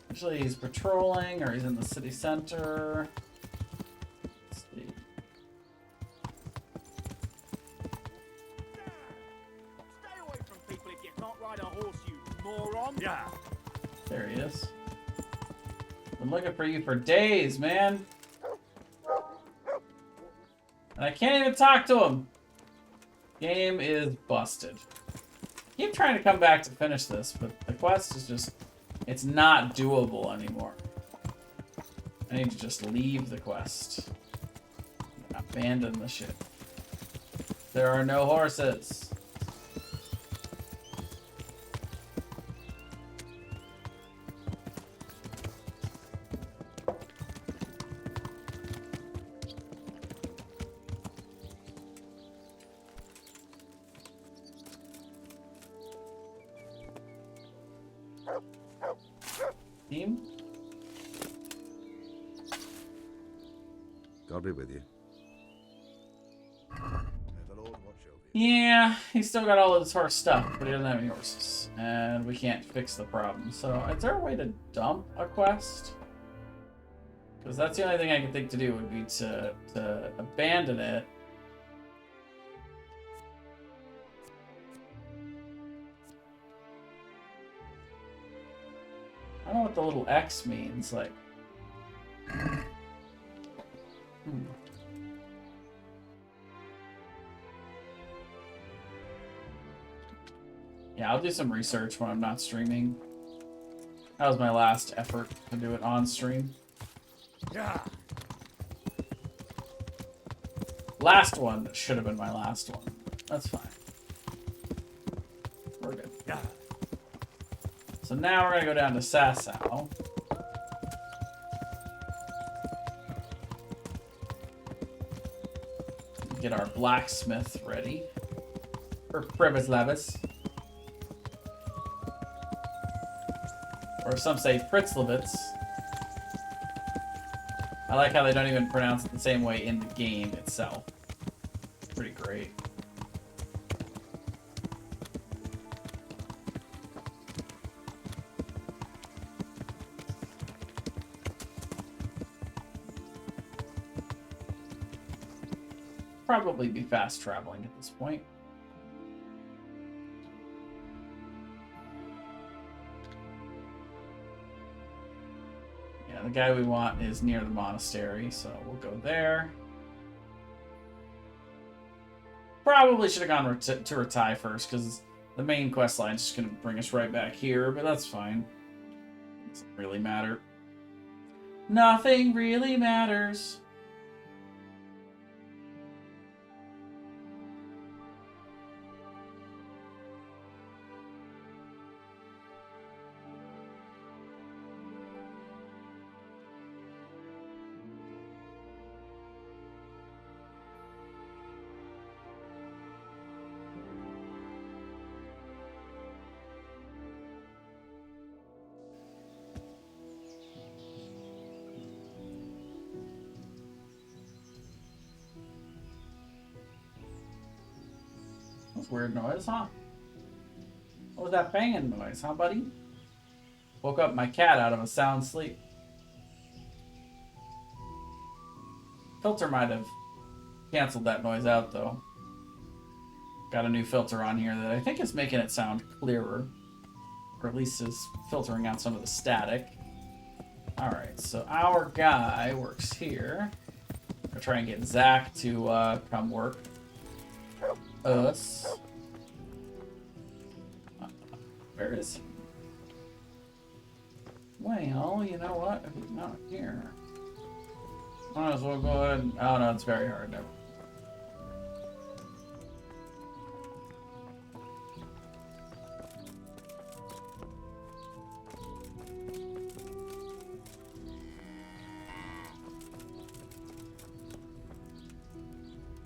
Usually he's patrolling or he's in the city center. Let's see. Stay away from people if you can't ride a horse, you moron. Yeah. There he is. Been looking for you for days, man. And I can't even talk to him. Game is busted. Keep trying to come back to finish this, but the quest is just... It's not doable anymore. I need to just leave the quest. Abandon the ship. There are no horses. Team? God be with you. Yeah, he's still got all of his horse stuff, but he doesn't have any horses. And we can't fix the problem. So, is there a way to dump a quest? Because that's the only thing I can think to do would be to abandon it. I don't know what the little X means, like... Yeah, I'll do some research when I'm not streaming. That was my last effort to do it on stream. Yeah. Last one should have been my last one. That's fine. We're good. Yeah. So now we're gonna go down to Sasau. Get our blacksmith ready. For Privis Levis. Or some say Pritzlevitz. I like how they don't even pronounce it the same way in the game itself. Pretty great. Probably be fast traveling at this point. Yeah, the guy we want is near the monastery, so we'll go there. Probably should have gone to Ratai first, because the main quest line is just going to bring us right back here, but that's fine. Doesn't really matter. Nothing really matters. That's a weird noise, huh? What was that banging noise, huh, buddy? Woke up my cat out of a sound sleep. Filter might have canceled that noise out, though. Got a new filter on here that I think is making it sound clearer. Or at least is filtering out some of the static. Alright, so our guy works here. I'll try and get Zach to come work. Us. Where is he? Well, you know what? If he's not here, might as well go ahead and... Oh no, it's very hard. Never.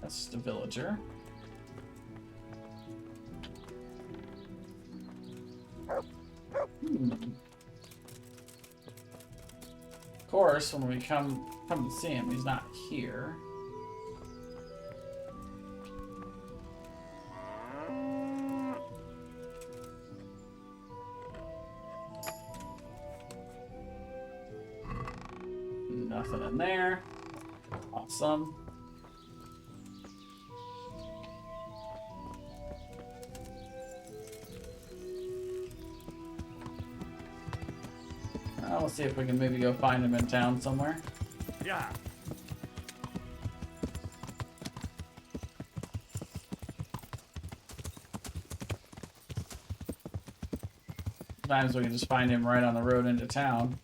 That's just a villager. Of course, when we come to see him, he's not here. Nothing in there. Awesome. We'll see if we can maybe go find him in town somewhere. Yeah. Sometimes we can just find him right on the road into town.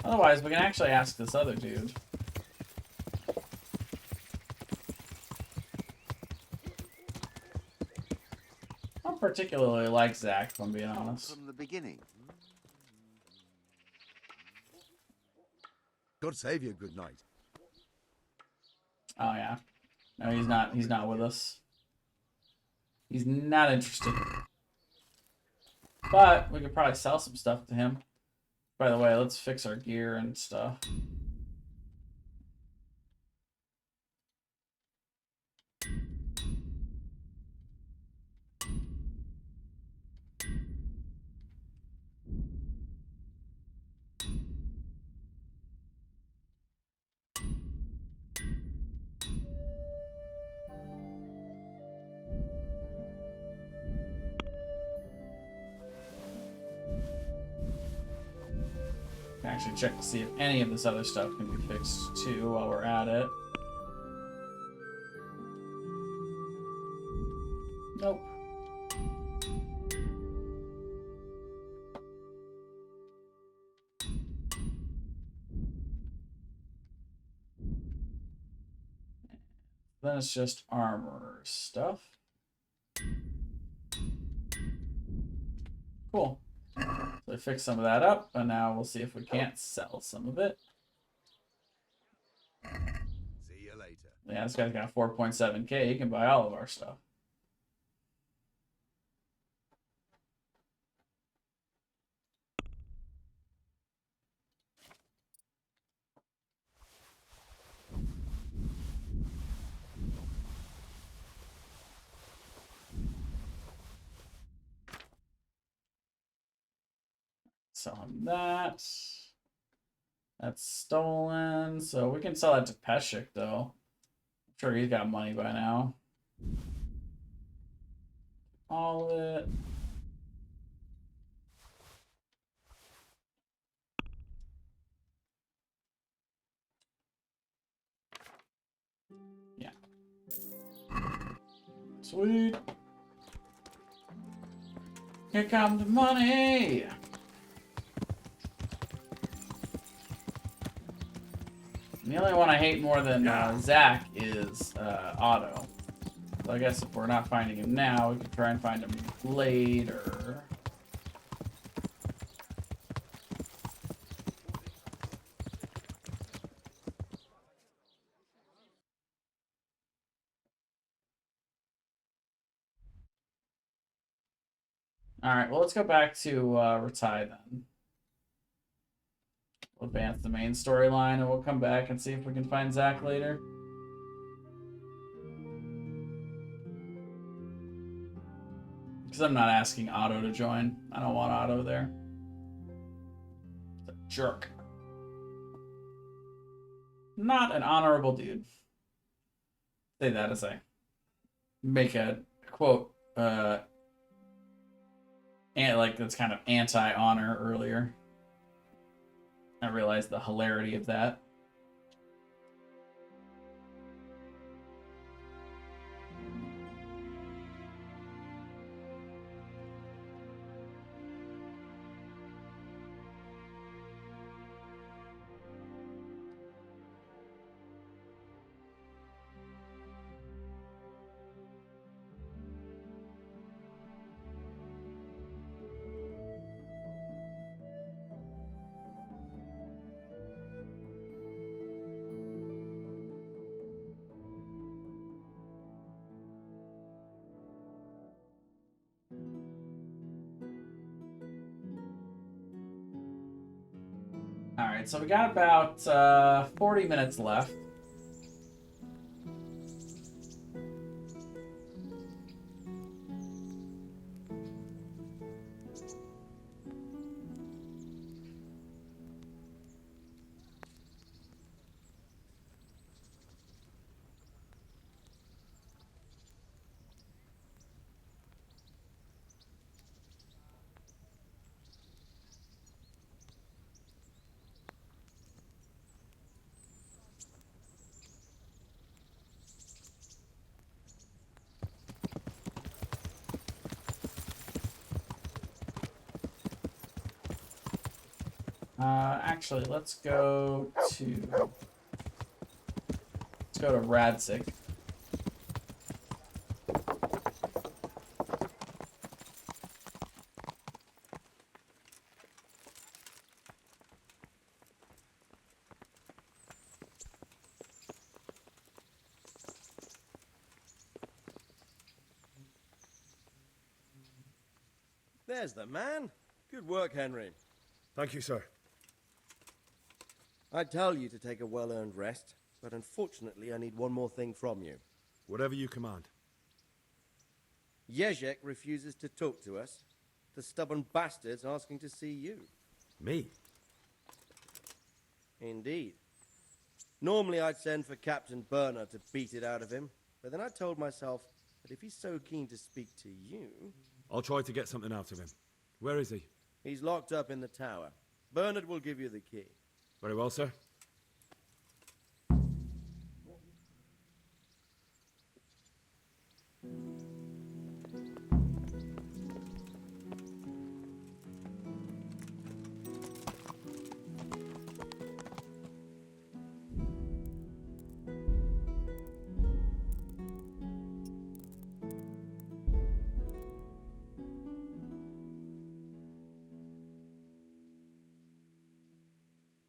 Otherwise, we can actually ask this other dude. I don't particularly like Zach, if I'm being honest. From the beginning. God save you, good night. Oh yeah. No, he's not with us. He's not interested. But we could probably sell some stuff to him. By the way, let's fix our gear and stuff. Actually check to see if any of this other stuff can be fixed too while we're at it. Nope. Then it's just armor stuff. Cool. So we fixed some of that up, and now we'll see if we can't sell some of it. See you later. Yeah, this guy's got 4.7k. He can buy all of our stuff. Sell him that. That's stolen, so we can sell that to Peshik, though. I'm sure he's got money by now. All of it. Yeah. Sweet. Here comes the money. The only one I hate more than Zach is Otto. So I guess if we're not finding him now, we can try and find him later. Alright, well, let's go back to Ratai then. We'll advance the main storyline and we'll come back and see if we can find Zack later. Because I'm not asking Otto to join. I don't want Otto there. He's a jerk. Not an honorable dude. Say that as I make a quote, and like that's kind of anti-honor earlier. I realized the hilarity of that. Alright, so we got about 40 minutes left. Actually, let's go to Radzik. There's the man. Good work, Henry. Thank you, sir. I tell you to take a well-earned rest, but unfortunately I need one more thing from you. Whatever you command. Jezek refuses to talk to us. The stubborn bastard's asking to see you. Me? Indeed. Normally I'd send for Captain Burner to beat it out of him, but then I told myself that if he's so keen to speak to you... I'll try to get something out of him. Where is he? He's locked up in the tower. Bernard will give you the key. Very well, sir.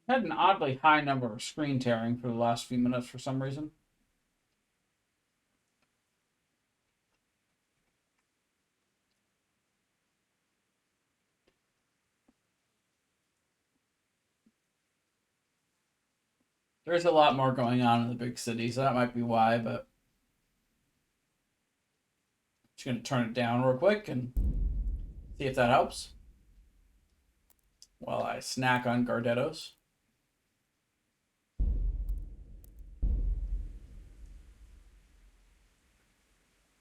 Had an oddly high number of screen tearing for the last few minutes for some reason. There's a lot more going on in the big city, so that might be why, but just gonna turn it down real quick and see if that helps while I snack on Gardettos.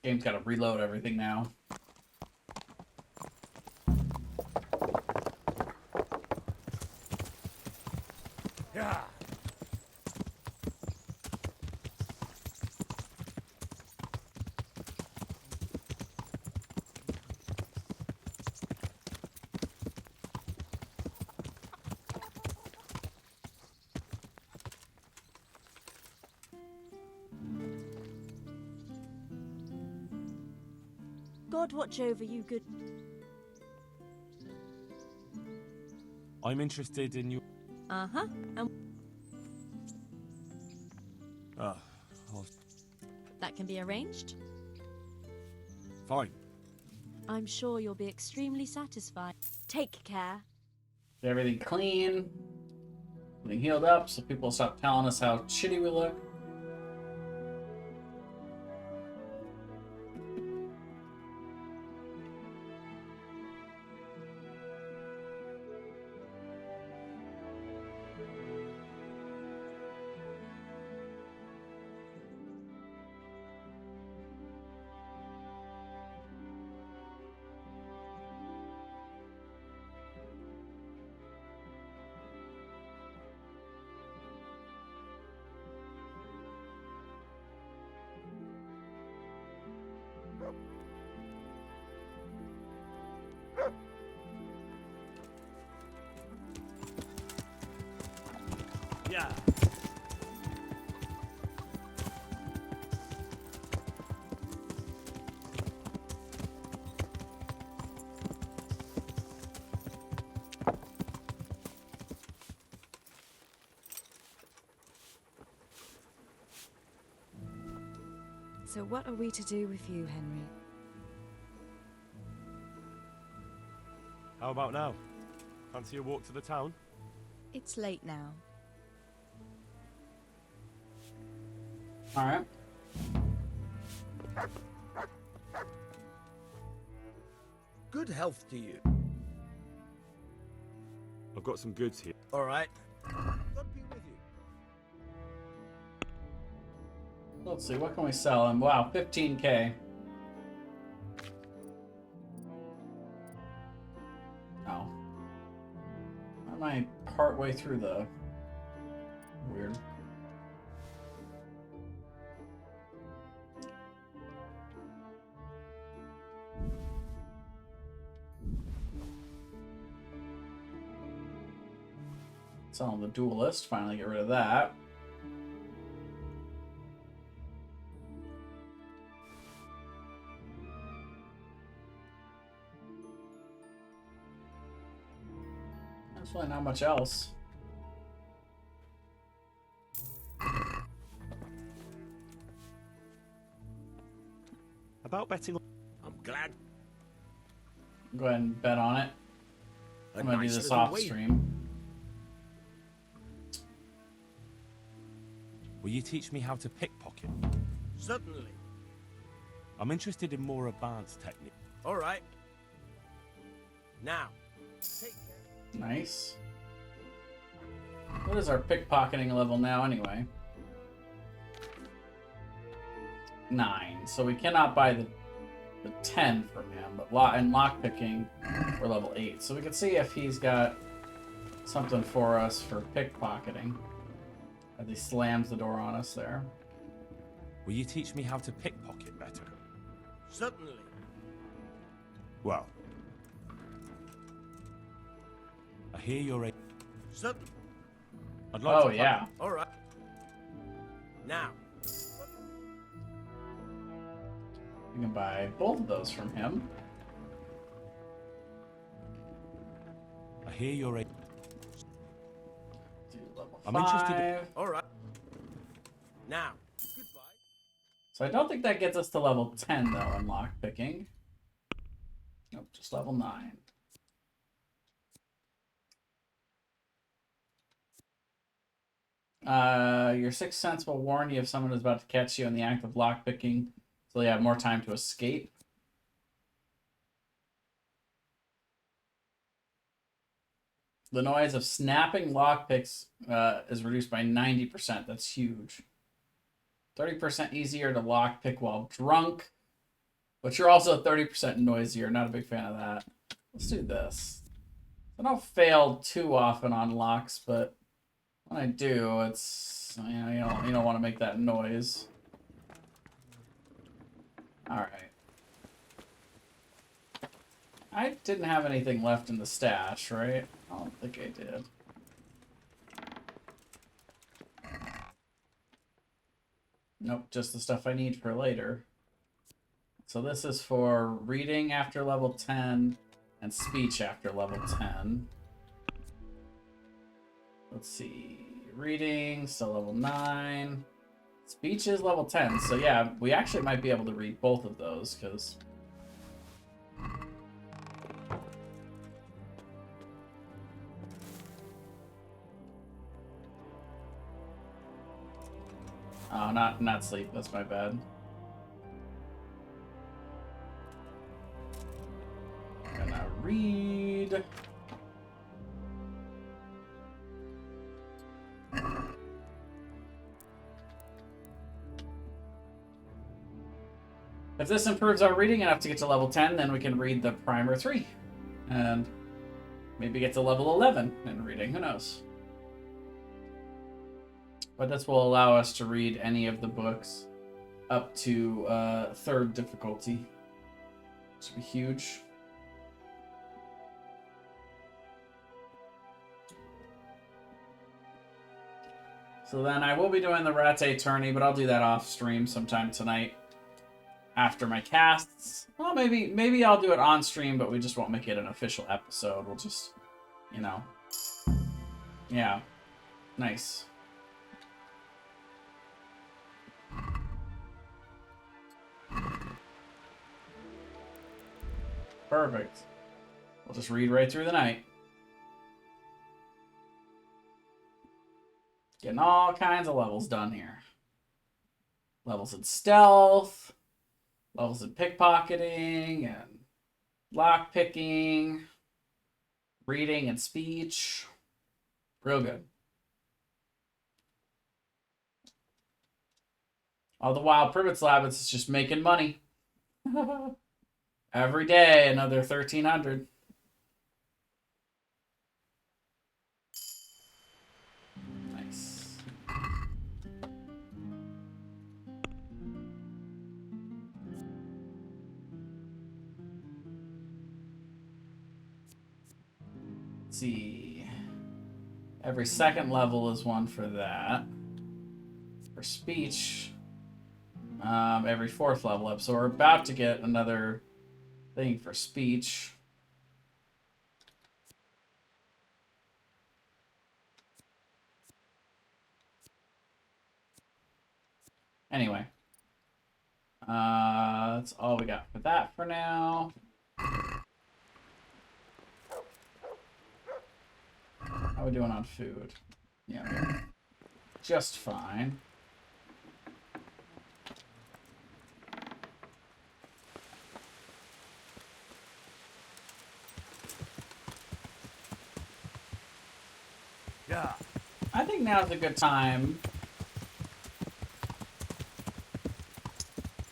Game's got to reload everything now. Yeah. God watch over you, good... I'm interested in your... Uh-huh. I'll... That can be arranged? Fine. I'm sure you'll be extremely satisfied. Take care. Get everything clean. Everything healed up so people stop telling us how shitty we look. Yeah. So what are we to do with you, Henry? How about now? Fancy a walk to the town? It's late now. Alright. Good health to you. I've got some goods here. All right. God be with you. Let's see, what can we sell him? Wow, 15k. Oh. Why am I partway through the... Weird. Sell the duelist, finally get rid of that. There's really not much else. About betting on... I'm glad. Go ahead and bet on it. I'm gonna do this off stream. Will you teach me how to pickpocket? Certainly. I'm interested in more advanced technique. All right. Now, take care. Nice. What is our pickpocketing level now anyway? 9. So we cannot buy the 10 from him, but lockpicking we're level 8. So we can see if he's got something for us for pickpocketing. As he slams the door on us there. Will you teach me how to pickpocket better? Certainly. Well, I hear you're a... Certainly. I'd like to... yeah. All right. Now. We can buy both of those from him. I hear you're a... I'm interested in... All right. Now. Goodbye. So I don't think that gets us to level 10 though in lockpicking. Nope, just level 9. Your sixth sense will warn you if someone is about to catch you in the act of lockpicking, so you have more time to escape. The noise of snapping lockpicks is reduced by 90%. That's huge. 30% easier to lockpick while drunk, but you're also 30% noisier. Not a big fan of that. Let's do this. I don't fail too often on locks, but when I do, it's you don't want to make that noise. All right. I didn't have anything left in the stash, right? I don't think I did. Nope, just the stuff I need for later. So this is for reading after level 10 and speech after level 10. Let's see. Reading, still level 9. Speech is level 10. So yeah, we actually might be able to read both of those because Oh, not sleep. That's my bad. I'm gonna read. If this improves our reading enough to get to level 10, then we can read the Primer 3. And maybe get to level 11 in reading. Who knows? But this will allow us to read any of the books up to 3rd difficulty. This will be huge. So then I will be doing the Rate tourney, but I'll do that off stream sometime tonight. After my casts. Well, maybe I'll do it on stream, but we just won't make it an official episode. We'll just, you know. Yeah. Nice. Perfect. We'll just read right through the night. Getting all kinds of levels done here. Levels in stealth. Levels in pickpocketing and lockpicking, reading and speech. Real good. All the while, Privet's Labyrinth is just making money. Every day, another 1,300. Nice. Let's see. Every second level is one for that. For speech, every 4th level up. So we're about to get another thing for speech. Anyway. That's all we got for that for now. How are we doing on food? Yeah, just fine. Yeah. I think now's a good time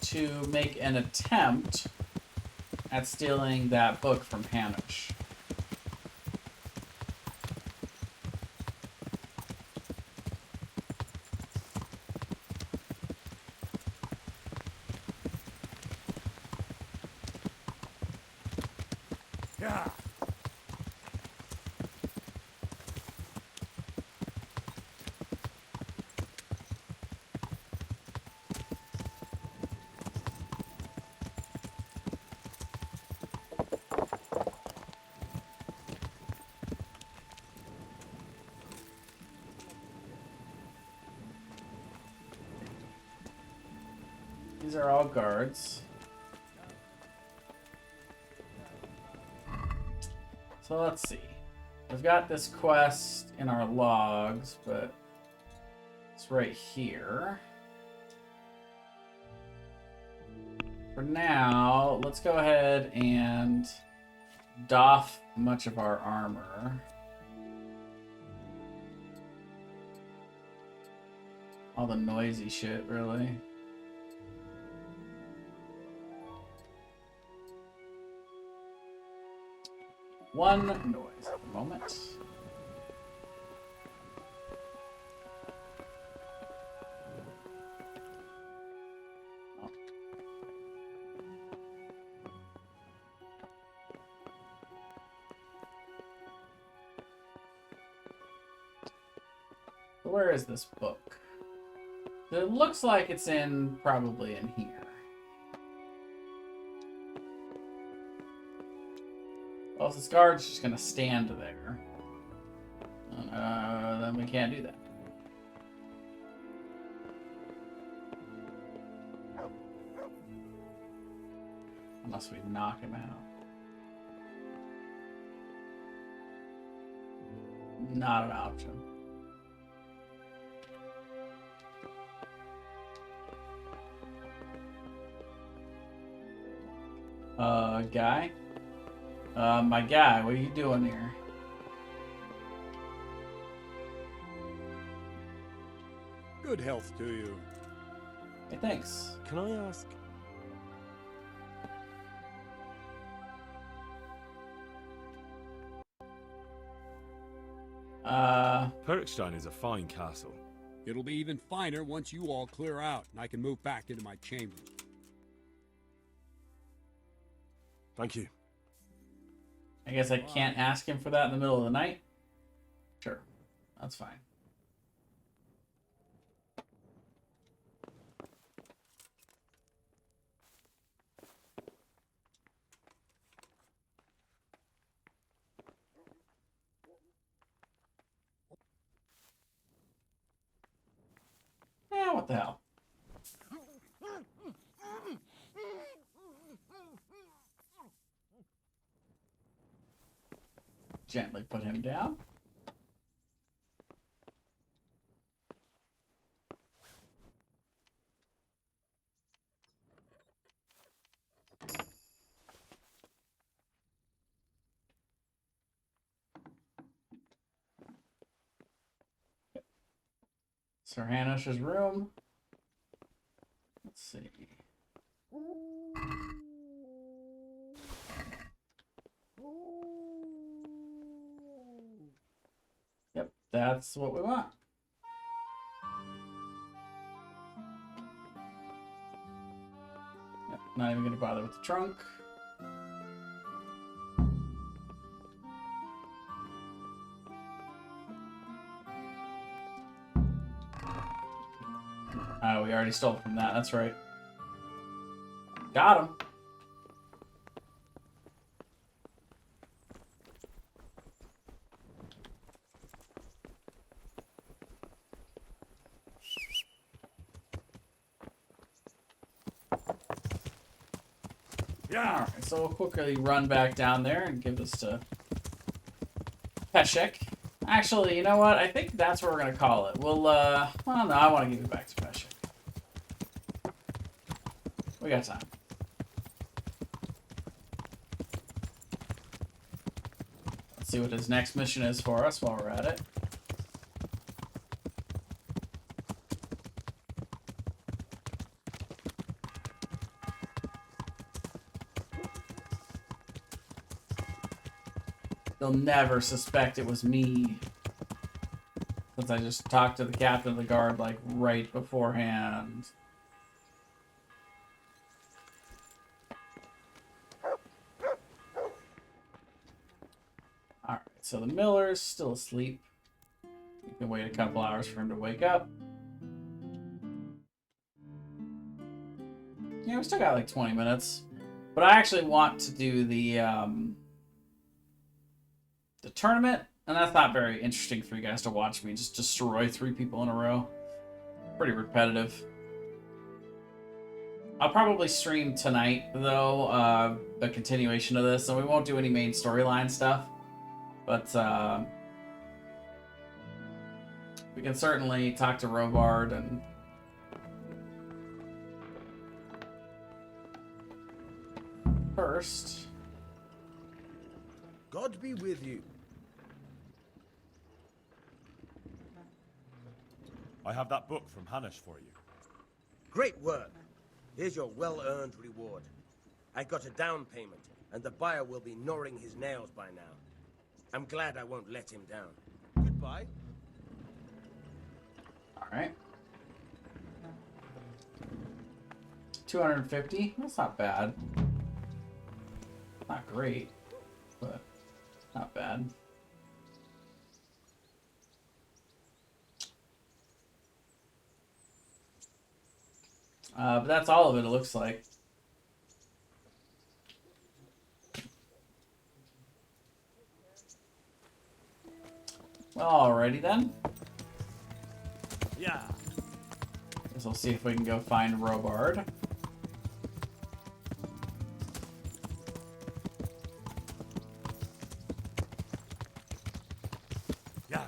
to make an attempt at stealing that book from Hanush. Yeah. These are all guards. So let's see. We've got this quest in our logs, but it's right here. For now, let's go ahead and doff much of our armor. All the noisy shit, really. One noise at the moment. Oh. Where is this book? It looks like it's probably in here. Well, if this guard's just gonna stand there, then we can't do that. Unless we knock him out. Not an option. Guy? My guy, what are you doing here? Good health to you. Hey, thanks. Can I ask? Perkstein is a fine castle. It'll be even finer once you all clear out and I can move back into my chambers. Thank you. I guess I can't ask him for that in the middle of the night? Sure. That's fine. Yeah, what the hell? Gently put him down. Sir Hanish's room. Let's see. Yep, that's what we want. Yep, not even gonna bother with the trunk. Oh, we already stole from that. That's right. Got him. Yeah. All right, so we'll quickly run back down there and give this to Peshek. Actually, you know what? I think that's what we're gonna call it. We'll, well, no, I want to give it back to Peshek. We got time. Let's see what his next mission is for us while we're at it. They'll never suspect it was me. Since I just talked to the captain of the guard, like, right beforehand. Alright, so the miller's still asleep. You can wait a couple hours for him to wake up. Yeah, we still got like 20 minutes. But I actually want to do the tournament, and that's not very interesting for you guys to watch me just destroy 3 people in a row. Pretty repetitive. I'll probably stream tonight, though, a continuation of this, so we won't do any main storyline stuff. But we can certainly talk to Robard and first. God be with you. I have that book from Hanish for you. Great work. Here's your well-earned reward. I got a down payment, and the buyer will be gnawing his nails by now. I'm glad I won't let him down. Goodbye. Alright. 250? That's not bad. Not great, but not bad. But that's all of it, it looks like. Well, alrighty then. Yeah. Guess we'll see if we can go find Robard. Yeah.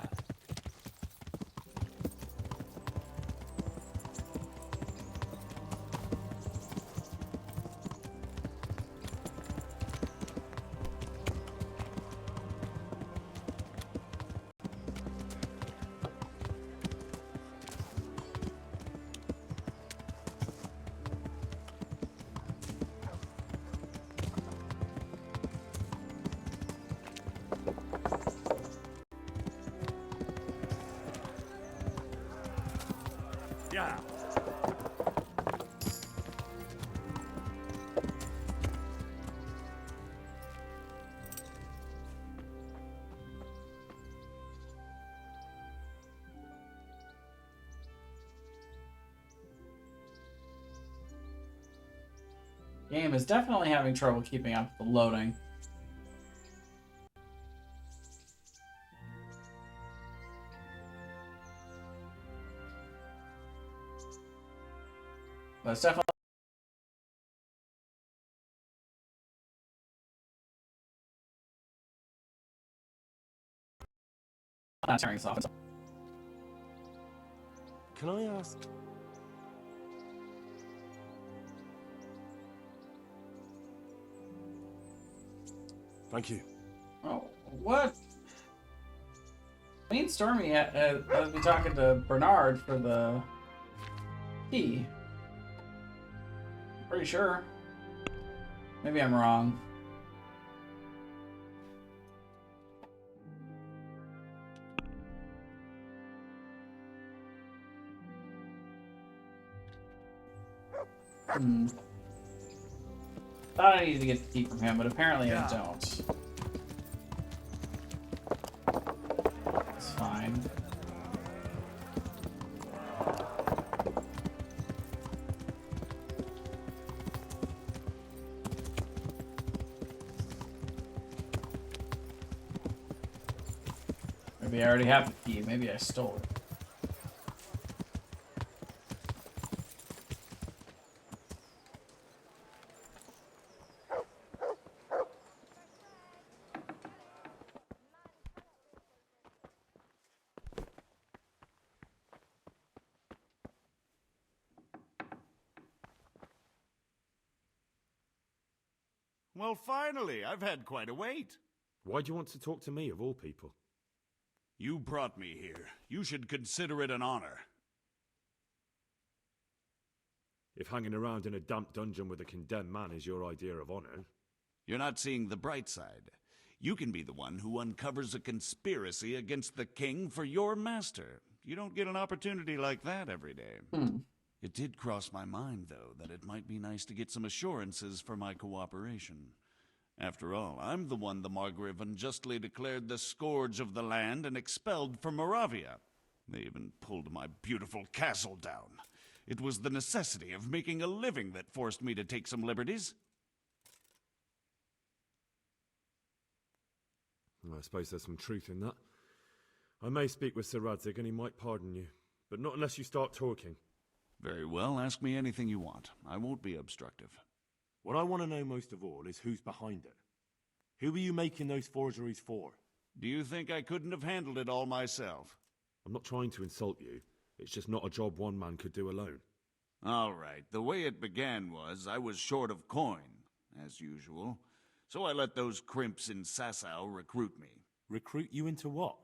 Yeah. Game is definitely having trouble keeping up with the loading. But it's definitely not turning this off. Can I ask? Thank you. Oh, what? Me and Stormy has been talking to Bernard for the key. Pretty sure. Maybe I'm wrong. Thought I needed to get the key from him, but apparently I don't. It's fine. Maybe I already have the key. Maybe I stole it. Well, finally, I've had quite a wait. Why do you want to talk to me, of all people? You brought me here. You should consider it an honor. If hanging around in a damp dungeon with a condemned man is your idea of honor... You're not seeing the bright side. You can be the one who uncovers a conspiracy against the king for your master. You don't get an opportunity like that every day. It did cross my mind, though, that it might be nice to get some assurances for my cooperation. After all, I'm the one the Margrave unjustly declared the scourge of the land and expelled from Moravia. They even pulled my beautiful castle down. It was the necessity of making a living that forced me to take some liberties. I suppose there's some truth in that. I may speak with Sir Radzig and he might pardon you, but not unless you start talking. Very well, ask me anything you want. I won't be obstructive. What I want to know most of all is who's behind it. Who are you making those forgeries for? Do you think I couldn't have handled it all myself? I'm not trying to insult you. It's just not a job one man could do alone. All right, the way it began was I was short of coin, as usual. So I let those crimps in Sasau recruit me. Recruit you into what?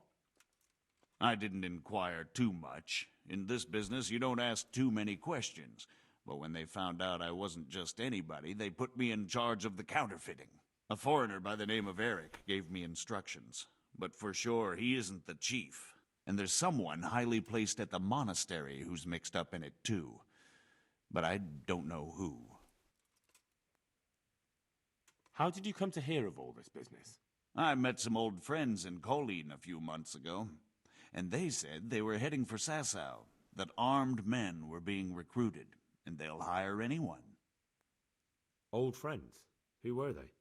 I didn't inquire too much. In this business, you don't ask too many questions. But when they found out I wasn't just anybody, they put me in charge of the counterfeiting. A foreigner by the name of Eric gave me instructions. But for sure, he isn't the chief. And there's someone highly placed at the monastery who's mixed up in it too. But I don't know who. How did you come to hear of all this business? I met some old friends in Colleen a few months ago, and they said they were heading for Sasau, that armed men were being recruited, and they'll hire anyone. Old friends? Who were they?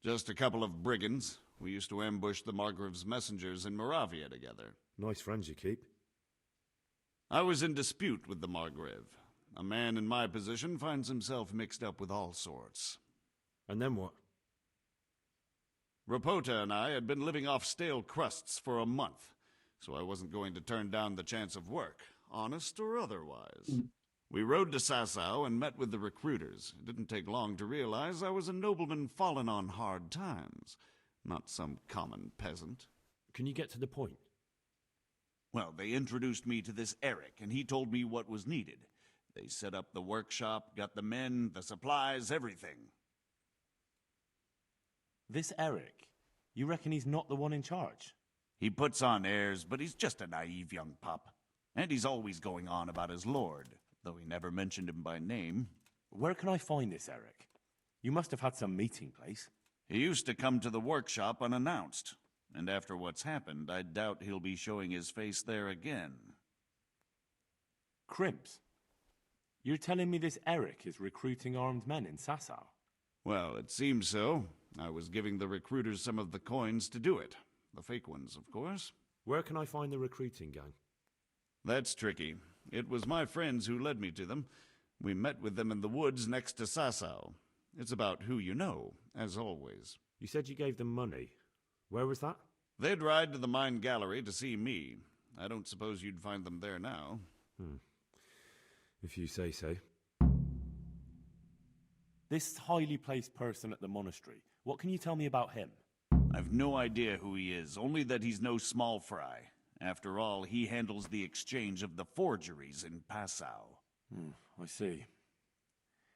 Just a couple of brigands. We used to ambush the Margrave's messengers in Moravia together. Nice friends you keep. I was in dispute with the Margrave. A man in my position finds himself mixed up with all sorts. And then what? Rapota and I had been living off stale crusts for a month, so I wasn't going to turn down the chance of work, honest or otherwise. We rode to Sasau and met with the recruiters. It didn't take long to realize I was a nobleman fallen on hard times, not some common peasant. Can you get to the point? Well, they introduced me to this Eric, and he told me what was needed. They set up the workshop, got the men, the supplies, everything. This Eric, you reckon he's not the one in charge? He puts on airs, but he's just a naive young pup. And he's always going on about his lord, though he never mentioned him by name. Where can I find this Eric? You must have had some meeting place. He used to come to the workshop unannounced, and after what's happened, I doubt he'll be showing his face there again. Crimps? You're telling me this Eric is recruiting armed men in Sasau? Well, it seems so. I was giving the recruiters some of the coins to do it. The fake ones, of course. Where can I find the recruiting gang? That's tricky. It was my friends who led me to them. We met with them in the woods next to Sasau. It's about who you know, as always. You said you gave them money. Where was that? They'd ride to the mine gallery to see me. I don't suppose you'd find them there now. If you say so. This highly placed person at the monastery, what can you tell me about him? I've no idea who he is, only that he's no small fry. After all, he handles the exchange of the forgeries in Passau. I see.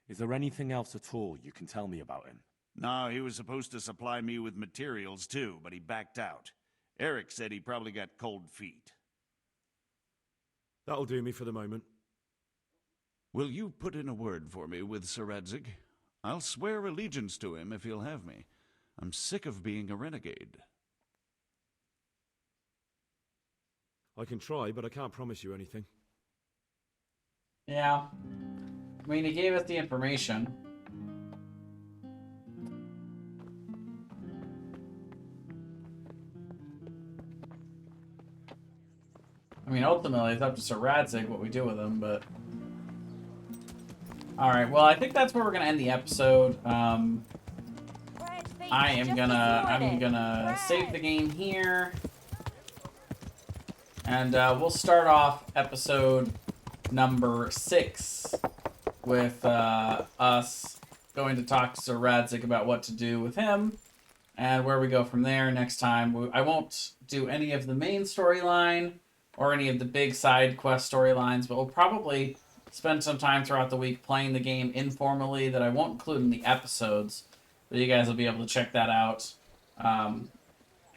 Is there anything else at all you can tell me about him? No, he was supposed to supply me with materials too, but he backed out. Eric said he probably got cold feet. That'll do me for the moment. Will you put in a word for me with Sir Radzig? I'll swear allegiance to him if he'll have me. I'm sick of being a renegade. I can try, but I can't promise you anything. Yeah. I mean, he gave us the information. I mean, ultimately, it's up to Sir Radzig what we do with him, but... Alright, well, I think that's where we're gonna end the episode. I'm gonna save the game here. And we'll start off episode number 6 with us going to talk to Sir Radzig about what to do with him and where we go from there next time. I won't do any of the main storyline or any of the big side quest storylines, but we'll probably spend some time throughout the week playing the game informally that I won't include in the episodes, but you guys will be able to check that out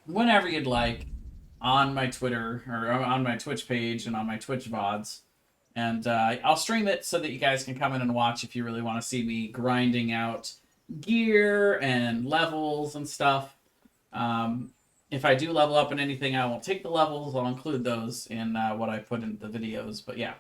whenever you'd like on my Twitter or on my Twitch page and on my Twitch VODs. And I'll stream it so that you guys can come in and watch if you really want to see me grinding out gear and levels and stuff. If I do level up in anything, I won't take the levels. I'll include those in what I put in the videos. But yeah.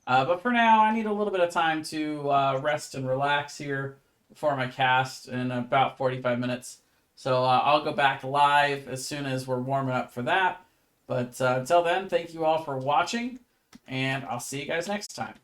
But for now, I need a little bit of time to rest and relax here before my cast in about 45 minutes. So I'll go back live as soon as we're warming up for that. But until then, thank you all for watching, and I'll see you guys next time.